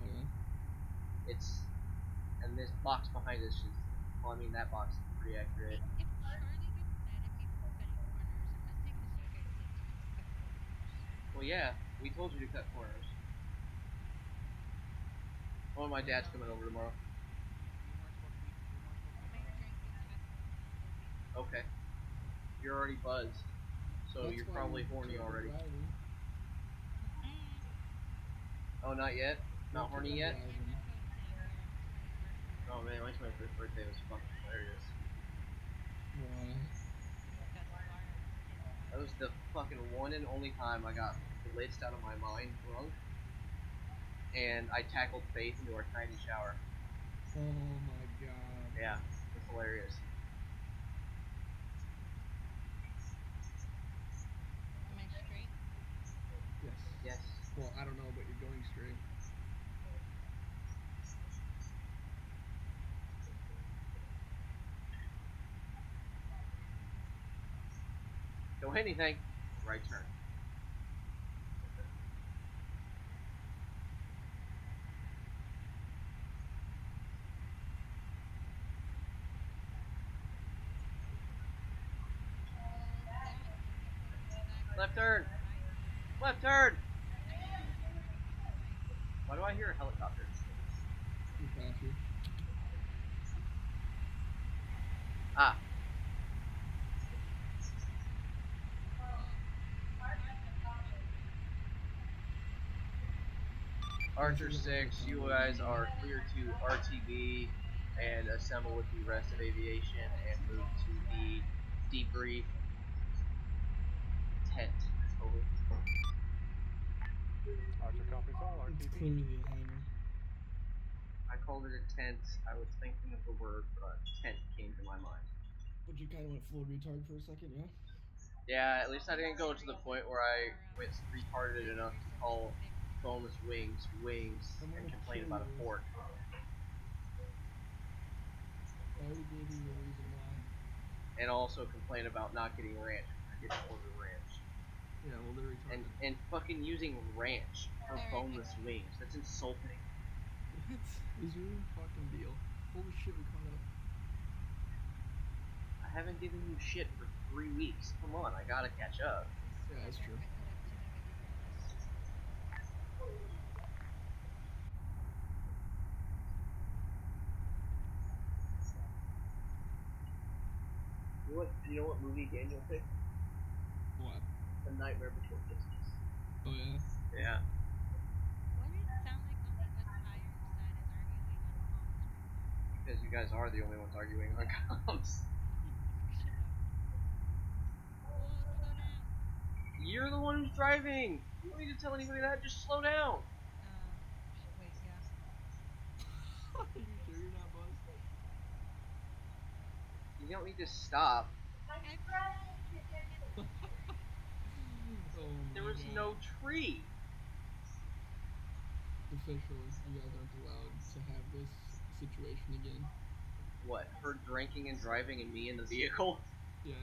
Oh yeah. And this box behind us is. Well, I mean that box is pretty accurate. If Charlie gets mad at me for cutting corners, I'm gonna take his striker and Well, yeah, we told you to cut corners. Oh, my dad's coming over tomorrow. Okay. You're already buzzed, so That's you're probably horny already. Driving. Oh, not yet? Not horny yet? Driving. Oh man, my 21st birthday was fucking hilarious. Why? That was the fucking one and only time I got blitzed out of my mind drunk, and I tackled Faith into our tiny shower. Oh my god. Yeah, it was hilarious. Am I straight? Yes. Yes. Well, I don't know, but you're going straight. Don't hit anything. Right turn. Left turn. Left turn. Why do I hear a helicopter? You pass you. Ah. Archer 6, you guys are clear to RTB and assemble with the rest of aviation and move to the debrief tent. Over. Archer copies all, It's RTB. clearly a hangar. I called it a tent. I was thinking of the word, but tent came to my mind. But you kind of went full retard for a second, yeah? Yeah, at least I didn't go to the point where I went retarded enough to call boneless wings and complain about a fork. I already gave you a reason why. And also complain about not getting ranch. I didn't order ranch. Yeah, well, they're retarded. And fucking using ranch for boneless wings. That's insulting. What is your fucking deal? Holy shit, we caught up. I haven't given you shit for 3 weeks. Come on, I gotta catch up. Yeah, that's true. You know what movie Daniel picked? What? A Nightmare Before Christmas. Oh yeah? Yeah. Why does it sound like only us Ironside is arguing on comms right now? Because you guys are the only ones arguing on comms. Shut up. Whoa, slow down. You're the one who's driving! You don't need to tell anybody that, just slow down! Wait, yeah. Are you sure you're not buzzed? You don't need to stop. There was no tree! Officially, you guys aren't allowed to have this situation again. What, her drinking and driving and me in the vehicle? Yes.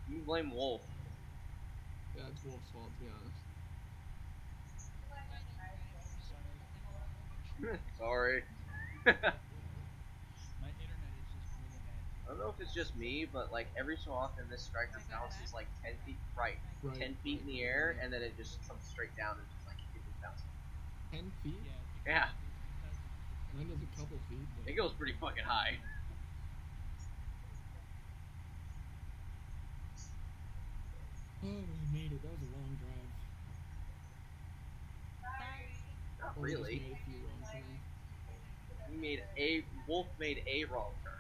You can blame Wolf. Yeah, it's Wolf's fault, to be honest. Sorry. My internet is just really bad. I don't know if it's just me, but like every so often this striker bounces like 10 feet, right, 10 feet in the air, and then it just comes straight down and just like it just bounces. 10 feet? Yeah. Mine does a couple feet. But it goes pretty fucking high. Oh, we made it. That was a long drive. Not Or really. We just made a few wrong turns. We made Wolf made a wrong turn.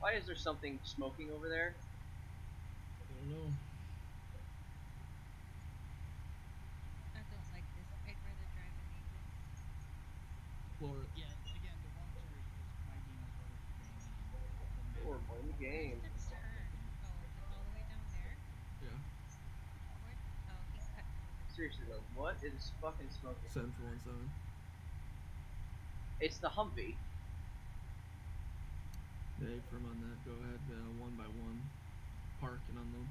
Why is there something smoking over there? I don't know. I don't like this. I'd rather drive an Eagle. Well, yeah, again, the wrong turn is my game as well as the game. We're playing the game. Where's the turn? Oh, is it all the way down there? Yeah. Where? Oh, he cut. Seriously though, what is fucking smoking? 7417. It's the Humvee. Hey, firm on that. Go ahead, one by one. Park and unload.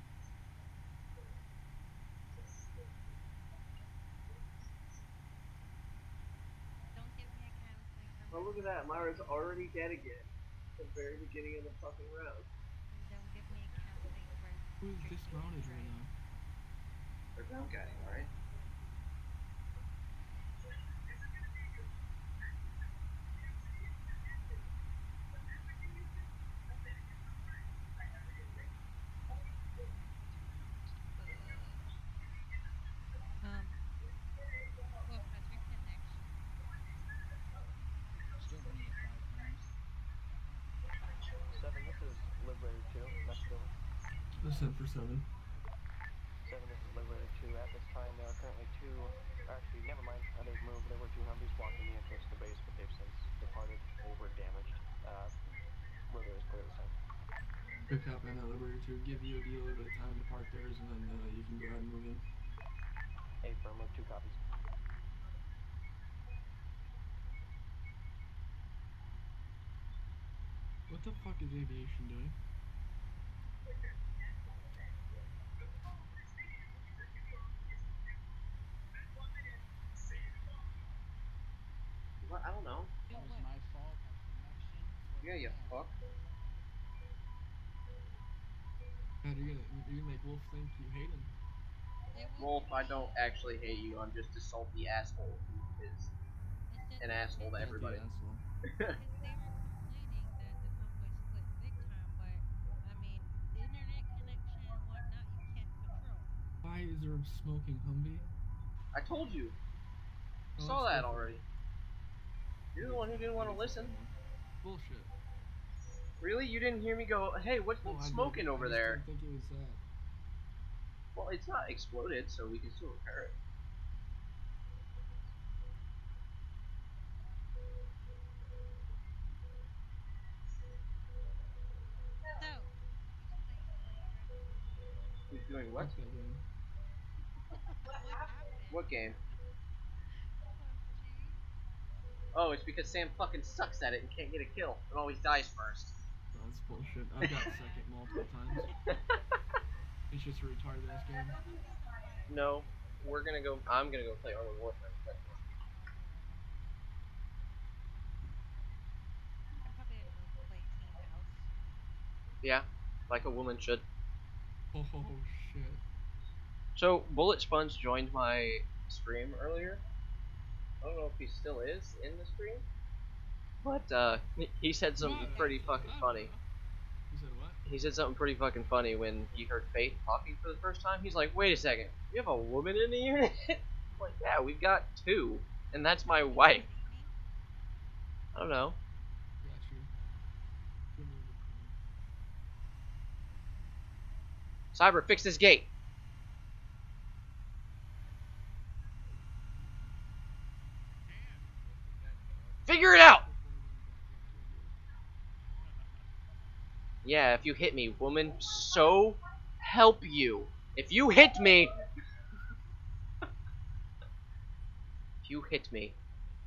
Don't give me a counseling for Oh, look at that. Myra's already dead again. At the very beginning of the fucking round. Don't give me a counseling for Who's dismounted right now? They're ground guiding, alright? Wolf, how's your connection? Still running at 5 times. 7, this is Liberator 2, Mexico. Let's head for 7. 7, this is Liberator 2. At this time, there are currently 2, actually, never mind, they've moved. There were 2 Humvees blocking the entrance to the base, but they've since departed. They were damaged. Roadway is clear this time. Pick up and Liberator 2, give you a deal the time to park theirs, and then you can go ahead and move in. Affirmative, 2 copies. What the fuck is aviation doing? What? I don't know. That was my fault. My connection was Yeah, you down. fuck. God, you're gonna make Wolf think you hate him. Wolf, I don't actually hate you. I'm just a salty asshole who is an asshole to everybody. Asshole. Because they were complaining that the convoy split big time, but I mean, internet connection and whatnot, you can't control. Why is there a smoking Humvee? I told you. Oh, Saw that already. You're the one who didn't want to listen. Bullshit. Really? You didn't hear me go, hey, what's that smoking over there? I just didn't think it was that. Well, it's not exploded, so we can still repair it. So, who's playing PIR? Who's doing what? Fuck that game. What happened? What game? PUBG. Oh, it's because Sam fucking sucks at it and can't get a kill and always dies first. Oh, that's bullshit. I've got second multiple times. It's just a retarded ass game. No, I'm gonna go play Arma Warfare. I'm probably gonna go play Team House. Yeah, like a woman should. Oh shit. So, Bullet Sponge joined my stream earlier. I don't know if he still is in the stream. But, he said something pretty fucking funny. He said what? He said something pretty fucking funny when he heard Faith talking for the first time. He's like, wait a second, you have a woman in the unit? I'm like, yeah, we've got 2. And that's my wife. I don't know. Got you. Cyber, fix this gate. Figure it out! Yeah, if you hit me, woman, so help you. If you hit me... If you hit me,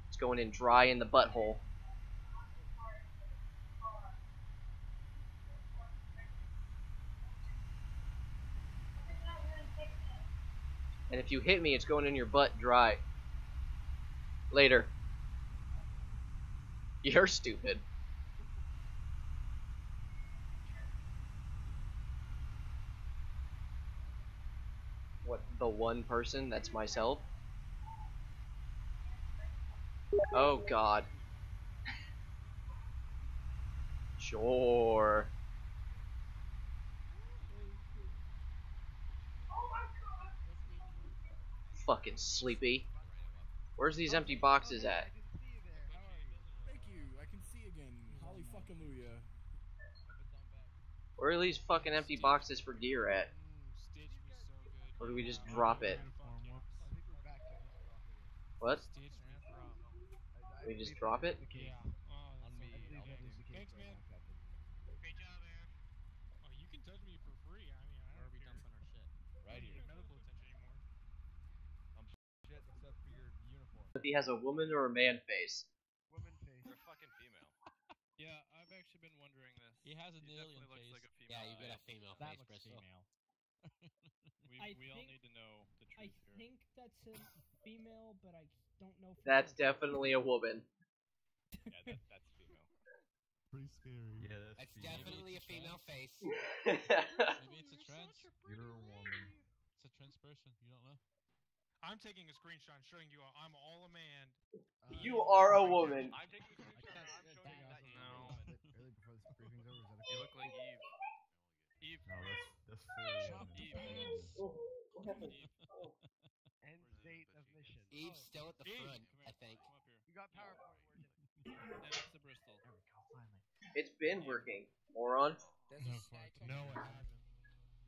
it's going in dry in the butthole. And if you hit me, it's going in your butt dry. Later. You're stupid. What, the one person that's myself? Oh god. Sure. Fucking sleepy. Where's these empty boxes at? Thank you. I can see again. Holly fucking Luya. Where are these fucking empty boxes for gear at? Or do we just drop it? What? We just drop it? Yeah. On me. Thanks, man. Great job, Air. Oh, you can touch me for free. I mean, I don't care. Dumping our shit? Right here. Medical attention anymore. Shit, except for your uniform. If he has a woman or a man face. Woman face. You're a fucking female. Yeah, I've actually been wondering this. He has an alien definitely looks face. like a female. Yeah, you got a female That face, looks Bristol. female. We all need to know the truth here. I think that's a female, but I don't know for That's sure. definitely a woman. Yeah, that's female. Pretty scary. Yeah, that's definitely a female face. Maybe it's a trans. You're a woman. It's a trans person. You don't know. I'm taking a screenshot showing you I'm all a man. You are a woman. I'm taking a screenshot. I'm showing you that you're a woman. Early before this briefing's over, is that You look like Eve. Eve. No, that's fully Eve. What happened? End state of mission. Eve's still at the Eve, front, come I here. think. Come up here. You got PowerPoint working. Stand next to Bristol. There we go, finally. It's been working, moron. There's a snake. No, it hasn't.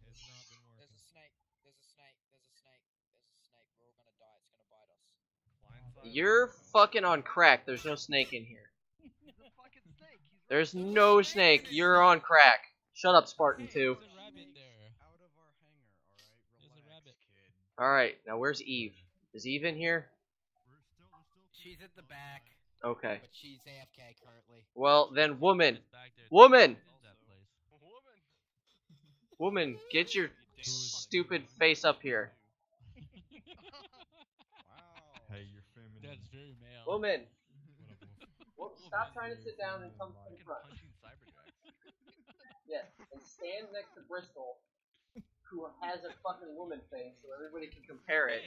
It's not been working. There's a snake. There's a snake. There's a snake. There's a snake. We're all gonna die. It's gonna bite us. You're fucking on crack. There's no snake in here. He's a fucking snake. There's no snake. You're on crack. Shut up, Spartan 2. There's a rabbit there. Out of our hangar, alright? There's a rabbit. Kid. Alright, now where's Eve? Is Eve in here? She's at the back. Okay. But she's AFK currently. Well, then woman. Woman! Woman, get your stupid face up here. Hey, you're feminine. That's very male. Woman! Well, stop trying to sit down and come to the front. Yes, and stand next to Bristol, who has a fucking woman face, so everybody can compare it.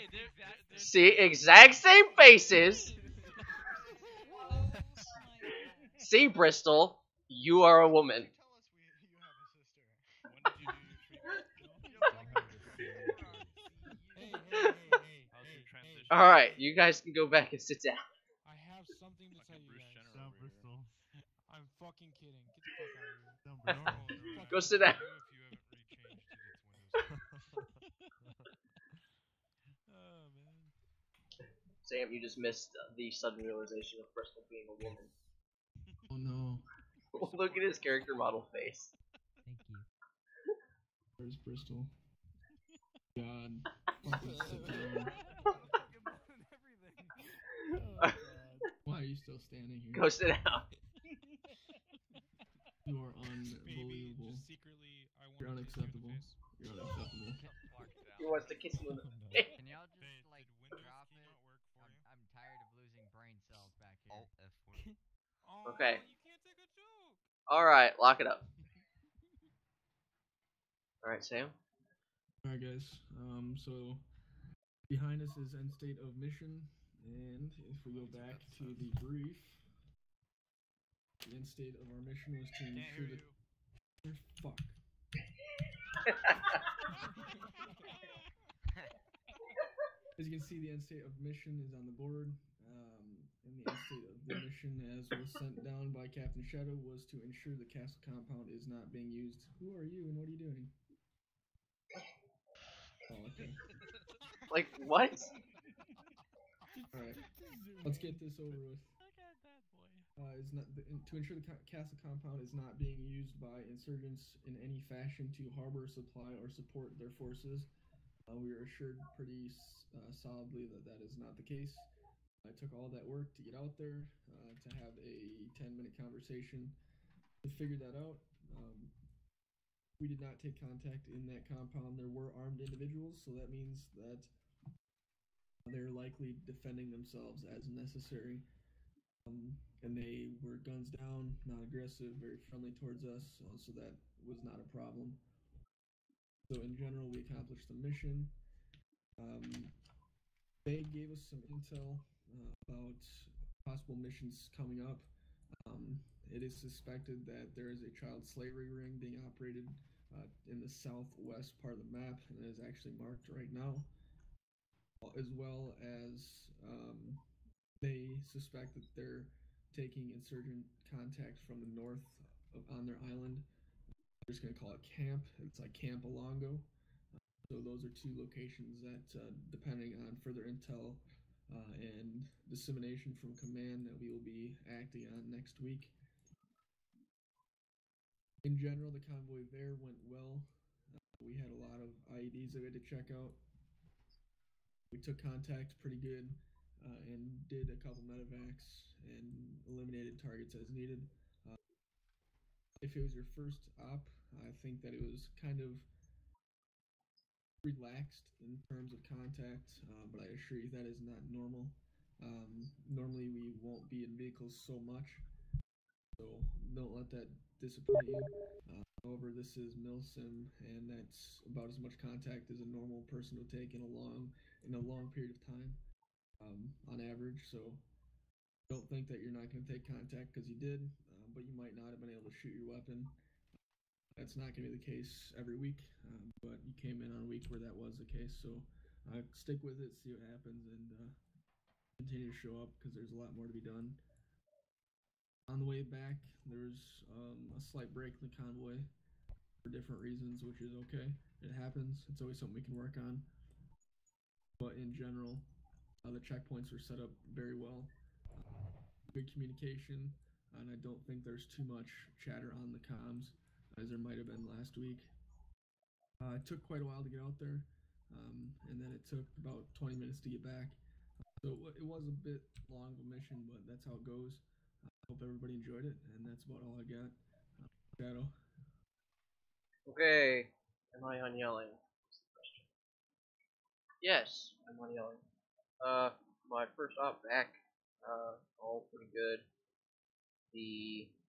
See, exact same faces. See, Bristol, you are a woman. All right, you guys can go back and sit down. I have something to tell you guys. Bristol. I'm fucking kidding. Get the fuck out of here. Go sit down. Oh man. Sam, you just missed the sudden realization of Bristol being a woman. Oh no. Look at his character model face. Thank you. Where's Bristol? God. Fucking sit down. Why are you still standing here? Go sit down. You are Baby, unbelievable. just secretly, I want You're to kiss you in the unacceptable. face. You're unacceptable. He wants to kiss you in the face. Can y'all just like drop it? I'm tired of losing brain cells back here. Alt F4. Oh, Okay. you can't take a joke. Alright, lock it up. Alright, Sam. Alright guys, so behind us is end state of mission, and if we go back to the brief, the end state of our mission was to ensure that... Fuck. As you can see, the end state of mission is on the board, and the end state of the mission, as was sent down by Captain Shadow, was to ensure the castle compound is not being used. Who are you and what are you doing? Oh, okay. Like, what? Alright, let's get this over with. Is not to ensure the castle compound is not being used by insurgents in any fashion to harbor, supply, or support their forces. We are assured pretty solidly that that is not the case. I took all that work to get out there, to have a 10-minute conversation to figure that out. We did not take contact in that compound. There were armed individuals, so that means that they're likely defending themselves as necessary. And they were guns down, not aggressive, very friendly towards us, so that was not a problem. So in general, we accomplished the mission. They gave us some intel about possible missions coming up. It is suspected that there is a child slavery ring being operated in the southwest part of the map, and it is actually marked right now. As well as they suspect that they're taking insurgent contact from the north on their island. I'm just going to call it camp. It's like Camp Alongo. So those are two locations that, depending on further intel and dissemination from command, that we will be acting on next week. In general, the convoy there went well. We had a lot of IEDs that we had to check out. We took contact pretty good and did a couple medevacs and eliminated targets as needed. If it was your first op, I think that it was kind of relaxed in terms of contact, but I assure you that is not normal. Normally we won't be in vehicles so much, so don't let that disappoint you. However, this is Milsim, and that's about as much contact as a normal person would take in a long period of time, on average. So don't think that you're not going to take contact because you did, but you might not have been able to shoot your weapon. That's not going to be the case every week, but you came in on a week where that was the case. So stick with it, see what happens, and continue to show up because there's a lot more to be done. On the way back, there's a slight break in the convoy for different reasons, which is okay. It happens. It's always something we can work on. But in general, the checkpoints were set up very well. Good communication, and I don't think there's too much chatter on the comms as there might have been last week. It took quite a while to get out there, and then it took about 20 minutes to get back. So it was a bit long of a mission, but that's how it goes. I hope everybody enjoyed it, and that's about all I got. Shadow. Okay, am I on yelling? Yes, I'm on yelling. My first op back, all pretty good.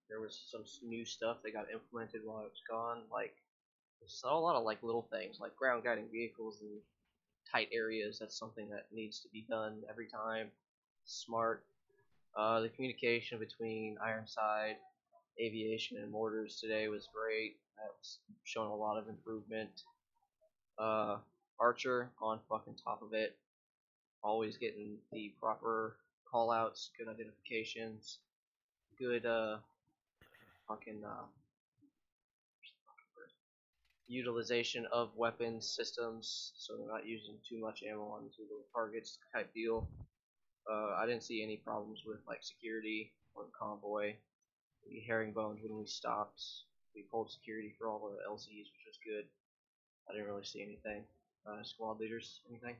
There was some new stuff that got implemented while I was gone, like saw a lot of like little things, like ground guiding vehicles in tight areas. That's something that needs to be done every time. Smart. The communication between Ironside, Aviation, and Mortars today was great. That's shown a lot of improvement. Archer on fucking top of it. Always getting the proper callouts, good identifications, good fucking utilization of weapons systems, so they're not using too much ammo on two little targets type deal. I didn't see any problems with like security or the convoy. The herringbones when we stopped, we pulled security for all the LCs, which was good. I didn't really see anything. Squad leaders, anything?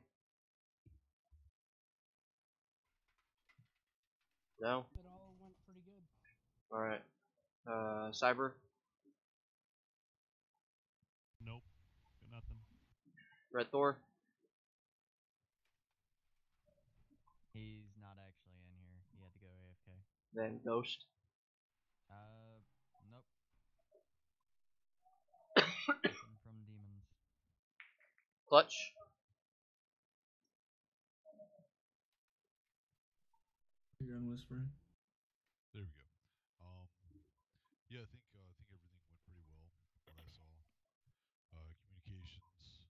No? It all went pretty good. Alright. Cyber? Nope. Got nothing. Red Thor? He's not actually in here. He had to go AFK. Then Ghost? Nope. Nothing from demons. Clutch? You're on whispering. There we go. Yeah, I think everything went pretty well. What I saw. Communications.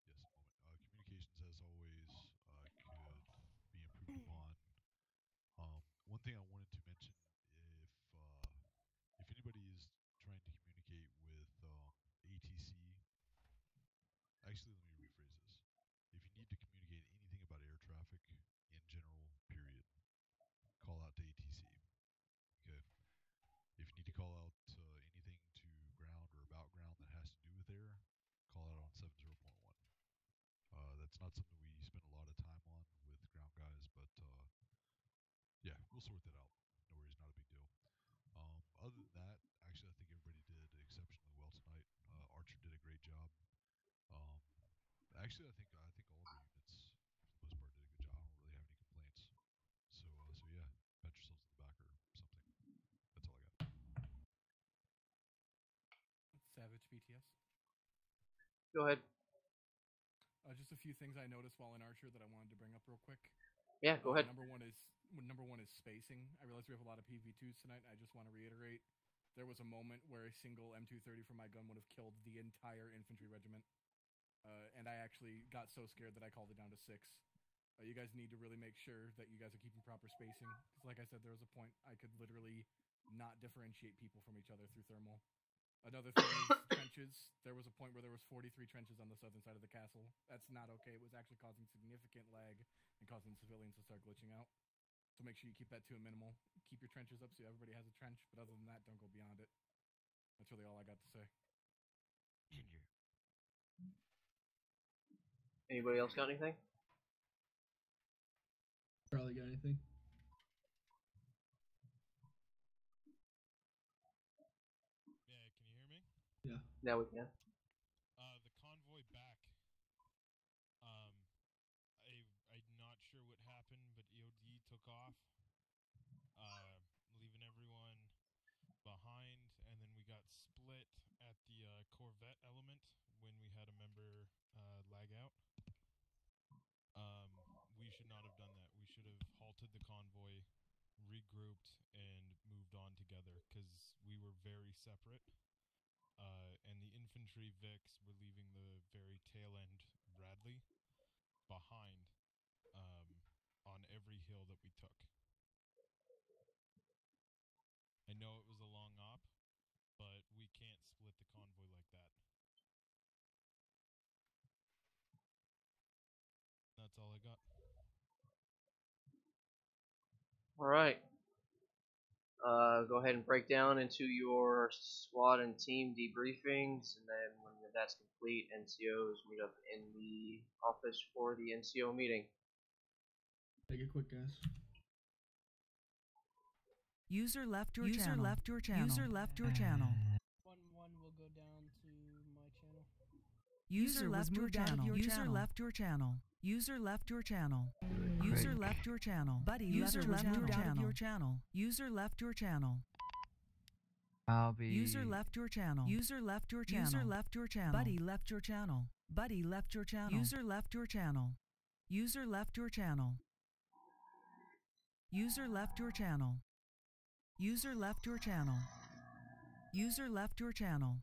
Yes, a moment. Communications, as always, could be improved upon. One thing I wanted to mention, if anybody is trying to communicate with ATC, actually, let me rephrase this. If you need to communicate anything about air traffic in general, period, call out to ATC. Okay. If you need to call out anything to ground or about ground that has to do with air, call out on 70.1. That's not something we spend a lot of time on with ground guys, but yeah, we'll sort that out. No worries, not a big deal. Other than that, actually, I think everybody did exceptionally well tonight. Archer did a great job. Actually, I think all of our units, for the most part, did a good job. I don't really have any complaints. So yeah, pat yourselves on the back or something. That's all I got. Savage BTS. Go ahead. Just a few things I noticed while in Archer that I wanted to bring up real quick. Yeah, go ahead. Number one is spacing. I realize we have a lot of PV2s tonight. I just want to reiterate, there was a moment where a single M230 from my gun would have killed the entire infantry regiment. And I actually got so scared that I called it down to 6. You guys need to really make sure that you guys are keeping proper spacing. Because like I said, there was a point I could literally not differentiate people from each other through thermal. Another thing is trenches. There was a point where there was 43 trenches on the southern side of the castle. That's not okay. It was actually causing significant lag and causing civilians to start glitching out. So make sure you keep that to a minimal. Keep your trenches up so everybody has a trench, but other than that, don't go beyond it. That's really all I got to say. Ginger. Anybody else got anything? Probably got anything. Yeah, can you hear me? Yeah. Now we can. The convoy back. I'm not sure what happened, but EOD took off, leaving everyone behind, and then we got split. vet element when we had a member lag out. We should not have done that. We should have halted the convoy, regrouped, and moved on together because we were very separate. And the infantry Vics were leaving the very tail end Bradley behind on every hill that we took. I know it was a long op, but we can't split the convoy like that. That's all I got. All right. Go ahead and break down into your squad and team debriefings, and then when that's complete, NCOs meet up in the office for the NCO meeting. Take it quick, guys. User left your channel. User left your channel. User left your channel. 1-1 will go down to my channel. User left your channel. User left your channel. User left your channel. User left your channel. Buddy, user left your channel. User left your channel. I'll be. User left your channel. User left your channel. User left your channel. Buddy left your channel. Buddy left your channel. User left your channel. User left your channel. User left your channel. User left your channel. User left your channel.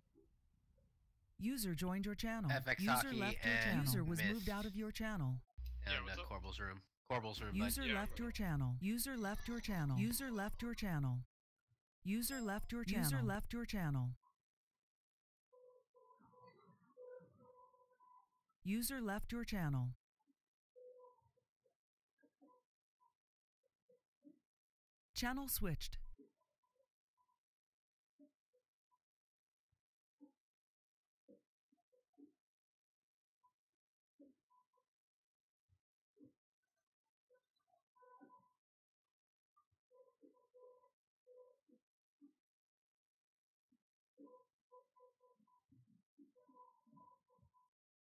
User joined your channel. FX User Hockey left your and channel. User was missed. moved out of your channel. And Corbel's room. Corbel's room. User left your channel. User left your channel. User left your channel. User left your channel. User left your channel. User left your channel. Channel switched.